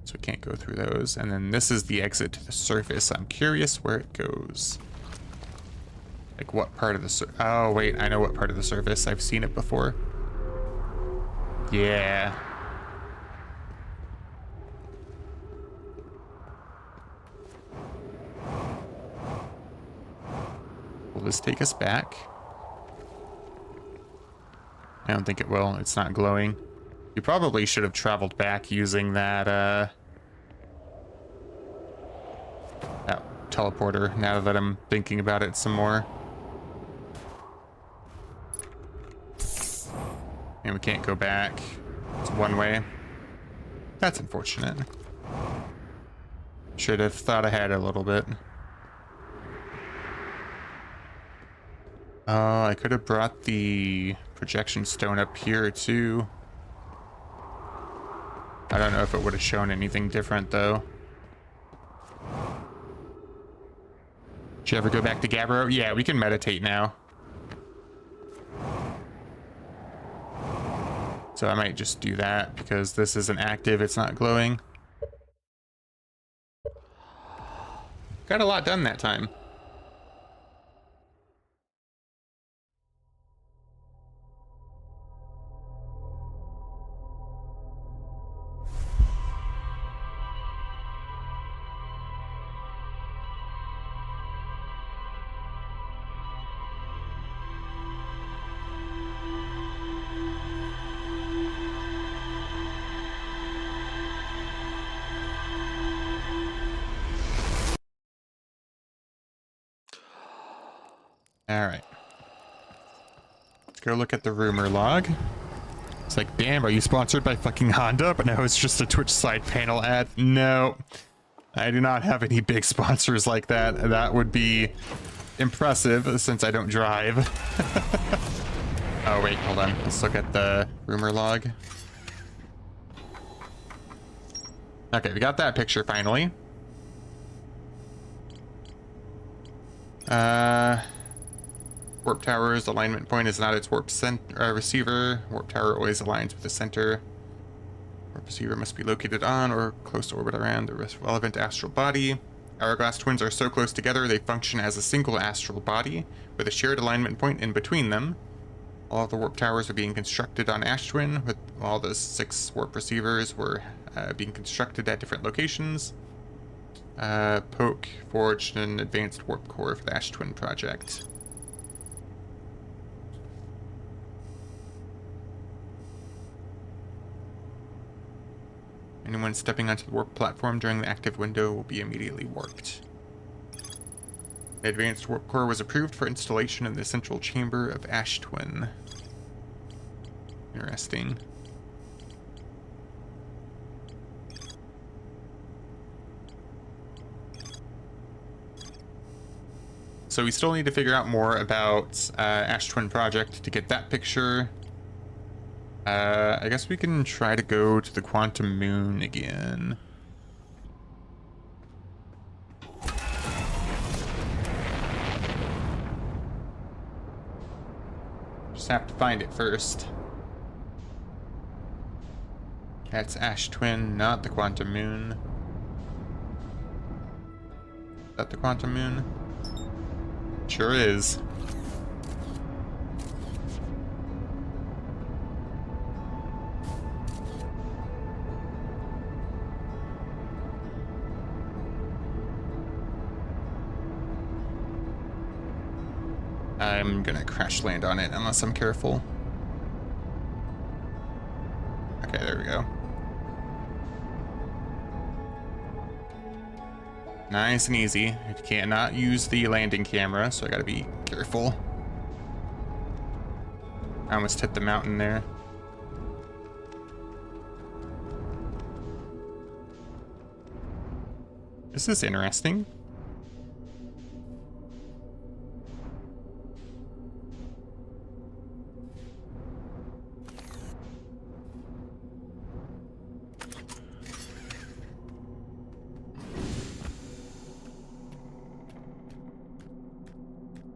So we can't go through those. And then this is the exit to the surface. I'm curious where it goes. Like what part of the oh wait, I know what part of the surface. I've seen it before. Yeah. Will this take us back? I don't think it will. It's not glowing. You probably should have traveled back using that that teleporter, now that I'm thinking about it some more. And we can't go back. It's one way. That's unfortunate. Should have thought ahead a little bit. I could have brought the projection stone up here too. I don't know if it would have shown anything different though. Did you ever go back to Gabbro? Yeah, we can meditate now. So I might just do that because this isn't active, it's not glowing. Got a lot done that time. Alright. Let's go look at the rumor log. It's like, damn, are you sponsored by fucking Honda? But no, it's just a Twitch side panel ad. No, I do not have any big sponsors like that. That would be impressive since I don't drive. Oh, wait, hold on. Let's look at the rumor log. Okay, we got that picture finally. Warp tower's alignment point is not its warp receiver. Warp tower always aligns with the center. Warp receiver must be located on or close to orbit around the relevant astral body. Hourglass twins are so close together they function as a single astral body with a shared alignment point in between them. All of the warp towers are being constructed on Ash Twin, with all the 6 warp receivers were being constructed at different locations. Poke forged an advanced warp core for the Ash Twin project. Anyone stepping onto the warp platform during the active window will be immediately warped. The advanced warp core was approved for installation in the central chamber of Ash Twin. Interesting. So we still need to figure out more about Ash Twin project to get that picture. I guess we can try to go to the quantum moon again. Just have to find it first. That's Ash Twin, not the quantum moon. Is that the quantum moon? Sure is. I'm gonna crash land on it unless I'm careful. Okay, there we go. Nice and easy. I cannot use the landing camera, so I gotta be careful. I almost hit the mountain there. This is interesting.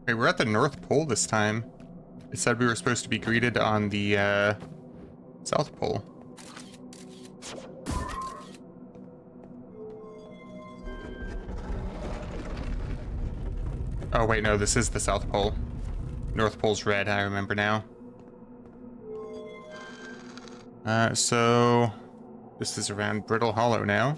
Okay, we're at the North Pole this time. It said we were supposed to be greeted on the South Pole. Oh wait, no, this is the South Pole. North Pole's red, I remember now. So this is around Brittle Hollow now.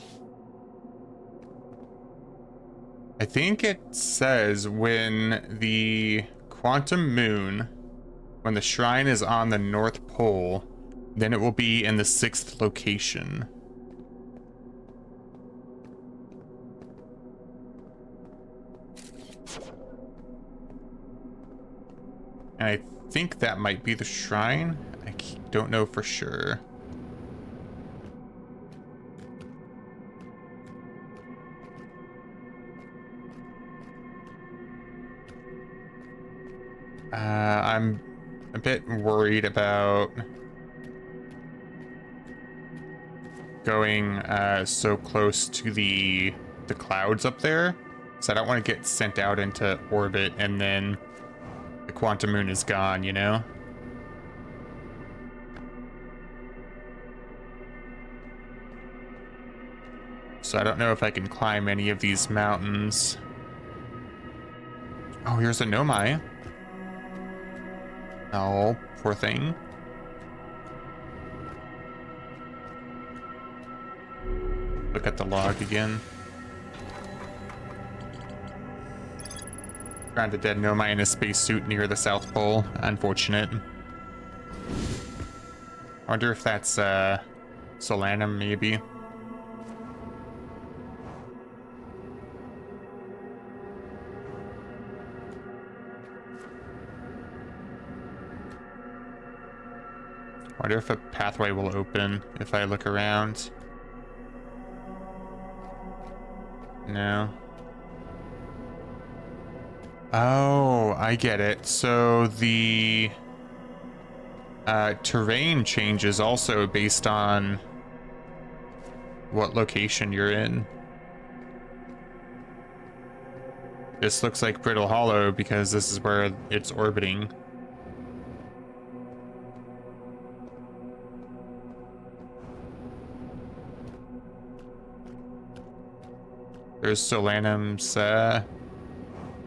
I think it says when the quantum moon, when the shrine is on the North Pole, then it will be in the 6th location. And I think that might be the shrine. I don't know for sure. I'm a bit worried about going so close to the clouds up there, so I don't want to get sent out into orbit and then the quantum moon is gone, you know? So I don't know if I can climb any of these mountains. Oh, here's a Nomai. Oh, poor thing. Look at the log again. Found a dead Nomai in a spacesuit near the South Pole. Unfortunate. I wonder if that's Solanum, maybe. Wonder if a pathway will open if I look around. No. Oh, I get it. So the terrain changes also based on what location you're in. This looks like Brittle Hollow because this is where it's orbiting. There's Solanum's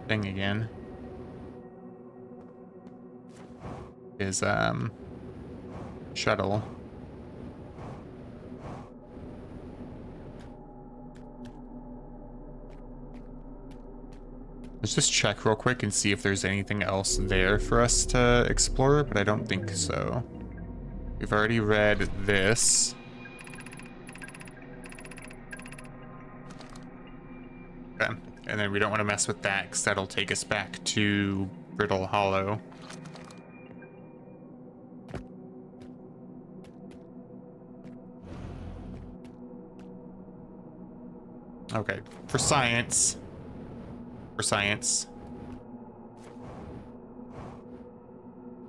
thing again. His shuttle. Let's just check real quick and see if there's anything else there for us to explore, but I don't think so. We've already read this. Okay, and then we don't want to mess with that because that'll take us back to Brittle Hollow. Okay, for science,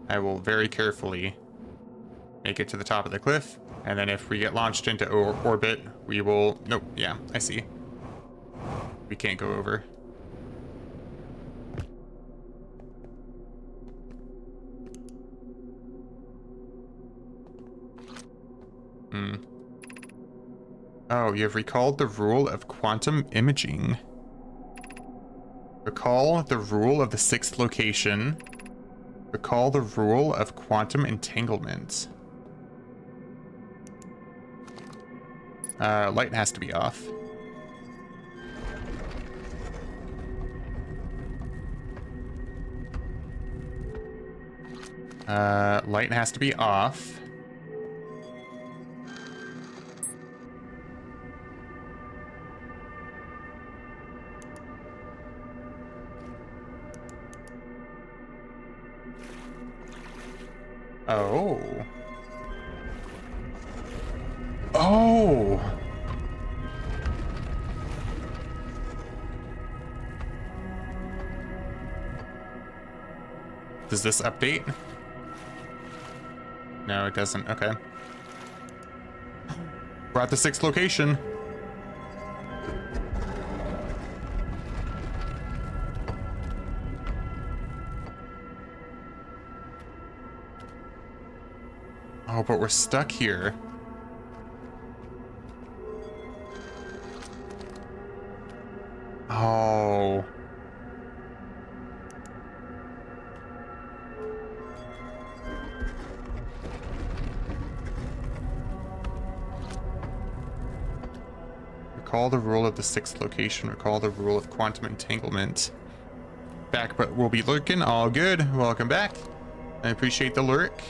I will very carefully make it to the top of the cliff, and then if we get launched into orbit, we will... Nope, yeah, I see. We can't go over. Oh, you have recalled the rule of quantum imaging. Recall the rule of the sixth location. Recall the rule of quantum entanglement. Light has to be off. Light has to be off. Oh. Oh. Does this update? No, it doesn't. Okay. We're at the sixth location. Oh, but we're stuck here. Oh. Recall the rule of the sixth location. Recall the rule of quantum entanglement. Back, but we'll be lurking. All good. Welcome back. I appreciate the lurk.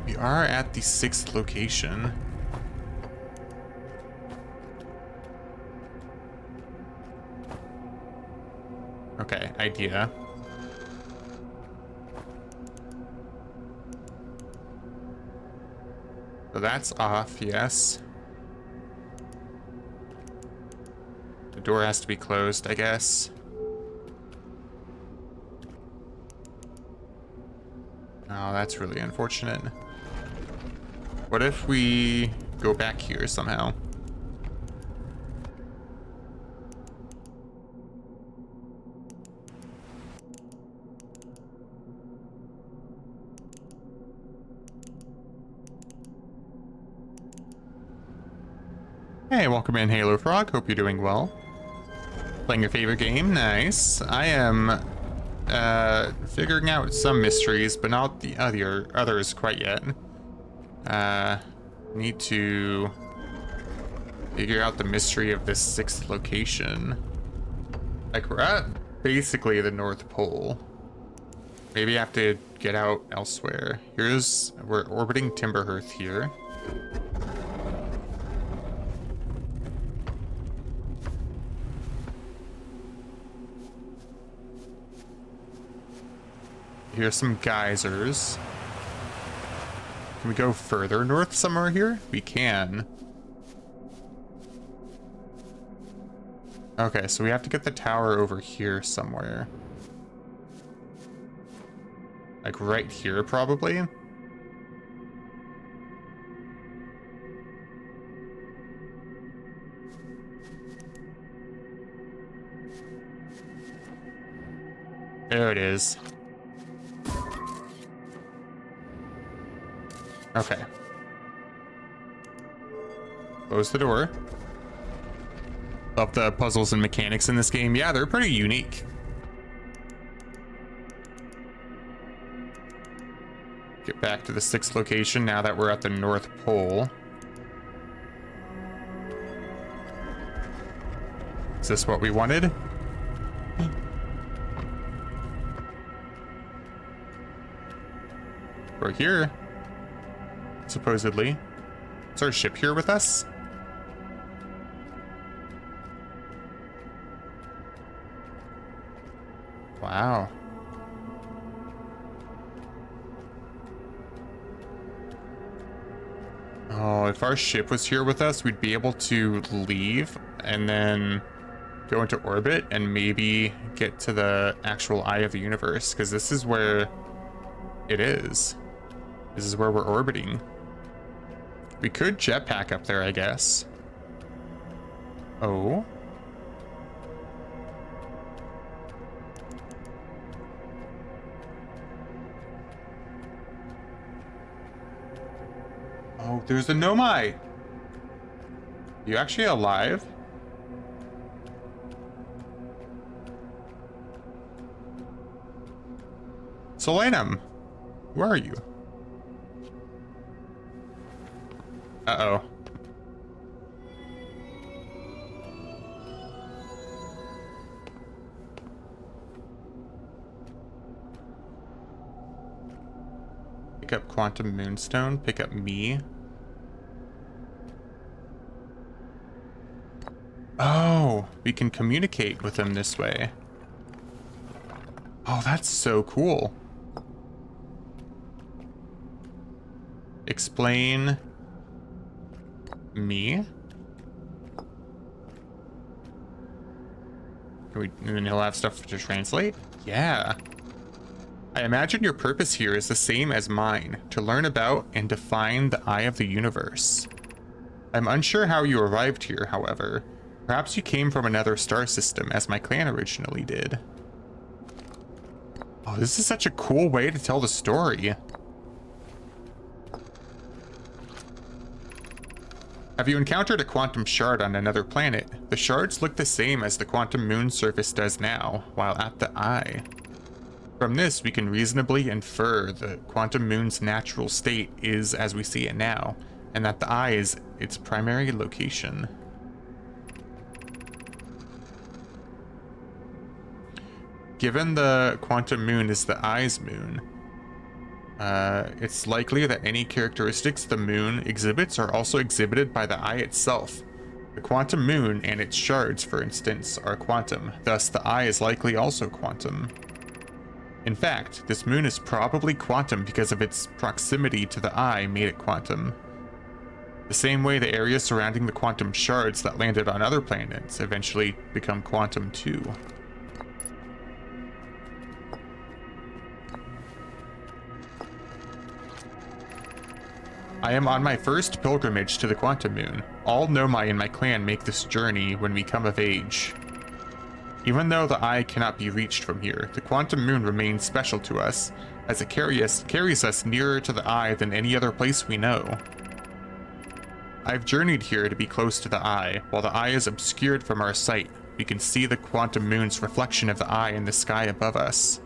We are at the sixth location. Okay, idea. So that's off, yes. The door has to be closed, I guess. Oh, that's really unfortunate. What if we go back here somehow? Hey, welcome in, Halo Frog. Hope you're doing well. Playing your favorite game? Nice. I am figuring out some mysteries, but not the others quite yet. Need to figure out the mystery of this sixth location. Like, we're at basically the North Pole. Maybe I have to get out elsewhere. We're orbiting Timberhearth here. Here's some geysers. Can we go further north somewhere here? We can. Okay, so we have to get the tower over here somewhere. Like right here, probably. There it is. Okay. Close the door. Love the puzzles and mechanics in this game. Yeah, they're pretty unique. Get back to the 6th location now that we're at the North Pole. Is this what we wanted? We're here. Supposedly. Is our ship here with us? Wow. Oh, if our ship was here with us, we'd be able to leave and then go into orbit and maybe get to the actual eye of the universe, because this is where it is. This is where we're orbiting. We could jetpack up there, I guess. Oh. Oh, there's the Nomai. You actually alive? Solanum, where are you? Uh-oh. Pick up Quantum Moonstone, pick up me. Oh, we can communicate with them this way. Oh, that's so cool. Explain me. And then he'll have stuff to translate? Yeah. I imagine your purpose here is the same as mine, to learn about and define the eye of the universe. I'm unsure how you arrived here, however. Perhaps you came from another star system, as my clan originally did. Oh, this is such a cool way to tell the story. Have you encountered a quantum shard on another planet? The shards look the same as the quantum moon surface does now, while at the eye. From this, we can reasonably infer the quantum moon's natural state is as we see it now, and that the eye is its primary location. Given the quantum moon is the eye's moon, it's likely that any characteristics the moon exhibits are also exhibited by the eye itself. The quantum moon and its shards, for instance, are quantum, thus the eye is likely also quantum. In fact, this moon is probably quantum because of its proximity to the eye made it quantum. The same way the areas surrounding the quantum shards that landed on other planets eventually become quantum too. I am on my first pilgrimage to the quantum moon. All Nomai in my clan make this journey when we come of age. Even though the eye cannot be reached from here, the quantum moon remains special to us, as it carries us nearer to the eye than any other place we know. I've journeyed here to be close to the eye. While the eye is obscured from our sight, we can see the quantum moon's reflection of the eye in the sky above us.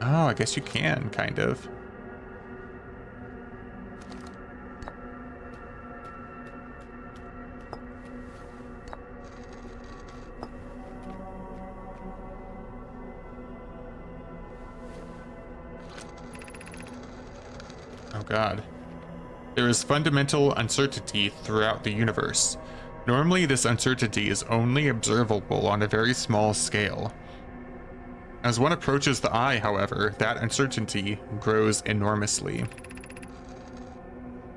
Oh, I guess you can, kind of. Oh god. There is fundamental uncertainty throughout the universe. Normally, this uncertainty is only observable on a very small scale. As one approaches the eye, however, that uncertainty grows enormously.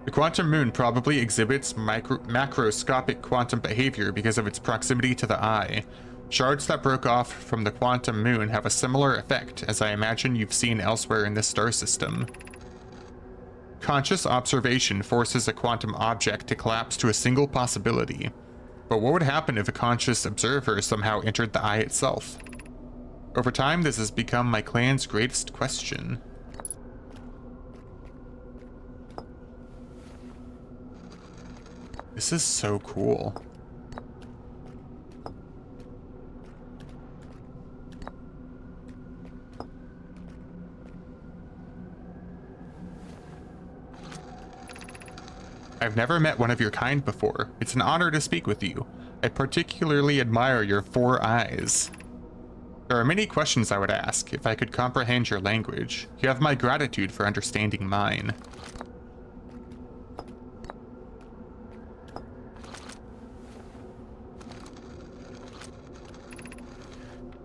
The quantum moon probably exhibits macroscopic quantum behavior because of its proximity to the eye. Shards that broke off from the quantum moon have a similar effect, as I imagine you've seen elsewhere in this star system. Conscious observation forces a quantum object to collapse to a single possibility. But what would happen if a conscious observer somehow entered the eye itself? Over time, this has become my clan's greatest question. This is so cool. I've never met one of your kind before. It's an honor to speak with you. I particularly admire your 4 eyes. There are many questions I would ask if I could comprehend your language. You have my gratitude for understanding mine.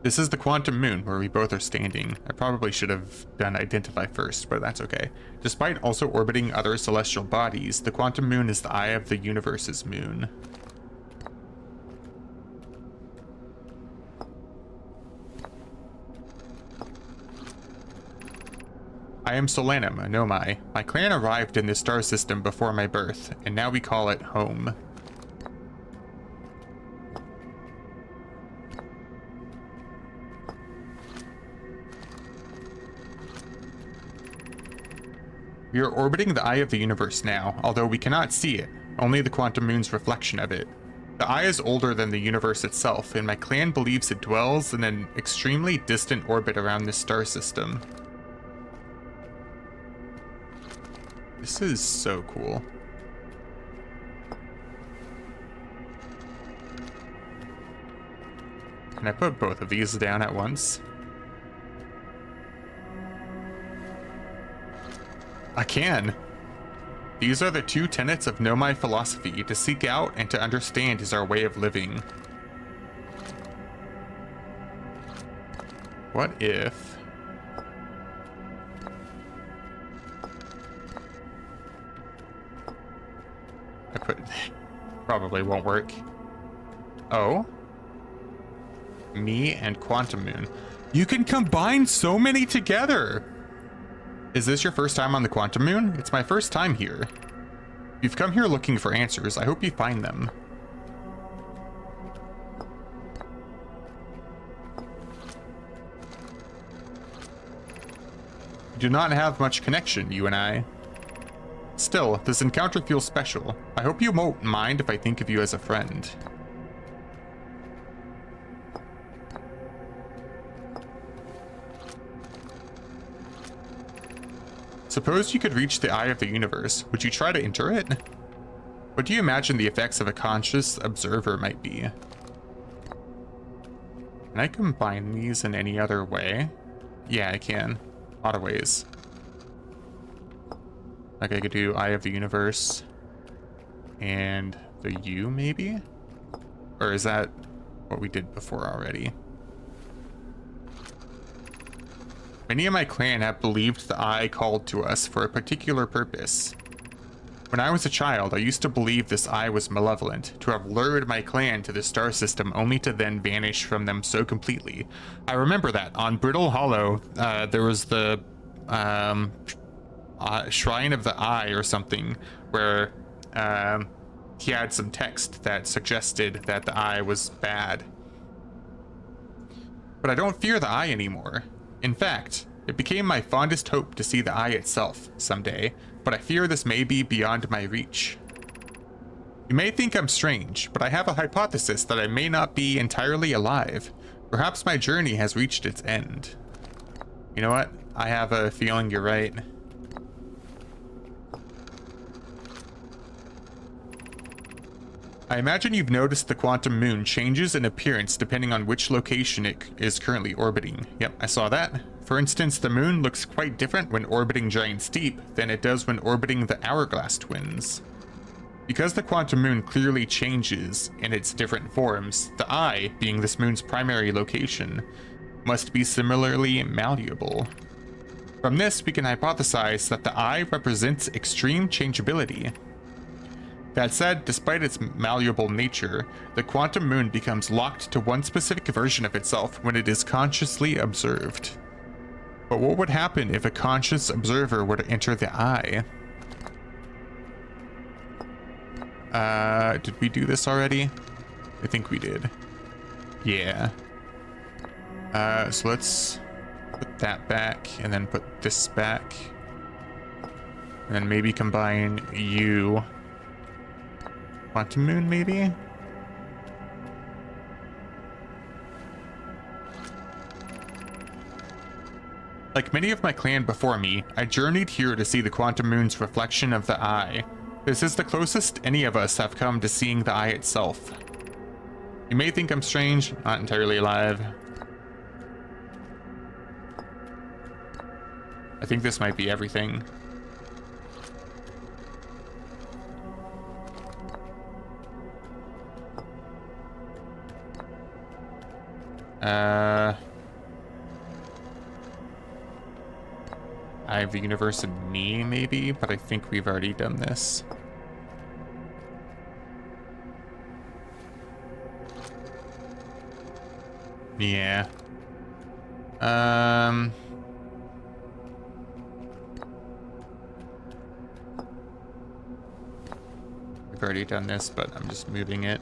This is the quantum moon where we both are standing. I probably should have done identify first, but that's okay. Despite also orbiting other celestial bodies, the quantum moon is the eye of the universe's moon. I am Solanum, a Nomai. My clan arrived in this star system before my birth, and now we call it home. We are orbiting the eye of the universe now, although we cannot see it, only the quantum moon's reflection of it. The eye is older than the universe itself, and my clan believes it dwells in an extremely distant orbit around this star system. This is so cool. Can I put both of these down at once? I can. These are the 2 tenets of Nomai philosophy. To seek out and to understand is our way of living. What if... I put... Probably won't work. Oh? Me and Quantum Moon. You can combine so many together! Is this your first time on the Quantum Moon? It's my first time here. You've come here looking for answers. I hope you find them. We do not have much connection, you and I. Still, this encounter feels special. I hope you won't mind if I think of you as a friend. Suppose you could reach the eye of the universe. Would you try to enter it? What do you imagine the effects of a conscious observer might be? Can I combine these in any other way? Yeah, I can. A lot of ways. Like I could do Eye of the Universe and the U, maybe? Or is that what we did before already? Many of my clan have believed the eye called to us for a particular purpose. When I was a child, I used to believe this eye was malevolent, to have lured my clan to the star system only to then vanish from them so completely. I remember that on Brittle Hollow, there was the Shrine of the Eye or something, where he had some text that suggested that the eye was bad. But I don't fear the eye anymore. In fact, it became my fondest hope to see the eye itself someday, but I fear this may be beyond my reach. You may think I'm strange, but I have a hypothesis that I may not be entirely alive. Perhaps my journey has reached its end. You know what? I have a feeling you're right. I imagine you've noticed the quantum moon changes in appearance depending on which location it is currently orbiting. Yep, I saw that. For instance, the moon looks quite different when orbiting Giant Steep than it does when orbiting the Hourglass Twins. Because the quantum moon clearly changes in its different forms, the eye, being this moon's primary location, must be similarly malleable. From this, we can hypothesize that the eye represents extreme changeability. That said, despite its malleable nature, the quantum moon becomes locked to one specific version of itself when it is consciously observed. But what would happen if a conscious observer were to enter the eye? Did we do this already? I think we did. Yeah. So let's put that back and then put this back. And then maybe combine you. Quantum moon, maybe? Like many of my clan before me, I journeyed here to see the quantum moon's reflection of the eye. This is the closest any of us have come to seeing the eye itself. You may think I'm strange, not entirely alive. I think this might be everything. I have the universe in me, maybe, but I think we've already done this. Yeah. We've already done this, but I'm just moving it.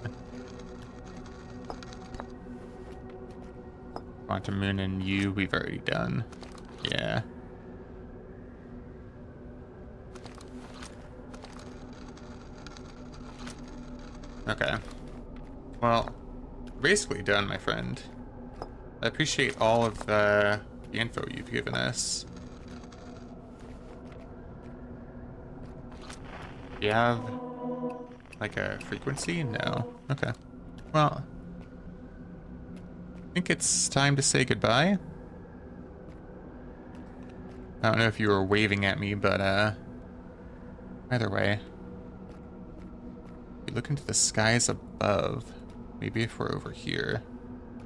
Quantum moon and you, we've already done. Yeah. Okay. Well, basically done, my friend. I appreciate all of the info you've given us. Do you have like a frequency? No. Okay. Well, I think it's time to say goodbye. I don't know if you were waving at me, but either way. If we look into the skies above, maybe if we're over here,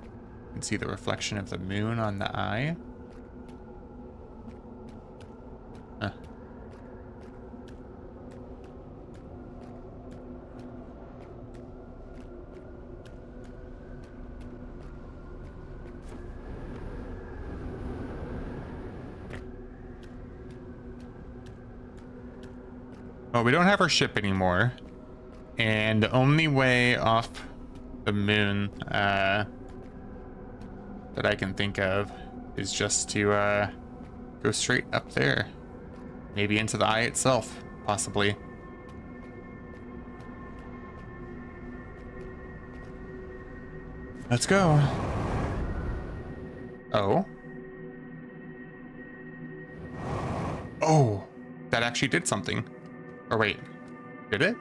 you can see the reflection of the moon on the eye. Huh. Well, we don't have our ship anymore, and the only way off the moon that I can think of is just to go straight up there, maybe into the eye itself, possibly. Let's go. Oh. Oh, that actually did something. Or wait, did it?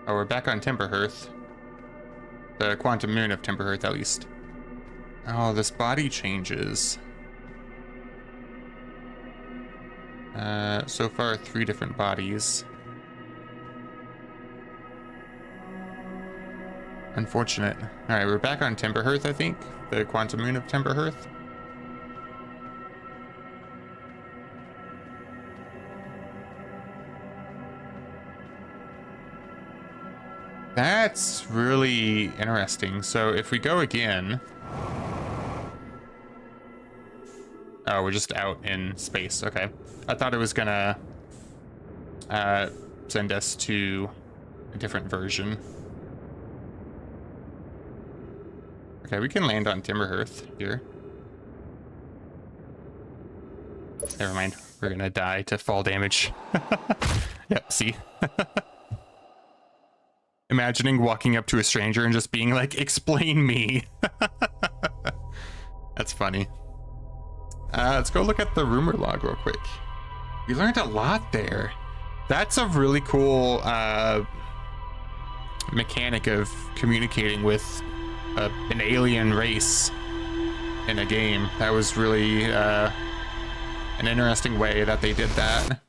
Oh, we're back on Timberhearth. The quantum moon of Timberhearth, at least. Oh, this body changes. So far, 3 different bodies. Unfortunate. Alright, we're back on Timberhearth, I think. The quantum moon of Timberhearth. That's really interesting. So if we go again... Oh, we're just out in space. Okay. I thought it was gonna send us to a different version. Okay, we can land on Timberhearth here. Never mind. We're gonna die to fall damage. Yep, see? Imagining walking up to a stranger and just being like, explain me. That's funny. Let's go look at the rumor log real quick. We learned a lot there. That's a really cool mechanic of communicating with an alien race in a game. That was really an interesting way that they did that.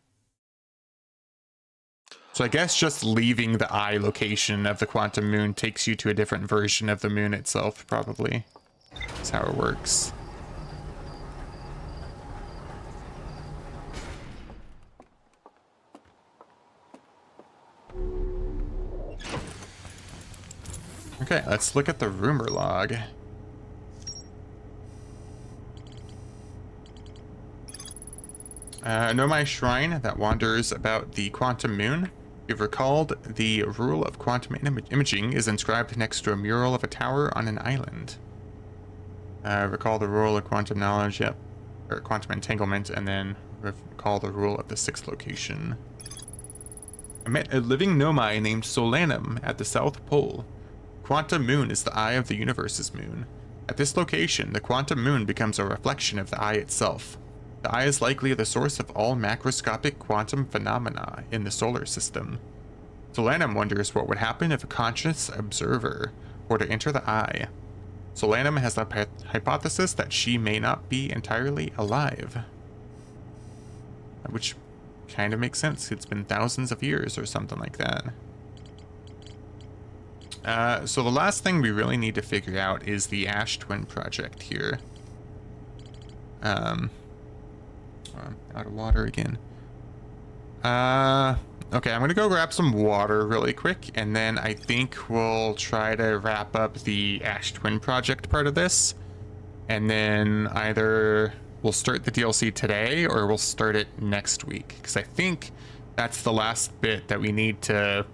So I guess just leaving the eye location of the quantum moon takes you to a different version of the moon itself, probably. That's how it works. Okay, let's look at the rumor log. Nomai shrine that wanders about the quantum moon. You've recalled the rule of quantum imaging is inscribed next to a mural of a tower on an island. Recall the rule of quantum knowledge, yep. Or quantum entanglement, and then recall the rule of the sixth location. I met a living Nomai named Solanum at the South Pole. Quantum moon is the eye of the universe's moon. At this location, the quantum moon becomes a reflection of the eye itself. The eye is likely the source of all macroscopic quantum phenomena in the solar system. Solanum wonders what would happen if a conscious observer were to enter the eye. Solanum has the hypothesis that she may not be entirely alive. Which kind of makes sense. It's been thousands of years or something like that. So the last thing we really need to figure out is the Ash Twin project here. Out of water again. Okay, I'm gonna go grab some water really quick, and then I think we'll try to wrap up the Ash Twin project part of this, and then either we'll start the DLC today or we'll start it next week, because I think that's the last bit that we need to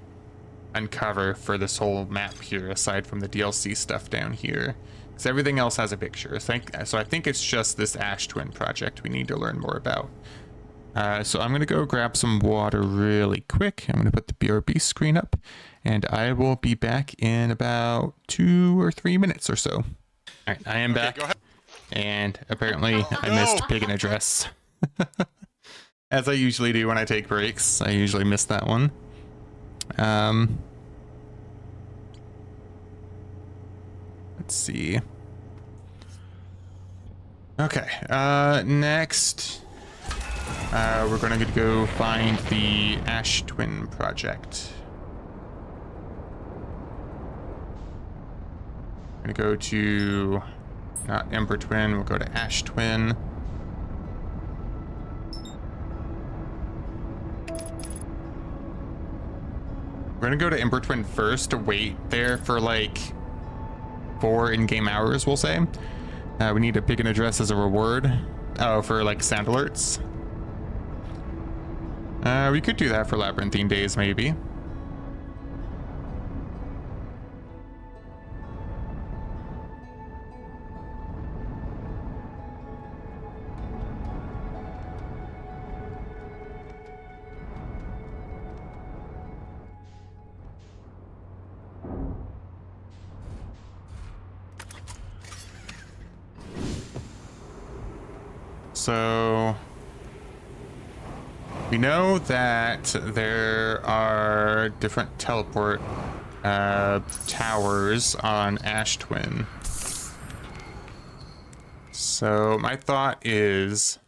uncover for this whole map here, aside from the DLC stuff down here. Because everything else has a picture. So I think it's just this Ash Twin project we need to learn more about. So I'm going to go grab some water really quick. I'm going to put the BRB screen up, and I will be back in about 2 or 3 minutes or so. All right, I am back. Go ahead. And apparently I missed Pig in a Dress. As I usually do when I take breaks. I usually miss that one. Let's see. Okay, next, we're gonna go find the Ash Twin project. I'm gonna go to, not Ember Twin, we'll go to Ash Twin. We're gonna go to Ember Twin first to wait there for like 4 in-game hours, we'll say. We need to pick an address as a reward. Oh, for like sound alerts. We could do that for Labyrinthine Days, maybe. So we know that there are different teleport towers on Ash Twin. So my thought is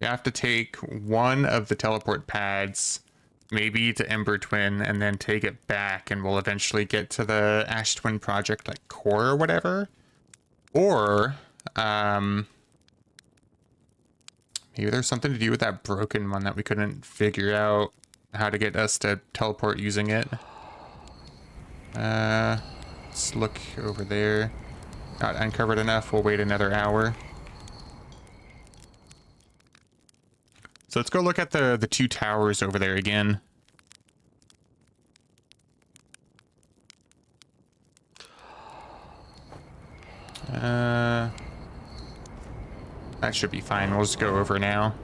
we have to take one of the teleport pads, maybe to Ember Twin, and then take it back, and we'll eventually get to the Ash Twin project, like core or whatever. Or maybe there's something to do with that broken one that we couldn't figure out how to get us to teleport using it. Let's look over there. Not uncovered enough, we'll wait another hour. So let's go look at the 2 towers over there again. That should be fine. We'll just go over now.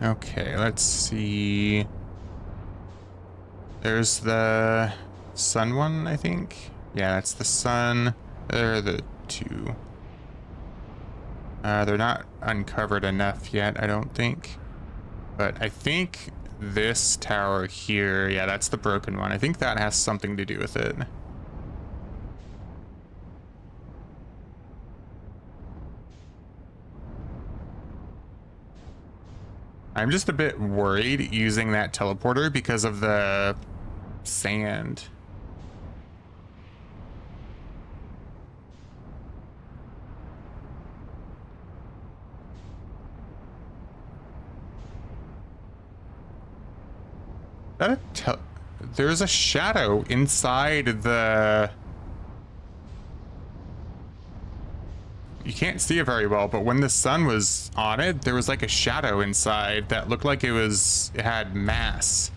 Okay, let's see. There's the sun one, I think. Yeah, that's the sun. They're the two. They're not uncovered enough yet, I don't think. But I think this tower here, yeah, that's the broken one. I think that has something to do with it. I'm just a bit worried using that teleporter because of the sand. There's a shadow inside the... You can't see it very well, but when the sun was on it, there was like a shadow inside that looked like it had mass.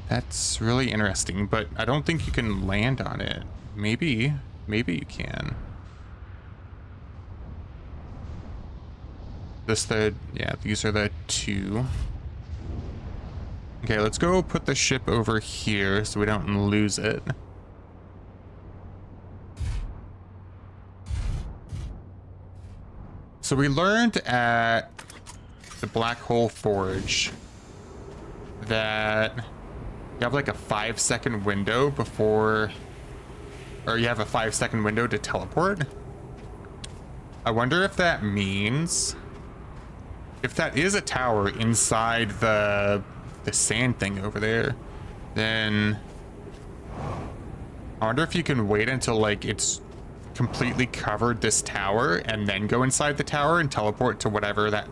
That's really interesting, but I don't think you can land on it. Maybe you can. Yeah, these are the two. Okay, let's go put the ship over here so we don't lose it. So we learned at the Black Hole Forge that you have like a 5-second window before, or you have a 5-second window to teleport. I wonder if that means, if that is a tower inside the sand thing over there, then I wonder if you can wait until like it's completely covered this tower and then go inside the tower and teleport to whatever that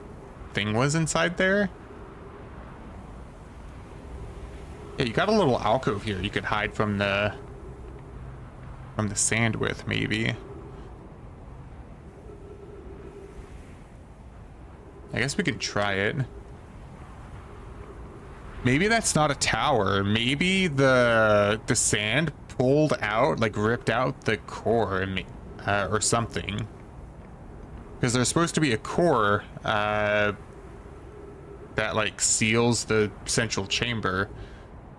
thing was inside there. Yeah, you got a little alcove here you could hide from the sand with, maybe. I guess we could try it. Maybe that's not a tower. Maybe the sand pulled out, like ripped out the core or something. Because there's supposed to be a core that like seals the central chamber.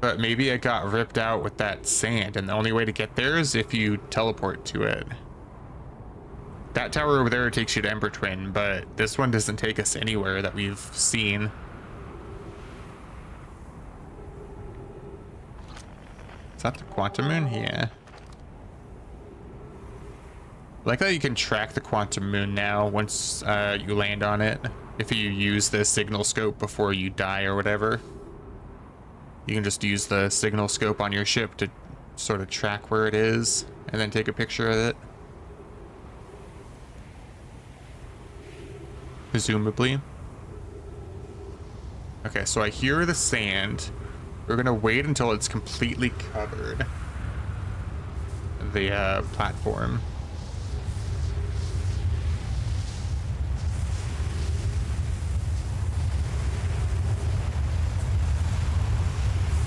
But maybe it got ripped out with that sand, and the only way to get there is if you teleport to it. That tower over there takes you to Ember Twin, but this one doesn't take us anywhere that we've seen. Is that the Quantum Moon? Yeah. I like that you can track the Quantum Moon now once you land on it. If you use the signal scope before you die or whatever. You can just use the signal scope on your ship to sort of track where it is and then take a picture of it. Presumably. Okay, so I hear the sand. We're gonna wait until it's completely covered. The platform.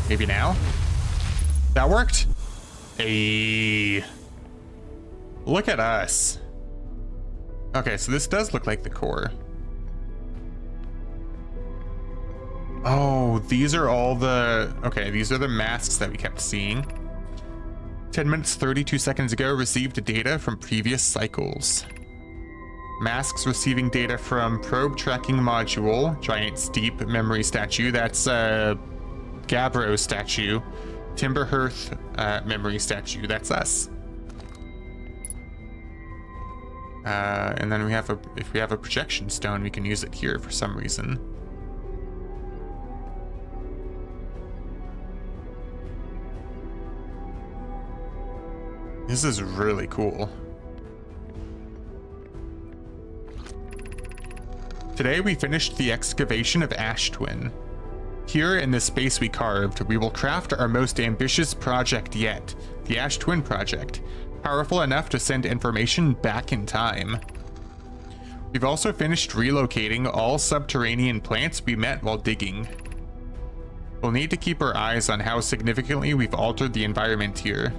Maybe now? That worked? Hey. Look at us. Okay, so this does look like the core. Oh, these are all the... Okay, these are the masks that we kept seeing. 10 minutes 32 seconds ago, received data from previous cycles. Masks receiving data from probe tracking module, giant steep memory statue. That's Gabbro statue. Timber Hearth memory statue. That's us. And then if we have a projection stone, we can use it here for some reason. This is really cool. Today we finished the excavation of Ash Twin. Here in the space we carved, we will craft our most ambitious project yet, the Ash Twin project, powerful enough to send information back in time. We've also finished relocating all subterranean plants we met while digging. We'll need to keep our eyes on how significantly we've altered the environment here.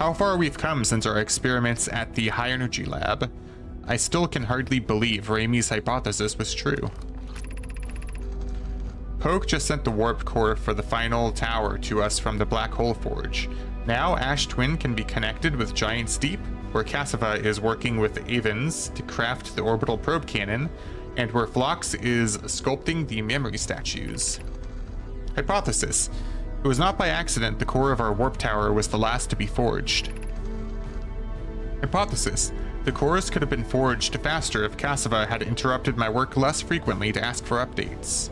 How far we've come since our experiments at the high energy lab. I still can hardly believe Raimi's hypothesis was true. Poke just sent the warp core for the final tower to us from the Black Hole Forge. Now Ash Twin can be connected with Giant's Deep, where Cassava is working with Avens to craft the orbital probe cannon, and where Phlox is sculpting the memory statues. Hypothesis: it was not by accident the core of our warp tower was the last to be forged. Hypothesis: the cores could have been forged faster if Cassava had interrupted my work less frequently to ask for updates.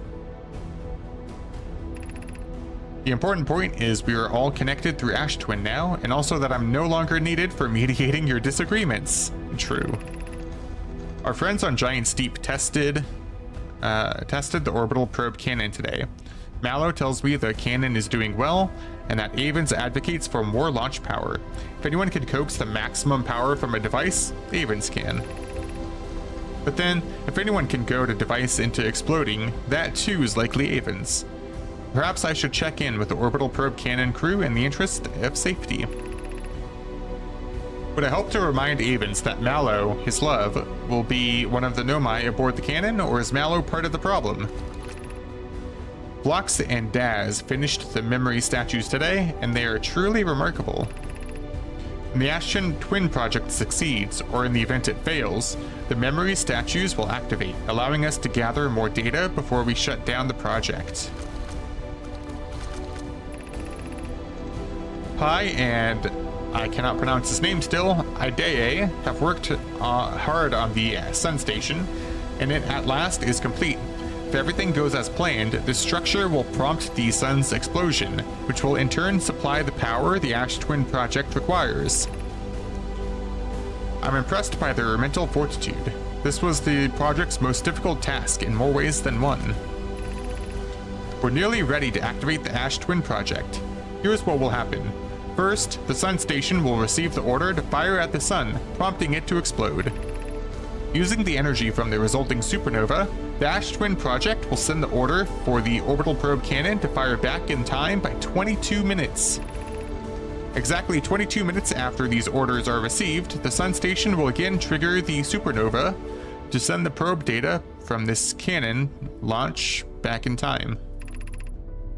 The important point is we are all connected through Ash Twin now, and also that I'm no longer needed for mediating your disagreements. True. Our friends on Giant's Deep tested the orbital probe cannon today. Mallow tells me the cannon is doing well, and that Avens advocates for more launch power. If anyone can coax the maximum power from a device, Avens can. But then, if anyone can goad a device into exploding, that too is likely Avens. Perhaps I should check in with the orbital probe cannon crew in the interest of safety. Would I help to remind Avens that Mallow, his love, will be one of the Nomai aboard the cannon, or is Mallow part of the problem? Phlox and Daz finished the memory statues today, and they are truly remarkable. When the Ash Twin project succeeds, or in the event it fails, the memory statues will activate, allowing us to gather more data before we shut down the project. Pi and, I cannot pronounce his name still, Idee, have worked hard on the Sun Station, and it at last is complete. If everything goes as planned, this structure will prompt the Sun's explosion, which will in turn supply the power the Ash Twin project requires. I'm impressed by their mental fortitude. This was the project's most difficult task in more ways than one. We're nearly ready to activate the Ash Twin project. Here's what will happen. First, the Sun Station will receive the order to fire at the Sun, prompting it to explode. Using the energy from the resulting supernova, the Ash Twin project will send the order for the orbital probe cannon to fire back in time by 22 minutes. Exactly 22 minutes after these orders are received, the Sun Station will again trigger the supernova to send the probe data from this cannon launch back in time.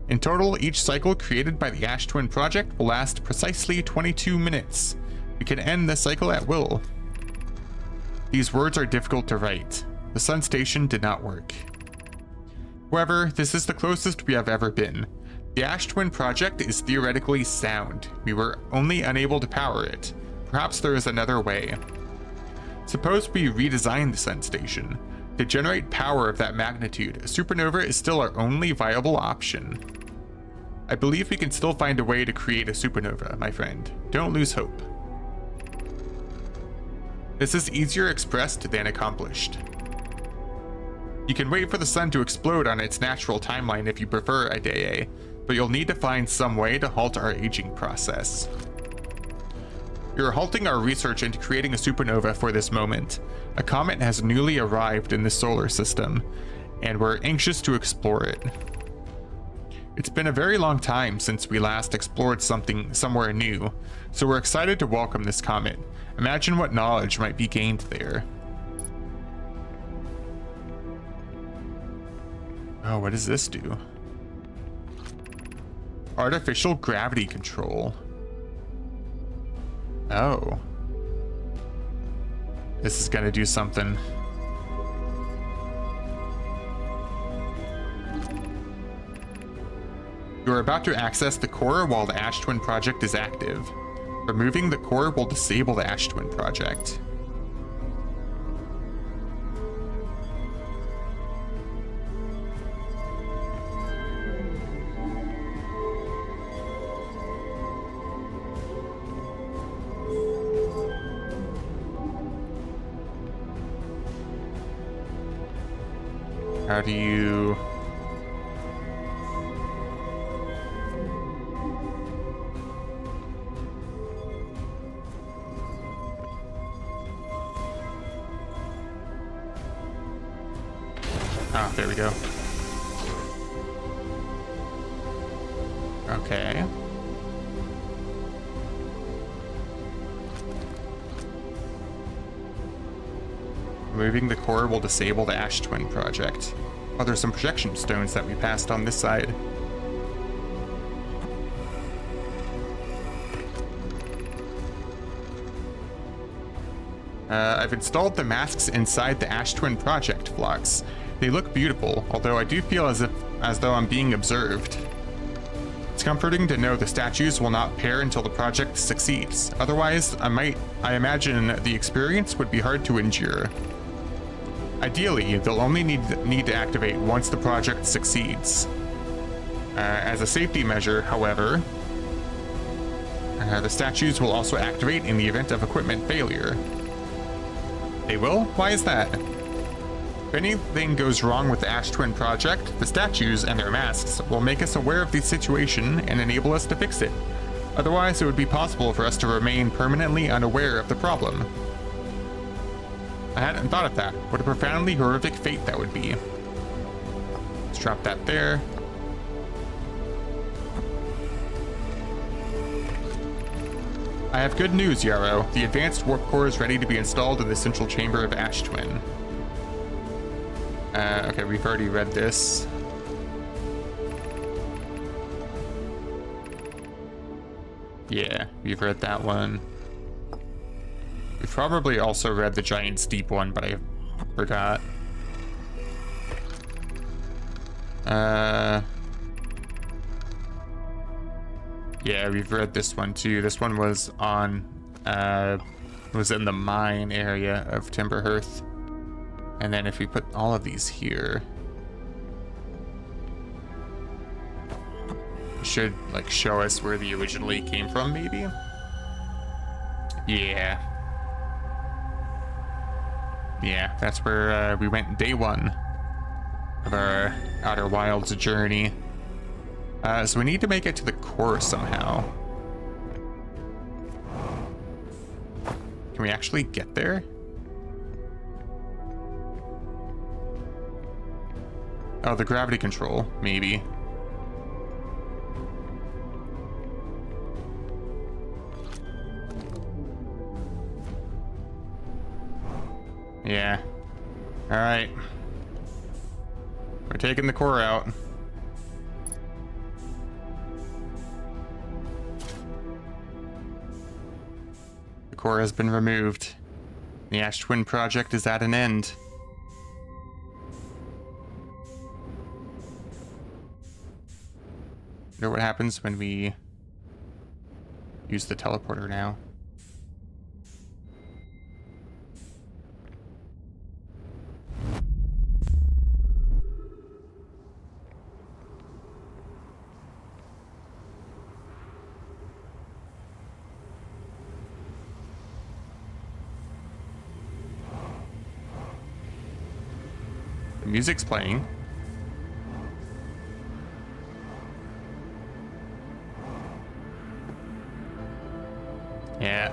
In total, each cycle created by the Ash Twin project will last precisely 22 minutes. We can end the cycle at will. These words are difficult to write. The Sun Station did not work. However, this is the closest we have ever been. The Ash Twin project is theoretically sound. We were only unable to power it. Perhaps there is another way. Suppose we redesign the Sun Station. To generate power of that magnitude, a supernova is still our only viable option. I believe we can still find a way to create a supernova, my friend. Don't lose hope. This is easier expressed than accomplished. You can wait for the sun to explode on its natural timeline if you prefer, Idee, but you'll need to find some way to halt our aging process. You're halting our research into creating a supernova for this moment. A comet has newly arrived in the solar system, and we're anxious to explore it. It's been a very long time since we last explored somewhere new, so we're excited to welcome this comet. Imagine what knowledge might be gained there. Oh, what does this do? Artificial gravity control. Oh. This is gonna do something. You are about to access the core while the Ash Twin project is active. Removing the core will disable the Ash Twin project. How do you... Oh, there we go. Okay. Removing the core will disable the Ash Twin project. Oh, there's some projection stones that we passed on this side. I've installed the masks inside the Ash Twin project blocks. They look beautiful, although I do feel as though I'm being observed. It's comforting to know the statues will not pair until the project succeeds. Otherwise, I imagine the experience would be hard to endure. Ideally, they'll only need to activate once the project succeeds. As a safety measure, however, the statues will also activate in the event of equipment failure. They will? Why is that? If anything goes wrong with the Ash Twin project, the statues and their masks will make us aware of the situation and enable us to fix it. Otherwise, it would be possible for us to remain permanently unaware of the problem. I hadn't thought of that. What a profoundly horrific fate that would be. Let's drop that there. I have good news, Yarrow. The advanced warp core is ready to be installed in the central chamber of Ash Twin. Okay, we've already read this. Yeah, we've read that one. We've probably also read the Giant's Deep one, but I forgot. Yeah, we've read this one too. This one was on, was in the mine area of Timberhearth. And then if we put all of these here, it should like show us where the originally came from, maybe? Yeah. Yeah, that's where we went day one of our Outer Wilds journey. So we need to make it to the core somehow. Can we actually get there? Oh, the gravity control, maybe. Yeah. All right. We're taking the core out. The core has been removed. The Ash Twin project is at an end. Wonder what happens when we use the teleporter now. The music's playing. Yeah,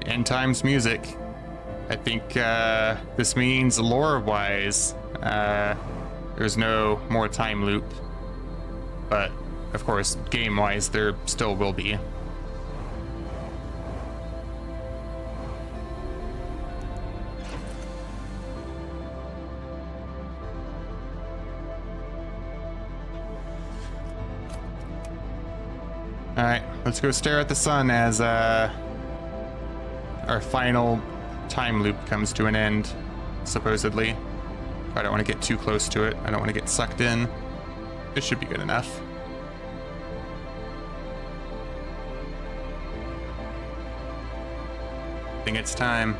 end times music. I think this means lore-wise, there's no more time loop. But, of course, game-wise, there still will be. Alright, let's go stare at the sun as our final time loop comes to an end, supposedly. I don't want to get too close to it. I don't want to get sucked in. This should be good enough. I think it's time.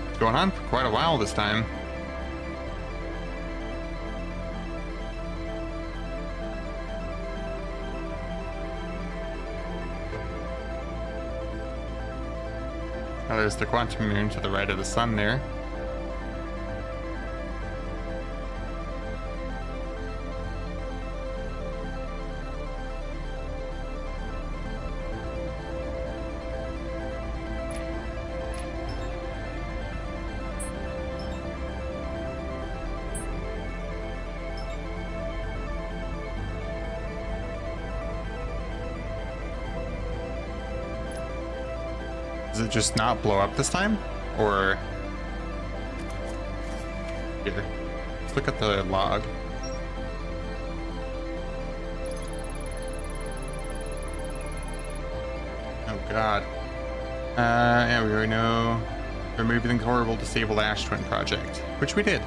It's going on for quite a while this time. Oh, there's the quantum moon to the right of the sun there. Does it just not blow up this time? Or... Here. Let's look at the log. Oh god. Yeah, we already know. Removing the horrible disabled ash twin project. Which we did.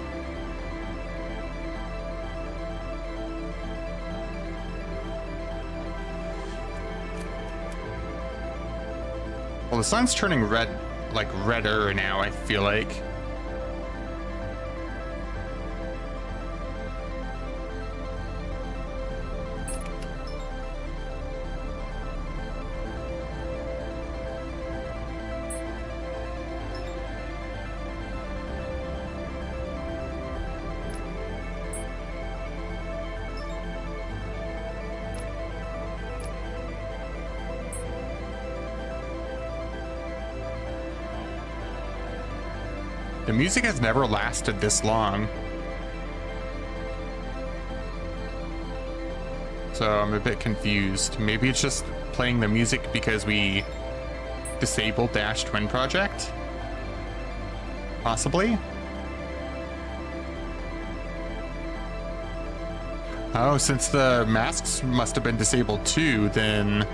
Well, the sun's turning red, like redder now, I feel like. The music has never lasted this long. So I'm a bit confused. Maybe it's just playing the music because we disabled the Ash Twin project? Possibly? Oh, since the masks must have been disabled too, then...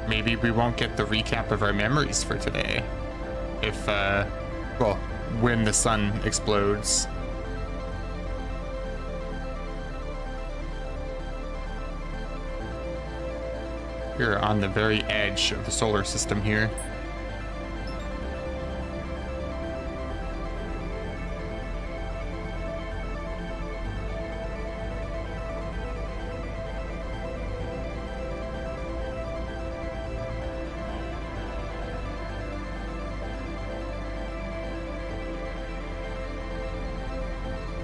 maybe we won't get the recap of our memories for today. If, well, when the sun explodes. We're on the very edge of the solar system here.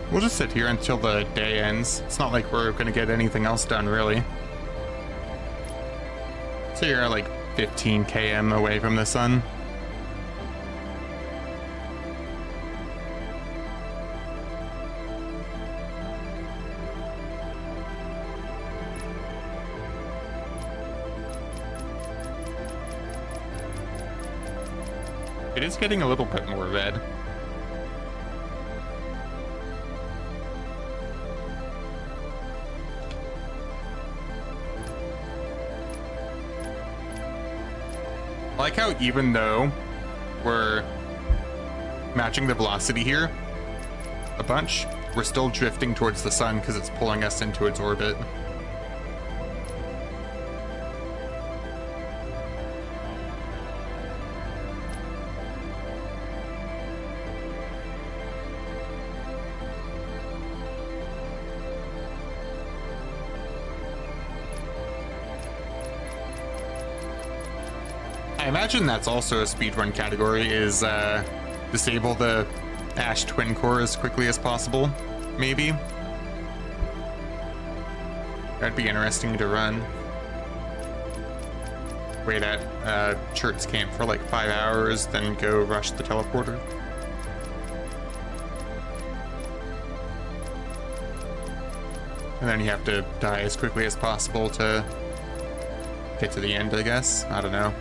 We'll just sit here until the day ends. It's not like we're gonna get anything else done, really. So you're like 15 km away from the sun. It is getting a little bit more red. I like how even though we're matching the velocity here a bunch, we're still drifting towards the sun because it's pulling us into its orbit. I imagine that's also a speedrun category, is disable the Ash Twin Core as quickly as possible, maybe? That'd be interesting to run. Wait at Church's camp for like 5 hours, then go rush the teleporter. And then you have to die as quickly as possible to get to the end, I guess. I don't know.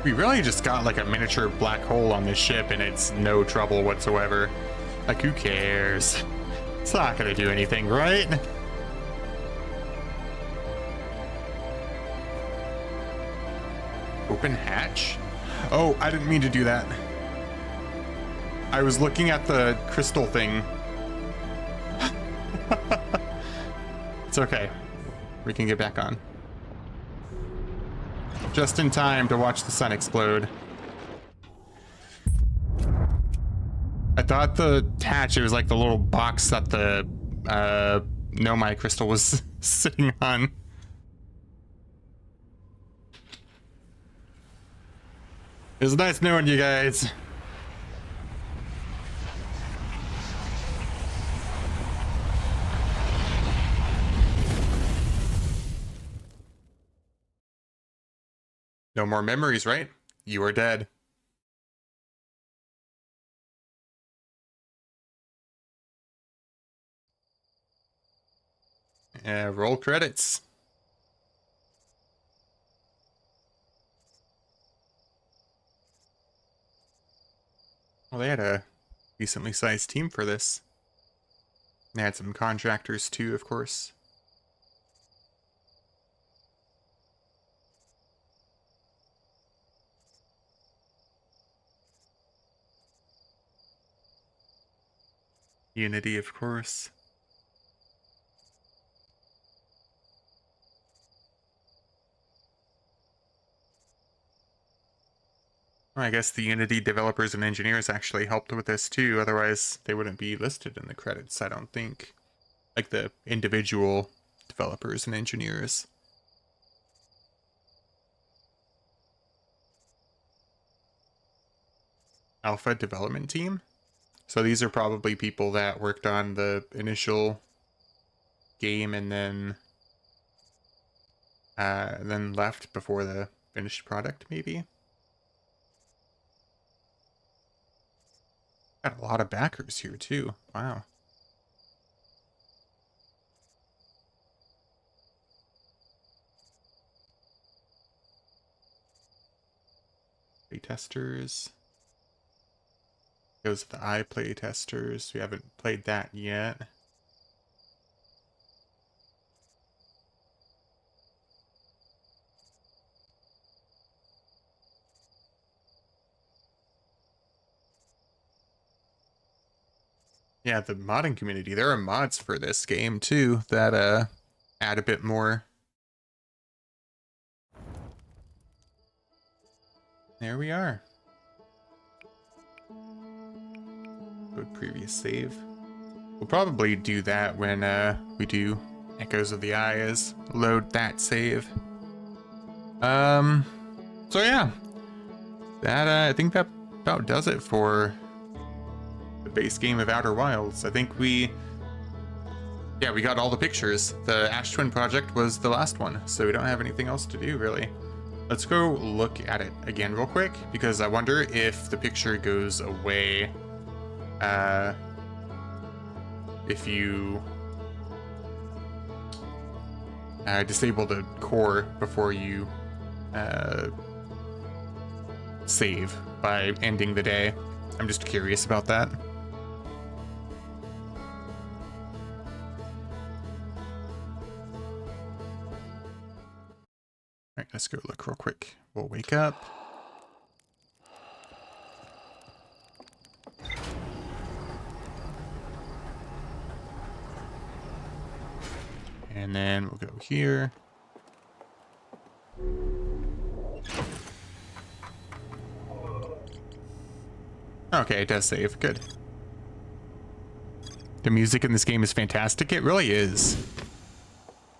We really just got like a miniature black hole on this ship and it's no trouble whatsoever. Like, who cares? It's not gonna do anything, right? open hatch? Oh, I didn't mean to do that. I was looking at the crystal thing. It's okay. We can get back on. Just in time to watch the sun explode. I thought the hatch, it was like the little box that the Nomai crystal was sitting on. It was nice knowing you guys. No more memories, right? You are dead. Roll credits. Well, they had a decently sized team for this. They had some contractors too, of course. Unity, of course. Well, I guess the Unity developers and engineers actually helped with this too, otherwise they wouldn't be listed in the credits, I don't think. Like the individual developers and engineers. Alpha development team? So these are probably people that worked on the initial game and then left before the finished product, maybe? Got a lot of backers here too. Wow. Play testers. Goes to the iPlay testers. We haven't played that yet. Yeah, the modding community. There are mods for this game too that add a bit more. There we are. Go to previous save. We'll probably do that when we do Echoes of the Eyes. Load that save. So yeah. That I think that about does it for the base game of Outer Wilds. I think we got all the pictures. The Ash Twin project was the last one, so we don't have anything else to do really. Let's go look at it again real quick, because I wonder if the picture goes away if you disable the core before you save by ending the day. I'm just curious about that. All right, let's go look real quick. We'll wake up. And then we'll go here. Okay, it does save. Good. The music in this game is fantastic. It really is.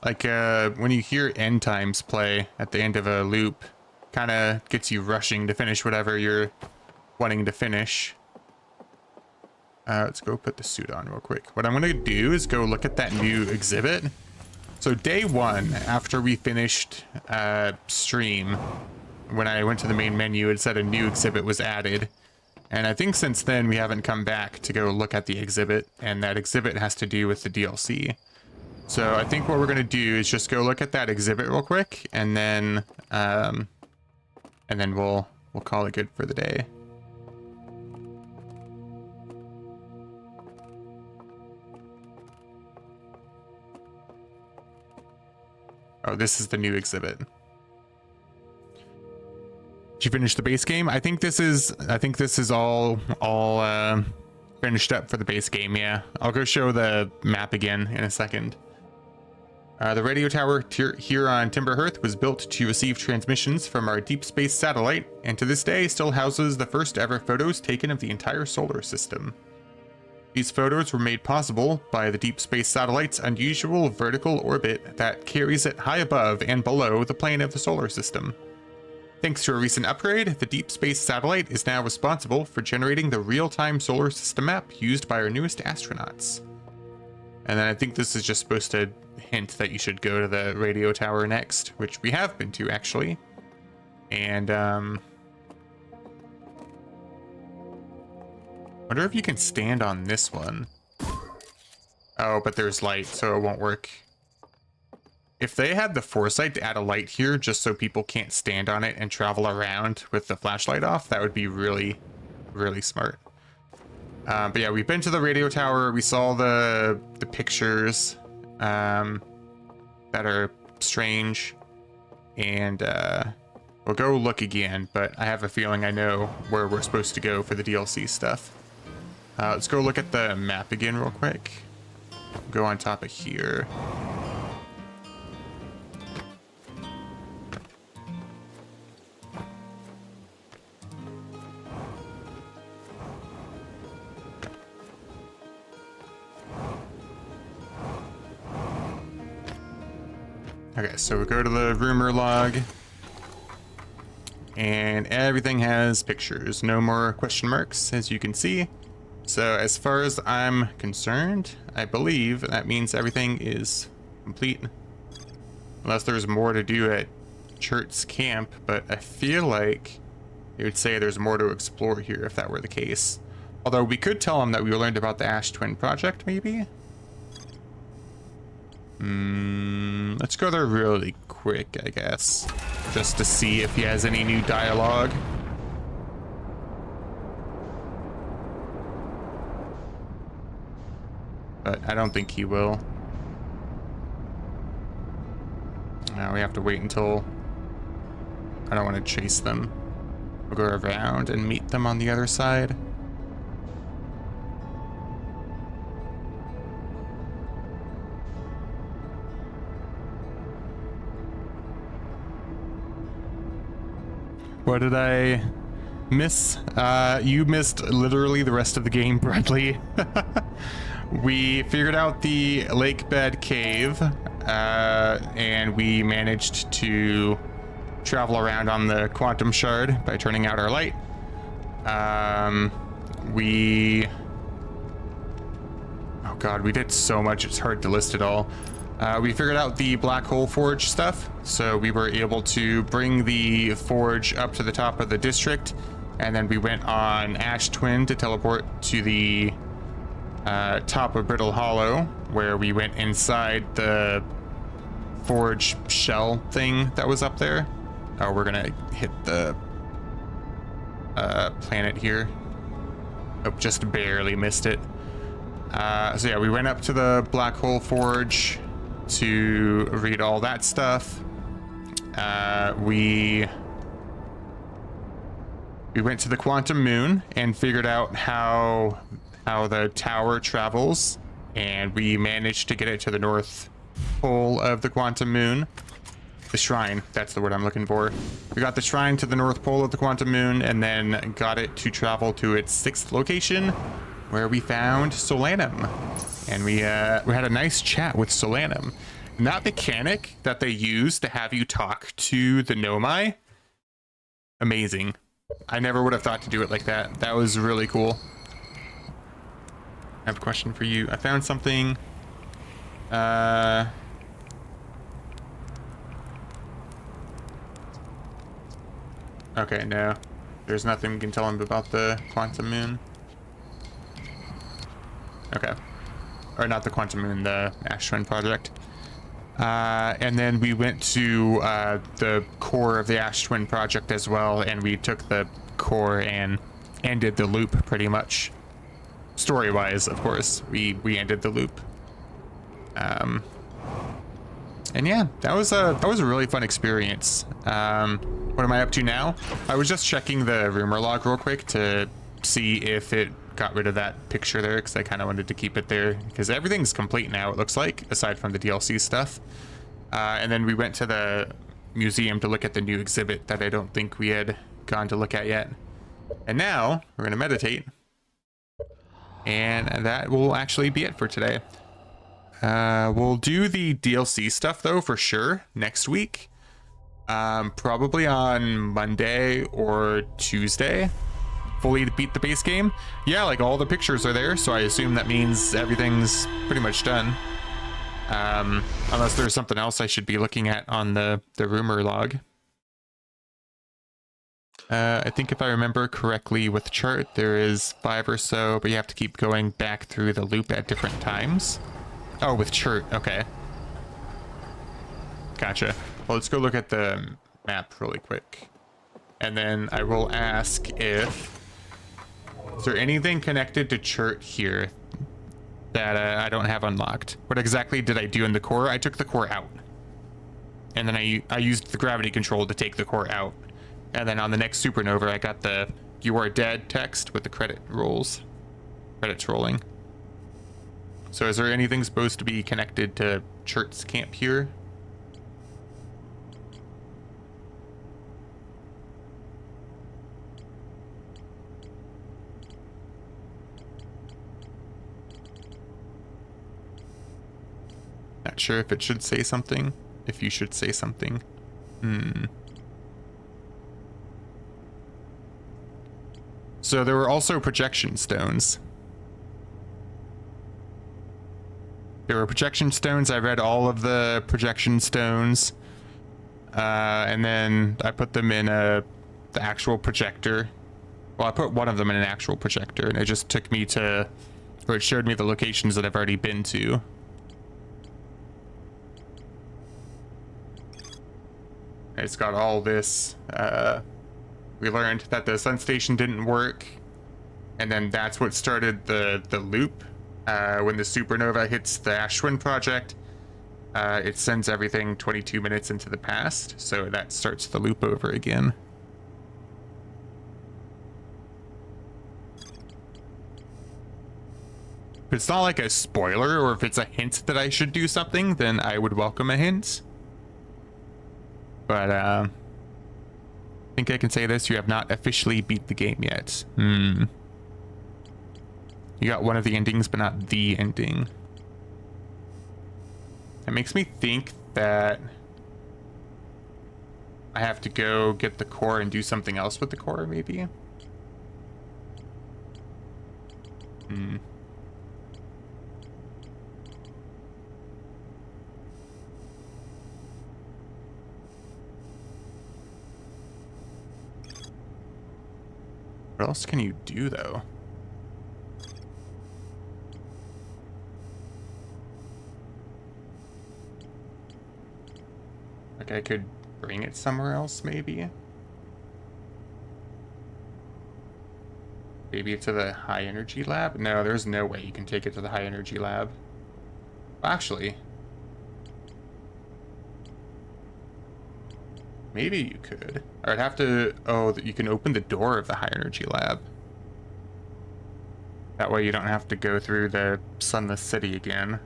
Like, when you hear end times play at the end of a loop, kind of gets you rushing to finish whatever you're wanting to finish. Let's go put the suit on real quick. What I'm going to do is go look at that new exhibit. So day one, after we finished stream, when I went to the main menu, it said a new exhibit was added. And I think since then we haven't come back to go look at the exhibit, and that exhibit has to do with the DLC. So I think what we're going to do is just go look at that exhibit real quick, and then we'll call it good for the day. Oh, this is the new exhibit. you finish the base game? I think this is all finished up for the base game. Yeah, I'll go show the map again in a second. The radio tower here on Timber Hearth was built to receive transmissions from our deep space satellite, and to this day still houses the first ever photos taken of the entire solar system. These photos were made possible by the deep space satellite's unusual vertical orbit that carries it high above and below the plane of the solar system. Thanks to a recent upgrade, the deep space satellite is now responsible for generating the real-time solar system map used by our newest astronauts. And then I think this is just supposed to hint that you should go to the radio tower next, which we have been to actually. And wonder if you can stand on this one. Oh, but there's light, so it won't work. If they had the foresight to add a light here just so people can't stand on it and travel around with the flashlight off, that would be really, really smart. But yeah, we've been to the radio tower. We saw the pictures that are strange, and we'll go look again, but I have a feeling I know where we're supposed to go for the DLC stuff. Let's go look at the map again real quick. Go on top of here. Okay, so we go to the rumor log, and everything has pictures, no more question marks, as you can see. So as far as I'm concerned, I believe that means everything is complete, unless there's more to do at Chert's camp, but I feel like it would say there's more to explore here if that were the case. Although we could tell him that we learned about the Ash Twin project, maybe? Let's go there really quick, I guess, just to see if he has any new dialogue. But I don't think he will. Now we have to wait until... I don't want to chase them. We'll go around and meet them on the other side. What did I miss? You missed literally the rest of the game, Bradley. We figured out the lake bed cave, and we managed to travel around on the quantum shard by turning out our light. Oh god, we did so much, it's hard to list it all. We figured out the black hole forge stuff, so we were able to bring the forge up to the top of the district, and then we went on Ash Twin to teleport to the top of Brittle Hollow, where we went inside the forge shell thing that was up there. Oh, we're gonna hit the planet here. Oh, just barely missed it. So yeah, we went up to the black hole forge to read all that stuff. We went to the quantum moon and figured out how the tower travels, and we managed to get it to the north pole of the quantum moon. The shrine, that's the word I'm looking for. We got the shrine to the north pole of the quantum moon, and then got it to travel to its 6th location, where we found Solanum. And we had a nice chat with Solanum. And that mechanic that they use to have you talk to the Nomai, amazing. I never would have thought to do it like that. That was really cool. I have a question for you. I found something. Okay, no. There's nothing we can tell him about the quantum moon. Okay. Or not the quantum moon, the Ash Twin project. And then we went to the core of the Ash Twin project as well, and we took the core and ended the loop pretty much. Story-wise, of course, we ended the loop. And yeah, that was a really fun experience. What am I up to now? I was just checking the rumor log real quick to see if it got rid of that picture there, because I kind of wanted to keep it there, because everything's complete now, it looks like, aside from the DLC stuff. And then we went to the museum to look at the new exhibit that I don't think we had gone to look at yet. And now we're going to meditate. And that will actually be it for today. We'll do the DLC stuff, though, for sure, next week. Probably on Monday or Tuesday. Fully beat the base game. Yeah, like all the pictures are there, so I assume that means everything's pretty much done. Unless there's something else I should be looking at on the rumor log. I think if I remember correctly with chart, there is 5 or so, but you have to keep going back through the loop at different times. Oh, with chart, okay. Gotcha. Well, let's go look at the map really quick. And then I will ask if... Is there anything connected to chart here that I don't have unlocked? What exactly did I do in the core? I took the core out. And then I used the gravity control to take the core out. And then on the next supernova, I got the "You are dead" text with the credits rolling. So is there anything supposed to be connected to Churt's camp here? Not sure if it should say something. If you should say something. So there were also projection stones. There were projection stones. I read all of the projection stones. And then I put them in the actual projector. Well, I put one of them in an actual projector, and it just took me to, or it showed me the locations that I've already been to. It's got all this. We learned that the sun station didn't work, and then that's what started the loop. When the supernova hits the Ashwin project, it sends everything 22 minutes into the past, so that starts the loop over again. If it's not like a spoiler, or if it's a hint that I should do something, then I would welcome a hint. But I think I can say this: you have not officially beat the game yet. You got one of the endings, but not the ending. It makes me think that I have to go get the core and do something else with the core, maybe. What else can you do, though? Like, I could bring it somewhere else, maybe? Maybe to the high energy lab? No, there's no way you can take it to the high energy lab. Actually, maybe you could. I'd have to... Oh, you can open the door of the high energy lab. That way you don't have to go through the sunless city again.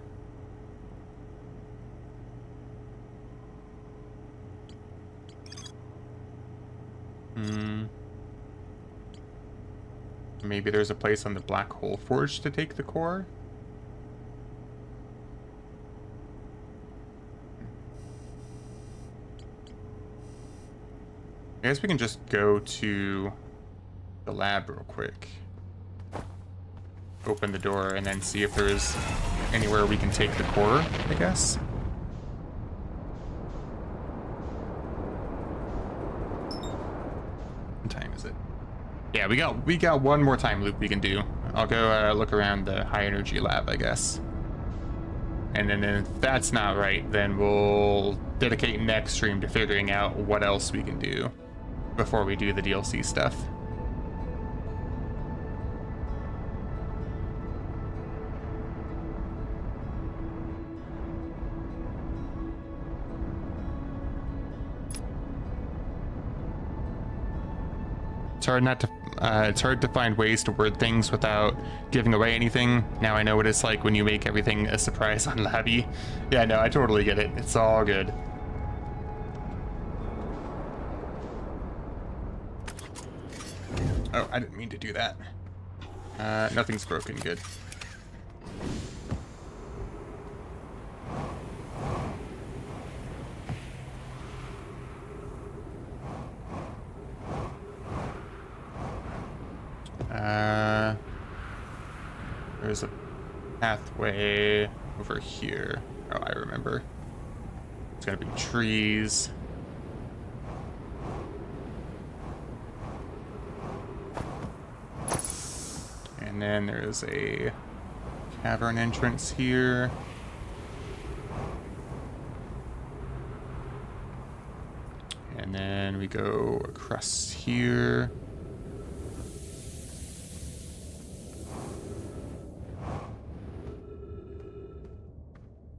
Maybe there's a place on the Black Hole Forge to take the core? I guess we can just go to the lab real quick. Open the door and then see if there's anywhere we can take the core, I guess. What time is it? Yeah, we got one more time loop we can do. I'll go look around the high energy lab, I guess. And then if that's not right, then we'll dedicate next stream to figuring out what else we can do before we do the DLC stuff. It's hard to find ways to word things without giving away anything. Now I know what it's like when you make everything a surprise on Labby. Yeah, no, I totally get it. It's all good. Oh, I didn't mean to do that. Nothing's broken. Good. There's a pathway over here. Oh, I remember. It's gonna be trees. And then there's a cavern entrance here. And then we go across here.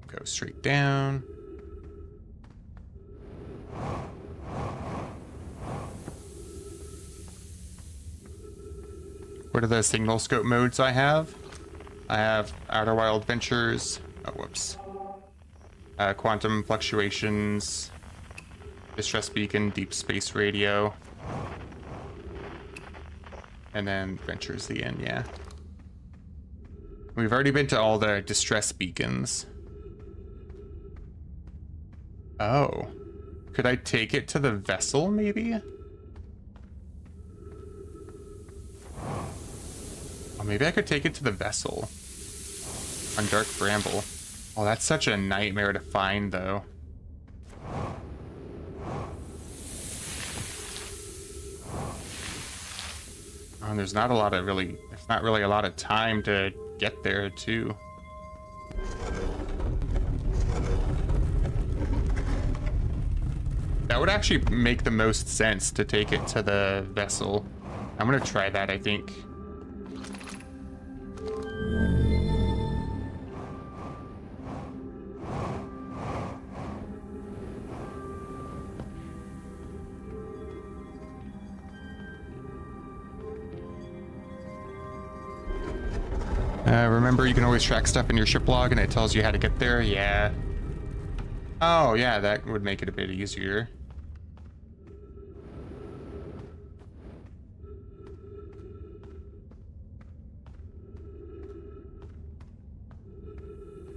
Go straight down. What are the signal scope modes I have? I have Outer Wild Ventures. Oh, whoops. Quantum fluctuations. Distress beacon, deep space radio. And then Ventures the end, yeah. We've already been to all the distress beacons. Oh. Could I take it to the vessel, maybe? Oh, maybe I could take it to the vessel. On Dark Bramble. Oh, that's such a nightmare to find, though. Oh, and there's not a lot of there's not really a lot of time to get there, too. That would actually make the most sense to take it to the vessel. I'm gonna try that, I think. Remember, you can always track stuff in your ship log and it tells you how to get there? Yeah. Oh, yeah, that would make it a bit easier.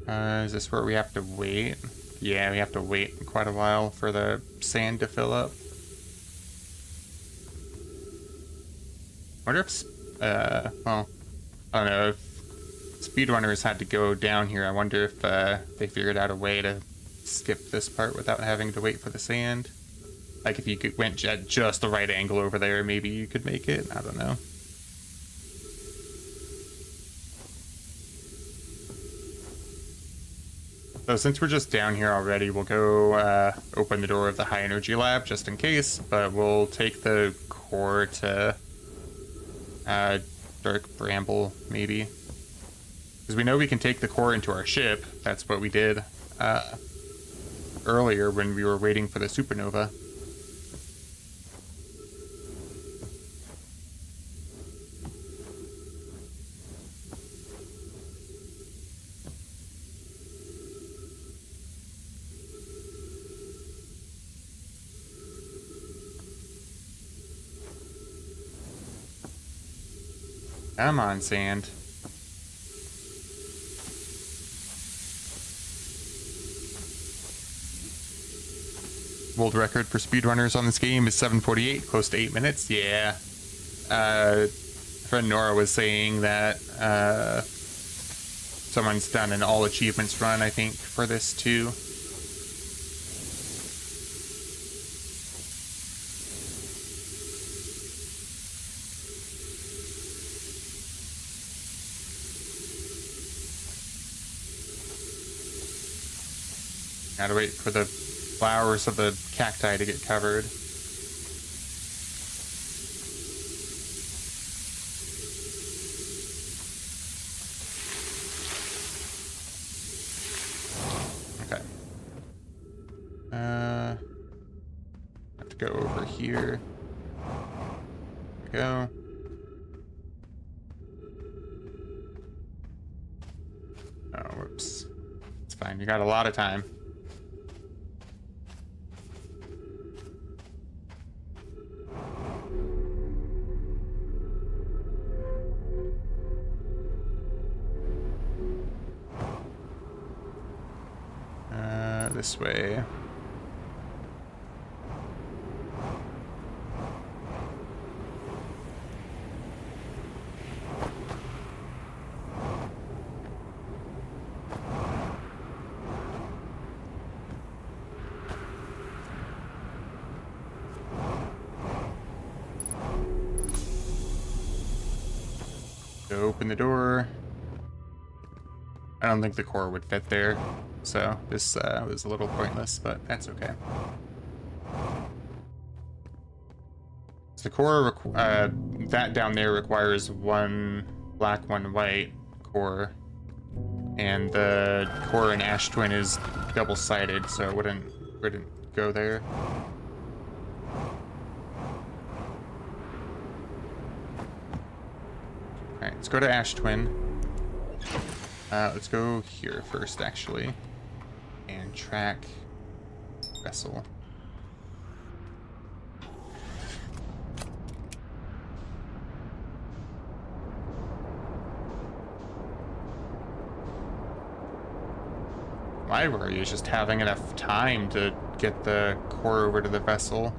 Is this where we have to wait? Yeah, we have to wait quite a while for the sand to fill up. I wonder if, well, I don't know, if speedrunners had to go down here, I wonder if they figured out a way to skip this part without having to wait for the sand. Like if you went at just the right angle over there, maybe you could make it. I don't know. So since we're just down here already, we'll go open the door of the high energy lab just in case, but we'll take the core to Dark Bramble, maybe. Because we know we can take the core into our ship. That's what we did earlier when we were waiting for the supernova. Come on, sand. World record for speedrunners on this game is 7:48, close to 8 minutes. Yeah. Friend Nora was saying that someone's done an all achievements run, I think, for this too. Gotta wait for the flowers of the cacti to get covered. Okay. Have to go over here. go. Oh, whoops. It's fine. You got a lot of time. This way. Go open the door. I don't think the core would fit there, so this was a little pointless, but that's okay. So the core, that down there requires one black, one white core, and the core in Ash Twin is double-sided, so it wouldn't go there. All right, let's go to Ash Twin. Let's go here first, actually, and track vessel. My worry is just having enough time to get the core over to the vessel.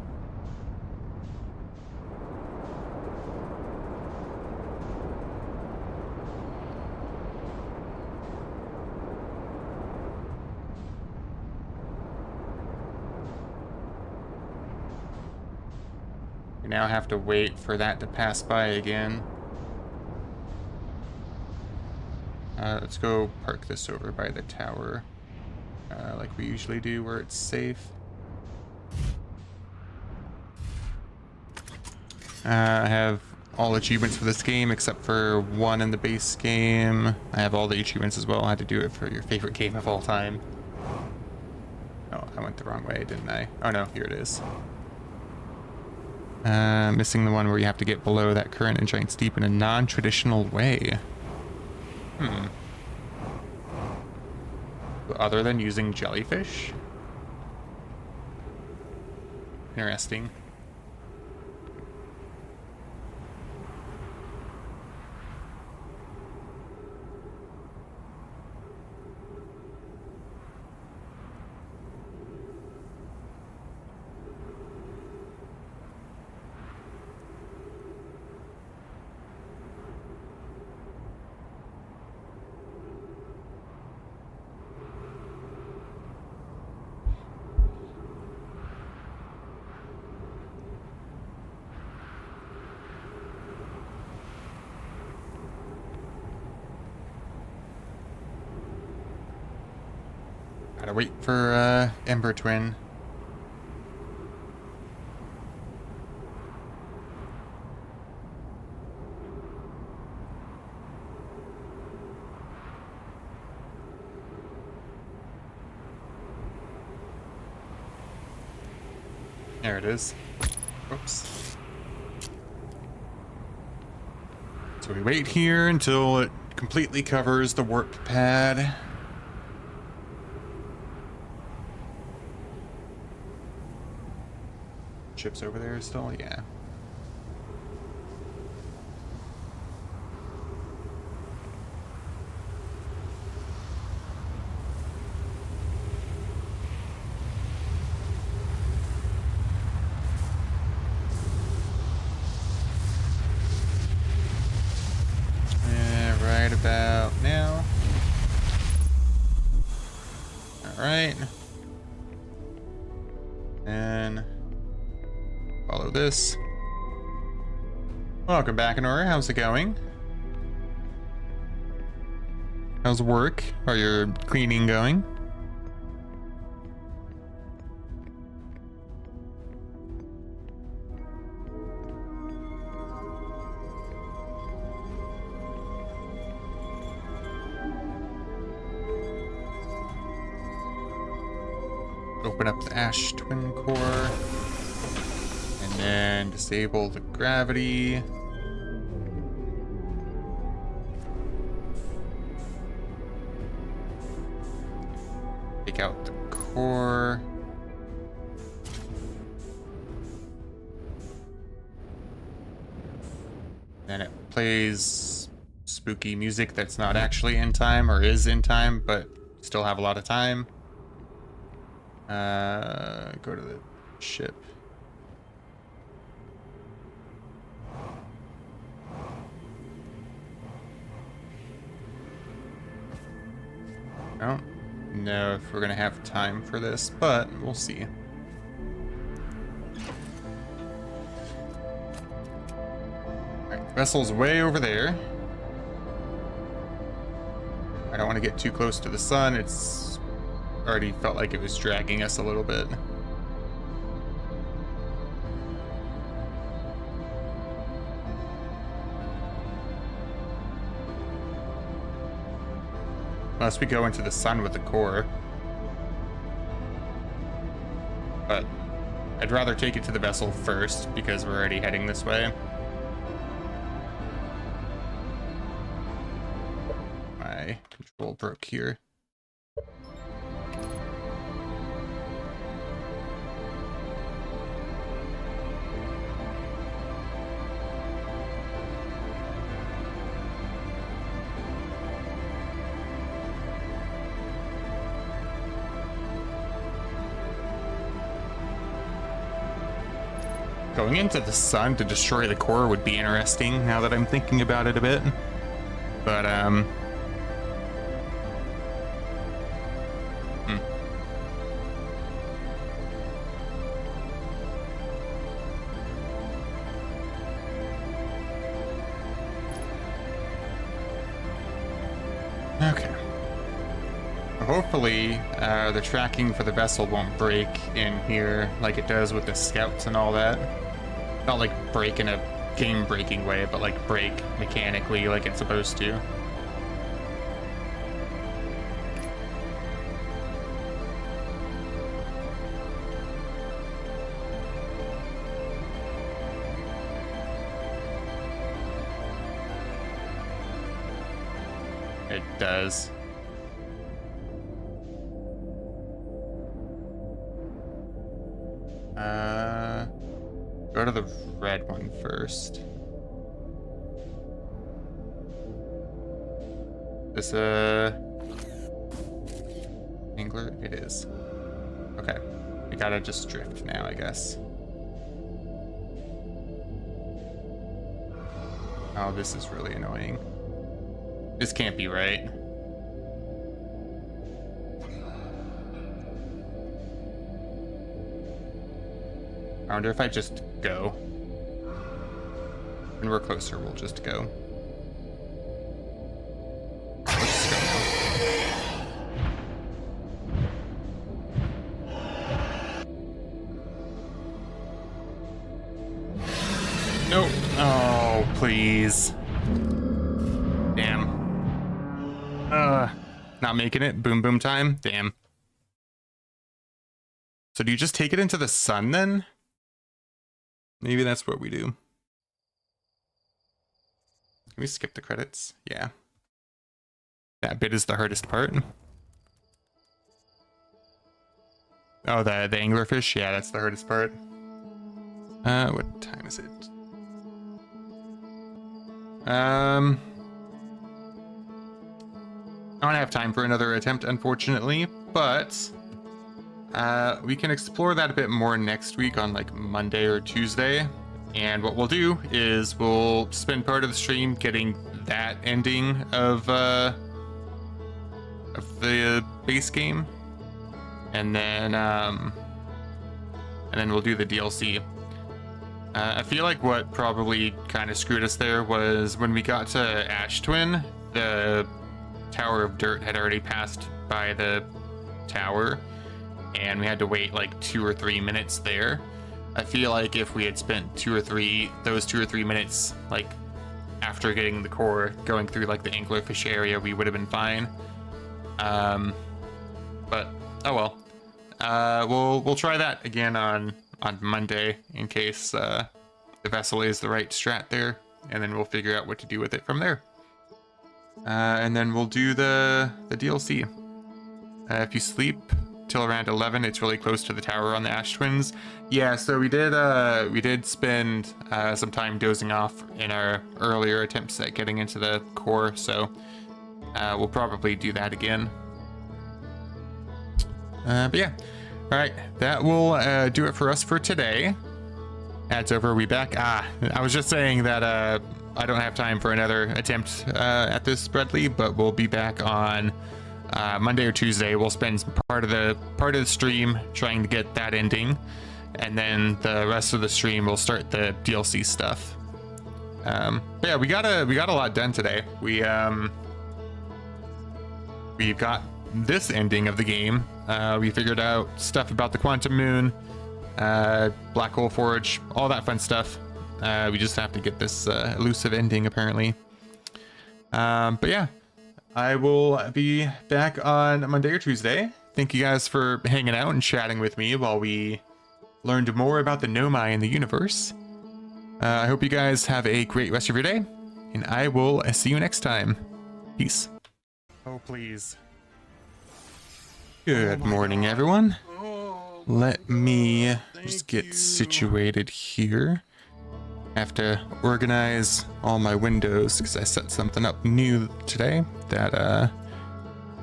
We now have to wait for that to pass by again. Let's go park this over by the tower, like we usually do, where it's safe. I have all achievements for this game except for one in the base game. I have all the achievements as well. I had to do it for your favorite game of all time. Oh, I went the wrong way, didn't I? Oh no, here it is. Missing the one where you have to get below that current and giant steep in a non-traditional way. Other than using jellyfish? Interesting. Gotta wait for Ember Twin. There it is. Oops. So we wait here until it completely covers the warp pad. Ships over there still? Yeah. Right about now. All right. And follow this. Welcome back, Nora. How's it going? How's work? Or your cleaning going? Open up the Ash Twin Core and And then disable the gravity. Take out the core. Then it plays spooky music that's not actually in time, or is in time, but still have a lot of time. Go to the ship. I don't know if we're gonna have time for this, but we'll see. Alright, vessel's way over there. I don't want to get too close to the sun. It's already felt like it was dragging us a little bit. Unless we go into the sun with the core. But I'd rather take it to the vessel first because we're already heading this way. My control broke here. Going into the sun to destroy the core would be interesting now that I'm thinking about it a bit. But, Okay. Hopefully, the tracking for the vessel won't break in here like it does with the scouts and all that. Not like break in a game-breaking way, but like break mechanically like it's supposed to. It does. Go to the red one first. This angler? It is. Okay. We gotta just drift now, I guess. Oh, this is really annoying. This can't be right. I wonder if I just go. When we're closer, we'll just go. Let's go. Nope. Oh, please. Damn. Not making it. Boom, boom time. Damn. So do you just take it into the sun then? Maybe that's what we do. Can we skip the credits? Yeah. That bit is the hardest part. Oh, the anglerfish? Yeah, that's the hardest part. What time is it? I don't have time for another attempt, unfortunately, but we can explore that a bit more next week on like Monday or Tuesday. And what we'll do is we'll spend part of the stream getting that ending of the base game, and then we'll do the DLC. I feel like what probably kind of screwed us there was when we got to Ash Twin, the Tower of Dirt had already passed by the tower, and we had to wait like 2 or 3 minutes there. I feel like if we had spent those 2 or 3 minutes like after getting the core going through like the anglerfish area, we would have been fine. But oh well. We'll try that again on on Monday in case the vessel is the right strat there, and then we'll figure out what to do with it from there. And then we'll do the DLC. If you sleep till around 11, it's really close to the tower on the Ash Twins. Yeah, so we did spend some time dozing off in our earlier attempts at getting into the core, so we'll probably do that again. But yeah, all right, that will do it for us for today. Ad's over, are we back? I was just saying that I don't have time for another attempt at this, Bradley, but we'll be back on Monday or Tuesday. We'll spend part of the stream trying to get that ending, and then the rest of the stream we'll start the DLC stuff. But yeah, we got a lot done today. We've got this ending of the game. We figured out stuff about the quantum moon, black hole forge, all that fun stuff. We just have to get this elusive ending apparently. But yeah, I will be back on Monday or Tuesday. Thank you guys for hanging out and chatting with me while we learned more about the Nomai in the universe. I hope you guys have a great rest of your day, and I will see you next time. Peace. Oh, please. Good morning, everyone. Let me just get situated here. I have to organize all my windows because I set something up new today that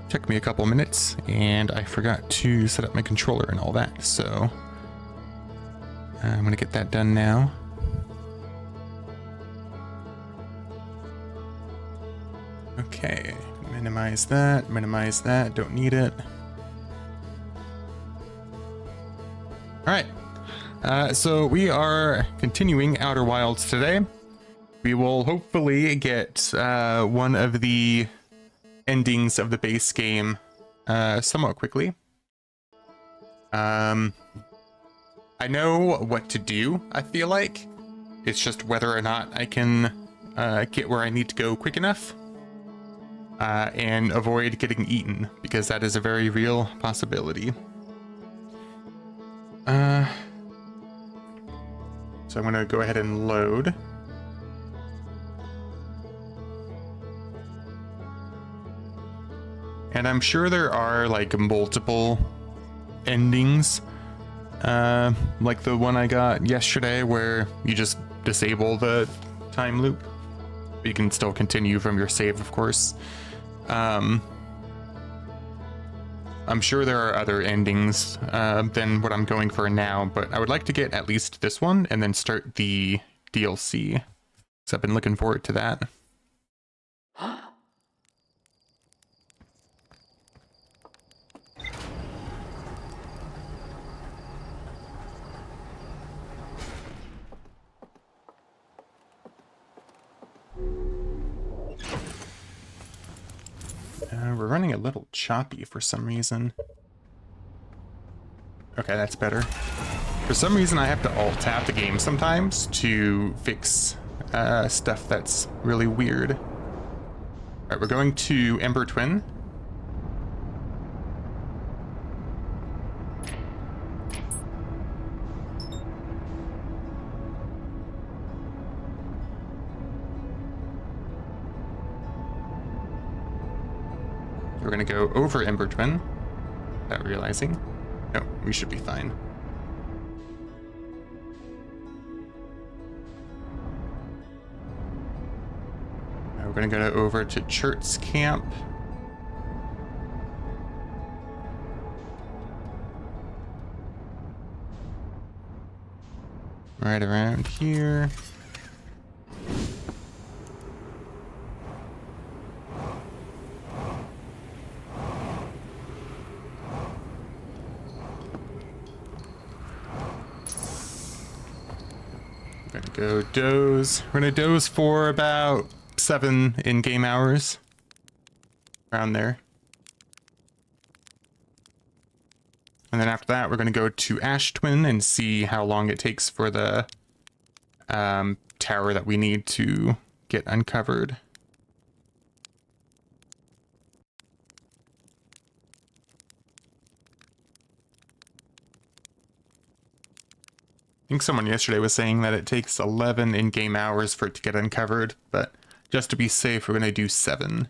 took me a couple minutes, and I forgot to set up my controller and all that, so I'm gonna get that done now. Okay, minimize that, don't need it. All right. So we are continuing Outer Wilds today. We will hopefully get one of the endings of the base game somewhat quickly. I know what to do, I feel like. It's just whether or not I can get where I need to go quick enough and avoid getting eaten, because that is a very real possibility. So I'm going to go ahead and load. And I'm sure there are like multiple endings, like the one I got yesterday where you just disable the time loop. You can still continue from your save, of course. I'm sure there are other endings than what I'm going for now, but I would like to get at least this one and then start the DLC. So I've been looking forward to that. We're running a little choppy for some reason. Okay, that's better. For some reason, I have to alt-tab the game sometimes to fix stuff that's really weird. All right, we're going to Ember Twin. We're gonna go over Ember Twin without realizing. No, we should be fine. We're gonna go over to Church's camp. Right around here. Go doze. We're gonna doze for about 7 in-game hours. Around there. And then after that, we're gonna go to Ash Twin and see how long it takes for the tower that we need to get uncovered. think someone yesterday was saying that it takes 11 in-game hours for it to get uncovered, but just to be safe, we're going to do 7.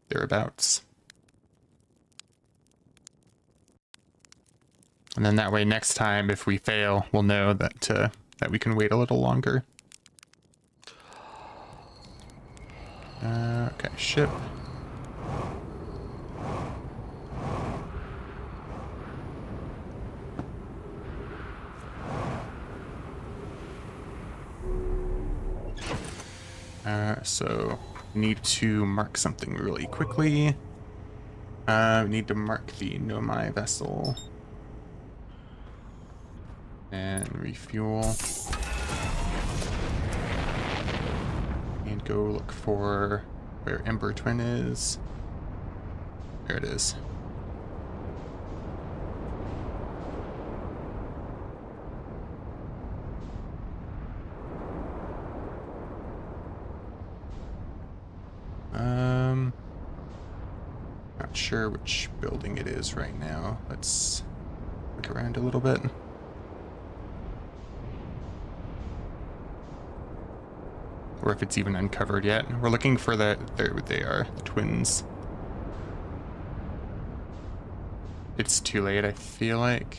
Thereabouts. And then that way next time, if we fail, we'll know that that we can wait a little longer. Okay, ship. So we need to mark something really quickly. We need to mark the Nomai vessel. And refuel. And go look for where Ember Twin is. There it is. Not sure which building it is right now. Let's look around a little bit. Or if it's even uncovered yet. We're looking for there they are, the twins. It's too late, I feel like.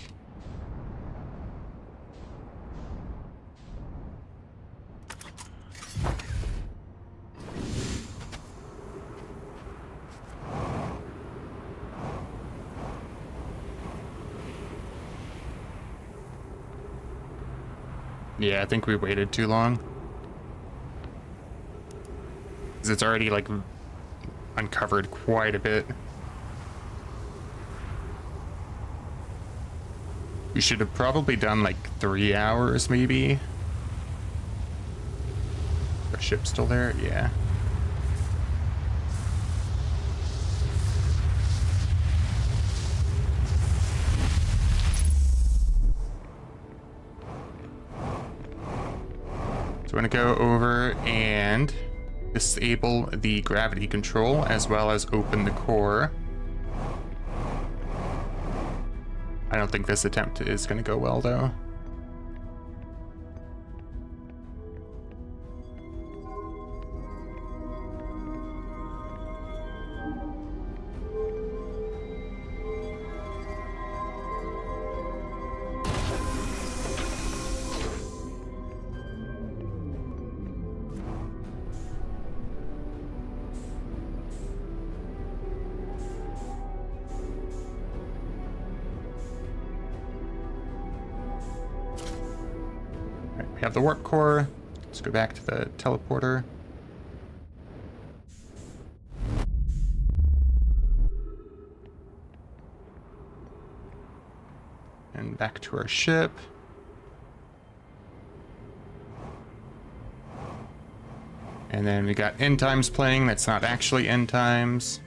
Yeah, I think we waited too long. Because it's already, like, uncovered quite a bit. We should have probably done, like, 3 hours, maybe. Our ship's still there? Yeah. So I'm gonna go over and disable the gravity control as well as open the core. I don't think this attempt is gonna go well though. We have the warp core. Let's go back to the teleporter. And back to our ship. And then we got end times playing. That's not actually end times.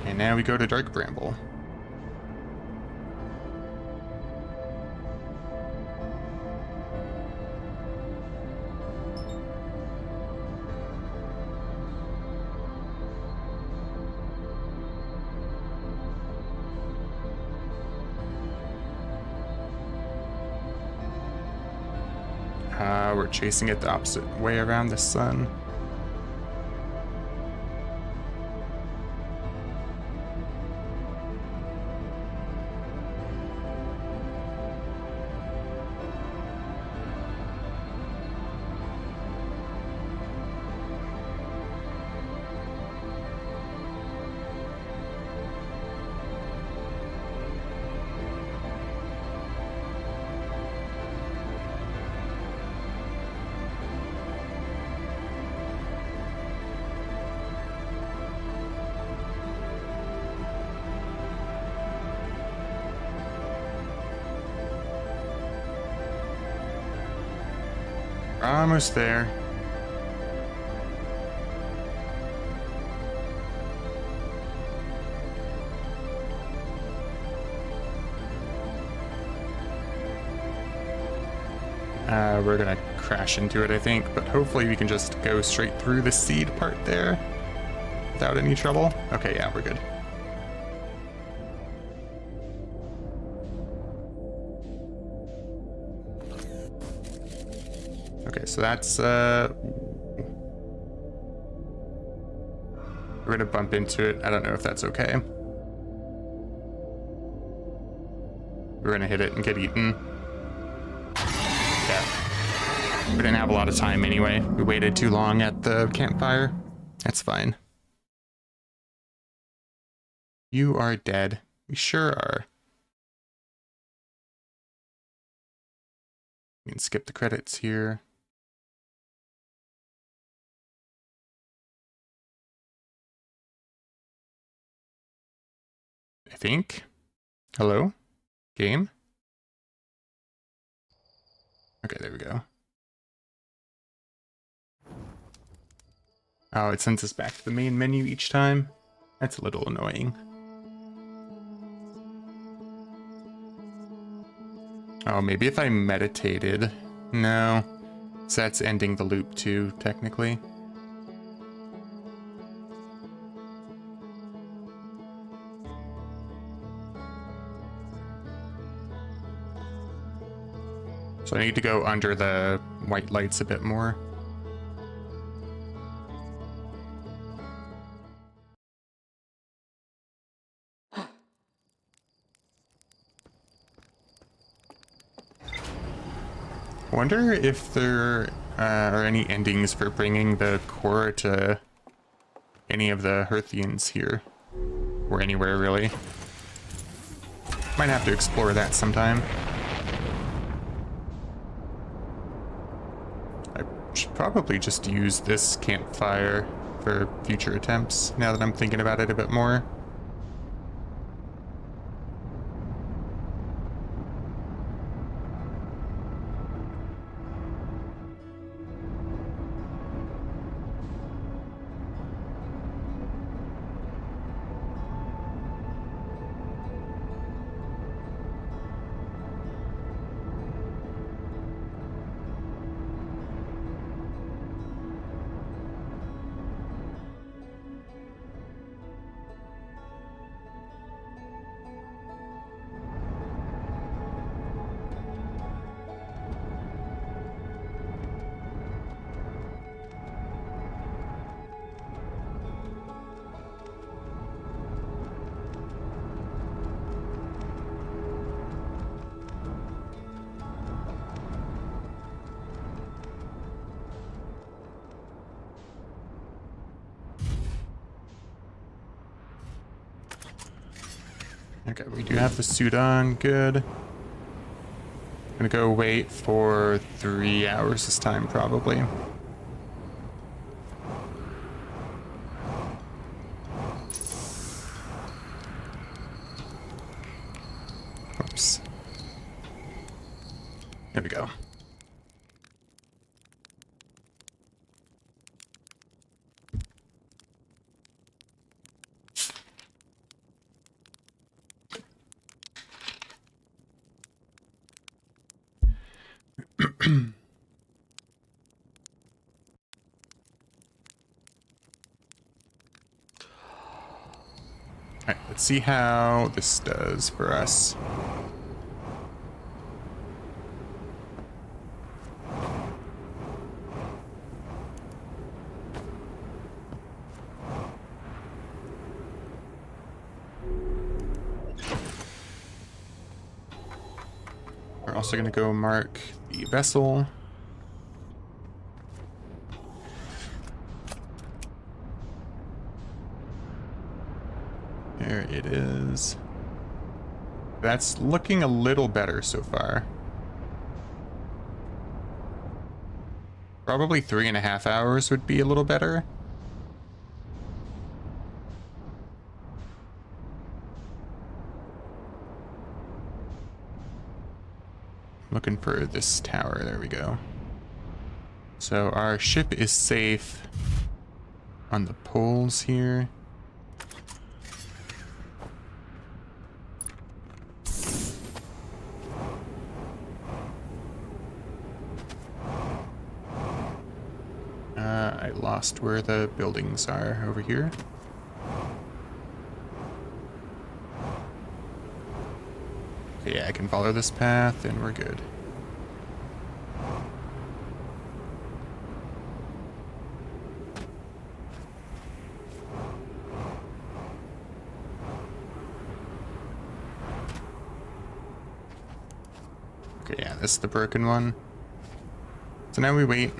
And now we go to Dark Bramble. We're chasing it the opposite way around the sun. Almost there. We're gonna crash into it, I think, but hopefully we can just go straight through the seed part there without any trouble. Okay, yeah, we're good. Okay, so that's we're gonna bump into it. I don't know if that's okay. We're gonna hit it and get eaten. Yeah. We didn't have a lot of time anyway. We waited too long at the campfire. That's fine. You are dead. We sure are. We can skip the credits here. I think. Hello? Game? Okay, there we go. Oh, it sends us back to the main menu each time. That's a little annoying. Oh, maybe if I meditated. No. So that's ending the loop too, technically. So I need to go under the white lights a bit more. I wonder if there are any endings for bringing the core to any of the Hearthians here. Or anywhere, really. Might have to explore that sometime. I should probably just use this campfire for future attempts, now that I'm thinking about it a bit more. Okay, we do have the suit on, good. Gonna go wait for 3 hours this time, probably. Oops. There we go. Alright, let's see how this does for us. We're also going to go mark the vessel. There it is. That's looking a little better so far. Probably 3.5 hours would be a little better. Looking for this tower, there we go. So our ship is safe on the poles here. I lost where the buildings are over here. Okay, yeah, I can follow this path and we're good. Okay, yeah, this is the broken one. So now we wait.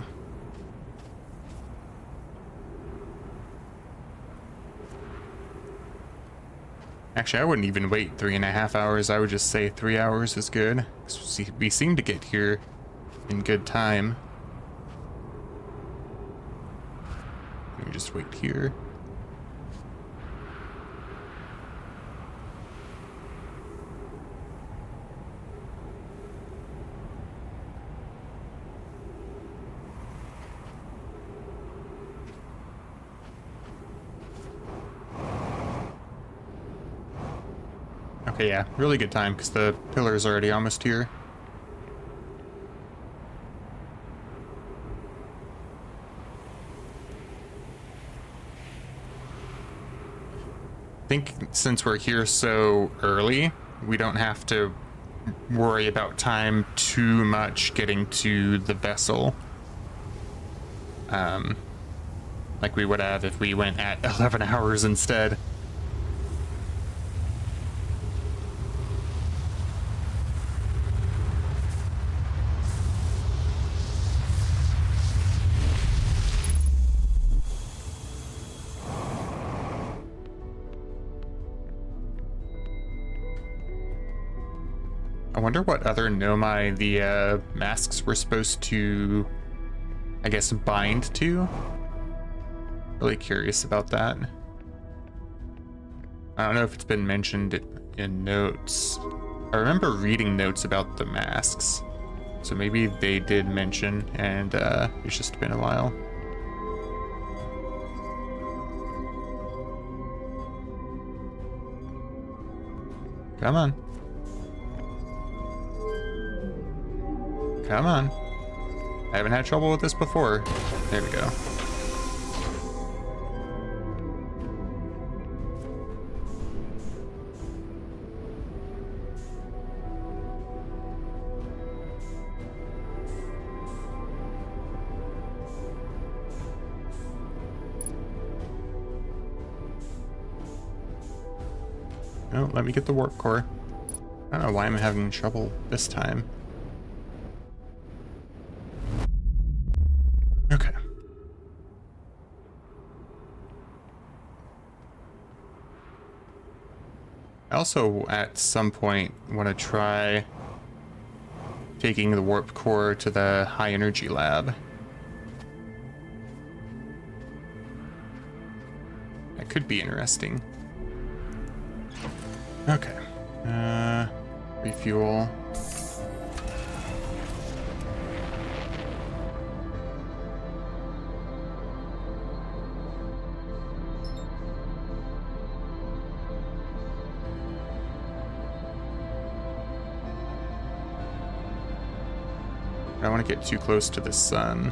Actually, I wouldn't even wait 3.5 hours. I would just say 3 hours is good. We seem to get here in good time. Let me just wait here. Okay, yeah, really good time because the pillar is already almost here. I think since we're here so early, we don't have to worry about time too much getting to the vessel. Like we would have if we went at 11 hours instead. I wonder what other Nomai the masks were supposed to, I guess, bind to. Really curious about that. I don't know if it's been mentioned in notes. I remember reading notes about the masks, so maybe they did mention, and it's just been a while. Come on. Come on. I haven't had trouble with this before. There we go. Oh, let me get the warp core. I don't know why I'm having trouble this time. Okay. I also, at some point, want to try taking the warp core to the high energy lab. That could be interesting. Okay. Refuel. I don't want to get too close to the sun.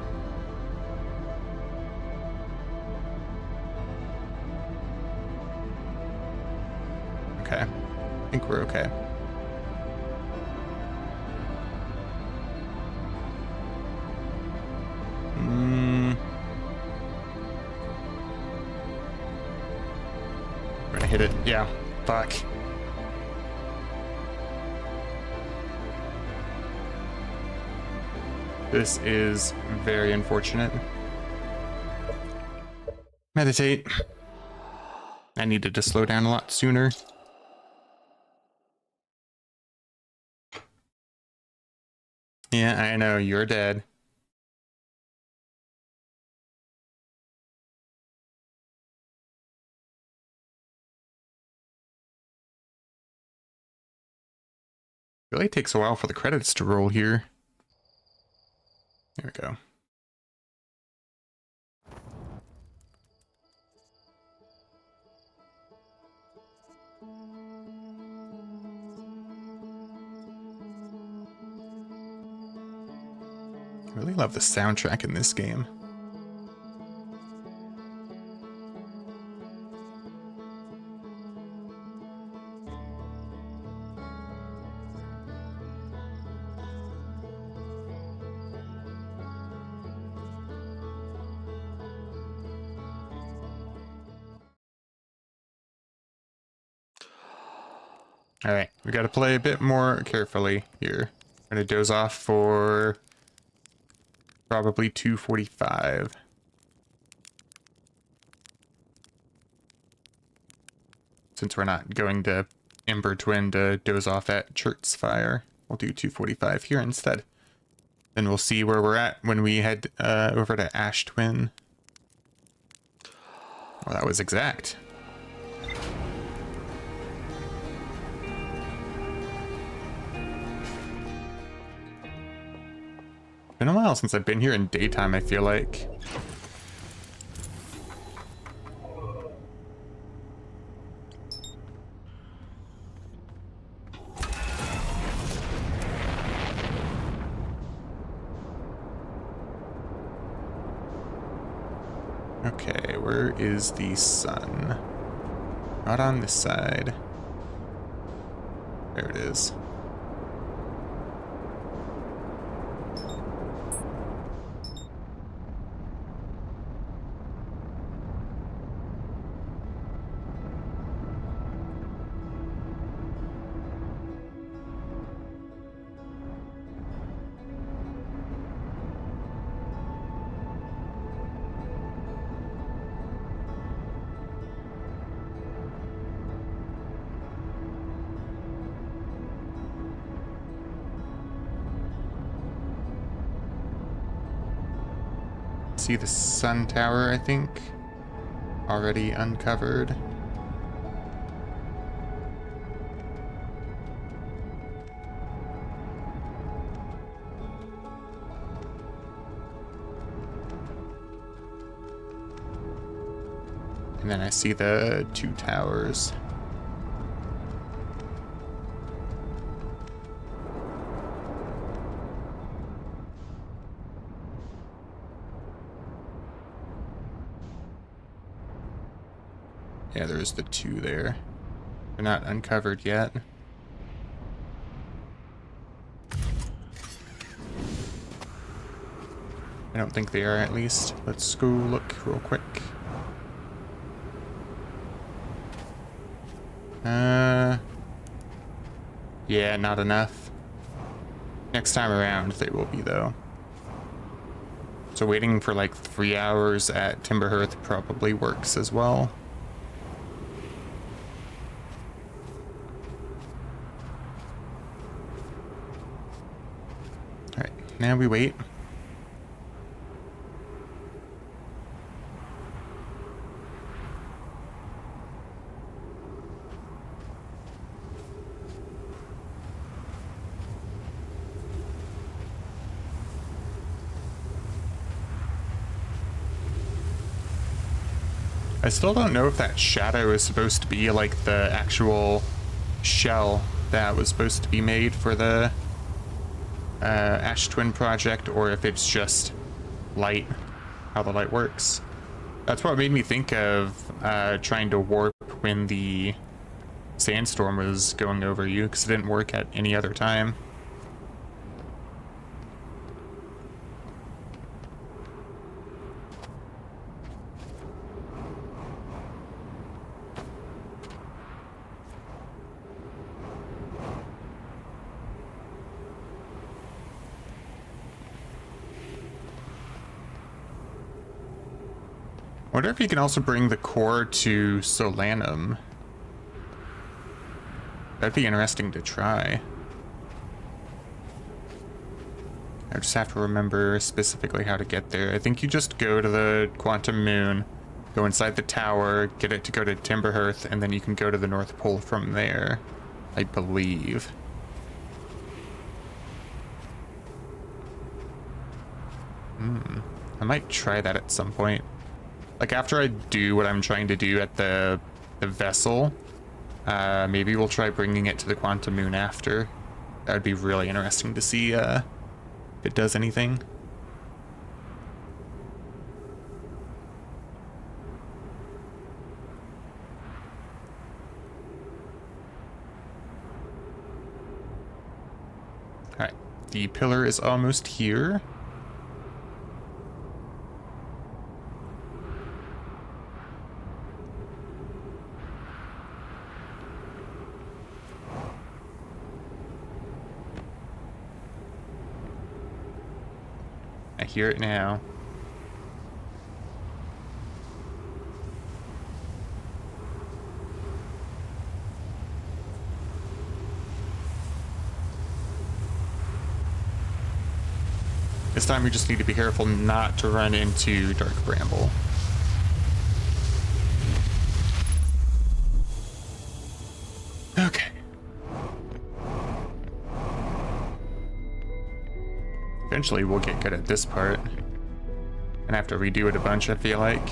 Okay. I think we're okay. We're gonna hit it. Yeah. Fuck. This is very unfortunate. Meditate. I needed to slow down a lot sooner. Yeah, I know, you're dead. Really takes a while for the credits to roll here. There we go. I really love the soundtrack in this game. All right, we got to play a bit more carefully here. I'm gonna doze off for probably 2:45. Since we're not going to Ember Twin to doze off at Chert's Fire, we'll do 2:45 here instead. Then we'll see where we're at when we head over to Ash Twin. Well, that was exact. Been a while since I've been here in daytime, I feel like. Okay, where is the sun? Not on this side. There it is. See the sun tower, I think, already uncovered. And then I see the 2 towers. Yeah, there's the 2 there. They're not uncovered yet. I don't think they are, at least. Let's go look real quick. Yeah, not enough. Next time around, they will be, though. So waiting for like 3 hours at Timberhearth probably works as well. Alright, now we wait. I still don't know if that shadow is supposed to be like the actual shell that was supposed to be made for the Ash Twin project, or if it's just light, how the light works. That's what made me think of trying to warp when the sandstorm was going over you, because it didn't work at any other time. I wonder if you can also bring the core to Solanum. That'd be interesting to try. I just have to remember specifically how to get there. I think you just go to the Quantum Moon, go inside the tower, get it to go to Timberhearth, and then you can go to the North Pole from there, I believe. I might try that at some point. Like after I do what I'm trying to do at the vessel, maybe we'll try bringing it to the Quantum Moon after. That would be really interesting to see if it does anything. Alright, the pillar is almost here. hear it now. This time we just need to be careful not to run into dark bramble. Okay. Eventually we'll get good at this part. And have to redo it a bunch, I feel like.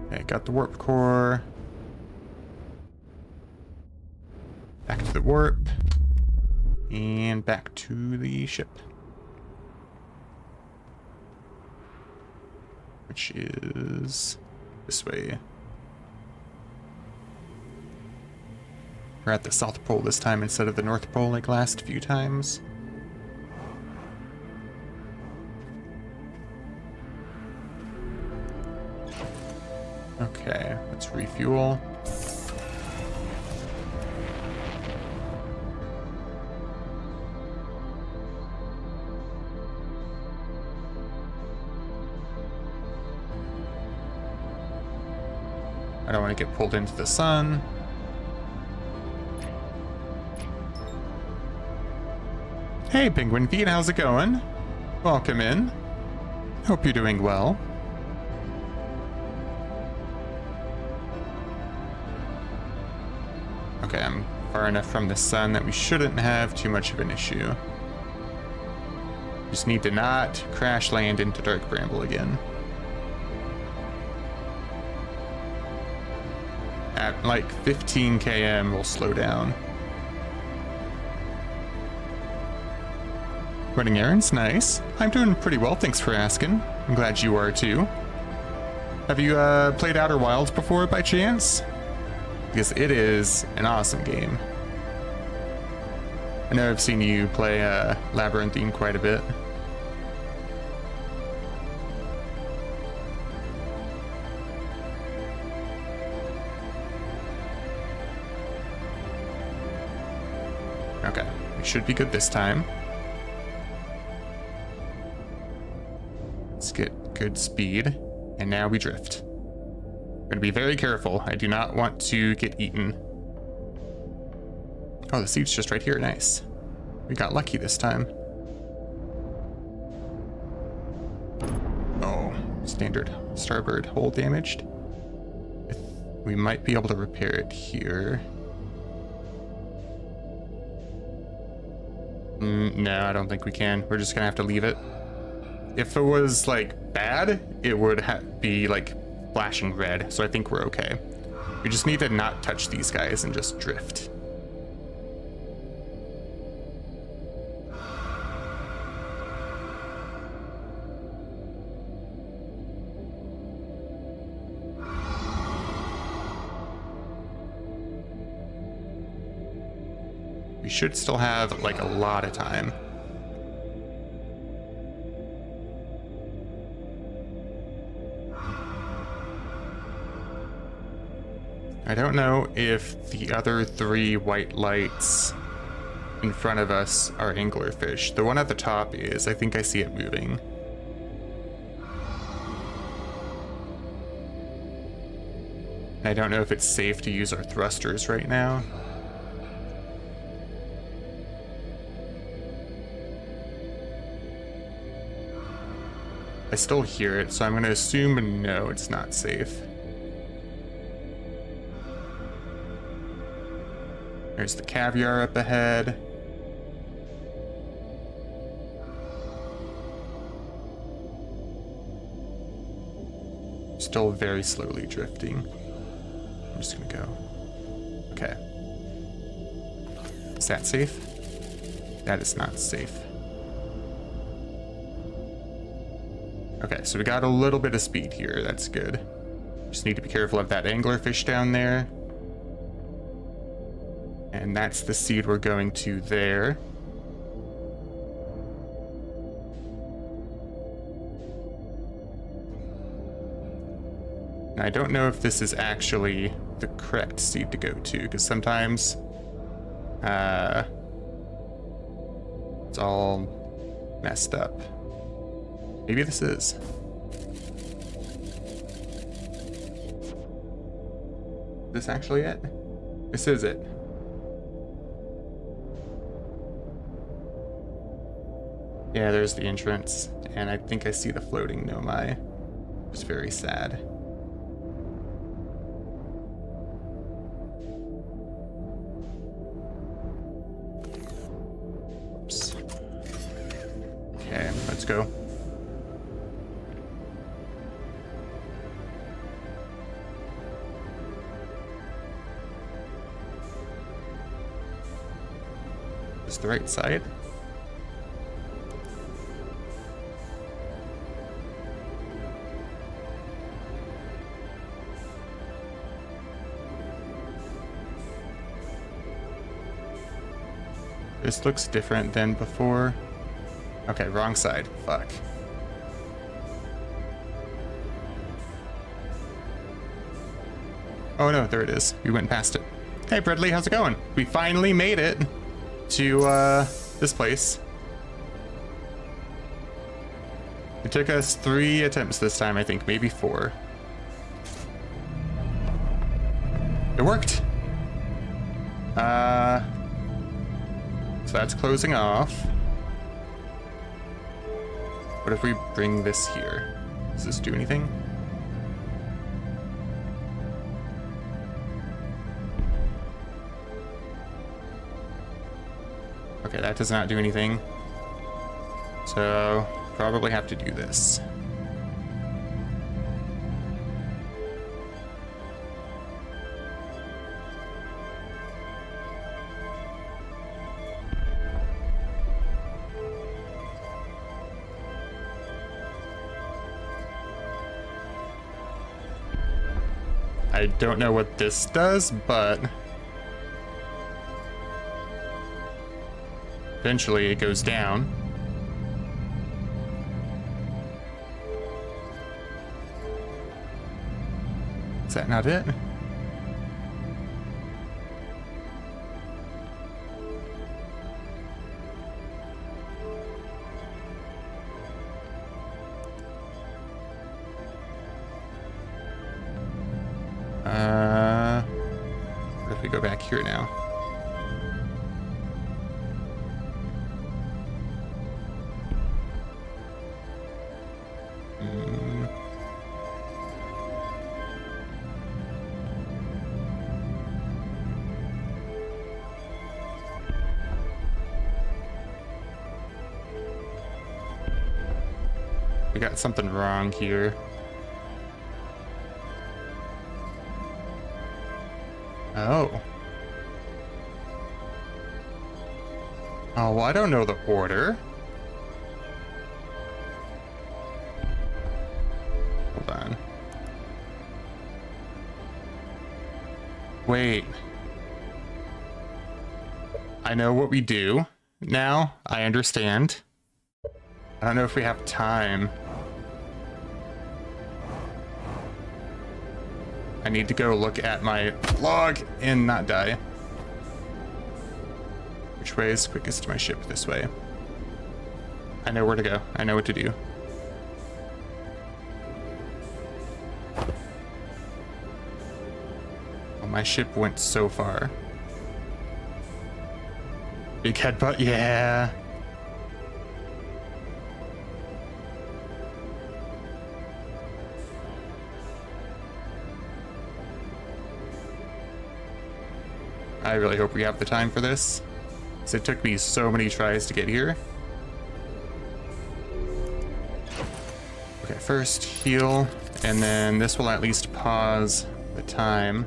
Okay, got the warp core. Back to the warp. And back to the ship. Which is this way. We're at the South Pole this time instead of the North Pole like last few times. Okay, let's refuel. I don't want to get pulled into the sun. Hey, Penguin Feet, how's it going? Welcome in. Hope you're doing well. Okay, I'm far enough from the sun that we shouldn't have too much of an issue. Just need to not crash land into Dark Bramble again. At like 15 km, we'll slow down. Running errands, nice. I'm doing pretty well, thanks for asking. I'm glad you are too. Have you played Outer Wilds before by chance? Because it is an awesome game. I know I've seen you play Labyrinthine quite a bit. Okay, we should be good this time. Let's get good speed, and now we drift. I'm gonna be very careful. I do not want to get eaten. Oh, the seat's just right here. Nice. We got lucky this time. Oh, standard starboard hull damaged. We might be able to repair it here. No, I don't think we can. We're just gonna have to leave it. If it was like bad, it would be like flashing red, so I think we're okay. We just need to not touch these guys and just drift. We should still have like a lot of time. I don't know if the other 3 white lights in front of us are anglerfish. The one at the top is. I think I see it moving. I don't know if it's safe to use our thrusters right now. I still hear it, so I'm going to assume no, it's not safe. There's the caviar up ahead. Still very slowly drifting. I'm just gonna go. Okay. Is that safe? That is not safe. Okay, so we got a little bit of speed here. That's good. Just need to be careful of that anglerfish down there. And that's the seed we're going to there. And I don't know if this is actually the correct seed to go to, because sometimes it's all messed up. Maybe this is. Is this actually it? This is it. Yeah, there's the entrance, and I think I see the floating Nomai. It's very sad. Oops. Okay, let's go. Is the right side? This looks different than before. Okay, wrong side. Fuck. Oh no, there it is. We went past it. Hey Bradley, how's it going? We finally made it to this place. It took us 3 attempts this time, I think, maybe 4. It worked. So that's closing off. What if we bring this here? Does this do anything? Okay, that does not do anything. So, probably have to do this. I don't know what this does, but eventually it goes down. Is that not it? What if we go back here now? We got something wrong here. Oh. Oh, well, I don't know the order. Hold on. Wait. I know what we do now. I understand. I don't know if we have time. I need to go look at my log and not die. Which way is quickest to my ship? This way. I know where to go. I know what to do. Oh, my ship went so far. Big headbutt, yeah. I really hope we have the time for this, because it took me so many tries to get here. Okay, first heal, and then this will at least pause the time.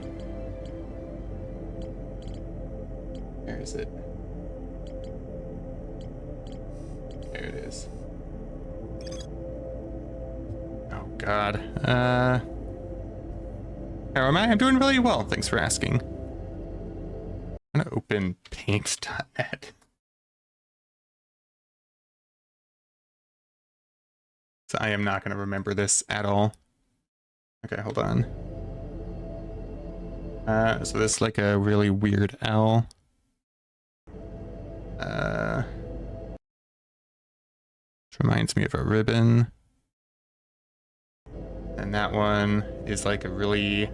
Where is it? God. How am I? I'm doing really well. Thanks for asking. I'm gonna open paint.net. So I am not gonna remember this at all. Okay, hold on. So this is like a really weird L. This reminds me of a ribbon. And that one is like a really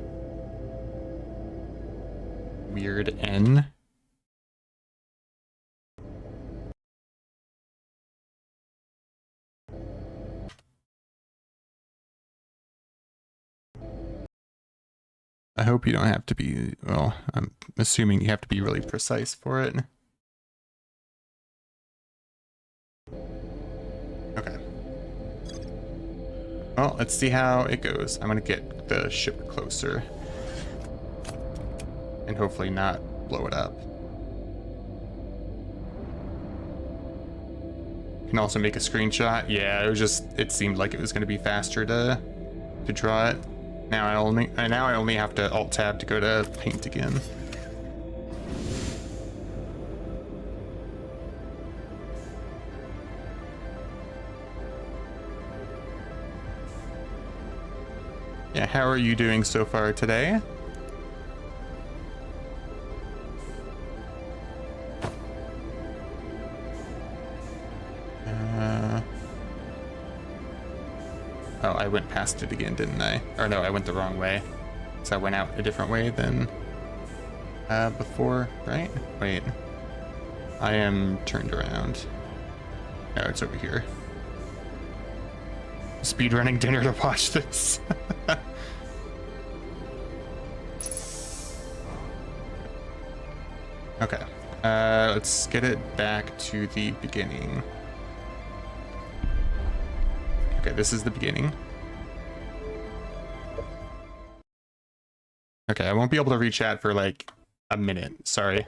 weird N. I hope you don't have to be, well, I'm assuming you have to be really precise for it. Okay. Well, let's see how it goes. I'm gonna get the ship closer. And hopefully not blow it up. You can also make a screenshot. Yeah, it seemed like it was gonna be faster to draw it. Now I only have to Alt Tab to go to paint again. Yeah, how are you doing so far today? Oh, I went past it again, didn't I? Or no, I went the wrong way. So I went out a different way than before, right? Wait. I am turned around. No, it's over here. Speedrunning dinner to watch this. Okay. Let's get it back to the beginning. Okay, this is the beginning. Okay, I won't be able to read chat for like a minute. Sorry.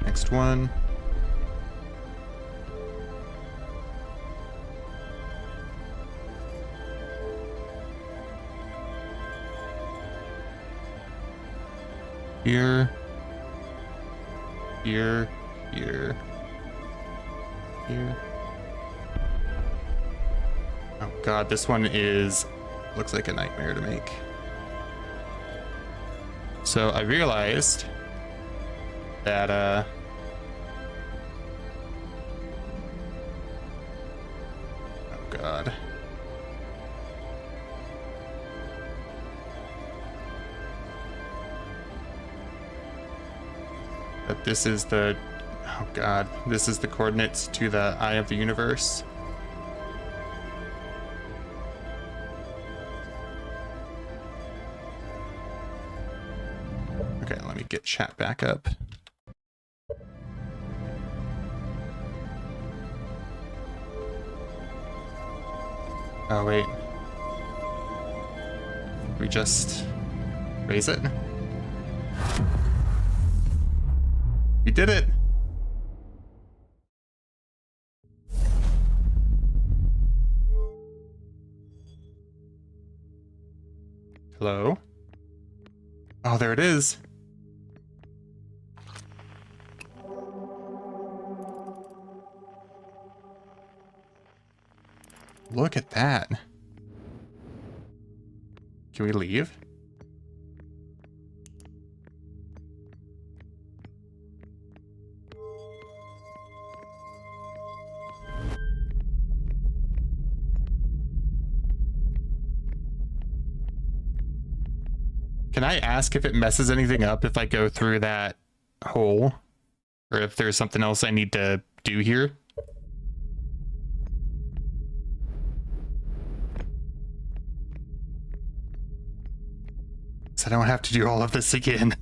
Next one. Here. Here. Here. Here. Oh god, this one looks like a nightmare to make. So I realized that oh god. That this is the, oh god, this is the coordinates to the eye of the universe. Okay, let me get chat back up. Oh wait. We just raise it? We did it! Hello? Oh, there it is. Look at that. Can we leave? Can I ask if it messes anything up if I go through that hole? Or if there's something else I need to do here? So I don't have to do all of this again.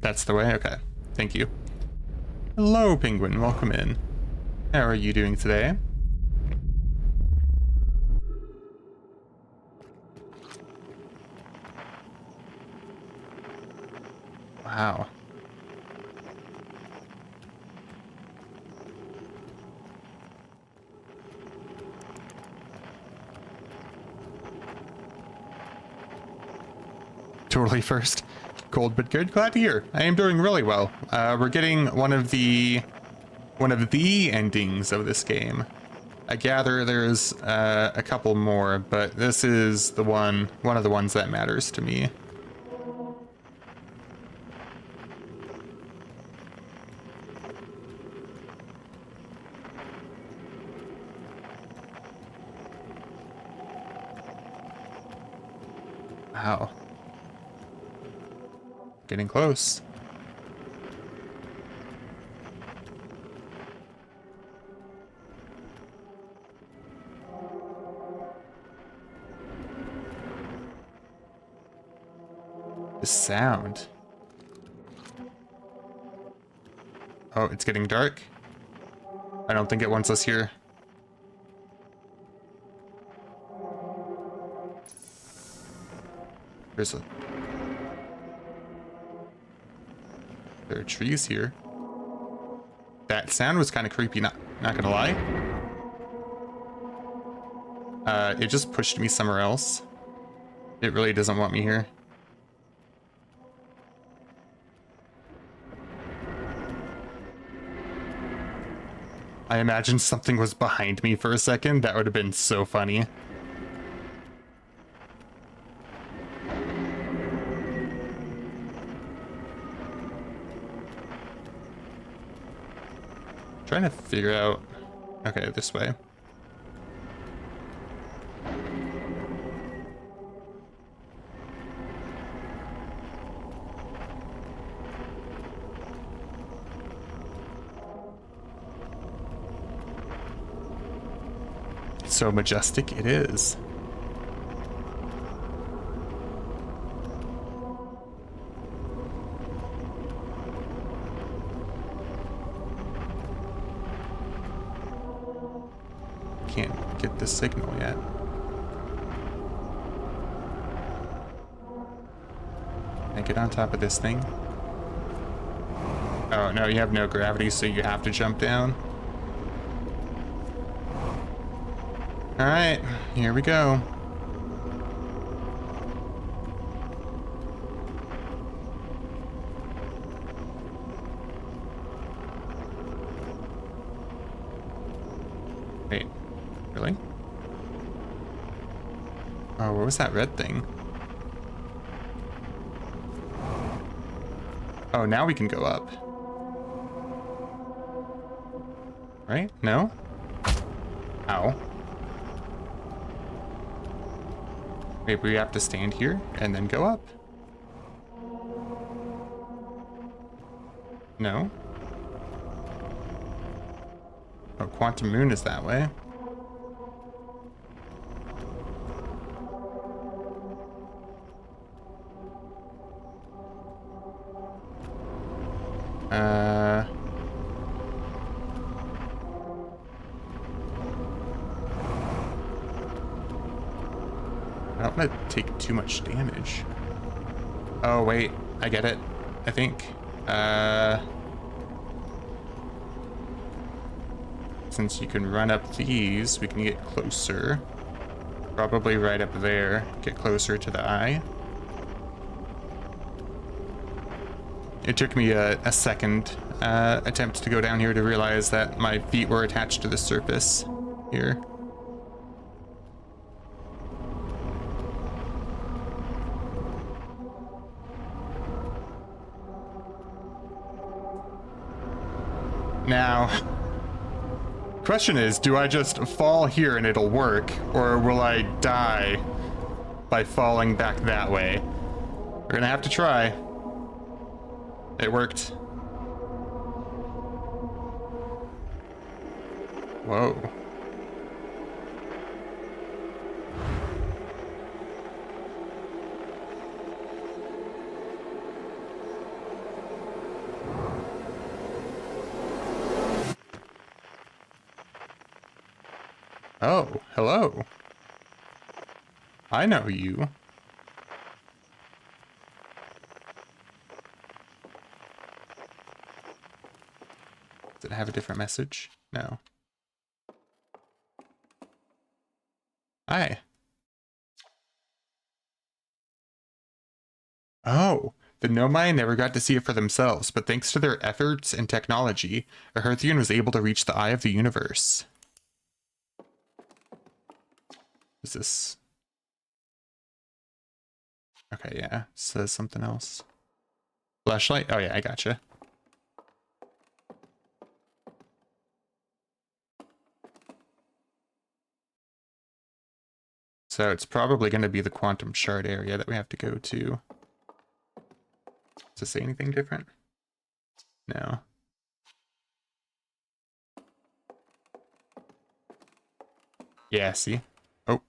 That's the way? Okay. Thank you. Hello, Penguin. Welcome in. How are you doing today? Wow. Totally first. Cold but good. Glad to hear. I am doing really well. We're getting one of the endings of this game. I gather there's a couple more, but this is the one of the ones that matters to me. Wow. Getting close. The sound. Oh, it's getting dark. I don't think it wants us here. There are trees here. That sound was kind of creepy, not gonna lie. It just pushed me somewhere else. It really doesn't want me here. I imagined something was behind me for a second. That would have been so funny. Trying to figure out... Okay, this way. It's so majestic, it is. Can't get the signal yet. Can I get on top of this thing? Oh, no, you have no gravity, so you have to jump down. Alright, here we go. Wait, really? Oh, what was that red thing? Oh, now we can go up. Right? No? Ow. Maybe we have to stand here and then go up. No? Oh, Quantum Moon is that way. I don't want to take too much damage. Oh, wait. I get it. I think. Since you can run up these, we can get closer. Probably right up there. Get closer to the eye. It took me a second attempt to go down here to realize that my feet were attached to the surface here. Now, question is, do I just fall here and it'll work, or will I die by falling back that way? We're gonna have to try. It worked. Whoa. Oh, hello. I know you. have a different message? No. Hi. Oh, the Nomai never got to see it for themselves, but thanks to their efforts and technology, a Hearthian was able to reach the eye of the universe. Is this... Okay, yeah, says something else. Flashlight? Oh yeah, I gotcha. So it's probably going to be the quantum shard area that we have to go to. Does it say anything different? No. Yeah, see? Oh.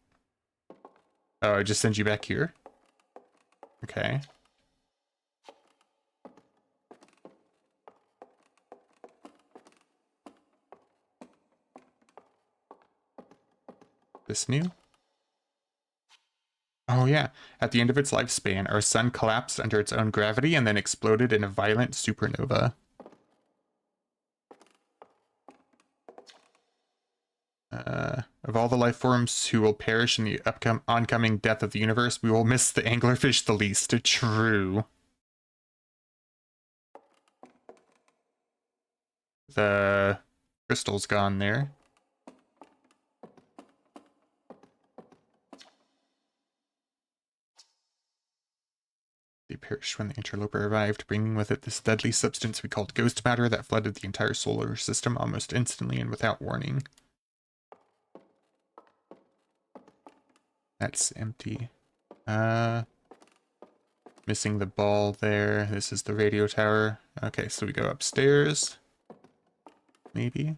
Oh, I just sent you back here? Okay. This new? Oh yeah. At the end of its lifespan, our sun collapsed under its own gravity and then exploded in a violent supernova. Of all the life forms who will perish in the oncoming death of the universe, we will miss the anglerfish the least. True. The crystal's gone there. They perished when the interloper arrived, bringing with it this deadly substance we called ghost matter that flooded the entire solar system almost instantly and without warning. That's empty. Missing the ball there. This is the radio tower. Okay, so we go upstairs. Maybe.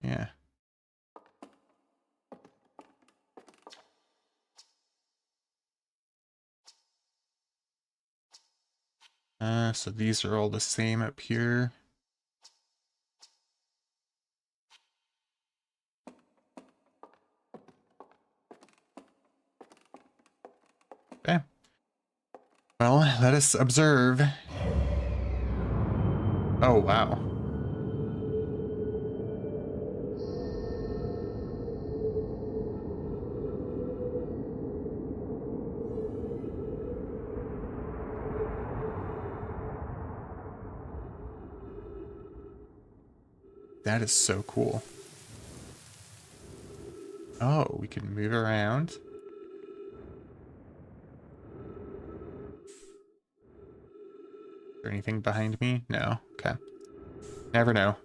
Yeah. So these are all the same up here. Okay. Well, let us observe. Oh, wow. That is so cool. Oh, we can move around. Is there anything behind me? No. Okay. Never know.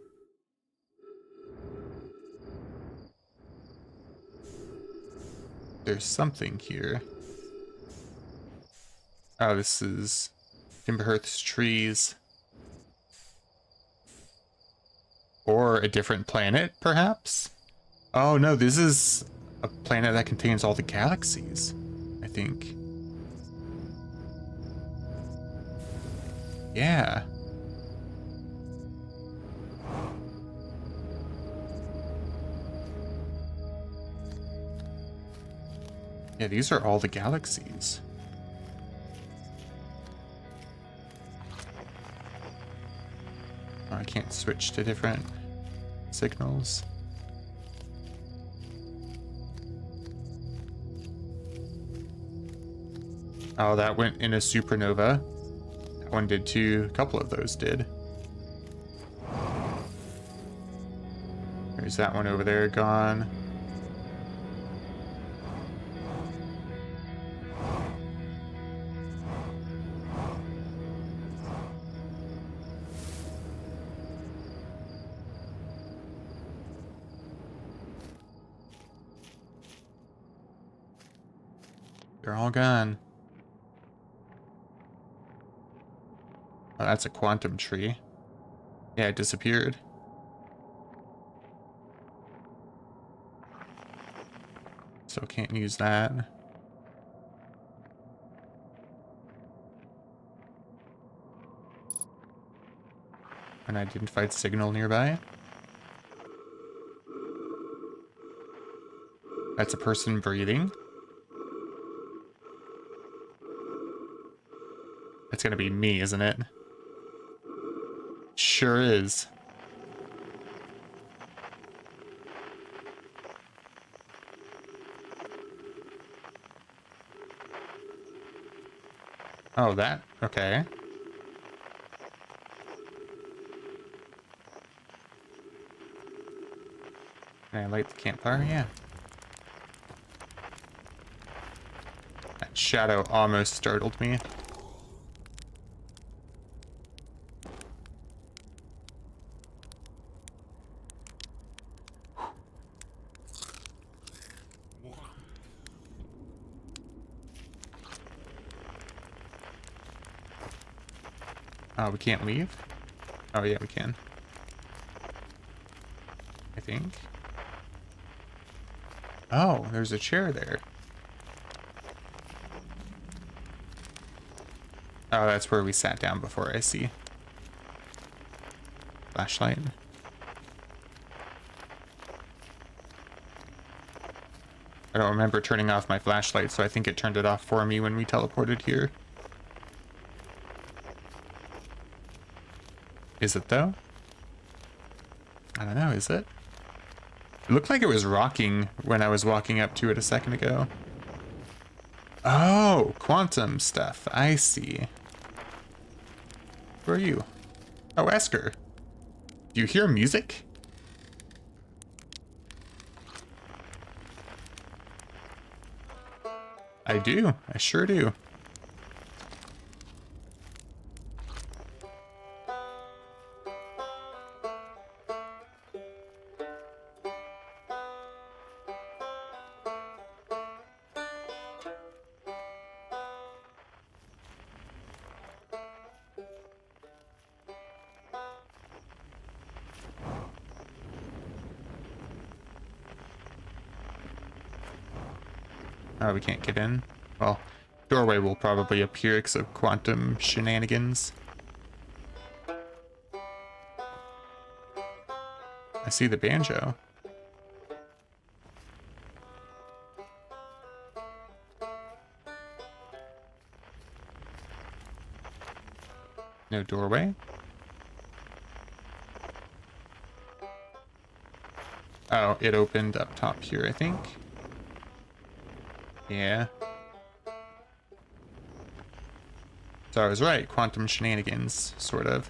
There's something here. Oh, this is Timberhearth's trees. Or a different planet, perhaps? Oh no, this is a planet that contains all the galaxies, I think. Yeah. Yeah, these are all the galaxies. Oh, I can't switch to different signals. Oh, that went in a supernova. That one did too. A couple of those did. There's that one over there gone. They're all gone. Oh, that's a quantum tree. Yeah, it disappeared. So can't use that. An identified signal nearby. That's a person breathing. That's gonna be me, isn't it? Sure is. Oh, that? Okay. Can I light the campfire? Yeah. That shadow almost startled me. Oh, we can't leave? Oh, yeah, we can. I think. Oh, there's a chair there. Oh, that's where we sat down before, I see. Flashlight. I don't remember turning off my flashlight, so I think it turned it off for me when we teleported here. Is it, though? I don't know, is it? It looked like it was rocking when I was walking up to it a second ago. Oh, quantum stuff. I see. Who are you? Oh, Esker. Do you hear music? I do. I sure do. Oh, we can't get in. Well, doorway will probably appear because of quantum shenanigans. I see the banjo. No doorway. Oh, it opened up top here, I think. Yeah. So I was right, quantum shenanigans, sort of.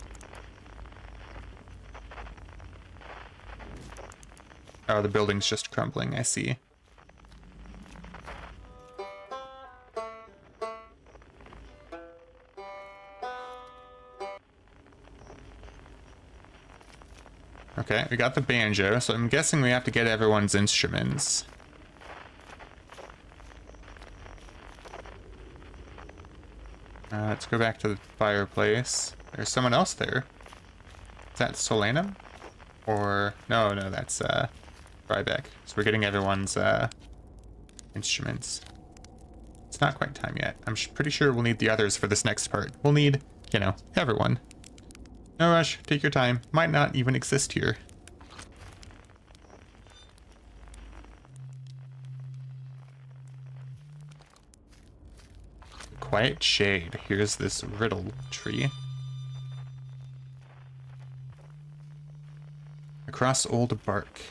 Oh, the building's just crumbling, I see. Okay, we got the banjo, so I'm guessing we have to get everyone's instruments. Let's go back to the fireplace. There's someone else there. Is that Solanum? Or... No, that's Ryback. So we're getting everyone's instruments. It's not quite time yet. I'm pretty sure we'll need the others for this next part. We'll need, you know, everyone. No rush, take your time. Might not even exist here. Quiet shade. Here's this riddle tree. Across old bark.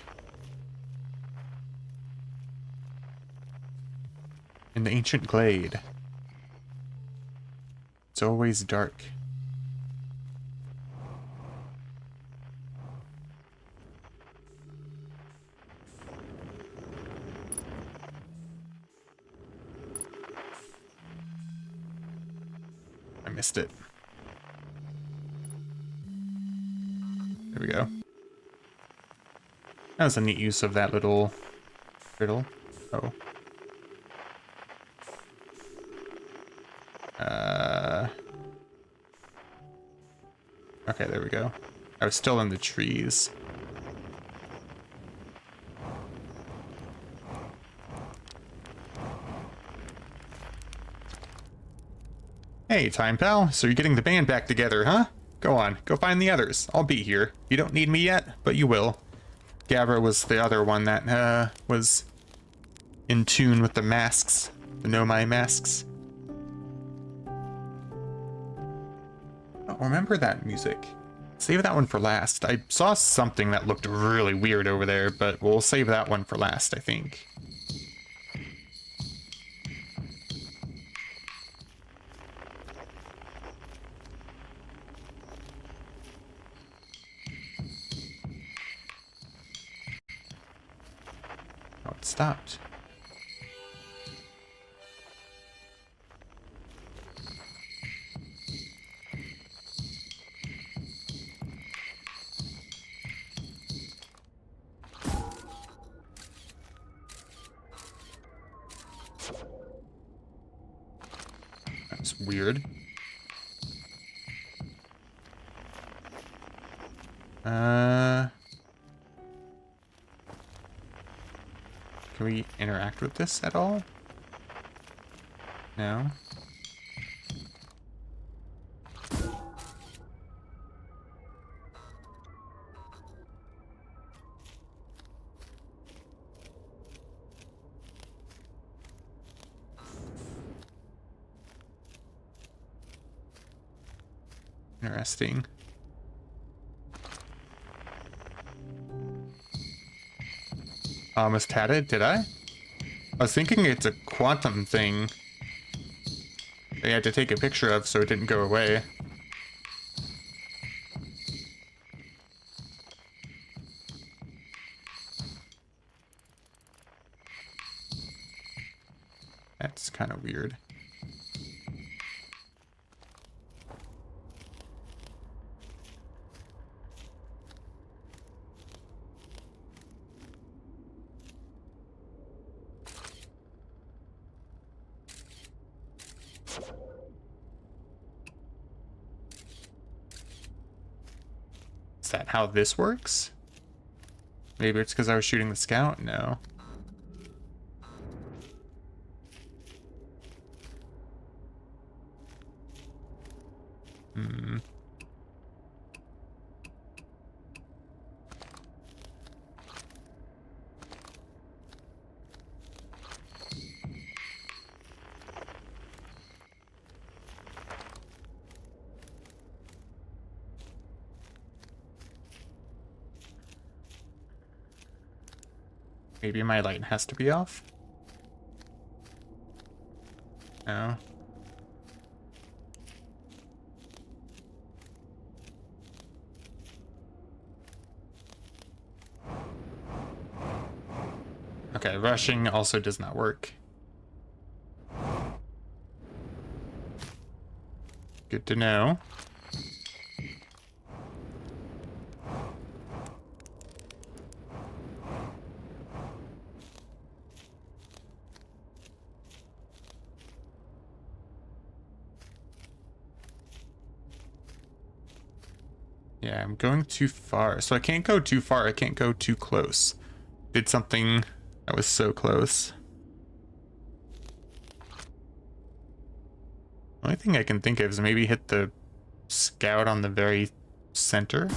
In the ancient glade. It's always dark. I missed it. There we go. That was a neat use of that little riddle. Oh. Okay, there we go. I was still in the trees. Hey, Time Pal. So you're getting the band back together, huh? Go on, go find the others. I'll be here. You don't need me yet, but you will. Gabra was the other one that was in tune with the masks, the Nomai masks. Oh, remember that music. Save that one for last. I saw something that looked really weird over there, but we'll save that one for last, I think. Oh, it stopped. That's weird. Can we interact with this at all? No. Interesting. Almost had it, did I? I was thinking it's a quantum thing they had to take a picture of so it didn't go away. That's kind of weird. Is that how this works? Maybe it's because I was shooting the scout? No. Maybe my light has to be off? No. Okay, rushing also does not work. Good to know. Yeah, I'm going too far. So I can't go too far. I can't go too close. Did something that was so close. Only thing I can think of is maybe hit the scout on the very center.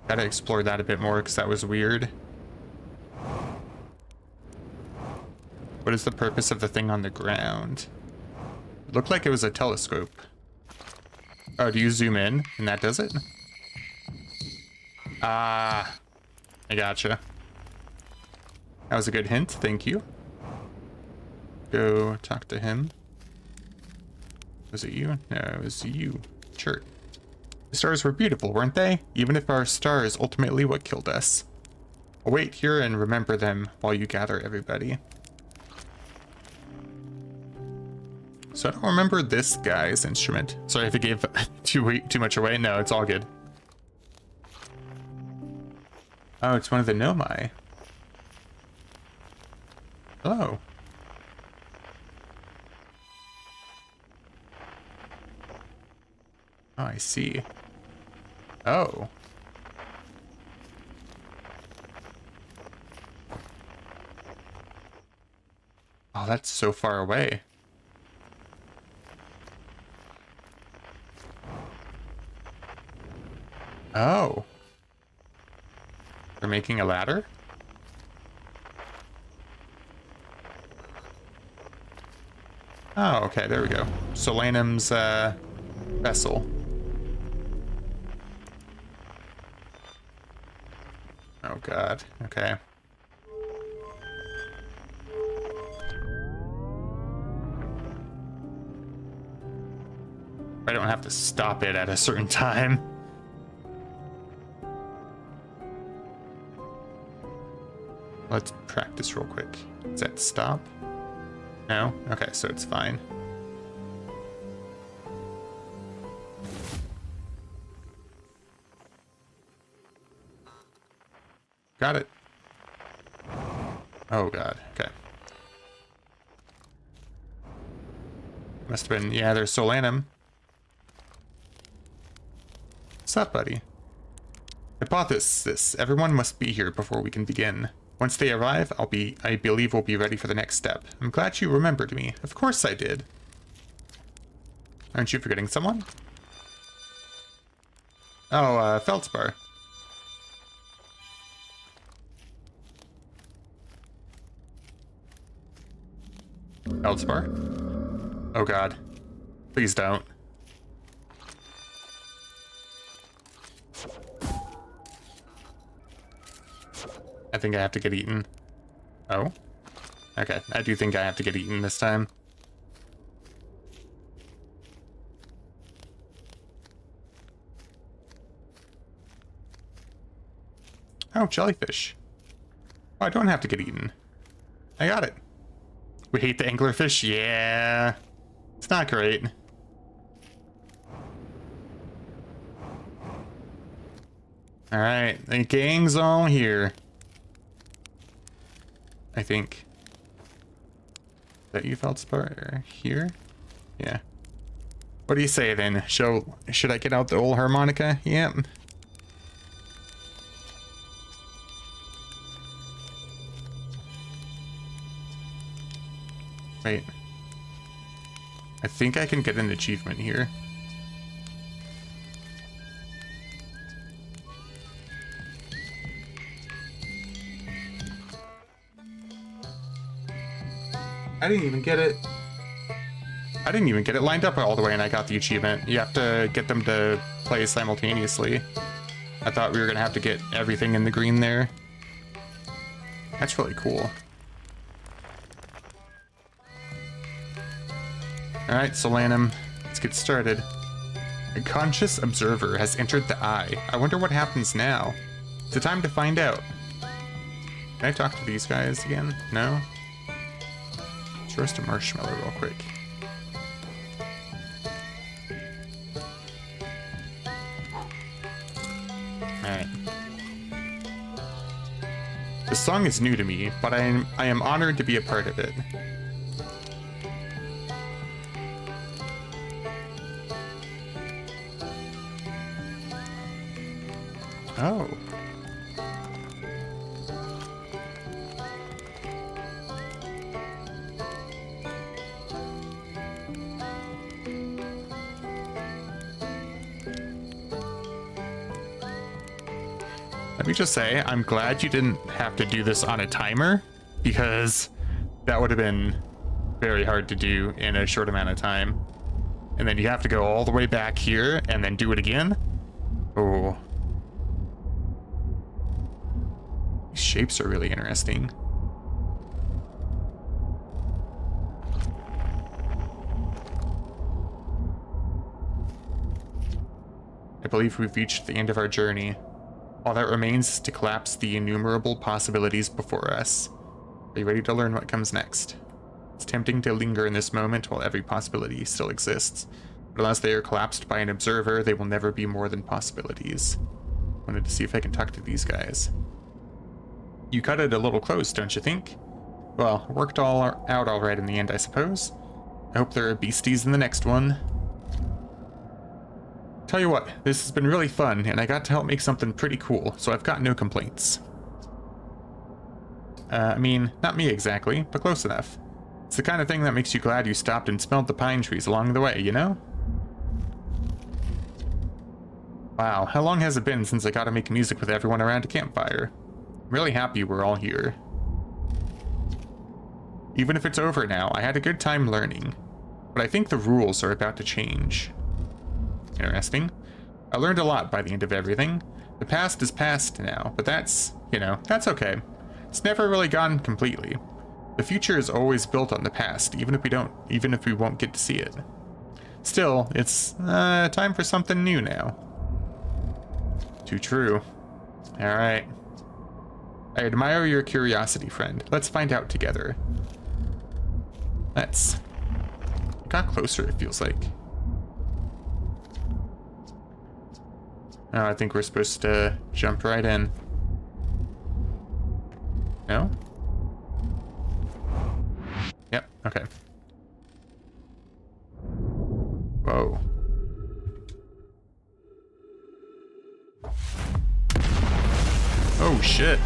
Gotta explore that a bit more because that was weird. What is the purpose of the thing on the ground? It looked like it was a telescope. Oh, do you zoom in and that does it? Ah, I gotcha. That was a good hint, thank you. Go talk to him. Was it you? No, it was you. Sure. The stars were beautiful, weren't they? Even if our star is ultimately what killed us. I'll wait here and remember them while you gather everybody. So I don't remember this guy's instrument. Sorry if it gave too much away. No, it's all good. Oh, it's one of the Nomai. Oh. Oh, I see. Oh. Oh, that's so far away. Oh. They're making a ladder? Oh, okay, there we go. Solanum's vessel. Oh god, okay. I don't have to stop it at a certain time. Let's practice real quick. Is that stop? No? Okay, so it's fine. Got it. Oh god, okay. Must have been, yeah, there's Solanum. What's up, buddy? Hypothesis. Everyone must be here before we can begin. Once they arrive, I believe we'll be ready for the next step. I'm glad you remembered me. Of course I did. Aren't you forgetting someone? Oh, Feldspar. Feldspar? Oh god. Please don't. I think I have to get eaten. Oh? Okay, I do think I have to get eaten this time. Oh, jellyfish. Oh, I don't have to get eaten. I got it. We hate the anglerfish? Yeah. It's not great. Alright, the gang's all here. I think. Is that you, Feldspar? Here? Yeah. What do you say then? Should I get out the old harmonica? Yep. Wait. I think I can get an achievement here. I didn't even get it. I didn't even get it lined up all the way and I got the achievement. You have to get them to play simultaneously. I thought we were gonna have to get everything in the green there. That's really cool. Alright, Solanum, let's get started. A conscious observer has entered the eye. I wonder what happens now. It's the time to find out. Can I talk to these guys again? No? Let's roast a marshmallow real quick. Alright. This song is new to me, but I am honored to be a part of it. Oh. Let me just say, I'm glad you didn't have to do this on a timer, because that would have been very hard to do in a short amount of time. And then you have to go all the way back here and then do it again. Oh. These shapes are really interesting. I believe we've reached the end of our journey. All that remains is to collapse the innumerable possibilities before us. Are you ready to learn what comes next? It's tempting to linger in this moment while every possibility still exists. But unless they are collapsed by an observer, they will never be more than possibilities. Wanted to see if I can talk to these guys. You cut it a little close, don't you think? Well, worked all out all right in the end, I suppose. I hope there are beasties in the next one. Tell you what, this has been really fun, and I got to help make something pretty cool, so I've got no complaints. I mean, not me exactly, but close enough. It's the kind of thing that makes you glad you stopped and smelled the pine trees along the way, you know? Wow, how long has it been since I got to make music with everyone around a campfire? I'm really happy we're all here. Even if it's over now, I had a good time learning. But I think the rules are about to change. Interesting. I learned a lot by the end of everything. The past is past now, but that's, that's okay. It's never really gone completely. The future is always built on the past, even if we won't get to see it. Still, it's time for something new now. Too true. Alright. I admire your curiosity, friend. Let's find out together. It got closer, it feels like. Oh, I think we're supposed to jump right in. No? Yep, okay. Whoa. Oh, shit.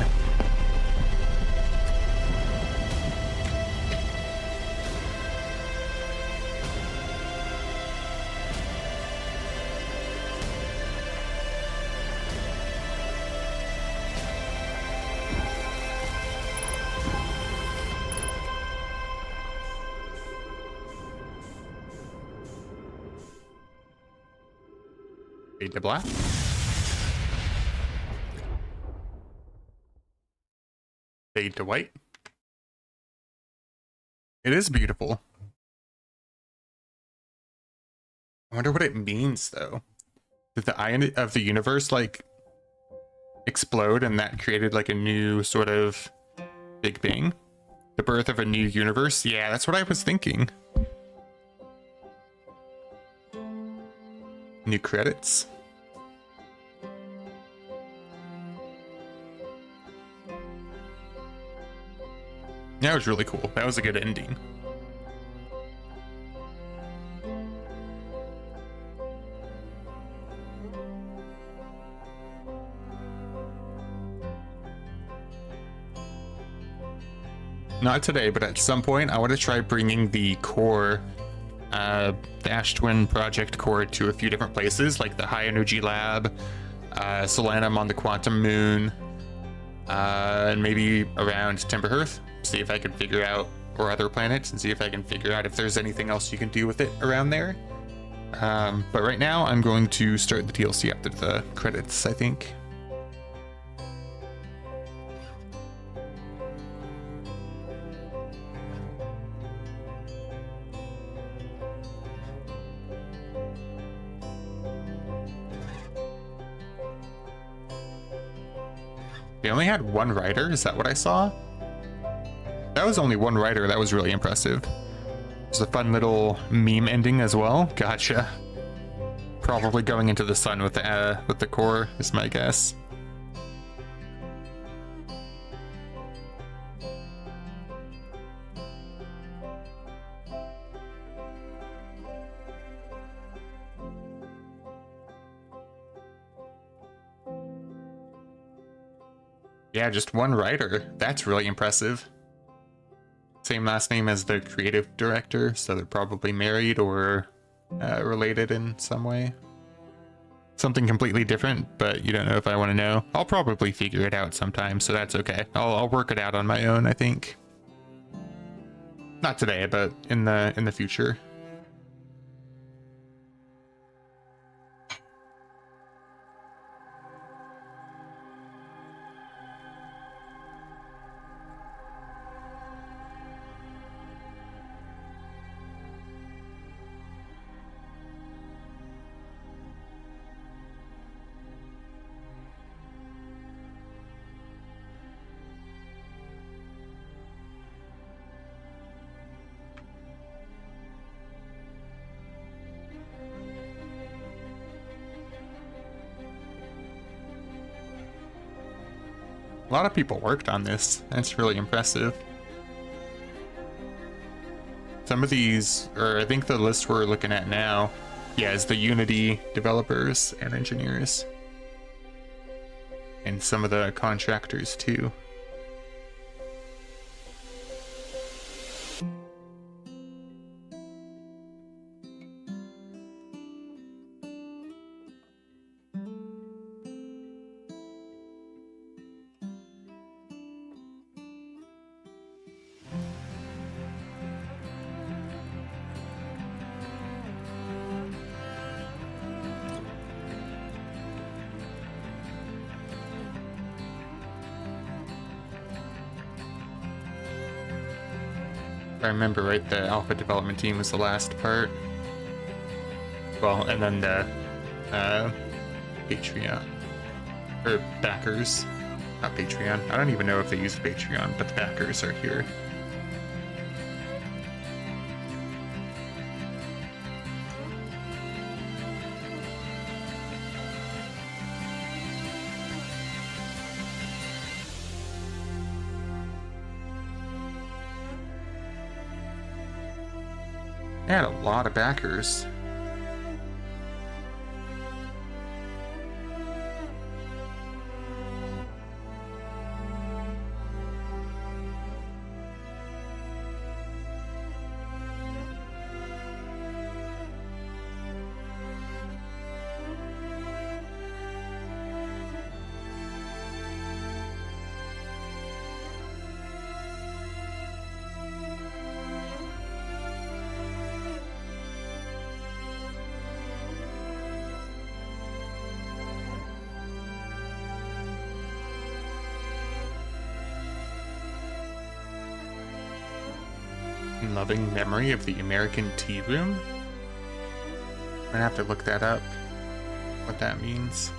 Fade to black. Fade to white. It is beautiful. I wonder what it means, though. Did the eye of the universe, like, explode and that created, like, a new sort of Big Bang? The birth of a new universe? Yeah, that's what I was thinking. New credits. That was really cool. That was a good ending. Not today, but at some point I want to try bringing the core Dash Twin project core to a few different places, like the High Energy Lab, Solanum on the Quantum Moon, and maybe around Timberhearth. See if I can figure out, or other planets, and see if I can figure out if there's anything else you can do with it around there. But right now I'm going to start the DLC after the credits, I think. They only had one writer? Is that what I saw? That was only one writer. That was really impressive. There's a fun little meme ending as well. Gotcha. Probably going into the sun with the core is my guess. Yeah, just one writer. That's really impressive. Same last name as the creative director, so they're probably married or related in some way. Something completely different, but you don't know if I want to know. I'll probably figure it out sometime, so that's okay. I'll work it out on my own, I think. Not today, but in the future. A lot of people worked on this. That's really impressive. Some of these, or I think the list we're looking at now, yeah, is the Unity developers and engineers. And some of the contractors too. I remember right, the alpha development team was the last part. Well, and then the Patreon. Or backers. Not Patreon. I don't even know if they use Patreon, but the backers are here. They had a lot of backers. In loving memory of the American Tea Room? I'm gonna have to look that up, what that means.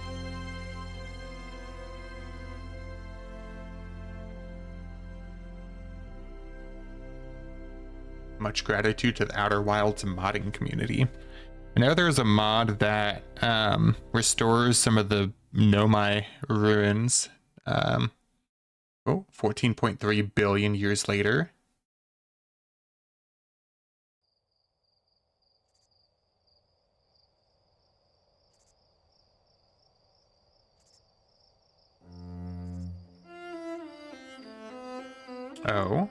Much gratitude to the Outer Wilds modding community. I know there's a mod that restores some of the Nomai ruins 14.3 billion years later. Oh.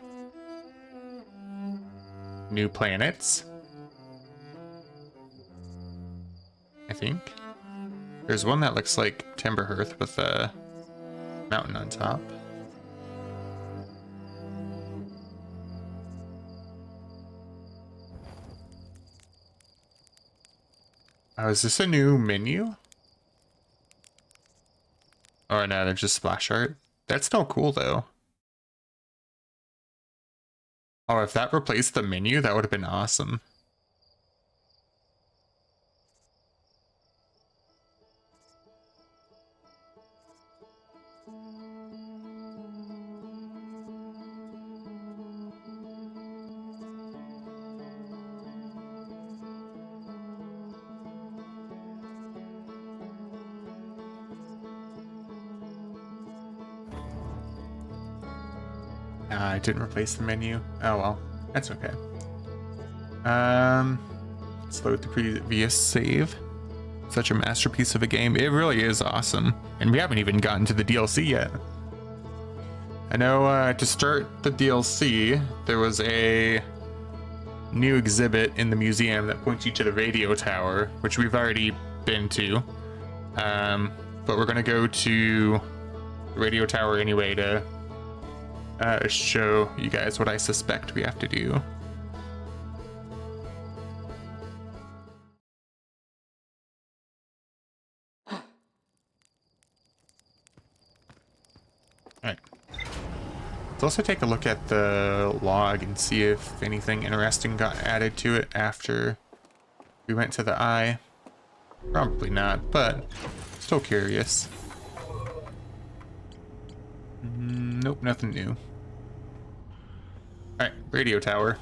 New planets. I think. There's one that looks like Timberhearth with a mountain on top. Oh, is this a new menu? Oh, no, they're just splash art. That's still cool, though. Oh, if that replaced the menu, that would have been awesome. I didn't replace the menu. Oh well, that's okay. Let's load the previous save. Such a masterpiece of a game. It really is awesome. And we haven't even gotten to the DLC yet. I know to start the DLC, there was a new exhibit in the museum that points you to the radio tower, which we've already been to. But we're gonna go to the radio tower anyway to show you guys what I suspect we have to do. Alright. Let's also take a look at the log and see if anything interesting got added to it after we went to the eye. Probably not, but still curious. Nope, nothing new. Alright, radio tower.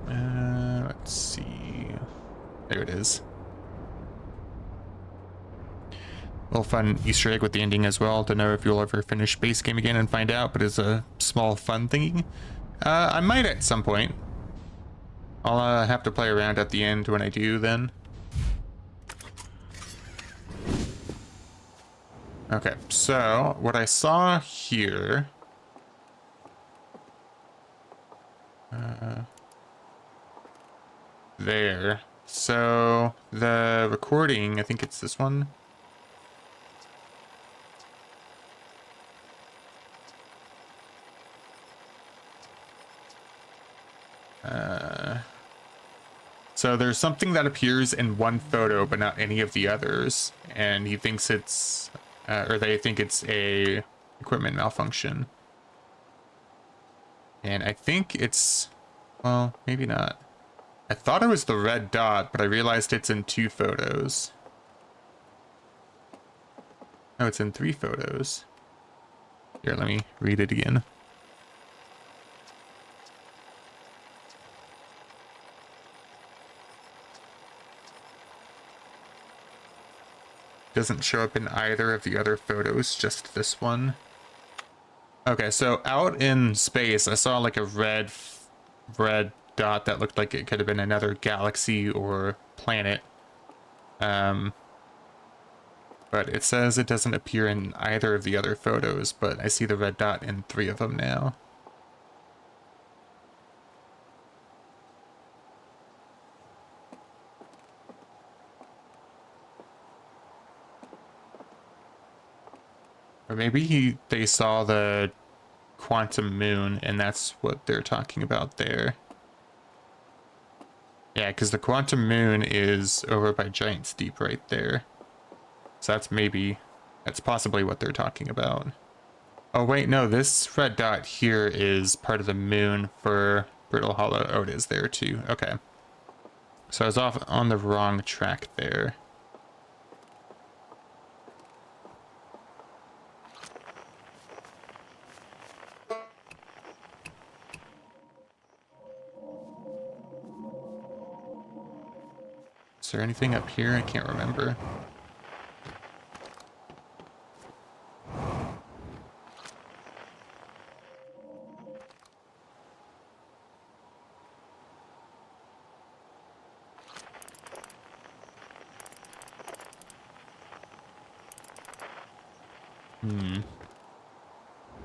Let's see. There it is. Little fun Easter egg with the ending as well. Don't know if you'll ever finish base game again and find out, but it's a small fun thingy. I might at some point. I'll have to play around at the end when I do then. Okay, so what I saw here... there. So the recording, I think it's this one. So there's something that appears in one photo but not any of the others, and he thinks it's or they think it's a equipment malfunction. And I think it's, well, maybe not. I thought it was the red dot, but I realized it's in 2 photos. No, it's in 3 photos. Here, let me read it again. Doesn't show up in either of the other photos, just this one. Okay, so out in space, I saw like a red dot that looked like it could have been another galaxy or planet. But it says it doesn't appear in either of the other photos, but I see the red dot in 3 of them now. Or maybe they saw the quantum moon, and that's what they're talking about there. Yeah, because the quantum moon is over by Giant's Deep right there. So that's possibly what they're talking about. Oh wait, no, this red dot here is part of the moon for Brittle Hollow. Oh, it is there too. Okay. So I was off on the wrong track there. Is there anything up here? I can't remember.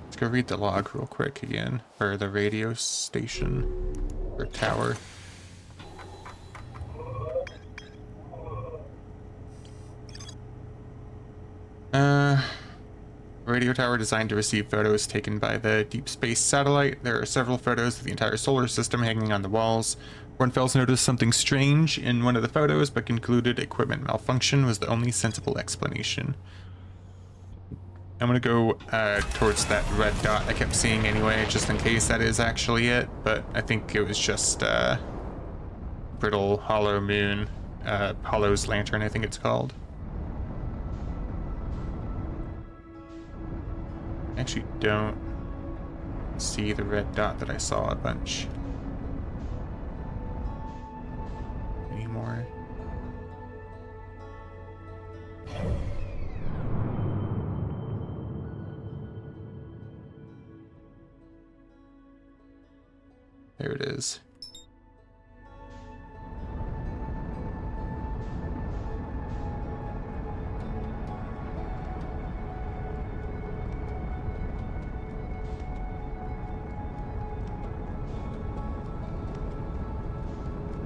Let's go read the log real quick again. Or the radio station. Or tower. Radio tower designed to receive photos taken by the deep space satellite. There are several photos of the entire solar system hanging on the walls. Bornfels noticed something strange in one of the photos, but concluded equipment malfunction was the only sensible explanation. I'm gonna go towards that red dot I kept seeing anyway, just in case that is actually it, but I think it was just Brittle Hollow Moon, Hollow's Lantern, I think it's called. I actually don't see the red dot that I saw a bunch anymore. There it is.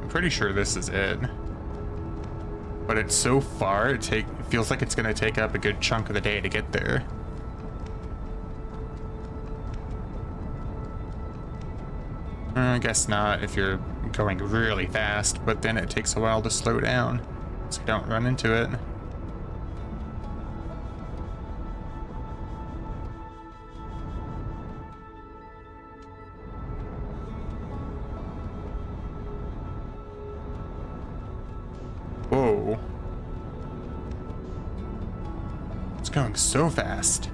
Pretty sure this is it, but it's so far it feels like it's gonna take up a good chunk of the day to get there. I guess not if you're going really fast, but then it takes a while to slow down, so you don't run into it. Whoa. It's going so fast.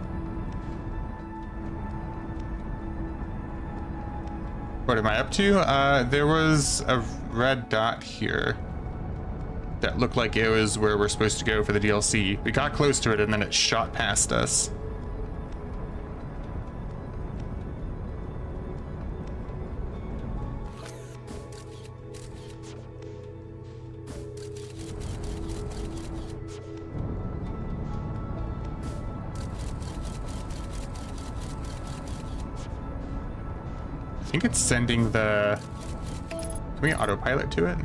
What am I up to? There was a red dot here that looked like it was where we're supposed to go for the DLC. We got close to it and then it shot past us. I think it's sending the... Can we autopilot to it?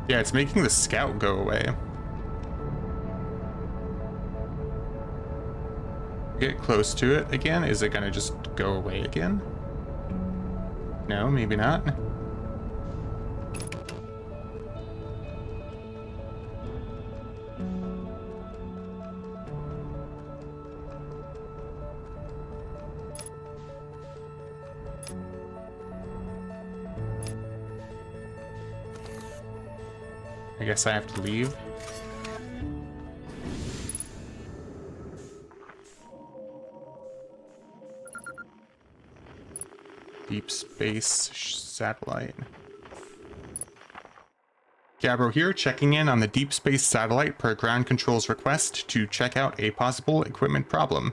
Yeah, it's making the scout go away. Get close to it again. Is it gonna just go away again? No, maybe not. I guess I have to leave. Deep space satellite. Gabbro here, checking in on the deep space satellite per ground control's request to check out a possible equipment problem.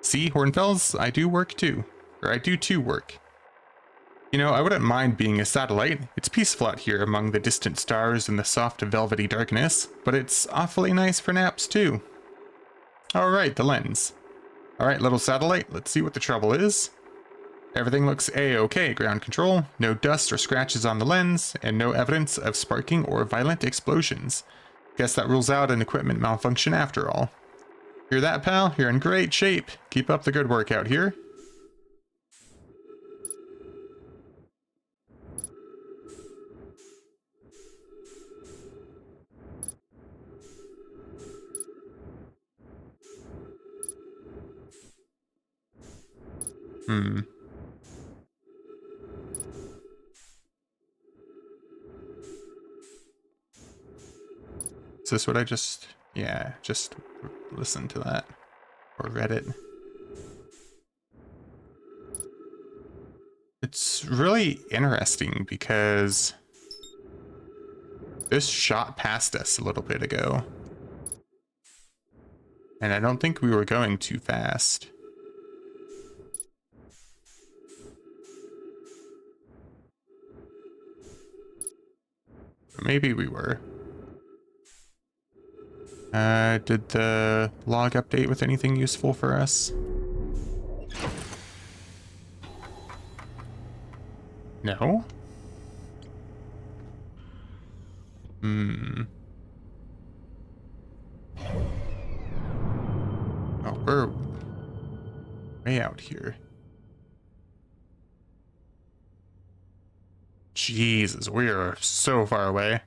See, Hornfells, I do work too. Or I do too work. You know, I wouldn't mind being a satellite. It's peaceful out here among the distant stars and the soft velvety darkness, but it's awfully nice for naps too. Alright, the lens. Alright, little satellite, let's see what the trouble is. Everything looks A-okay, ground control. No dust or scratches on the lens, and no evidence of sparking or violent explosions. Guess that rules out an equipment malfunction after all. Hear that, pal? You're in great shape. Keep up the good work out here. Is this what I just... Yeah, just listened to that. Or read it. It's really interesting because this shot past us a little bit ago. And I don't think we were going too fast. But maybe we were. Did the log update with anything useful for us? No? Oh, we're way out here. Jesus, we are so far away.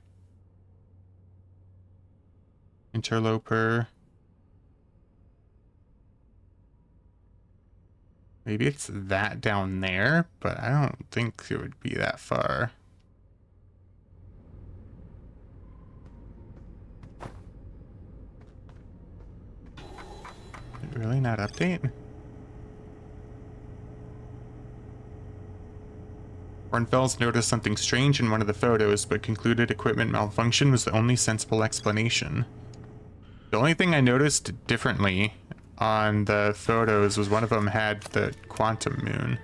Interloper. Maybe it's that down there, but I don't think it would be that far. Did it really not update? Hornfells noticed something strange in one of the photos, but concluded equipment malfunction was the only sensible explanation. The only thing I noticed differently on the photos was one of them had the quantum moon.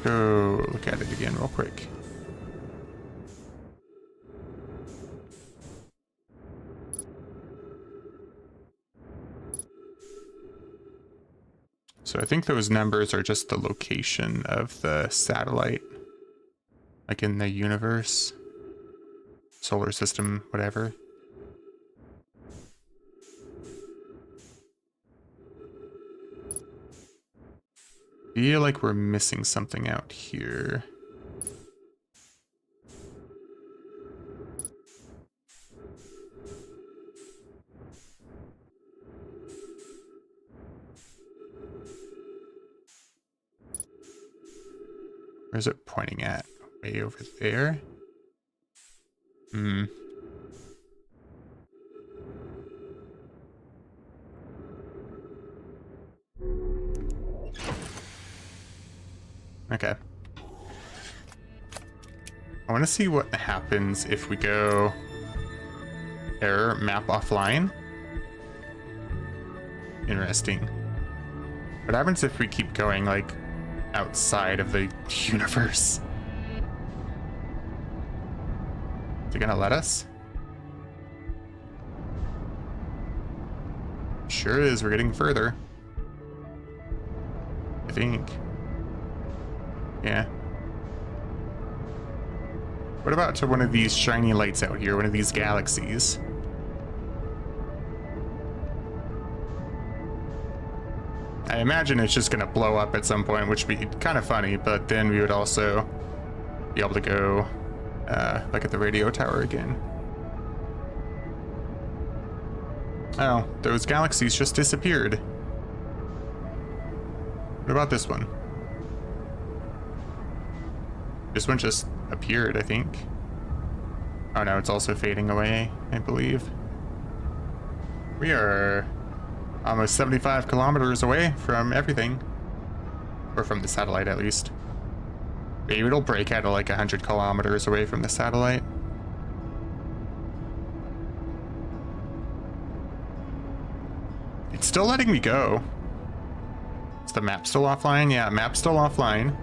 Go look at it again real quick. So I think those numbers are just the location of the satellite. Like in the universe, solar system, whatever. Feel like we're missing something out here. Where's it pointing at? Way over there? Okay. I want to see what happens if we go error map offline. Interesting. What happens if we keep going like outside of the universe? Is it gonna let us? Sure is, we're getting further. I think. Yeah. What about to one of these shiny lights out here, one of these galaxies? I imagine it's just gonna blow up at some point, which would be kind of funny, but then we would also be able to go look at the radio tower again. Oh, those galaxies just disappeared. What about this one? This one just appeared, I think. Oh no, it's also fading away, I believe. We are almost 75 kilometers away from everything. Or from the satellite, at least. Maybe it'll break out of like 100 kilometers away from the satellite. It's still letting me go. Is the map still offline? Yeah, map's still offline.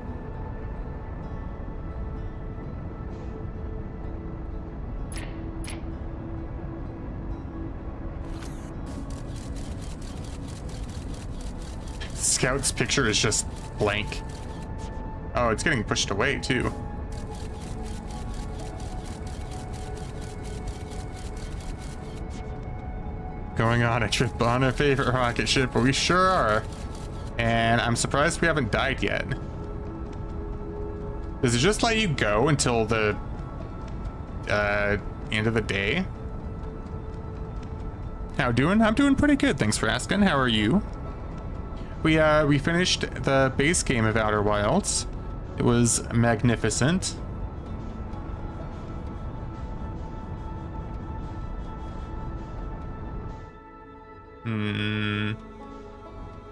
Scout's picture is just blank. Oh, it's getting pushed away too. Going on a trip on a favorite rocket ship, we sure are. And I'm surprised we haven't died yet. Does it just let you go until the end of the day? How doing? I'm doing pretty good, thanks for asking. How are you? We finished the base game of Outer Wilds. It was magnificent.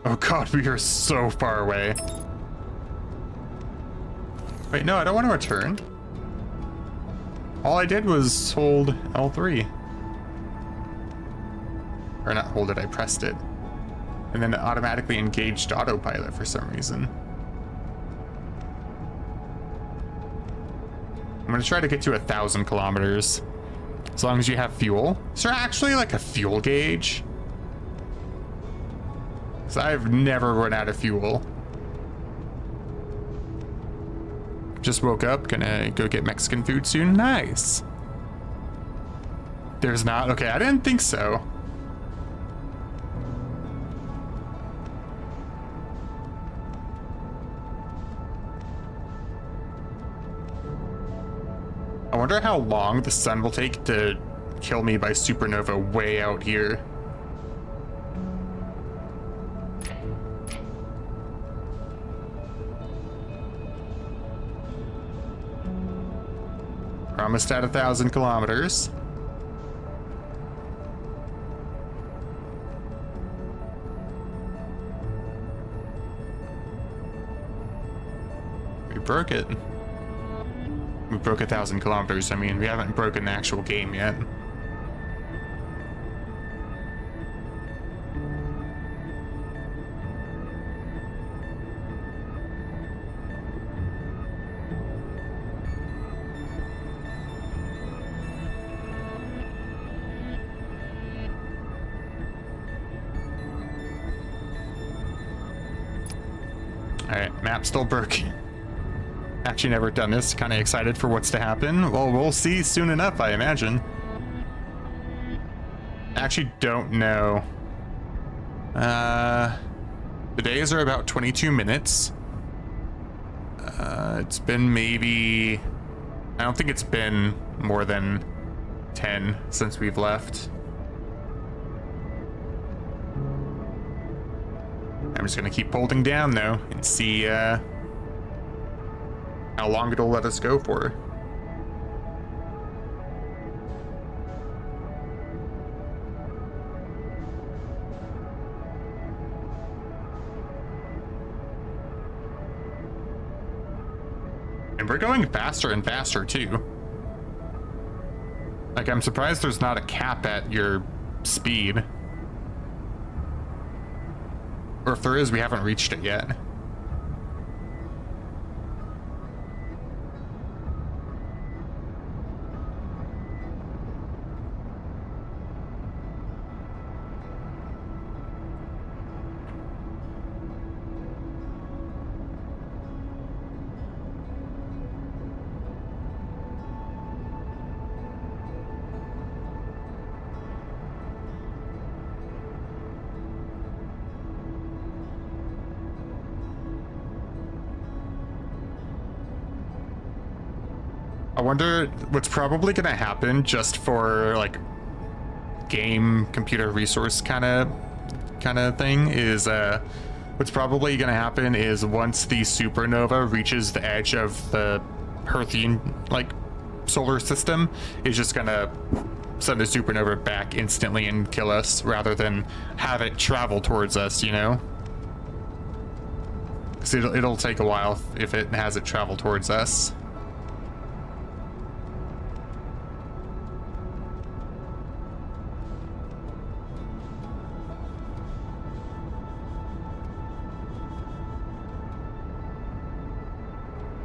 Oh god, we are so far away. Wait, no, I don't want to return. All I did was hold L3. Or not hold it, I pressed it. And then it automatically engaged autopilot for some reason. I'm gonna try to get to 1,000 kilometers. As long as you have fuel. Is there actually like a fuel gauge? Because I've never run out of fuel. Just woke up, gonna go get Mexican food soon. Nice. There's not? Okay, I didn't think so. I wonder how long the sun will take to kill me by supernova way out here. We're almost at 1,000 kilometers. We broke it. We broke 1,000 kilometers. I mean, we haven't broken the actual game yet. Alright, map still broken. Actually never done this, kind of excited for what's to happen. Well, we'll see soon enough, I imagine. Actually don't know. The days are about 22 minutes. It's been maybe... I don't think it's been more than 10 since we've left. I'm just gonna keep holding down though and see how long it'll let us go for. And we're going faster and faster too. Like, I'm surprised there's not a cap at your speed. Or if there is, we haven't reached it yet. I wonder what's probably gonna happen, just for like game computer resource kind of thing, is What's probably going to happen is once the supernova reaches the edge of the Hearthian, like, solar system, it's just going to send the supernova back instantly and kill us rather than have it travel towards us, you know? Because it'll take a while if it has it travel towards us.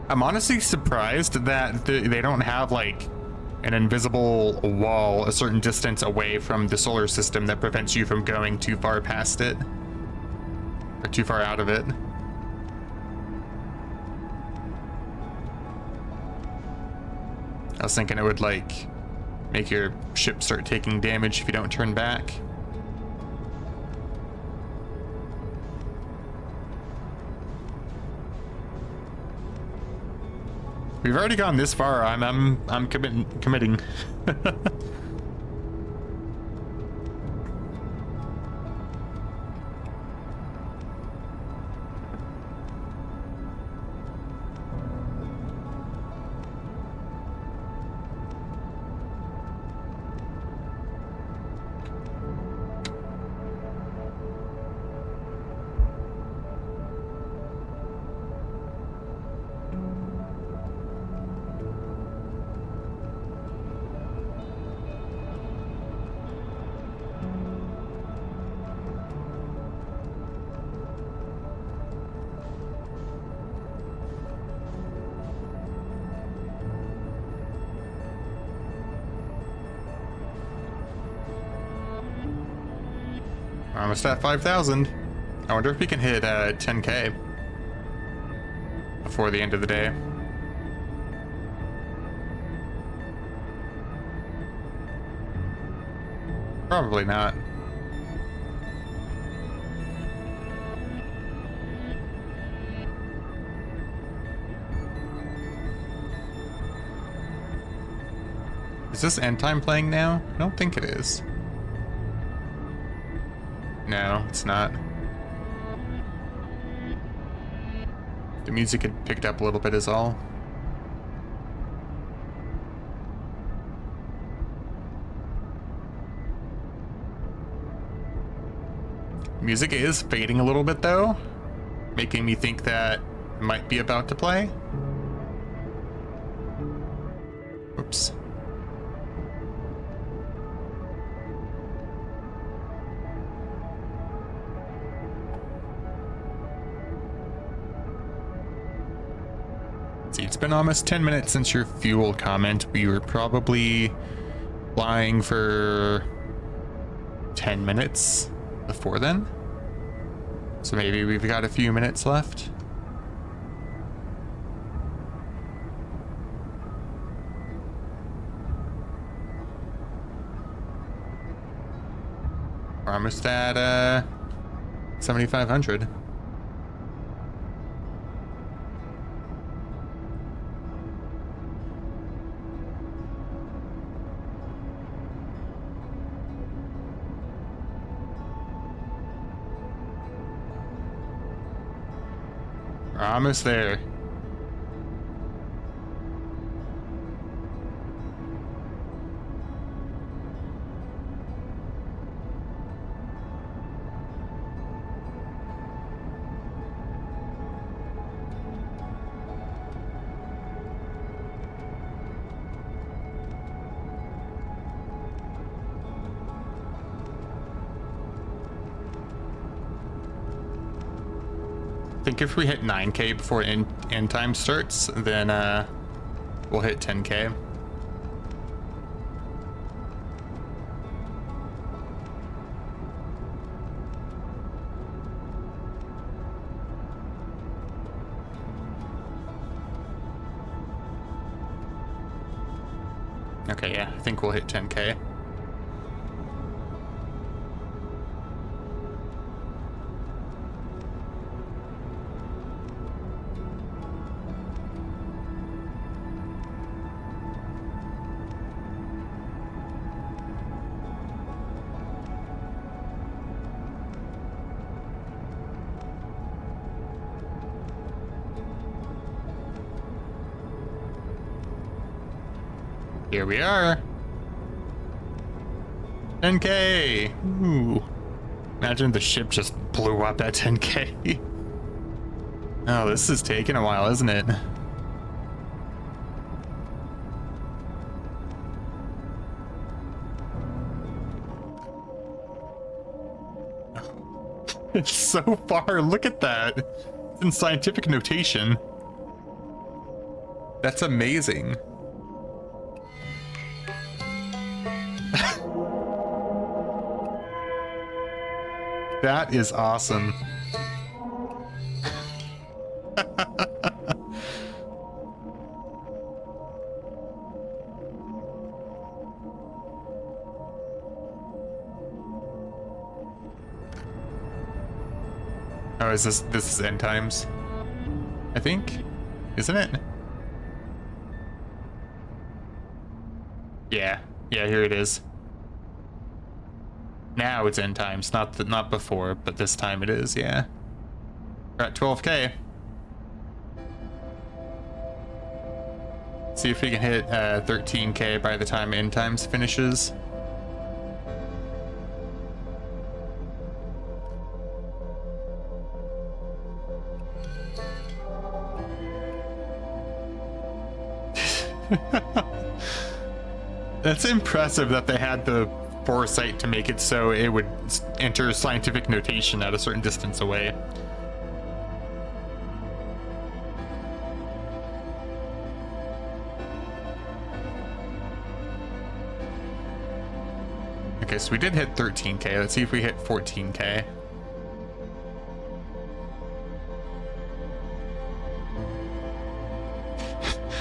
I'm honestly surprised that they don't have like an invisible wall a certain distance away from the solar system that prevents you from going too far past it or too far out of it. I was thinking it would like make your ship start taking damage if you don't turn back. We've already gone this far. I'm committing. We're almost at 5,000. I wonder if we can hit 10K before the end of the day. Probably not. Is this end time playing now? I don't think it is. No, it's not. The music had picked up a little bit is all. Music is fading a little bit though, making me think that it might be about to play. Oops. It's been almost 10 minutes since your fuel comment. We were probably flying for 10 minutes before then. So maybe we've got a few minutes left. We're almost at 7,500. Almost there. I think if we hit 9K before end time starts, then we'll hit 10K. Okay, yeah, I think we'll hit 10K. Here we are. 10K. Ooh. Imagine the ship just blew up at 10K. Oh, this is taking a while, isn't it? It's so far. Look at that. It's in scientific notation. That's amazing. That is awesome. Oh, is this is end times? I think, isn't it? Yeah, here it is. Now it's end times, not before, but this time it is. Yeah, we're at 12K. See if we can hit 13K by the time end times finishes. That's impressive that they had the foresight to make it so it would enter scientific notation at a certain distance away. Okay, so we did hit 13K. Let's see if we hit 14K.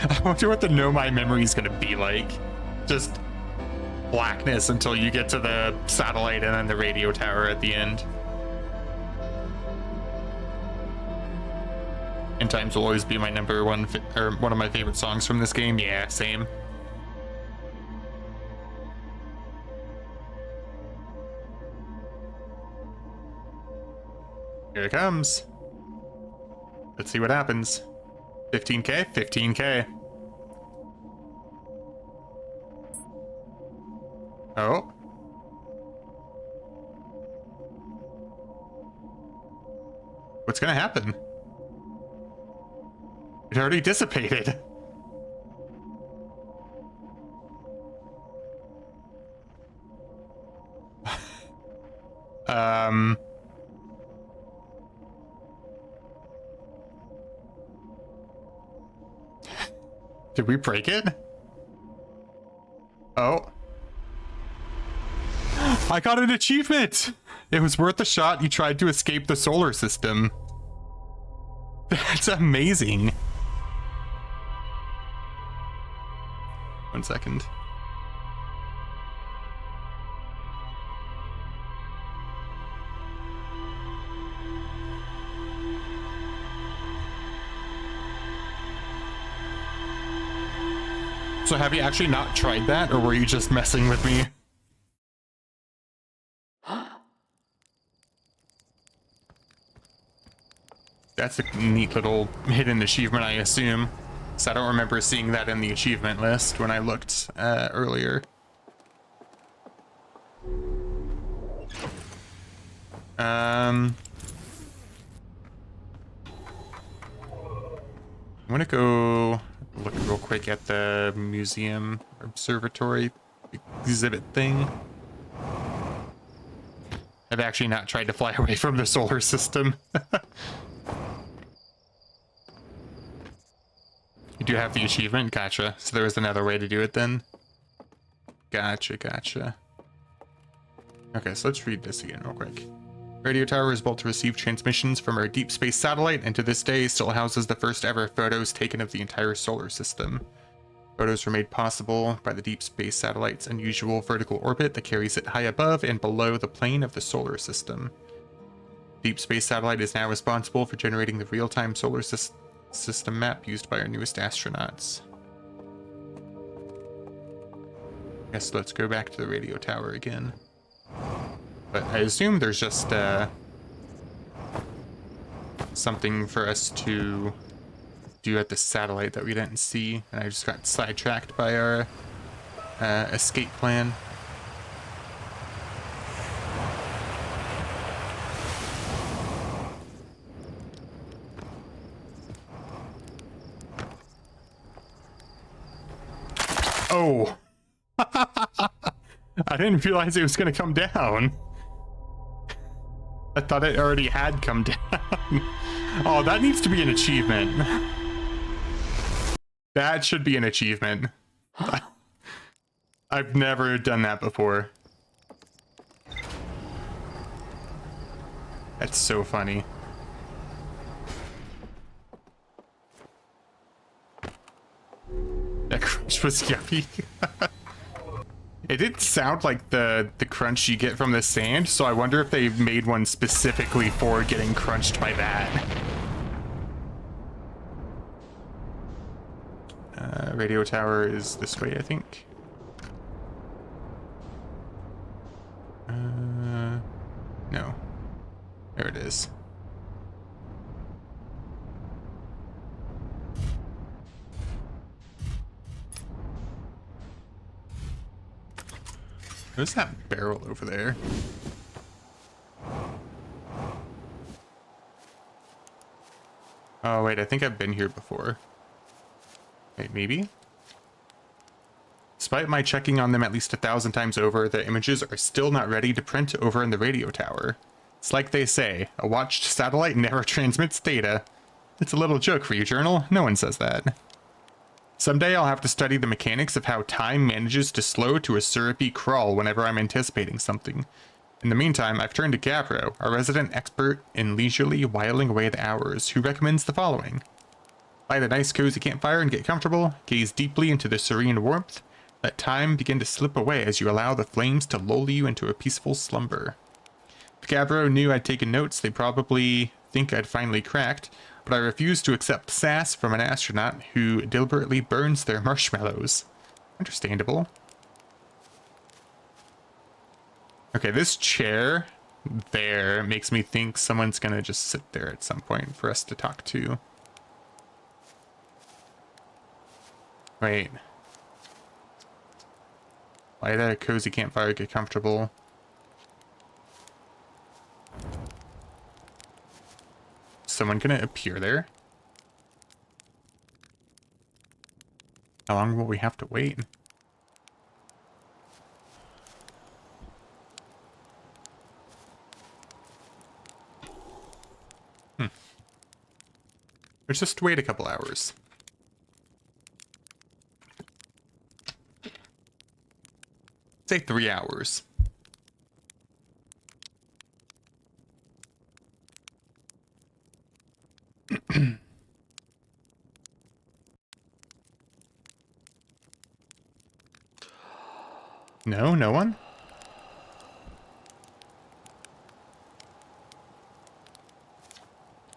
I wonder what the Nomai memory is going to be like. Just blackness until you get to the satellite and then the radio tower at the end. End Times will always be my number one, or one of my favorite songs from this game. Yeah, same. Here it comes. Let's see what happens. 15K, 15K. Oh. What's gonna happen? It already dissipated. Did we break it? Oh. I got an achievement! It was worth a shot. You tried to escape the solar system. That's amazing. 1 second. So have you actually not tried that, or were you just messing with me? That's a neat little hidden achievement, I assume. So I don't remember seeing that in the achievement list when I looked earlier. I'm gonna go look real quick at the museum observatory exhibit thing. I've actually not tried to fly away from the solar system. You do have the achievement? Gotcha. So there was another way to do it then? Gotcha. Okay, so let's read this again real quick. Radio tower is built to receive transmissions from our deep space satellite, and to this day still houses the first ever photos taken of the entire solar system. Photos were made possible by the deep space satellite's unusual vertical orbit that carries it high above and below the plane of the solar system. Deep space satellite is now responsible for generating the real-time solar system map used by our newest astronauts. Guess let's go back to the radio tower again. But I assume there's just something for us to do at the satellite that we didn't see, and I just got sidetracked by our escape plan. Oh! I didn't realize it was gonna come down. I thought it already had come down. Oh, that needs to be an achievement. That should be an achievement. I've never done that before. That's so funny. That crunch was yummy. It didn't sound like the crunch you get from the sand, so I wonder if they made one specifically for getting crunched by that. Radio tower is this way, I think. No. There it is. Who's that barrel over there? Oh, wait, I think I've been here before. Wait, maybe? Despite my checking on them at least 1,000 times over, the images are still not ready to print over in the radio tower. It's like they say, a watched satellite never transmits data. It's a little joke for you, journal. No one says that. Someday I'll have to study the mechanics of how time manages to slow to a syrupy crawl whenever I'm anticipating something. In the meantime, I've turned to Gavro, our resident expert in leisurely whiling away the hours, who recommends the following. Light a nice cozy campfire and get comfortable, gaze deeply into the serene warmth, let time begin to slip away as you allow the flames to lull you into a peaceful slumber. If Gavro knew I'd taken notes, they'd probably think I'd finally cracked, but I refuse to accept sass from an astronaut who deliberately burns their marshmallows. Understandable. Okay, this chair there makes me think someone's gonna just sit there at some point for us to talk to. Wait. Light a cozy campfire, get comfortable. Someone gonna appear there? How long will we have to wait? Let's just wait a couple hours. Say 3 hours. No, no one?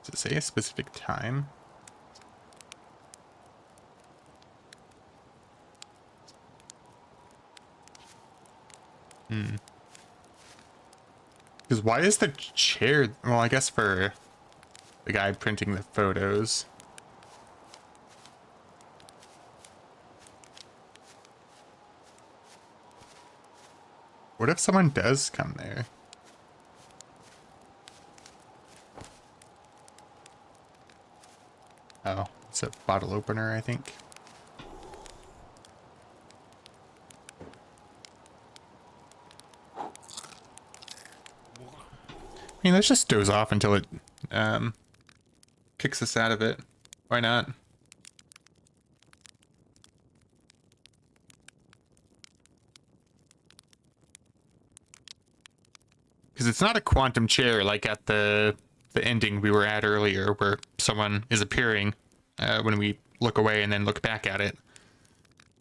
Does it say a specific time? Because why is the chair... Well, I guess for the guy printing the photos. What if someone does come there? Oh, it's a bottle opener, I think. I mean, let's just doze off until it kicks us out of it. Why not? Because it's not a quantum chair like at the ending we were at earlier, where someone is appearing when we look away and then look back at it.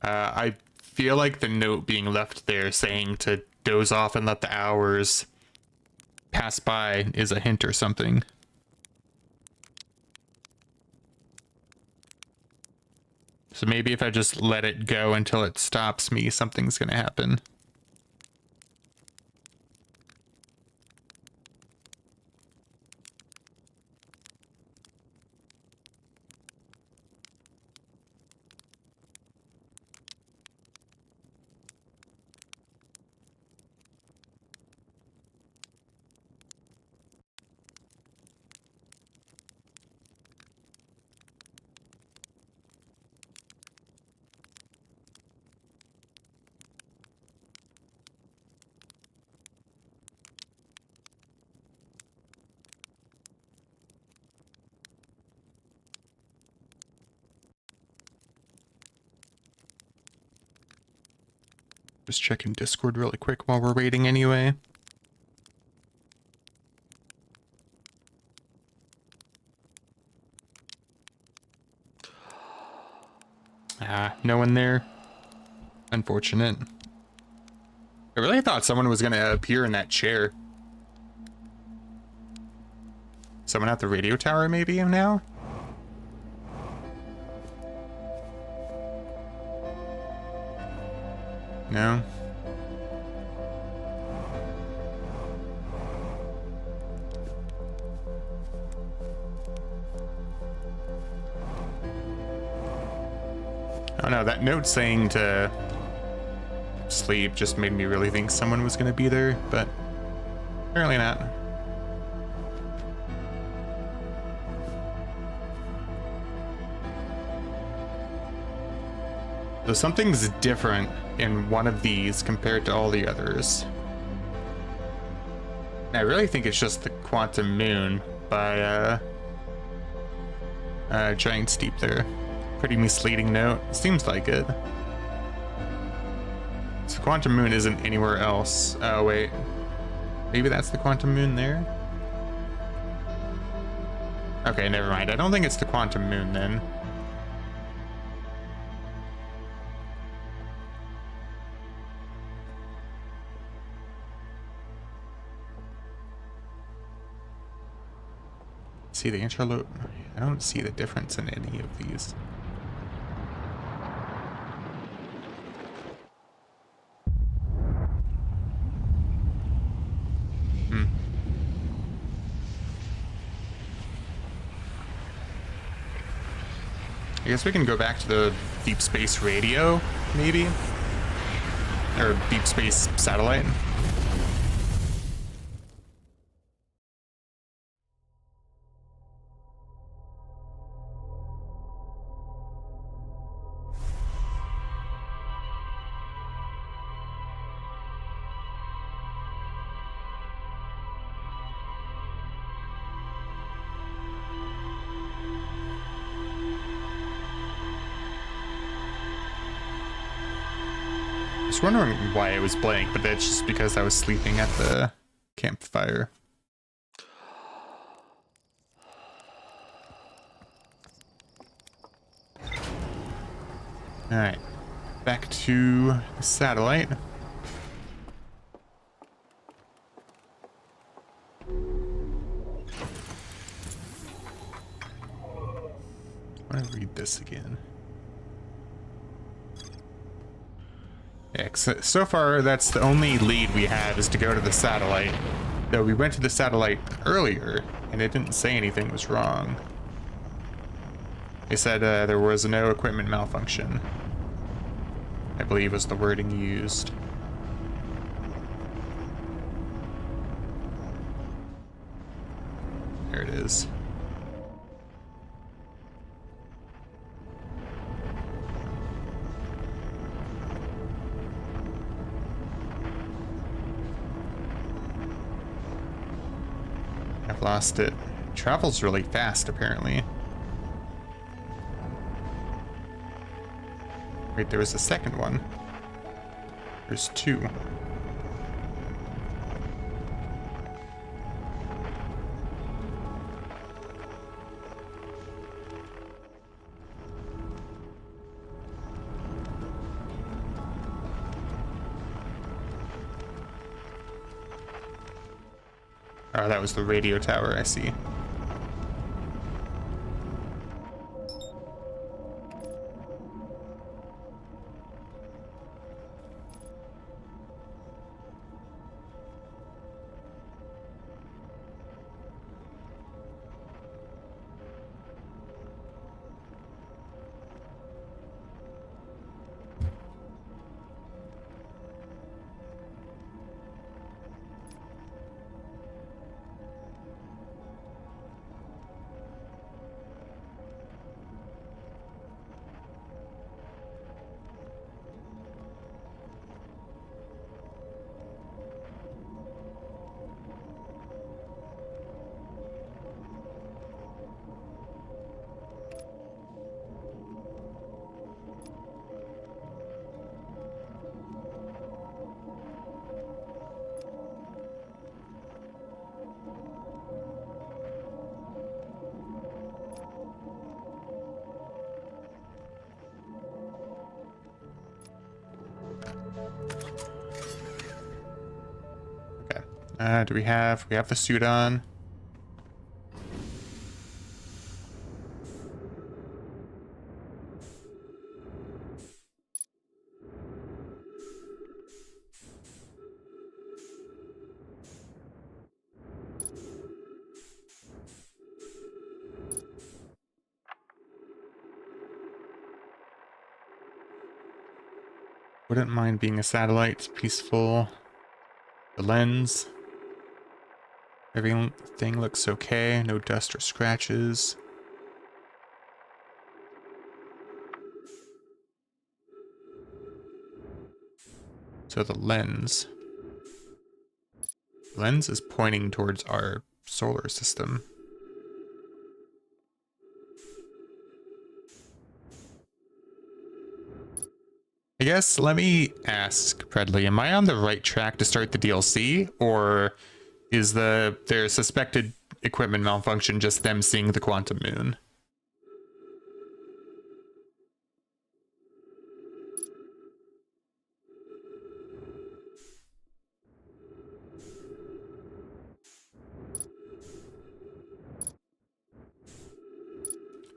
I feel like the note being left there saying to doze off and let the hours pass by is a hint or something. So maybe if I just let it go until it stops me, something's gonna happen. Just checking Discord really quick while we're waiting anyway. No one there. Unfortunate. I really thought someone was gonna appear in that chair. Someone at the radio tower maybe now? No? Oh no, that note saying to sleep just made me really think someone was gonna be there, but apparently not. So something's different in one of these compared to all the others. I really think it's just the Quantum Moon by Giant Steep there. Pretty misleading note. Seems like it. So Quantum Moon isn't anywhere else. Oh wait, maybe that's the Quantum Moon there? Okay, never mind. I don't think it's the Quantum Moon then. See the interlude? I don't see the difference in any of these. I guess we can go back to the deep space radio, maybe? Or deep space satellite. I was wondering why it was blank, but that's just because I was sleeping at the campfire. Alright, back to the satellite. I want to read this again. Yeah, so far that's the only lead we have is to go to the satellite. Though we went to the satellite earlier and it didn't say anything was wrong. They said there was no equipment malfunction, I believe was the wording used. There it is. I've lost it. It travels really fast, apparently. Wait, there was a second one. There's two. Oh, that was the radio tower, I see. Okay. Do we have the suit on? Wouldn't mind being a satellite. It's peaceful. The lens. Everything looks okay. No dust or scratches. So the lens. The lens is pointing towards our solar system. I guess, let me ask, Predley, am I on the right track to start the DLC, or is their suspected equipment malfunction just them seeing the quantum moon?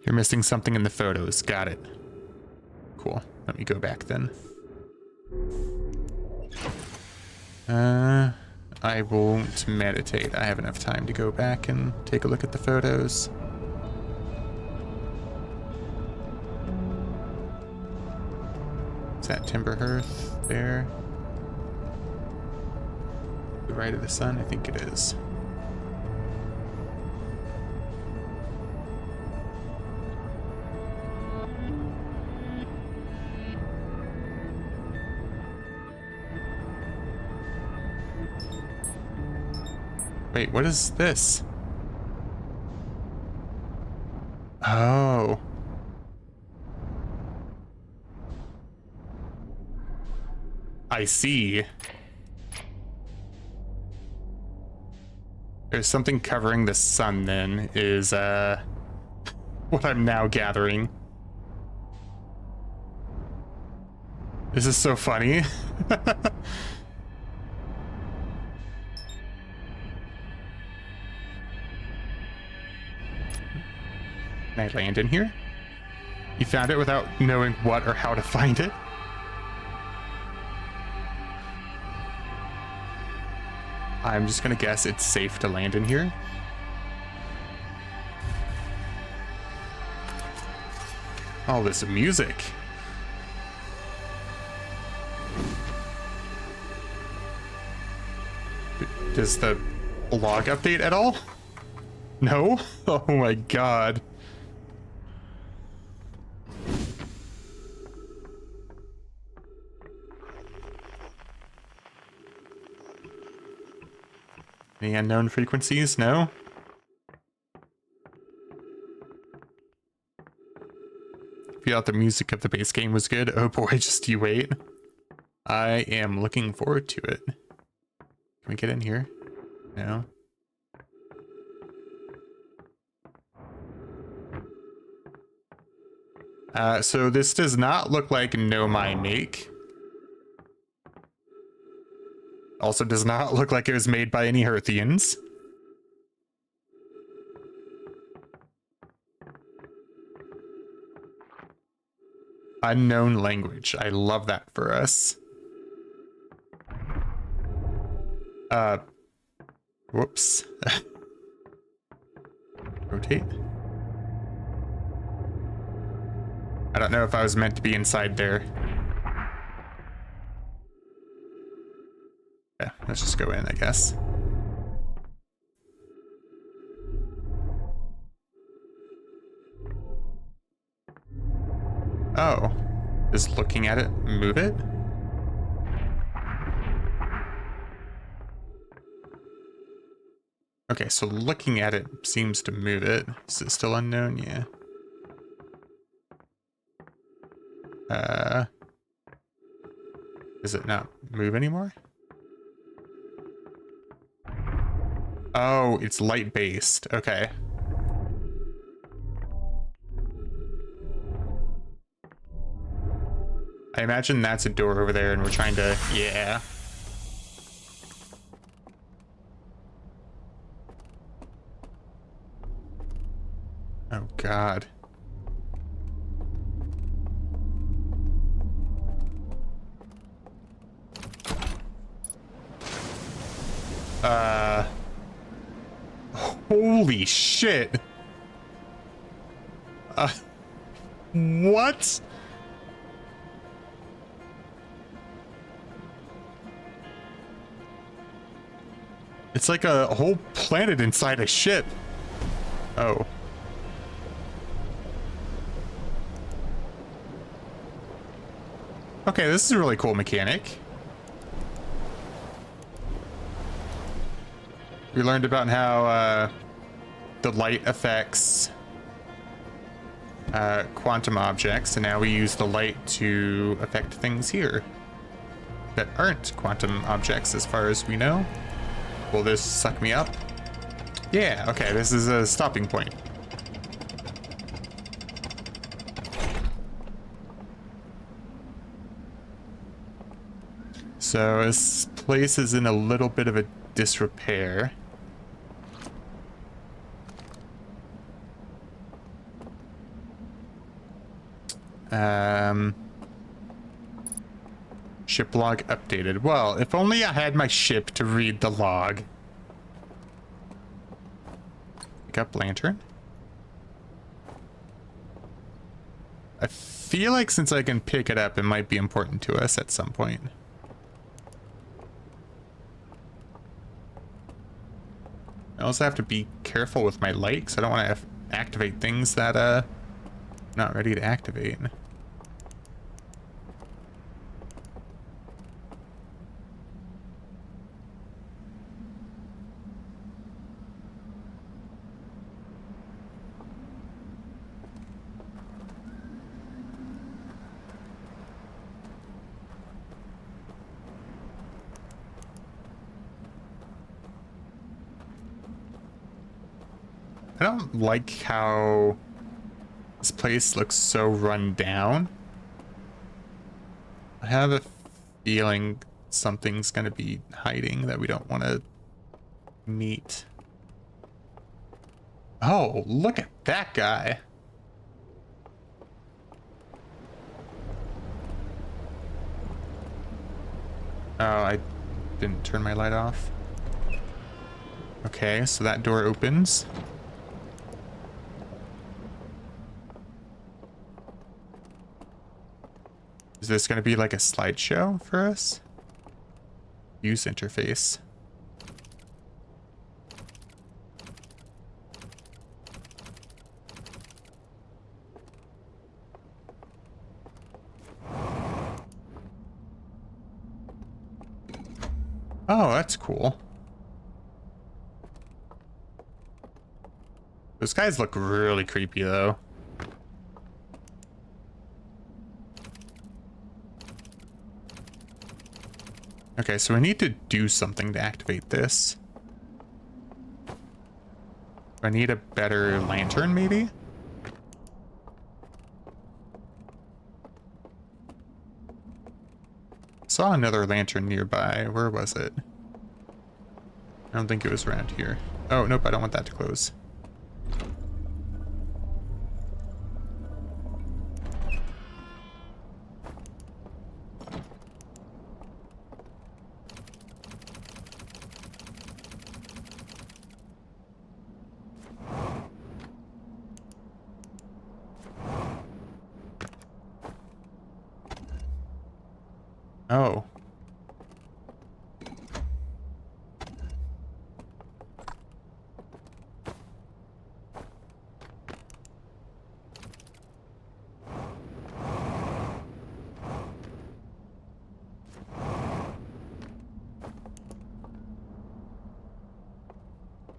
You're missing something in the photos. Got it. Cool. Let me go back then. I won't meditate. I have enough time to go back and take a look at the photos. Is that timber hearth there? The right of the sun? I think it is. Wait, what is this? Oh. I see. There's something covering the sun then, is what I'm now gathering. This is so funny. Can I land in here? You found it without knowing what or how to find it? I'm just gonna guess it's safe to land in here. All this music. Does the log update at all? No? Oh my god. Any unknown frequencies? No? If you thought the music of the base game was good, oh boy, just you wait. I am looking forward to it. Can we get in here? No? So this does not look like Nomai make. Also does not look like it was made by any Hearthians. Unknown language. I love that for us. Whoops. Rotate. I don't know if I was meant to be inside there. Yeah, let's just go in, I guess. Oh, is looking at it move it? Okay, so looking at it seems to move it. Is it still unknown? Yeah. Does it not move anymore? Oh, it's light based. Okay. I imagine that's a door over there and we're trying to... Yeah. Oh, God. Holy shit. What? It's like a whole planet inside a ship. Oh. Okay, this is a really cool mechanic. We learned about how the light affects quantum objects, and now we use the light to affect things here that aren't quantum objects as far as we know. Will this suck me up? Yeah, okay, this is a stopping point. So this place is in a little bit of a disrepair. Ship log updated. Well, if only I had my ship to read the log. Pick up lantern. I feel like since I can pick it up, it might be important to us at some point. I also have to be careful with my light, because I don't want to activate things that I'm not ready to activate. I don't like how this place looks so run down. I have a feeling something's going to be hiding that we don't want to meet. Oh, look at that guy. Oh, I didn't turn my light off. Okay, so that door opens. Is this going to be like a slideshow for us? Use interface. Oh, that's cool. Those guys look really creepy though. Okay, so we need to do something to activate this. I need a better lantern, maybe? Saw another lantern nearby. Where was it? I don't think it was around here. Oh, nope, I don't want that to close. Oh.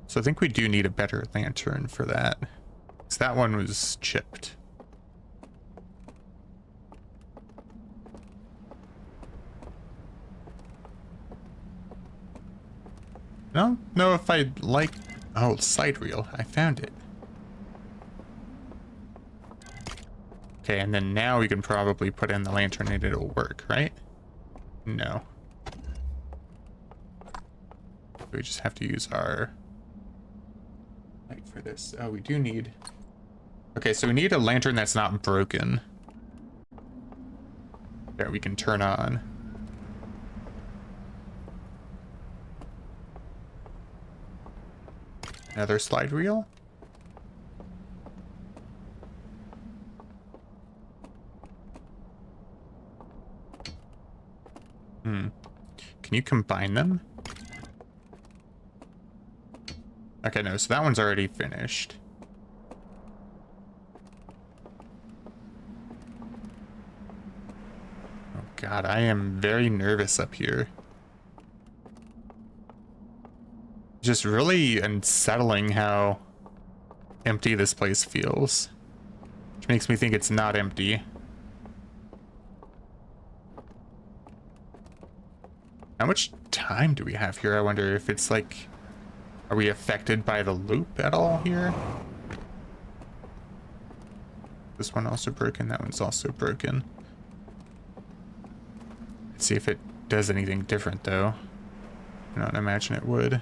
So I think we do need a better lantern for that. 'Cause that one was chipped. I don't know if I like... Oh, side reel. I found it. Okay, and then now we can probably put in the lantern and it'll work, right? No. We just have to use our light for this. Oh, we do need... Okay, so we need a lantern that's not broken that we can turn on. Another slide reel? Can you combine them? Okay, no, so that one's already finished. Oh god, I am very nervous up here. Just really unsettling how empty this place feels. Which makes me think it's not empty. How much time do we have here? I wonder if it's like... Are we affected by the loop at all here? This one also broken, that one's also broken. Let's see if it does anything different though. I don't imagine it would.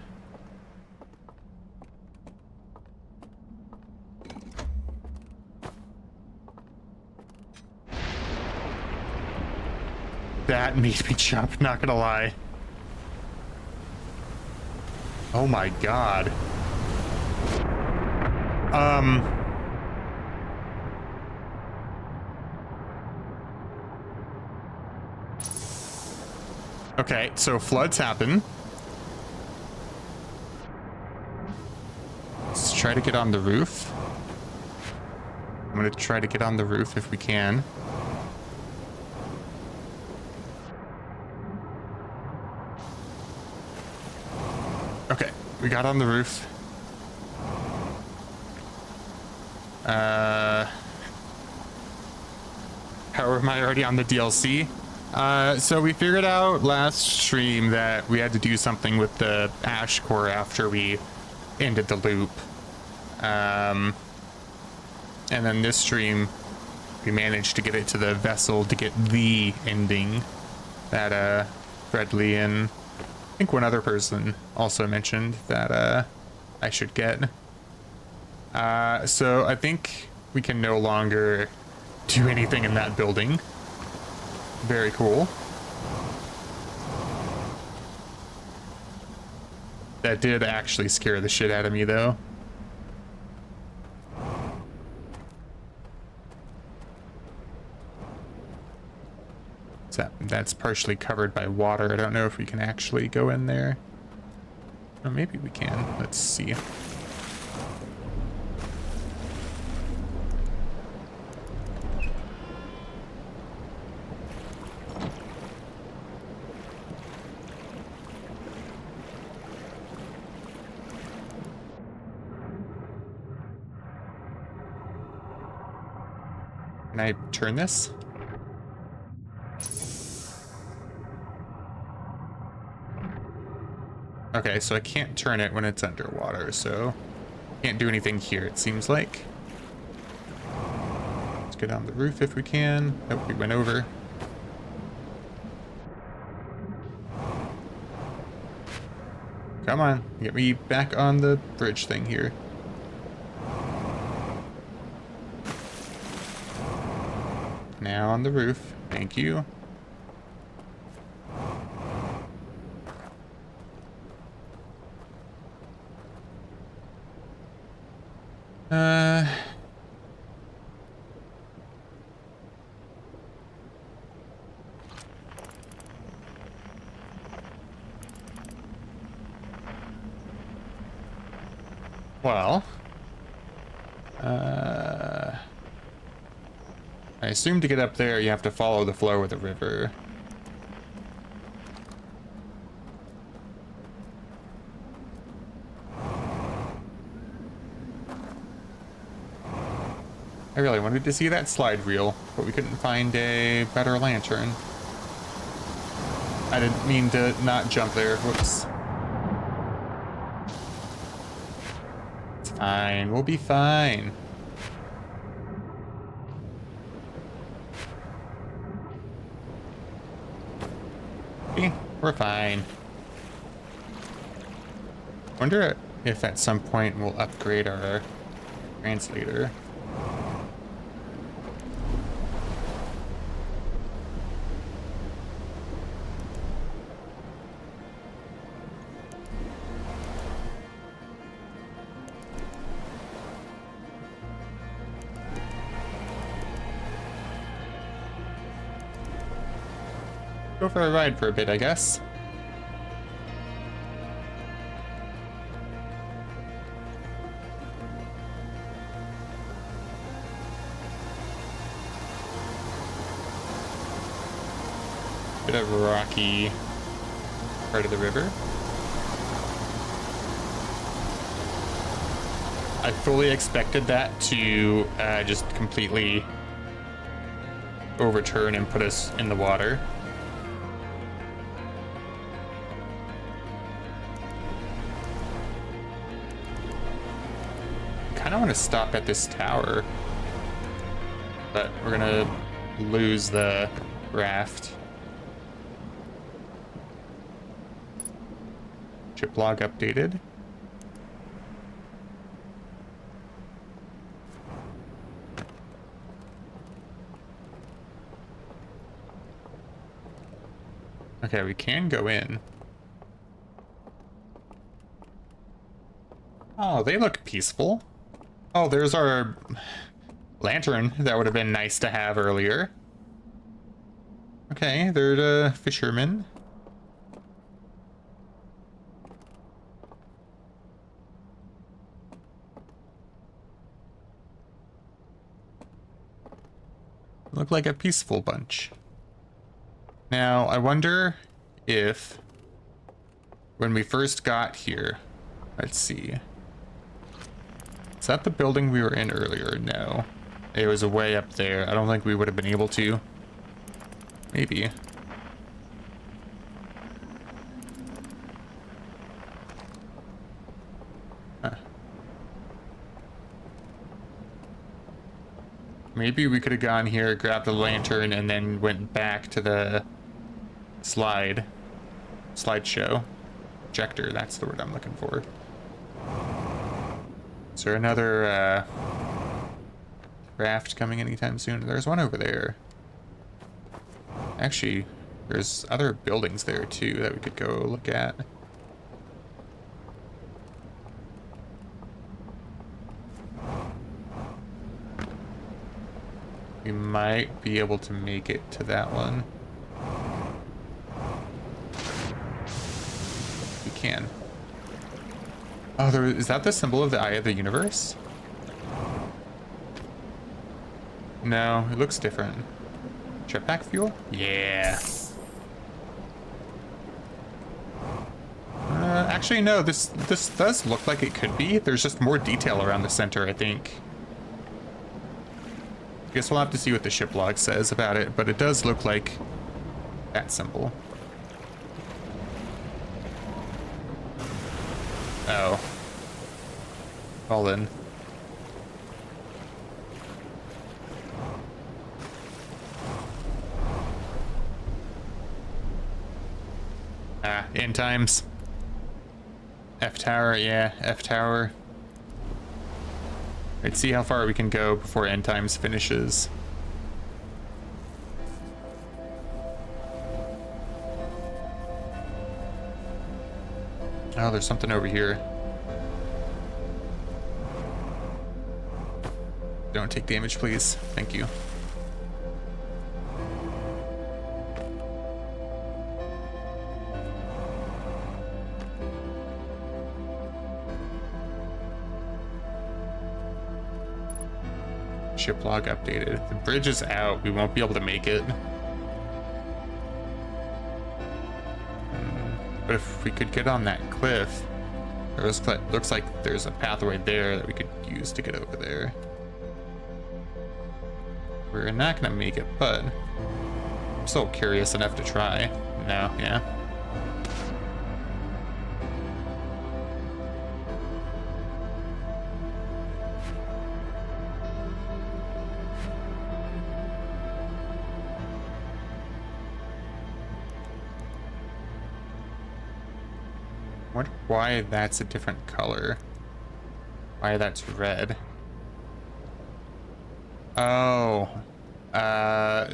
That made me jump, not gonna lie. Oh my god. Okay, so floods happen. Let's try to get on the roof. I'm gonna try to get on the roof if we can. Okay, we got on the roof. How am I already on the DLC? So we figured out last stream that we had to do something with the ash core after we ended the loop. And then this stream, we managed to get it to the vessel to get the ending that Fredley and I think one other person also mentioned that I should get. So I think we can no longer do anything in that building. Very cool. That did actually scare the shit out of me though. That's partially covered by water. I don't know if we can actually go in there. Or maybe we can. Let's see. Can I turn this? Okay, so I can't turn it when it's underwater, so can't do anything here, it seems like. Let's get on the roof if we can. Nope, we went over. Come on, get me back on the bridge thing here. Now on the roof, thank you. Well, I assume to get up there you have to follow the flow of the river. I really wanted to see that slide reel, but we couldn't find a better lantern. I didn't mean to not jump there. Whoops. It's fine. We'll be fine. We're fine. Wonder if at some point we'll upgrade our translator. Go for a ride for a bit, I guess. Bit of a rocky part of the river. I fully expected that to just completely overturn and put us in the water. I don't want to stop at this tower, but we're gonna lose the raft. Ship log updated. Okay, we can go in. Oh, they look peaceful. Oh, there's our lantern that would have been nice to have earlier. Okay, they're the fishermen. Look like a peaceful bunch. Now, I wonder if when we first got here, let's see. Is that the building we were in earlier? No. It was way up there. I don't think we would have been able to. Maybe. Huh. Maybe we could have gone here, grabbed the lantern, and then went back to the slideshow. Projector, that's the word I'm looking for. Is there another raft coming anytime soon? There's one over there. Actually, there's other buildings there too that we could go look at. We might be able to make it to that one. We can. Oh, is that the symbol of the Eye of the Universe? No, it looks different. Jetpack fuel? Yeah. Actually, no, this does look like it could be. There's just more detail around the center, I think. Guess we'll have to see what the ship log says about it, but it does look like that symbol. Oh. Well then. Ah, end times. F tower, yeah, F tower. Let's see how far we can go before end times finishes. Oh, there's something over here. Don't take damage, please. Thank you. Ship log updated. The bridge is out. We won't be able to make it. But if we could get on that cliff, looks like there's a pathway there that we could use to get over there. We're not gonna make it, but I'm still curious enough to try. No, yeah. Wonder why that's a different color. Why that's red. Oh.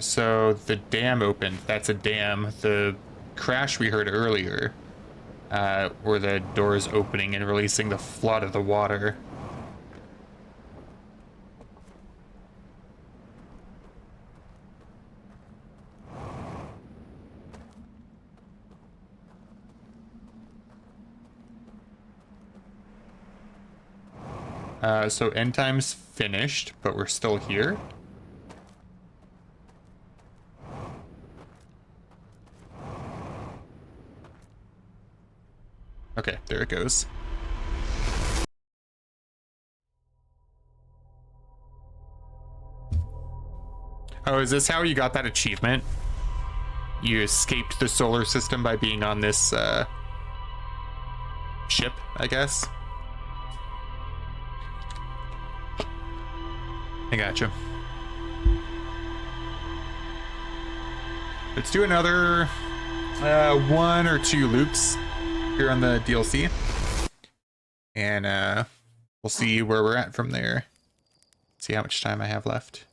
So the dam opened. That's a dam. The crash we heard earlier, were the doors opening and releasing the flood of the water. So end time's finished, but we're still here. Okay, there it goes. Oh, is this how you got that achievement? You escaped the solar system by being on this, ship, I guess? I gotcha. Let's do another, 1 or 2 loops here on the DLC. And, we'll see where we're at from there. See how much time I have left.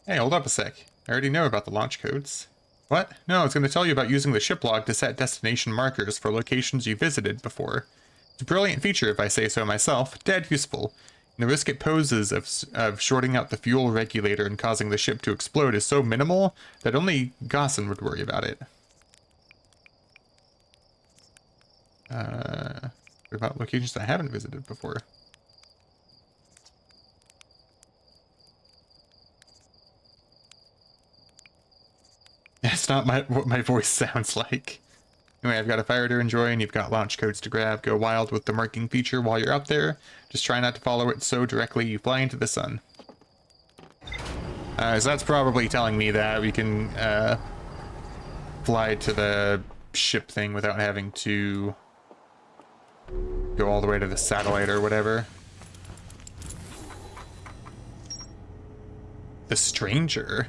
Hey, hold up a sec. I already know about the launch codes. What? No, it's going to tell you about using the ship log to set destination markers for locations you visited before. It's a brilliant feature if I say so myself, dead useful. And the risk it poses of shorting out the fuel regulator and causing the ship to explode is so minimal that only Gossan would worry about it. What about locations I haven't visited before? That's not what my voice sounds like. Anyway, I've got a fire to enjoy, and you've got launch codes to grab. Go wild with the marking feature while you're up there. Just try not to follow it so directly you fly into the sun. So that's probably telling me that we can fly to the ship thing without having to go all the way to the satellite or whatever. The stranger.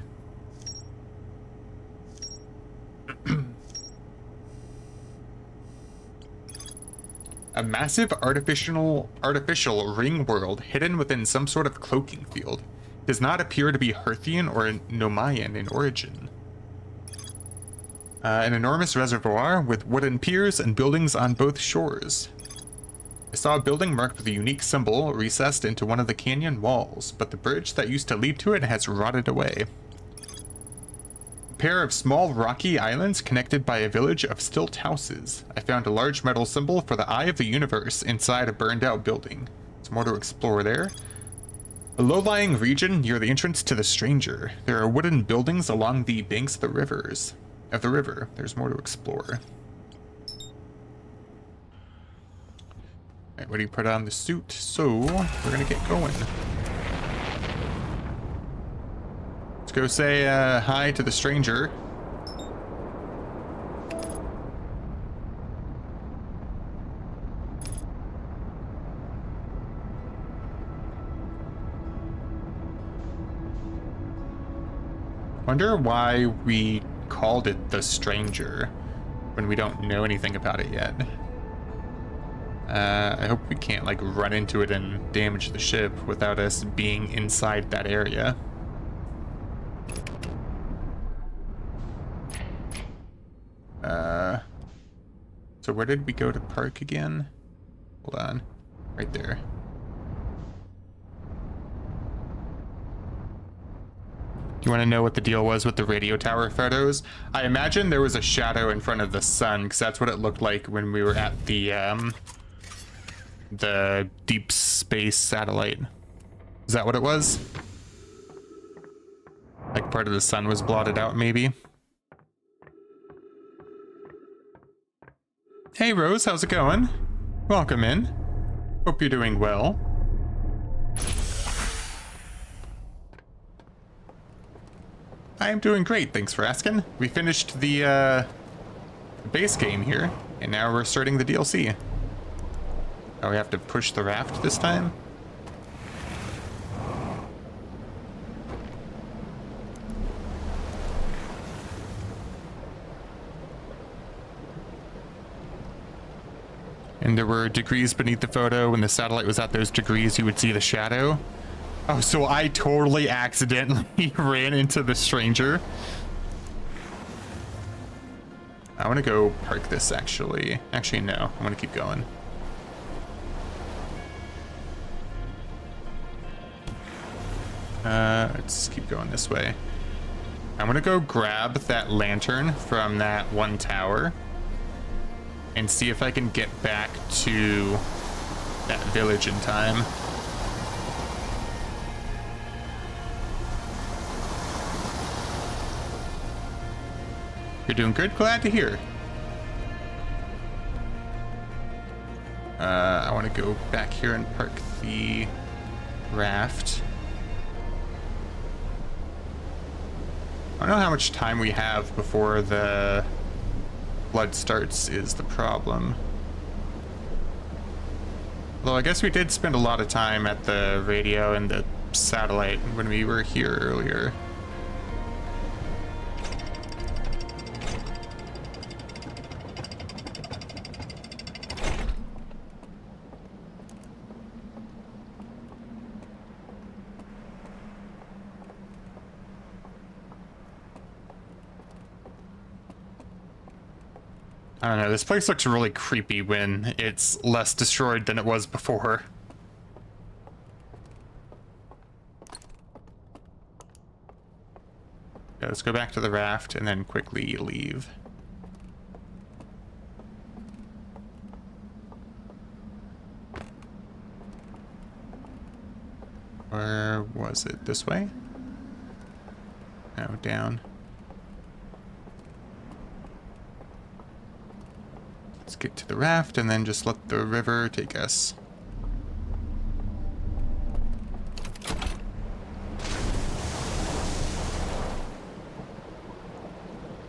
A massive artificial ring world hidden within some sort of cloaking field. Does not appear to be Hearthian or Nomaian in origin. An enormous reservoir with wooden piers and buildings on both shores. I saw a building marked with a unique symbol recessed into one of the canyon walls, but the bridge that used to lead to it has rotted away. Pair of small rocky islands connected by a village of stilt houses. I found a large metal symbol for the Eye of the Universe inside a burned out building. There's more to explore there. A low-lying region near the entrance to the stranger. There are wooden buildings along the banks of the river. There's more to explore. Alright, what do you put on the suit? So, we're gonna get going. Let's go say hi to the stranger. Wonder why we called it the stranger when we don't know anything about it yet. I hope we can't like run into it and damage the ship without us being inside that area. So where did we go to park again? Hold on. Right there. Do you want to know what the deal was with the radio tower photos? I imagine there was a shadow in front of the sun, because that's what it looked like when we were at the deep space satellite. Is that what it was? Like part of the sun was blotted out, maybe? Hey Rose, how's it going? Welcome in. Hope you're doing well. I am doing great, thanks for asking. We finished the base game here, and now we're starting the DLC. Oh, we have to push the raft this time? And there were degrees beneath the photo. When the satellite was at those degrees, you would see the shadow. Oh, so I totally accidentally ran into the stranger. I want to go park this, actually. Actually, no. I want to keep going. Let's keep going this way. I'm going to go grab that lantern from that one tower and see if I can get back to that village in time. You're doing good? Glad to hear. I want to go back here and park the raft. I don't know how much time we have before the flood starts is the problem. Although I guess we did spend a lot of time at the radio and the satellite when we were here earlier. I don't know, this place looks really creepy when it's less destroyed than it was before. Yeah, let's go back to the raft and then quickly leave. Where was it? This way? No, down. Let's get to the raft and then just let the river take us.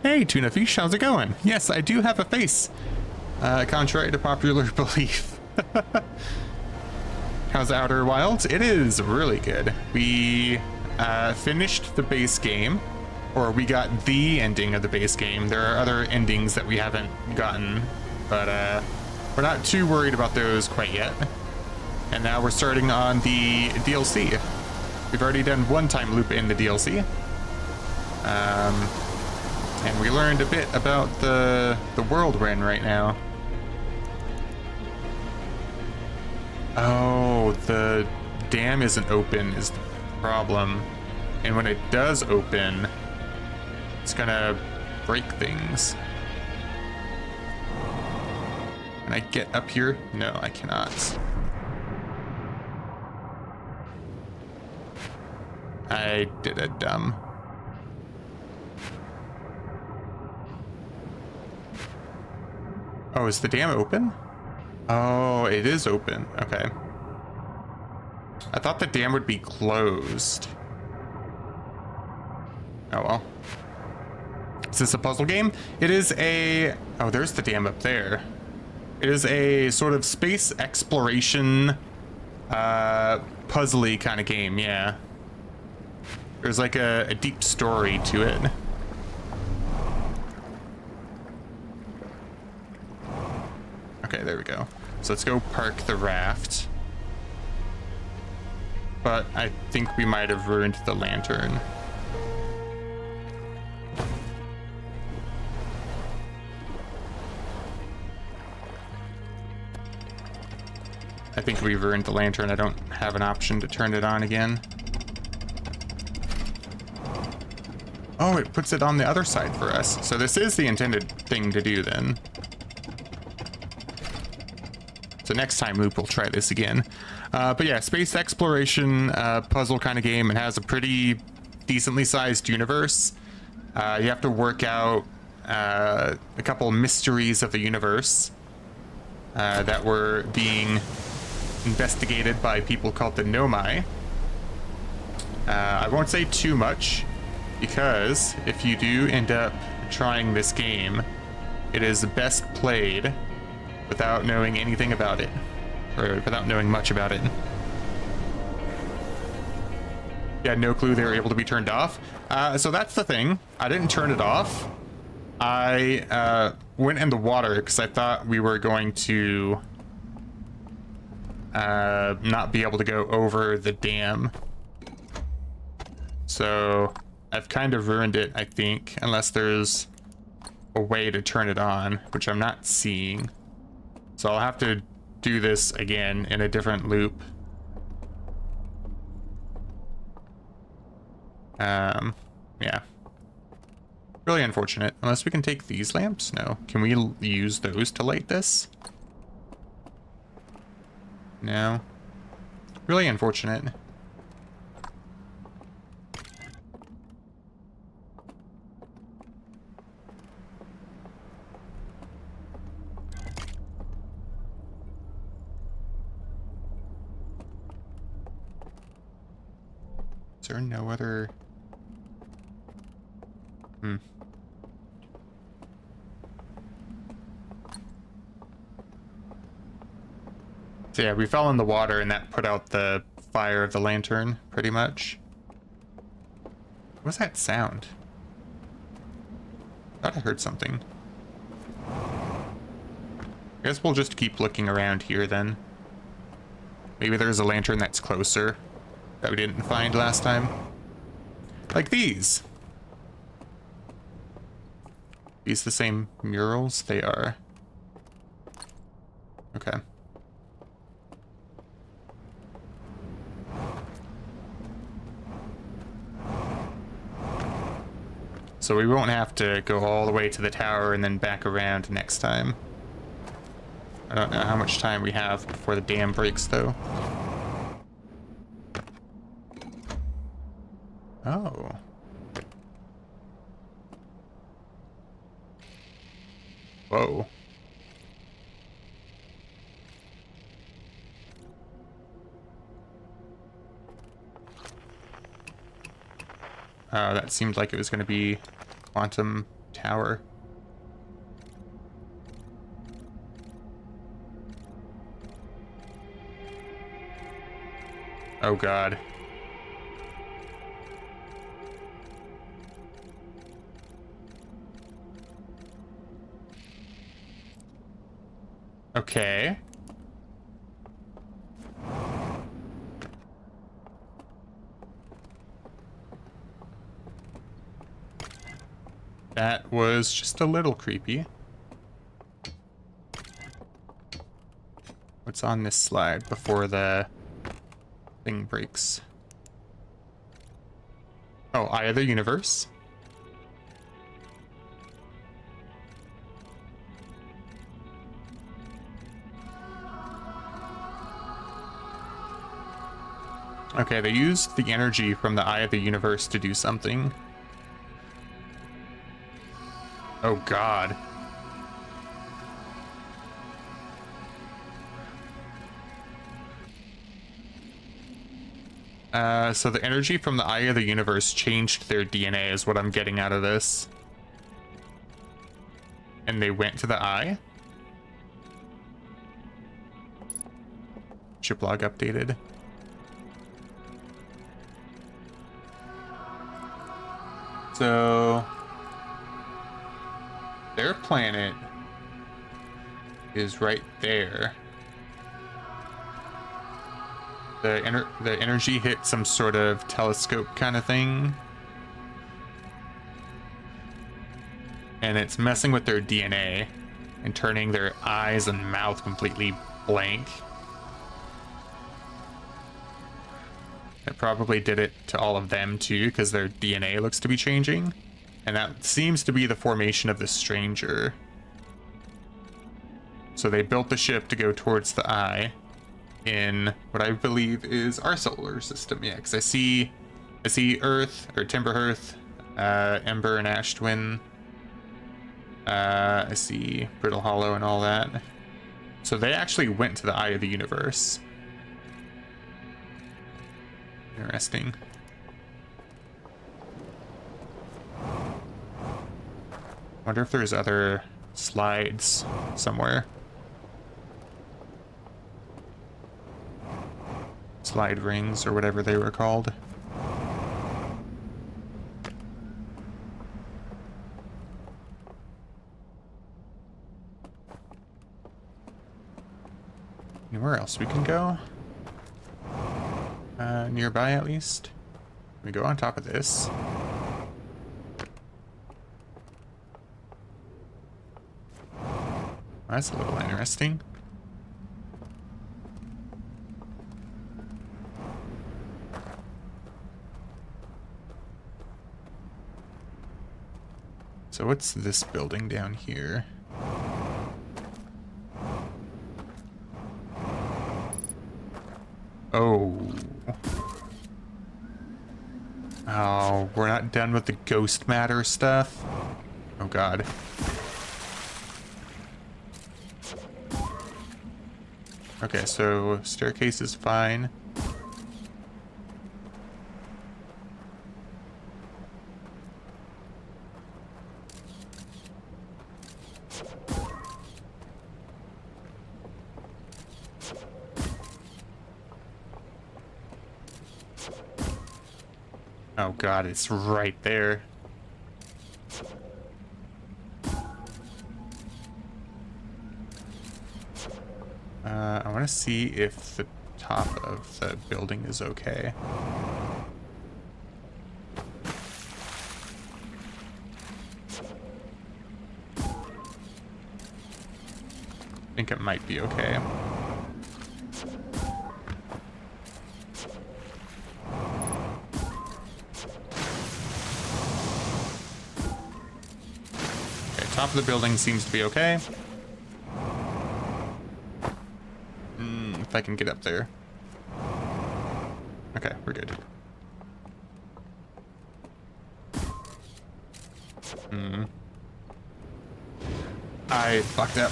Hey, tuna fish, how's it going? Yes, I do have a face, contrary to popular belief. How's Outer Wilds? It is really good. We finished the base game, or we got the ending of the base game. There are other endings that we haven't gotten, but we're not too worried about those quite yet. And now we're starting on the DLC. We've already done one time loop in the DLC. And we learned a bit about the world we're in right now. Oh, the dam isn't open is the problem. And when it does open, it's gonna break things. Can I get up here? No, I cannot. I did a dumb. Oh, is the dam open? Oh, it is open. Okay. I thought the dam would be closed. Oh well. Is this a puzzle game? It is a... Oh, there's the dam up there. It is a sort of space exploration, puzzly kind of game, yeah. There's like a deep story to it. Okay, there we go. So let's go park the raft. But I think we might have ruined the lantern. I think we've ruined the lantern. I don't have an option to turn it on again. Oh, it puts it on the other side for us. So this is the intended thing to do then. So next time loop, we'll try this again. But yeah, space exploration puzzle kind of game. It has a pretty decently sized universe. You have to work out a couple mysteries of the universe that were being investigated by people called the Nomai. I won't say too much, because if you do end up trying this game, it is best played without knowing anything about it, or without knowing much about it. You had no clue they were able to be turned off. So that's the thing. I didn't turn it off. I went in the water because I thought we were going to not be able to go over the dam. So I've kind of ruined it, I think, unless there's a way to turn it on, which I'm not seeing. So I'll have to do this again in a different loop. Yeah. Really unfortunate. Unless we can take these lamps? No. Can we use those to light this? No. Really unfortunate. Is there no other... So yeah, we fell in the water and that put out the fire of the lantern, pretty much. What was that sound? I thought I heard something. I guess we'll just keep looking around here then. Maybe there's a lantern that's closer that we didn't find last time. Like these. These the same murals? They are. Okay. So we won't have to go all the way to the tower and then back around next time. I don't know how much time we have before the dam breaks, though. Oh. Whoa. Oh, that seemed like it was going to be Quantum Tower. Oh god. Okay. That was just a little creepy. What's on this slide before the thing breaks? Oh, Eye of the Universe. Okay, they used the energy from the Eye of the Universe to do something. Oh god. So the energy from the Eye of the Universe changed their DNA is what I'm getting out of this. And they went to the Eye? Ship log updated. So... their planet is right there. The energy hit some sort of telescope kind of thing. And it's messing with their DNA and turning their eyes and mouth completely blank. It probably did it to all of them too, because their DNA looks to be changing. And that seems to be the formation of the stranger. So they built the ship to go towards the Eye in what I believe is our solar system. Yeah, because I see Earth, or Timber Hearth, Ember and Ash Twin. I see Brittle Hollow and all that. So they actually went to the Eye of the Universe. Interesting. Wonder if there's other slides somewhere. Slide rings or whatever they were called. Anywhere else we can go? Nearby at least. Can we go on top of this? That's a little interesting. So what's this building down here? Oh. Oh, we're not done with the ghost matter stuff? Oh god. Okay, so staircase is fine. Oh god, it's right there. I want to see if the top of the building is okay. I think it might be okay. Top of the building seems to be okay. If I can get up there. Okay, we're good. I fucked up.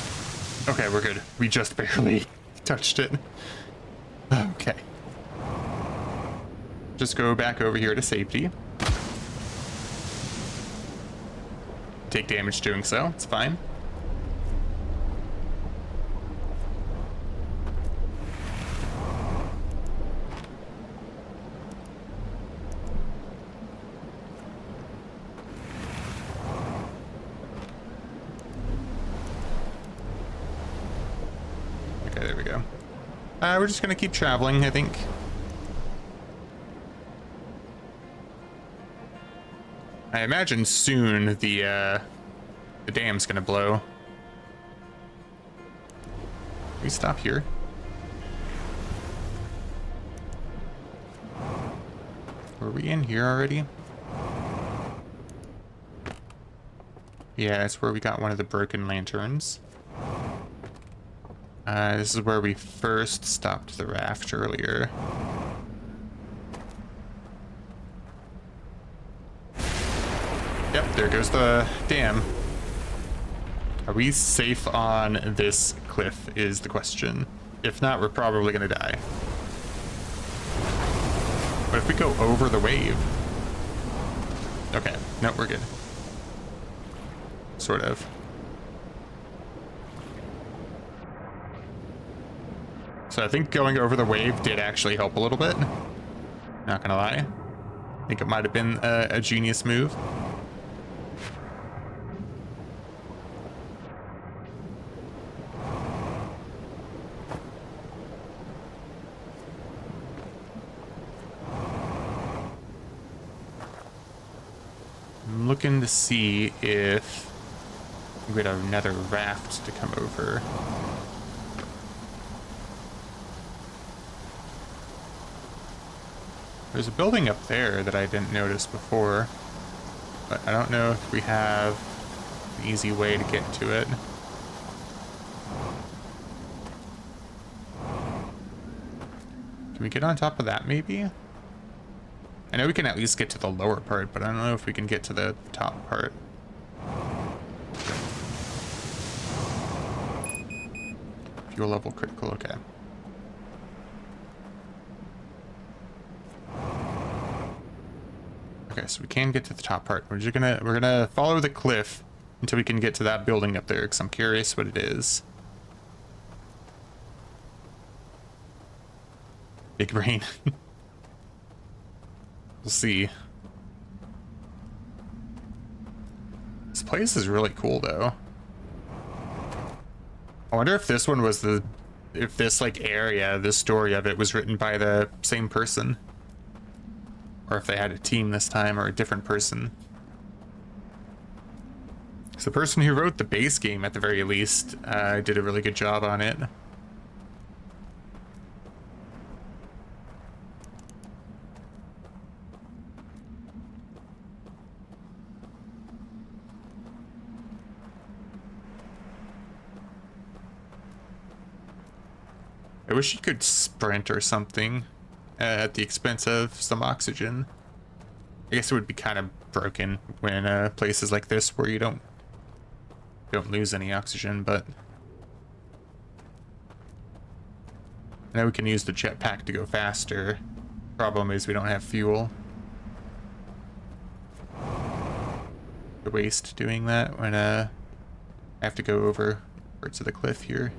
Okay, we're good. We just barely touched it. Okay. Just go back over here to safety. Take damage doing so, it's fine. Okay, there we go. We're just gonna keep traveling, I think. I imagine soon the dam's gonna blow. Can we stop here? Were we in here already? Yeah, that's where we got one of the broken lanterns. This is where we first stopped the raft earlier. Yep, there goes the dam. Are we safe on this cliff is the question. If not, we're probably gonna die. What if we go over the wave? Okay, no, we're good. Sort of. So I think going over the wave did actually help a little bit. Not gonna lie. I think it might have been a genius move. I'm looking to see if we get another raft to come over. There's a building up there that I didn't notice before, but I don't know if we have an easy way to get to it. Can we get on top of that maybe? I know we can at least get to the lower part, but I don't know if we can get to the top part. Fuel level critical, okay. Okay, so we can get to the top part. We're gonna follow the cliff until we can get to that building up there, because I'm curious what it is. Big brain. We'll see. This place is really cool, though. I wonder if this one was the if this like area, the story of it was written by the same person, or if they had a team this time or a different person. So the person who wrote the base game, at the very least, did a really good job on it. I wish you could sprint or something at the expense of some oxygen. I guess it would be kind of broken when places like this where you don't lose any oxygen, but now we can use the jetpack to go faster. Problem is we don't have fuel. The waste doing that when I have to go over parts of the cliff here.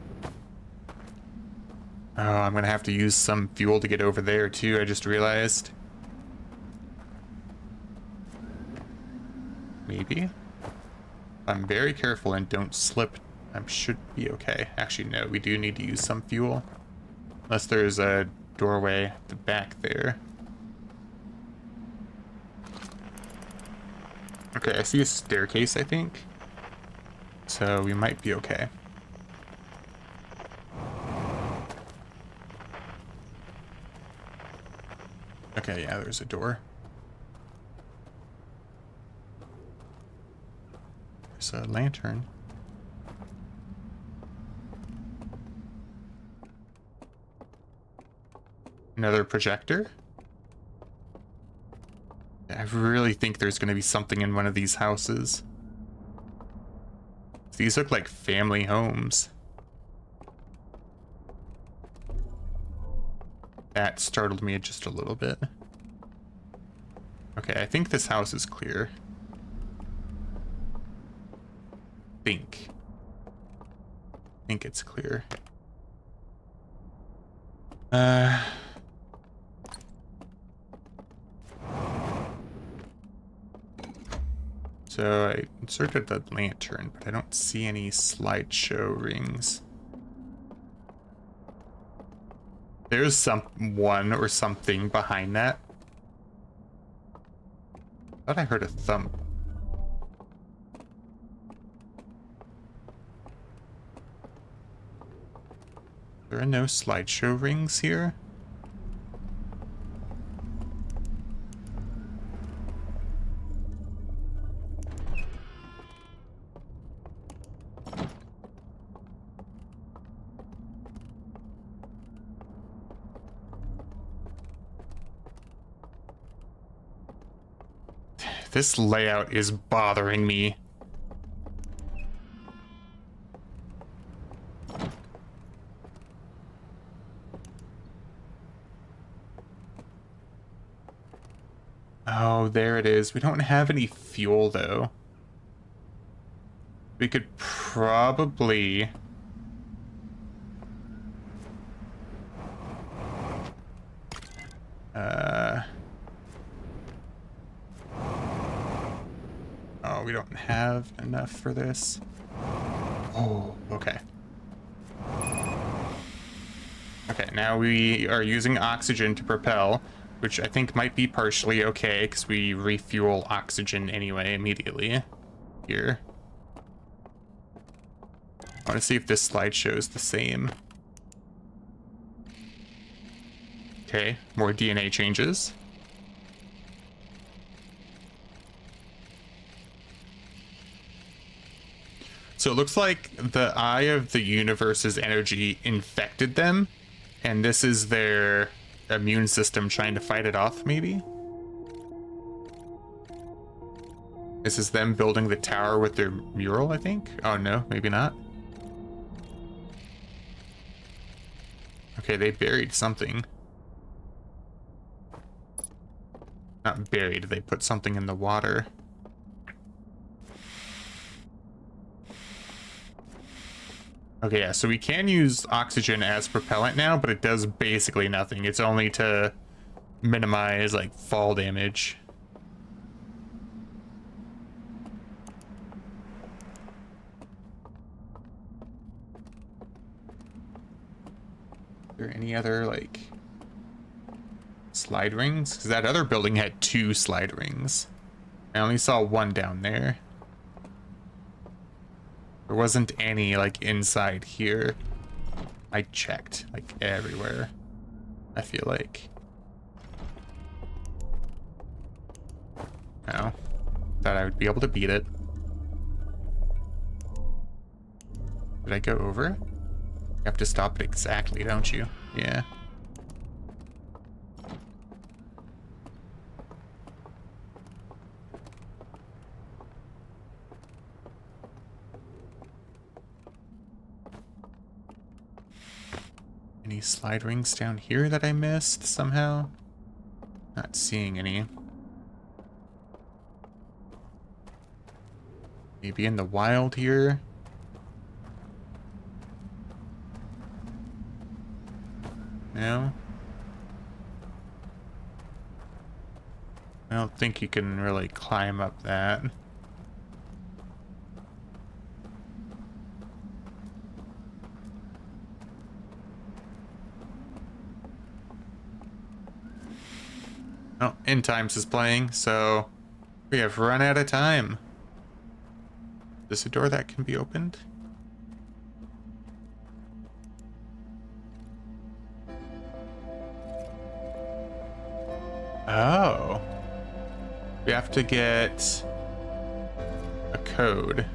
Oh, I'm gonna have to use some fuel to get over there too, I just realized. Maybe? I'm very careful and don't slip. I should be okay. Actually, no, we do need to use some fuel. Unless there's a doorway at the back there. Okay, I see a staircase, I think. So we might be okay. Okay, yeah, there's a door. There's a lantern. Another projector. I really think there's going to be something in one of these houses. These look like family homes. That startled me just a little bit. Okay, I think this house is clear. Think it's clear. So I inserted the lantern, but I don't see any slideshow rings. There's someone or something behind that. I thought I heard a thump. There are no slideshow rings here. This layout is bothering me. Oh, there it is. We don't have any fuel, though. We could probably... Oh, we don't have enough for this. Oh, okay. Okay, now we are using oxygen to propel, which I think might be partially okay, because we refuel oxygen anyway immediately here. I want to see if this slideshow is the same. Okay, more DNA changes. So it looks like the Eye of the Universe's energy infected them, and this is their immune system trying to fight it off, maybe? This is them building the tower with their mural, I think? Oh no, maybe not. Okay, they buried something. Not buried, they put something in the water. Okay, yeah, so we can use oxygen as propellant now, but it does basically nothing. It's only to minimize, like, fall damage. there any other, like, slide rings? Because that other building had 2 slide rings. I only saw 1 down there. There wasn't any, like, inside here. I checked, like, everywhere, I feel like. Oh. Thought I would be able to beat it. Did I go over? You have to stop it exactly, don't you? Yeah. Any slide rings down here that I missed somehow? Not seeing any. Maybe in the wild here? No? I don't think you can really climb up that. Oh, End Times is playing, so we have run out of time. Is this a door that can be opened? Oh. We have to get a code.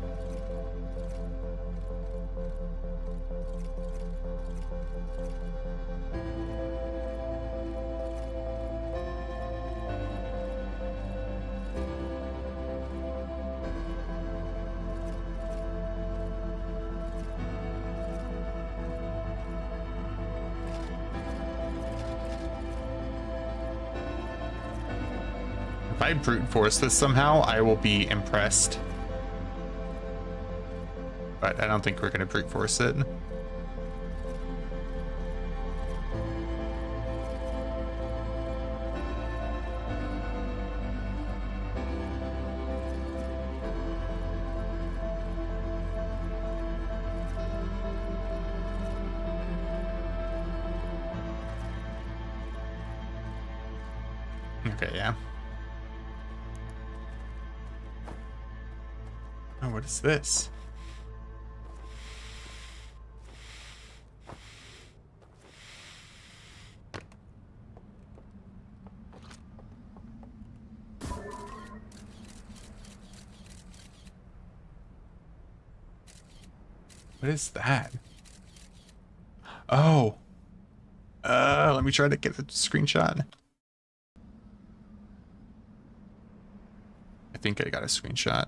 If I brute force this somehow, I will be impressed. But I don't think we're gonna brute force it. Okay, yeah. Oh, what is this? What is that? Oh. Let me try to get a screenshot. I think I got a screenshot.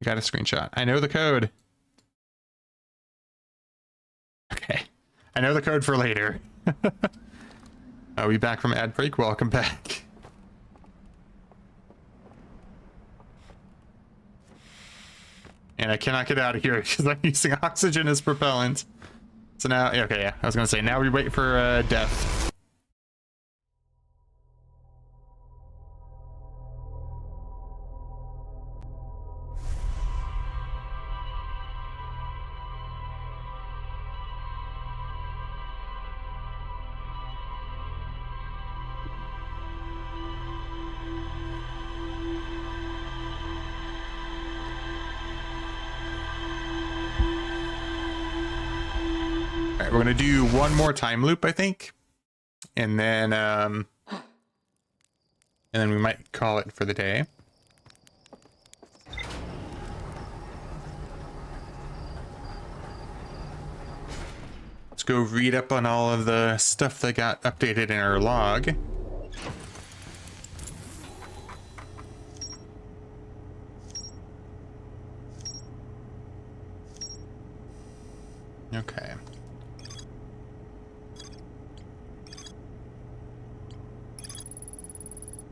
I got a screenshot. I know the code. Okay. I know the code for later. Are we back from ad break? Welcome back. And I cannot get out of here because I'm using oxygen as propellant. So now, okay, yeah. I was gonna say, now we wait for death. We're gonna do one more time loop, I think, and then we might call it for the day. Let's go read up on all of the stuff that got updated in our log. Okay.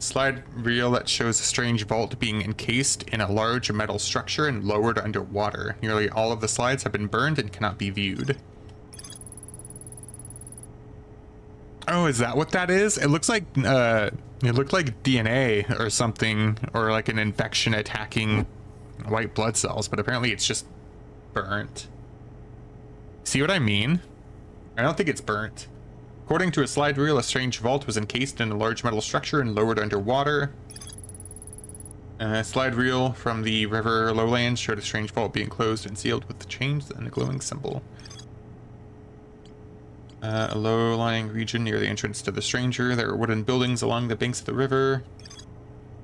Slide reel that shows a strange vault being encased in a large metal structure and lowered underwater. Nearly all of the slides have been burned and cannot be viewed. Oh, is that what that is? It looks like it looked like DNA or something, or like an infection attacking white blood cells, but apparently it's just burnt. See what I mean? I don't think it's burnt. According to a slide reel, a strange vault was encased in a large metal structure and lowered underwater. A slide reel from the river lowlands showed a strange vault being closed and sealed with chains and a glowing symbol. A low-lying region near the entrance to the stranger. There are wooden buildings along the banks of the river.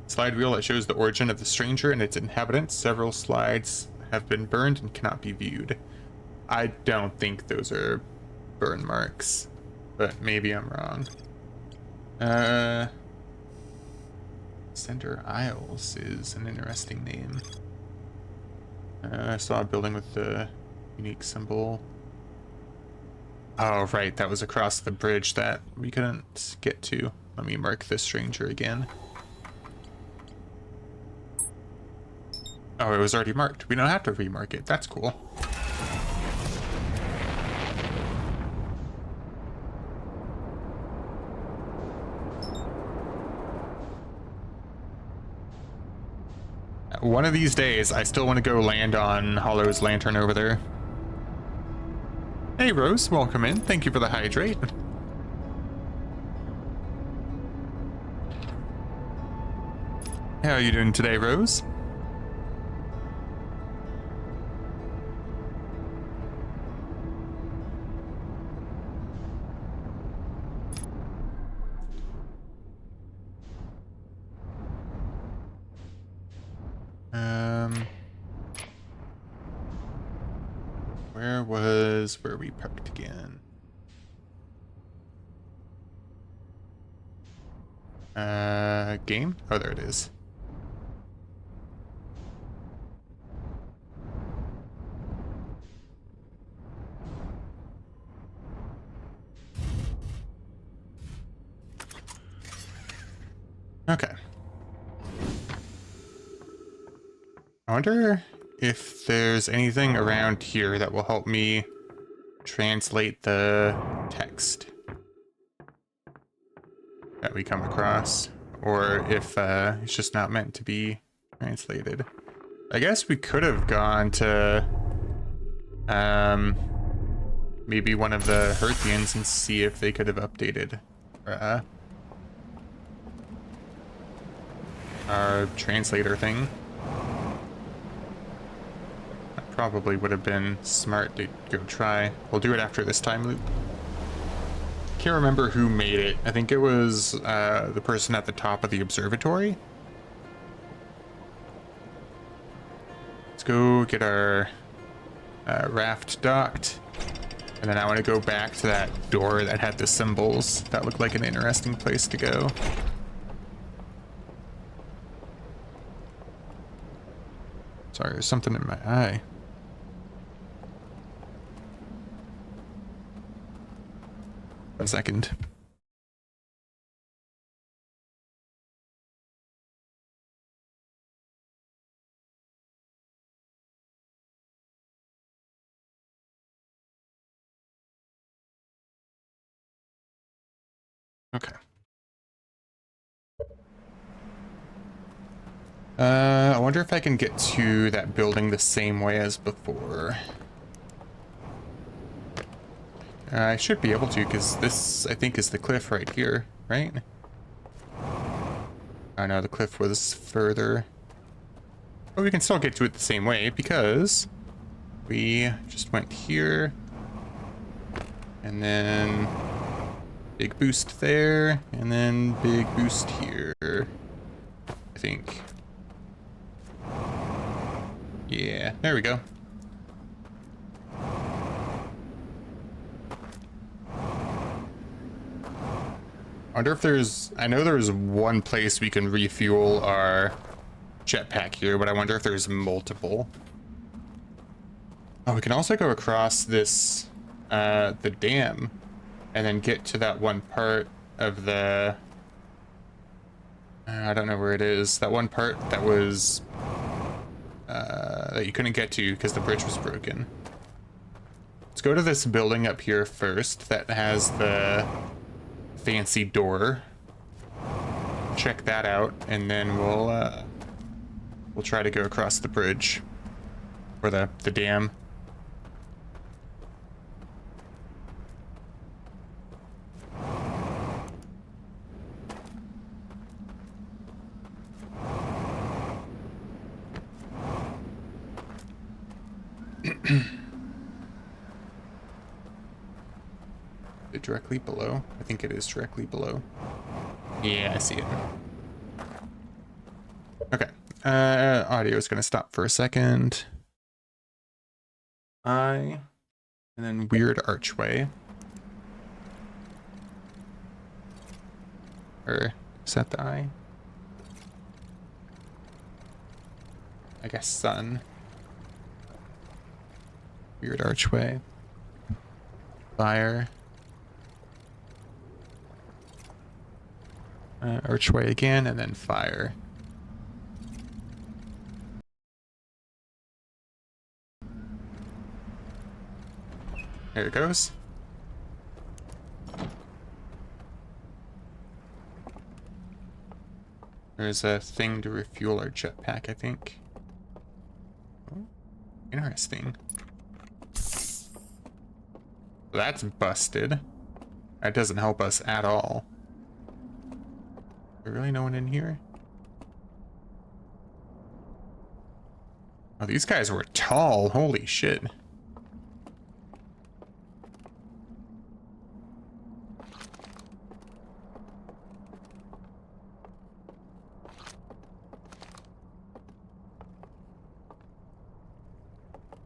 Slide reel that shows the origin of the stranger and its inhabitants. Several slides have been burned and cannot be viewed. I don't think those are burn marks, but maybe I'm wrong. Center Isles is an interesting name. I saw a building with the unique symbol. Oh, right, that was across the bridge that we couldn't get to. Let me mark the stranger again. Oh, it was already marked. We don't have to remark it. That's cool. One of these days, I still want to go land on Hollow's lantern over there. Hey, Rose, welcome in. Thank you for the hydrate. How are you doing today, Rose? Where we parked again? Game? Oh, there it is. Okay. I wonder if there's anything around here that will help me translate the text that we come across, or if it's just not meant to be translated. I guess we could have gone to maybe one of the Hearthians and see if they could have updated our translator thing. Probably would have been smart to go try. We'll do it after this time loop. Can't remember who made it. I think it was the person at the top of the observatory. Let's go get our raft docked. And then I want to go back to that door that had the symbols. That looked like an interesting place to go. Sorry, there's something in my eye. A second. Okay. I wonder if I can get to that building the same way as before. I should be able to, because this, I think, is the cliff right here, right? Oh no, the cliff was further. But we can still get to it the same way, because we just went here. And then big boost there, and then big boost here, I think. Yeah, there we go. I wonder if there's, I know there's one place we can refuel our jetpack here, but I wonder if there's multiple. Oh, we can also go across this, the dam, and then get to that one part of the, I don't know where it is, that one part that was, that you couldn't get to because the bridge was broken. Let's go to this building up here first that has the fancy door. Check that out, and then we'll try to go across the bridge, or the dam. Is it directly below? I think it is directly below. Yeah, I see it. Okay. Audio is going to stop for a second. And then weird archway. Or is that the eye? I guess sun. Weird archway. Fire. Archway again, and then fire. There it goes. There's a thing to refuel our jetpack, I think. Oh, interesting. That's busted. That doesn't help us at all. Is there really no one in here? Oh, these guys were tall. Holy shit.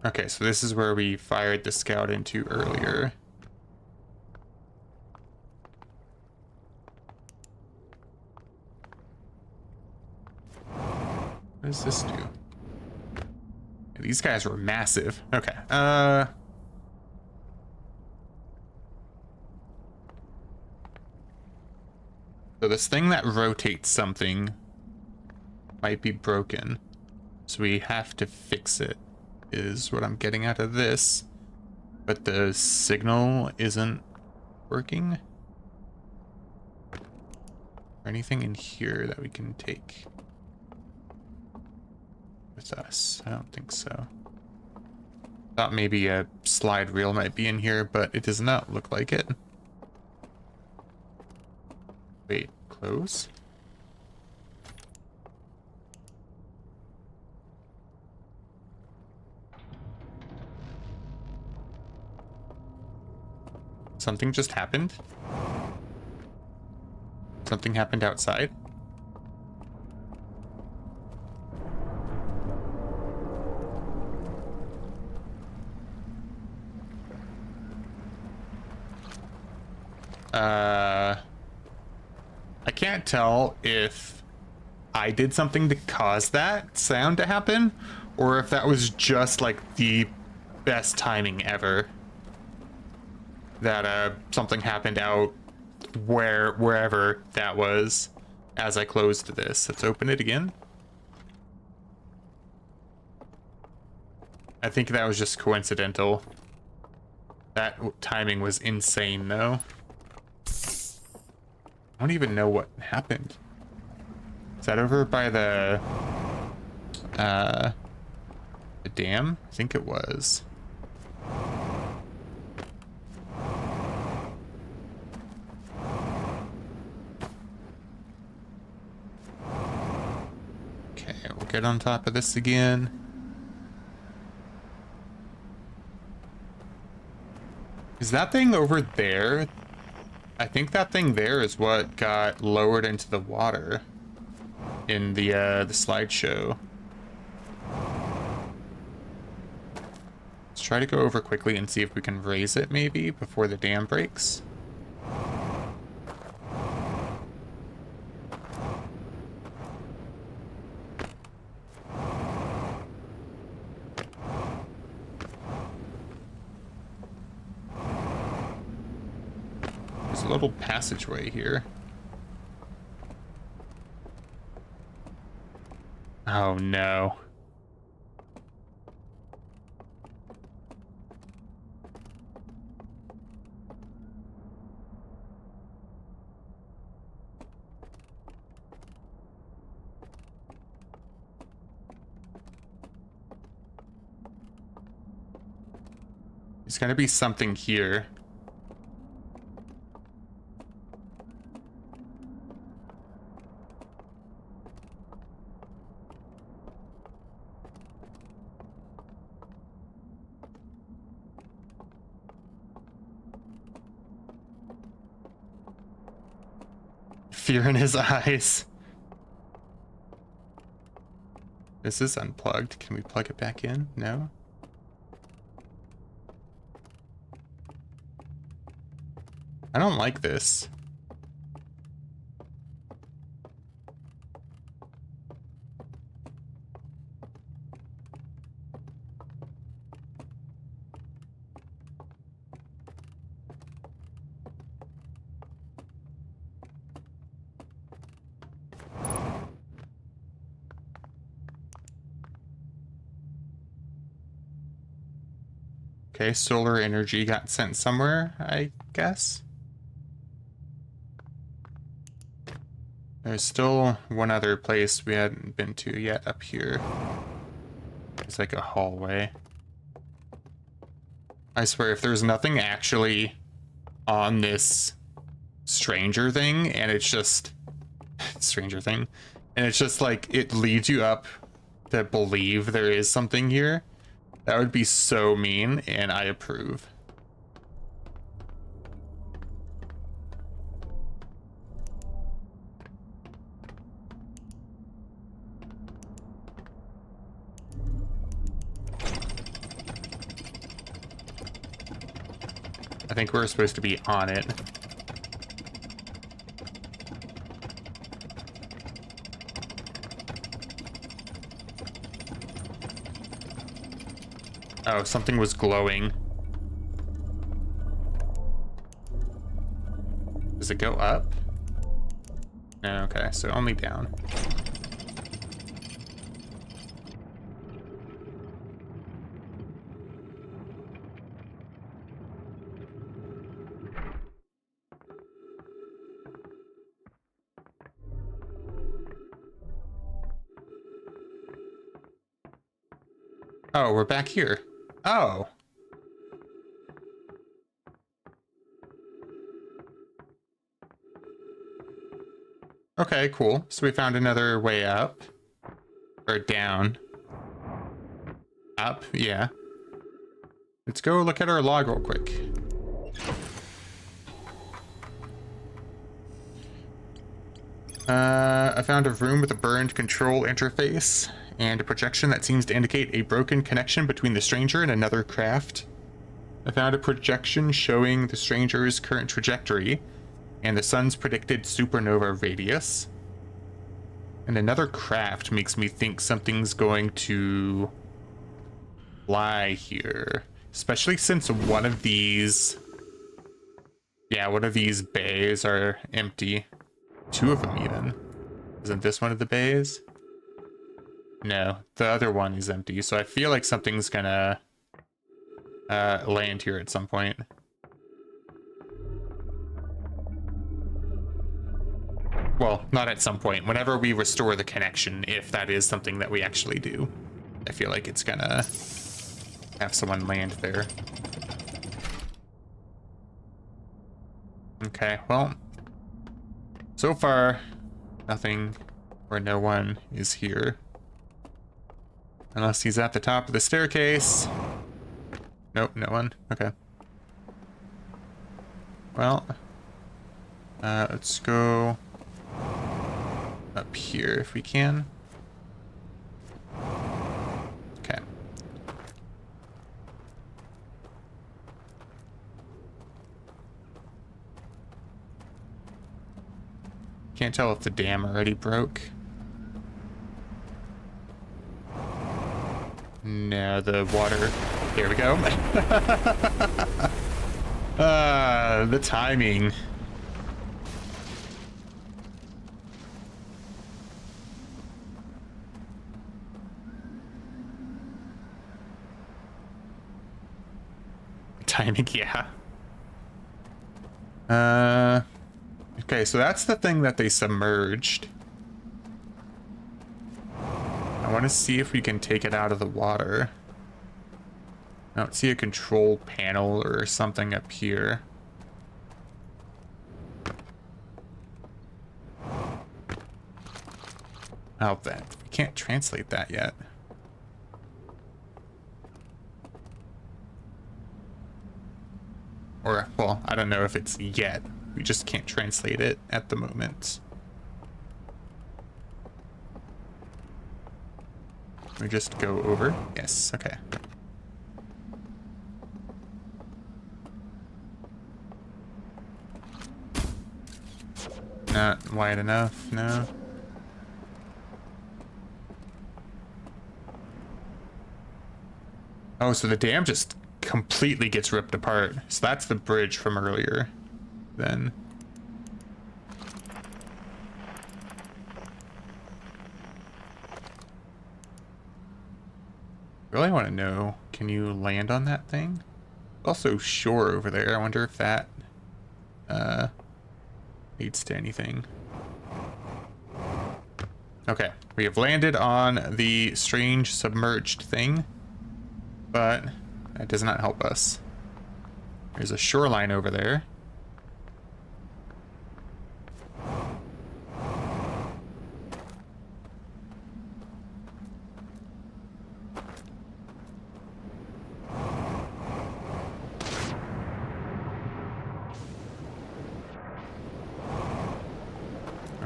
Okay, so this is where we fired the scout into earlier. What does this do? These guys were massive. Okay. So this thing that rotates something might be broken. So we have to fix it, is what I'm getting out of this. But the signal isn't working. Or anything in here that we can take with us? I don't think so. Thought maybe a slide reel might be in here, but it does not look like it. Wait, close? Something just happened? Something happened outside? I can't tell if I did something to cause that sound to happen, or if that was just like the best timing ever. That something happened out wherever that was as I closed this. Let's open it again. I think that was just coincidental. That timing was insane though. I don't even know what happened. Is that over by the dam? I think it was. Okay, we'll get on top of this again. Is that thing over there? I think that thing there is what got lowered into the water in the slideshow. Let's try to go over quickly and see if we can raise it maybe before the dam breaks. There's a little passageway here. Oh no. There's gotta be something here. fear in his eyes. This is unplugged. Can we plug it back in? No? I don't like this. Okay, solar energy got sent somewhere, I guess. There's still one other place we hadn't been to yet up here. It's like a hallway. I swear, if there's nothing actually on this stranger thing, and it's just... stranger thing. And it's just like, it leads you up to believe there is something here. That would be so mean, and I approve. I think we're supposed to be on it. Oh, something was glowing. Does it go up? No, okay, so only down. Oh, we're back here. Oh. Okay, cool. So we found another way up. Or down. Up, yeah. Let's go look at our log real quick. I found a room with a burned control interface and a projection that seems to indicate a broken connection between the stranger and another craft. I found a projection showing the stranger's current trajectory and the sun's predicted supernova radius. And another craft makes me think something's going to lie here, especially since one of these bays are empty. Two of them even. Isn't this one of the bays? No, the other one is empty, so I feel like something's gonna land here at some point. Well, not at some point. Whenever we restore the connection, if that is something that we actually do. I feel like it's gonna have someone land there. Okay, well, so far, nothing or no one is here. Unless he's at the top of the staircase. Nope, no one. Okay. Well, let's go up here if we can. Okay. Can't tell if the dam already broke. No, the water. There we go. The timing. Timing, yeah. Okay, so that's the thing that they submerged. I want to see if we can take it out of the water. I don't see a control panel or something up here. Oh, that we can't translate that yet. Or, well, I don't know if it's yet. We just can't translate it at the moment. We just go over? Yes, okay. Not wide enough, no. Oh, so the dam just completely gets ripped apart. So that's the bridge from earlier. Then. Really want to know, can you land on that thing? Also shore over there. I wonder if that leads to anything. Okay, we have landed on the strange submerged thing, but that does not help us. There's a shoreline over there.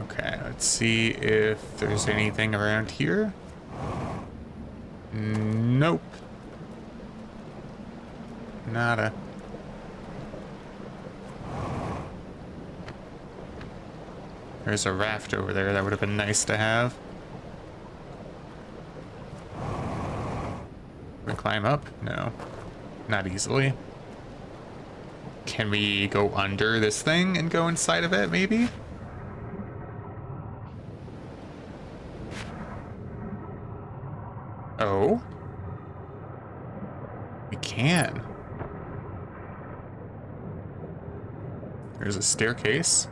Okay, let's see if there's anything around here. Nope. Nada. There's a raft over there that would have been nice to have. Can we climb up? No. Not easily. Can we go under this thing and go inside of it, maybe? Oh. We can. There's a staircase.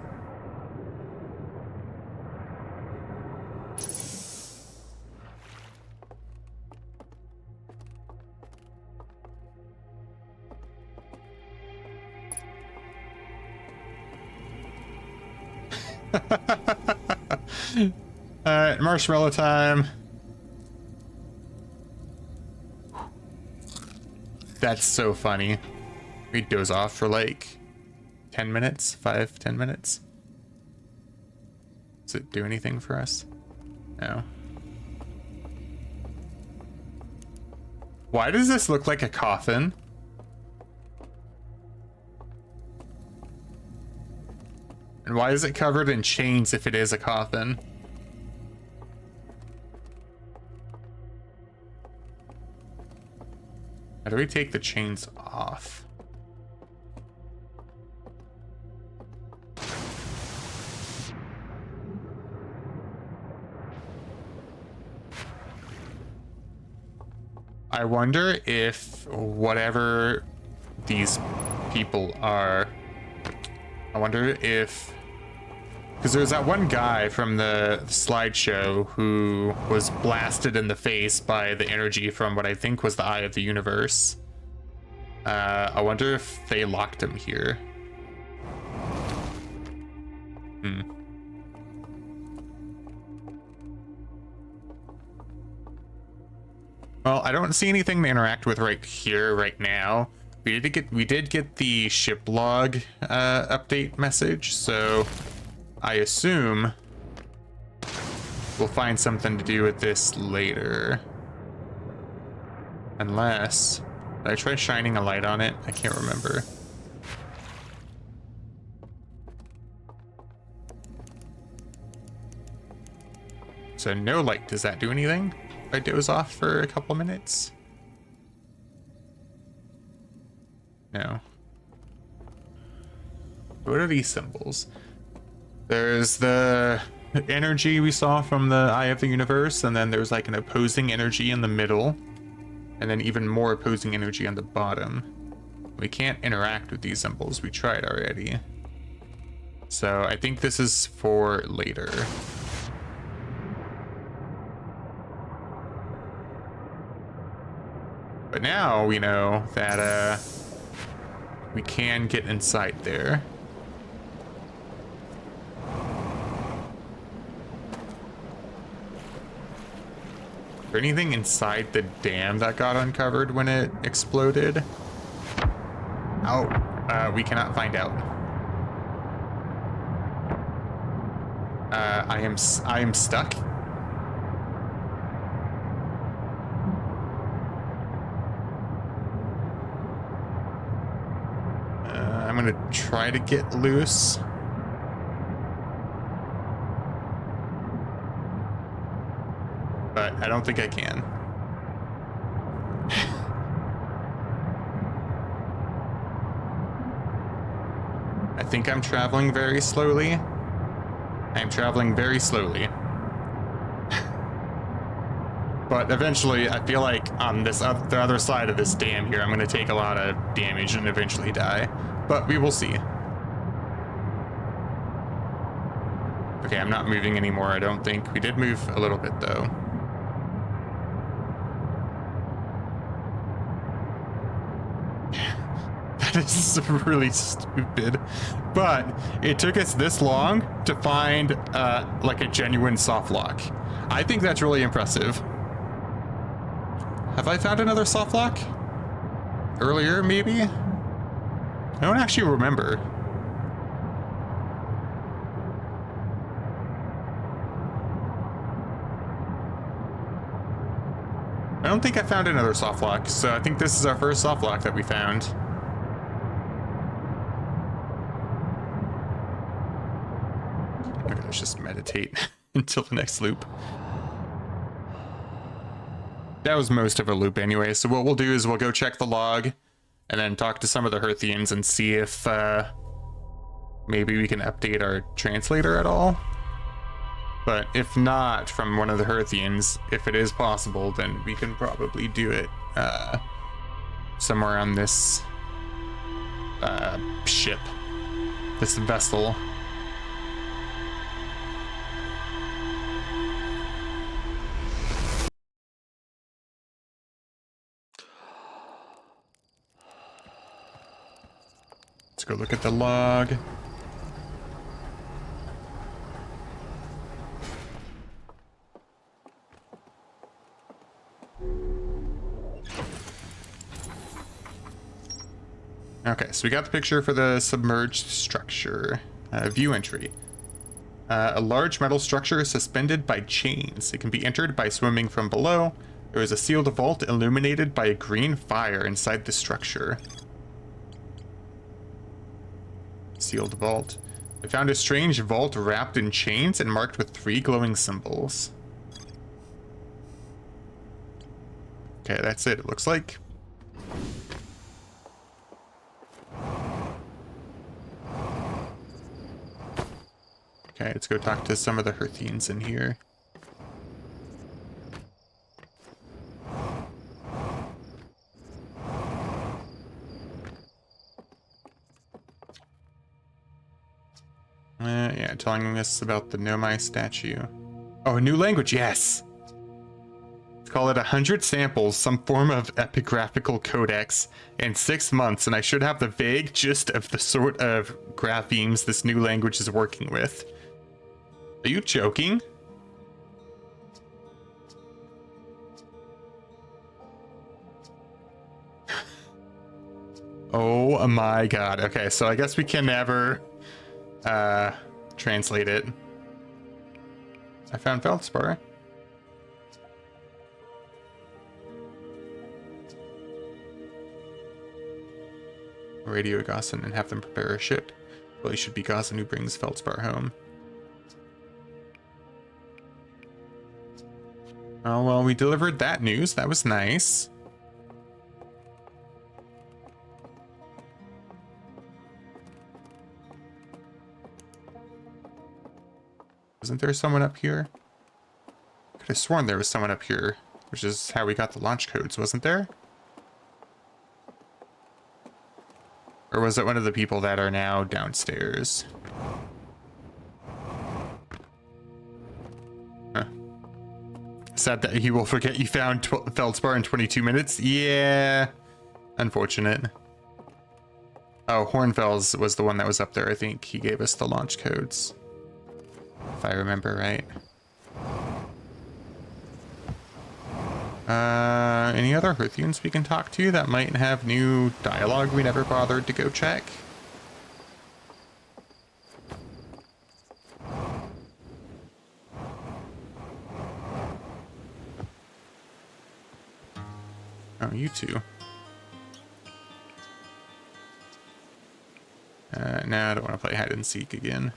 Alright, marshmallow time. That's so funny. We doze off for like 10 minutes, 5-10 minutes. Does it do anything for us? No. Why does this look like a coffin? And why is it covered in chains if it is a coffin? How do we take the chains off? I wonder if whatever these people are, I wonder if, because there's that one guy from the slideshow who was blasted in the face by the energy from what I think was the Eye of the Universe. I wonder if they locked him here. Well, I don't see anything to interact with right here, right now. We did get the ship log update message, so I assume we'll find something to do with this later. Unless, did I try shining a light on it? I can't remember. So no light, does that do anything? If I doze off for a couple minutes? No. What are these symbols? There's the energy we saw from the Eye of the Universe, and then there's like an opposing energy in the middle, and then even more opposing energy on the bottom. We can't interact with these symbols. We tried already. So I think this is for later. But now we know that we can get inside there. Is there anything inside the dam that got uncovered when it exploded? Oh, we cannot find out. I am stuck. gonna try to get loose. But I don't think I can. I think I'm traveling very slowly. I'm traveling very slowly. But eventually, I feel like on this the other side of this dam here, I'm going to take a lot of damage and eventually die. But we will see. Okay, I'm not moving anymore, I don't think. We did move a little bit, though. That is really stupid. But it took us this long to find, like a genuine soft lock. I think that's really impressive. Have I found another soft lock? Earlier, maybe? I don't actually remember. I don't think I found another soft lock, so I think this is our first soft lock that we found. Okay, let's just meditate until the next loop. That was most of a loop anyway, so what we'll do is we'll go check the log and then talk to some of the Hearthians and see if maybe we can update our translator at all. But if not from one of the Hearthians, if it is possible, then we can probably do it somewhere on this ship, this vessel. Let's go look at the log. Okay, so we got the picture for the submerged structure. View entry. A large metal structure suspended by chains. It can be entered by swimming from below. There is a sealed vault illuminated by a green fire inside the structure. Sealed vault. I found a strange vault wrapped in chains and marked with 3 glowing symbols. Okay, that's it, it looks like. Okay, let's go talk to some of the Hearthians in here. Yeah, telling us about the Nomai statue. Oh, a new language, yes! Let's call it 100 samples, some form of epigraphical codex, in 6 months, and I should have the vague gist of the sort of graphemes this new language is working with. Are you joking? Oh my god. Okay, so I guess we can never translate it. I found feldspar. Radio Gossan and have them prepare a ship. Well, he should be Gossan who brings feldspar home. Oh, well, we delivered that news. That was nice. Wasn't there someone up here? Could have sworn there was someone up here, which is how we got the launch codes, wasn't there? Or was it one of the people that are now downstairs? Huh. Sad that he will forget you found feldspar in 22 minutes. Yeah, unfortunate. Oh, Hornfels was the one that was up there. I think he gave us the launch codes, if I remember right. Any other Hearthians we can talk to that might have new dialogue we never bothered to go check? Oh, you two. Nah, I don't want to play hide and seek again.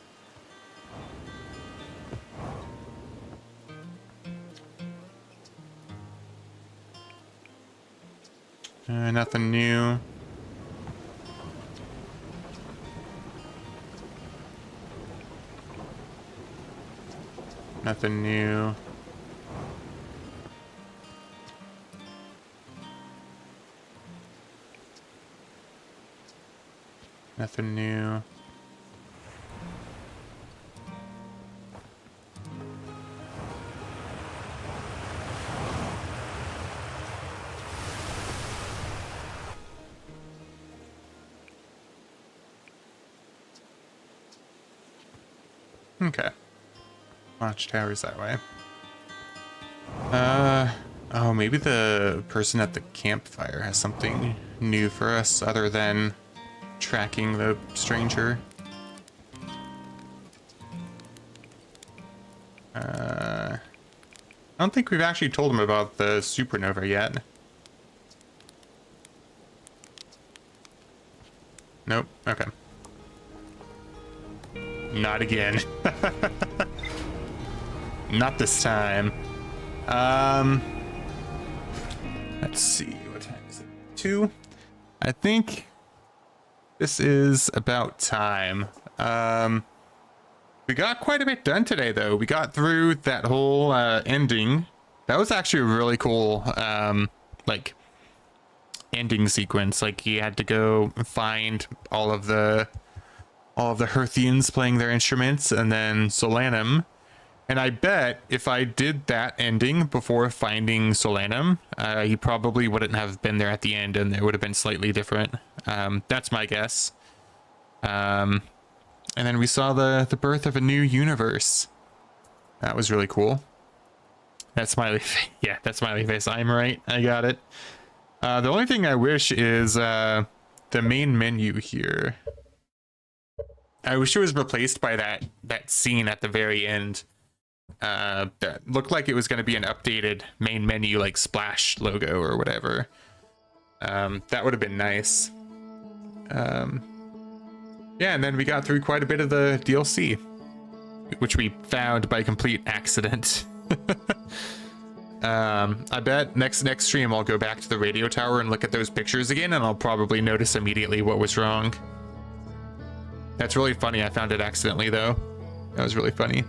Nothing new. Nothing new. Nothing new. Okay. Watchtowers that way. Oh, maybe the person at the campfire has something new for us other than tracking the stranger. I don't think we've actually told him about the supernova yet. Nope. Okay. Not again. Not this time. Let's see. What time is it? 2? I think this is about time. We got quite a bit done today, though. We got through that whole ending. That was actually a really cool, like, ending sequence. Like, you had to go find all of the Hearthians playing their instruments, and then Solanum. And I bet if I did that ending before finding Solanum, he probably wouldn't have been there at the end, and it would have been slightly different. That's my guess. And then we saw the birth of a new universe. That was really cool. That smiley face. Yeah, that smiley face. I'm right. I got it. The only thing I wish is the main menu here. I wish it was replaced by that scene at the very end. That looked like it was going to be an updated main menu, like splash logo or whatever. That would have been nice. Yeah, and then we got through quite a bit of the DLC, which we found by complete accident. I bet next stream I'll go back to the radio tower and look at those pictures again, and I'll probably notice immediately what was wrong. That's really funny. I found it accidentally, though. That was really funny.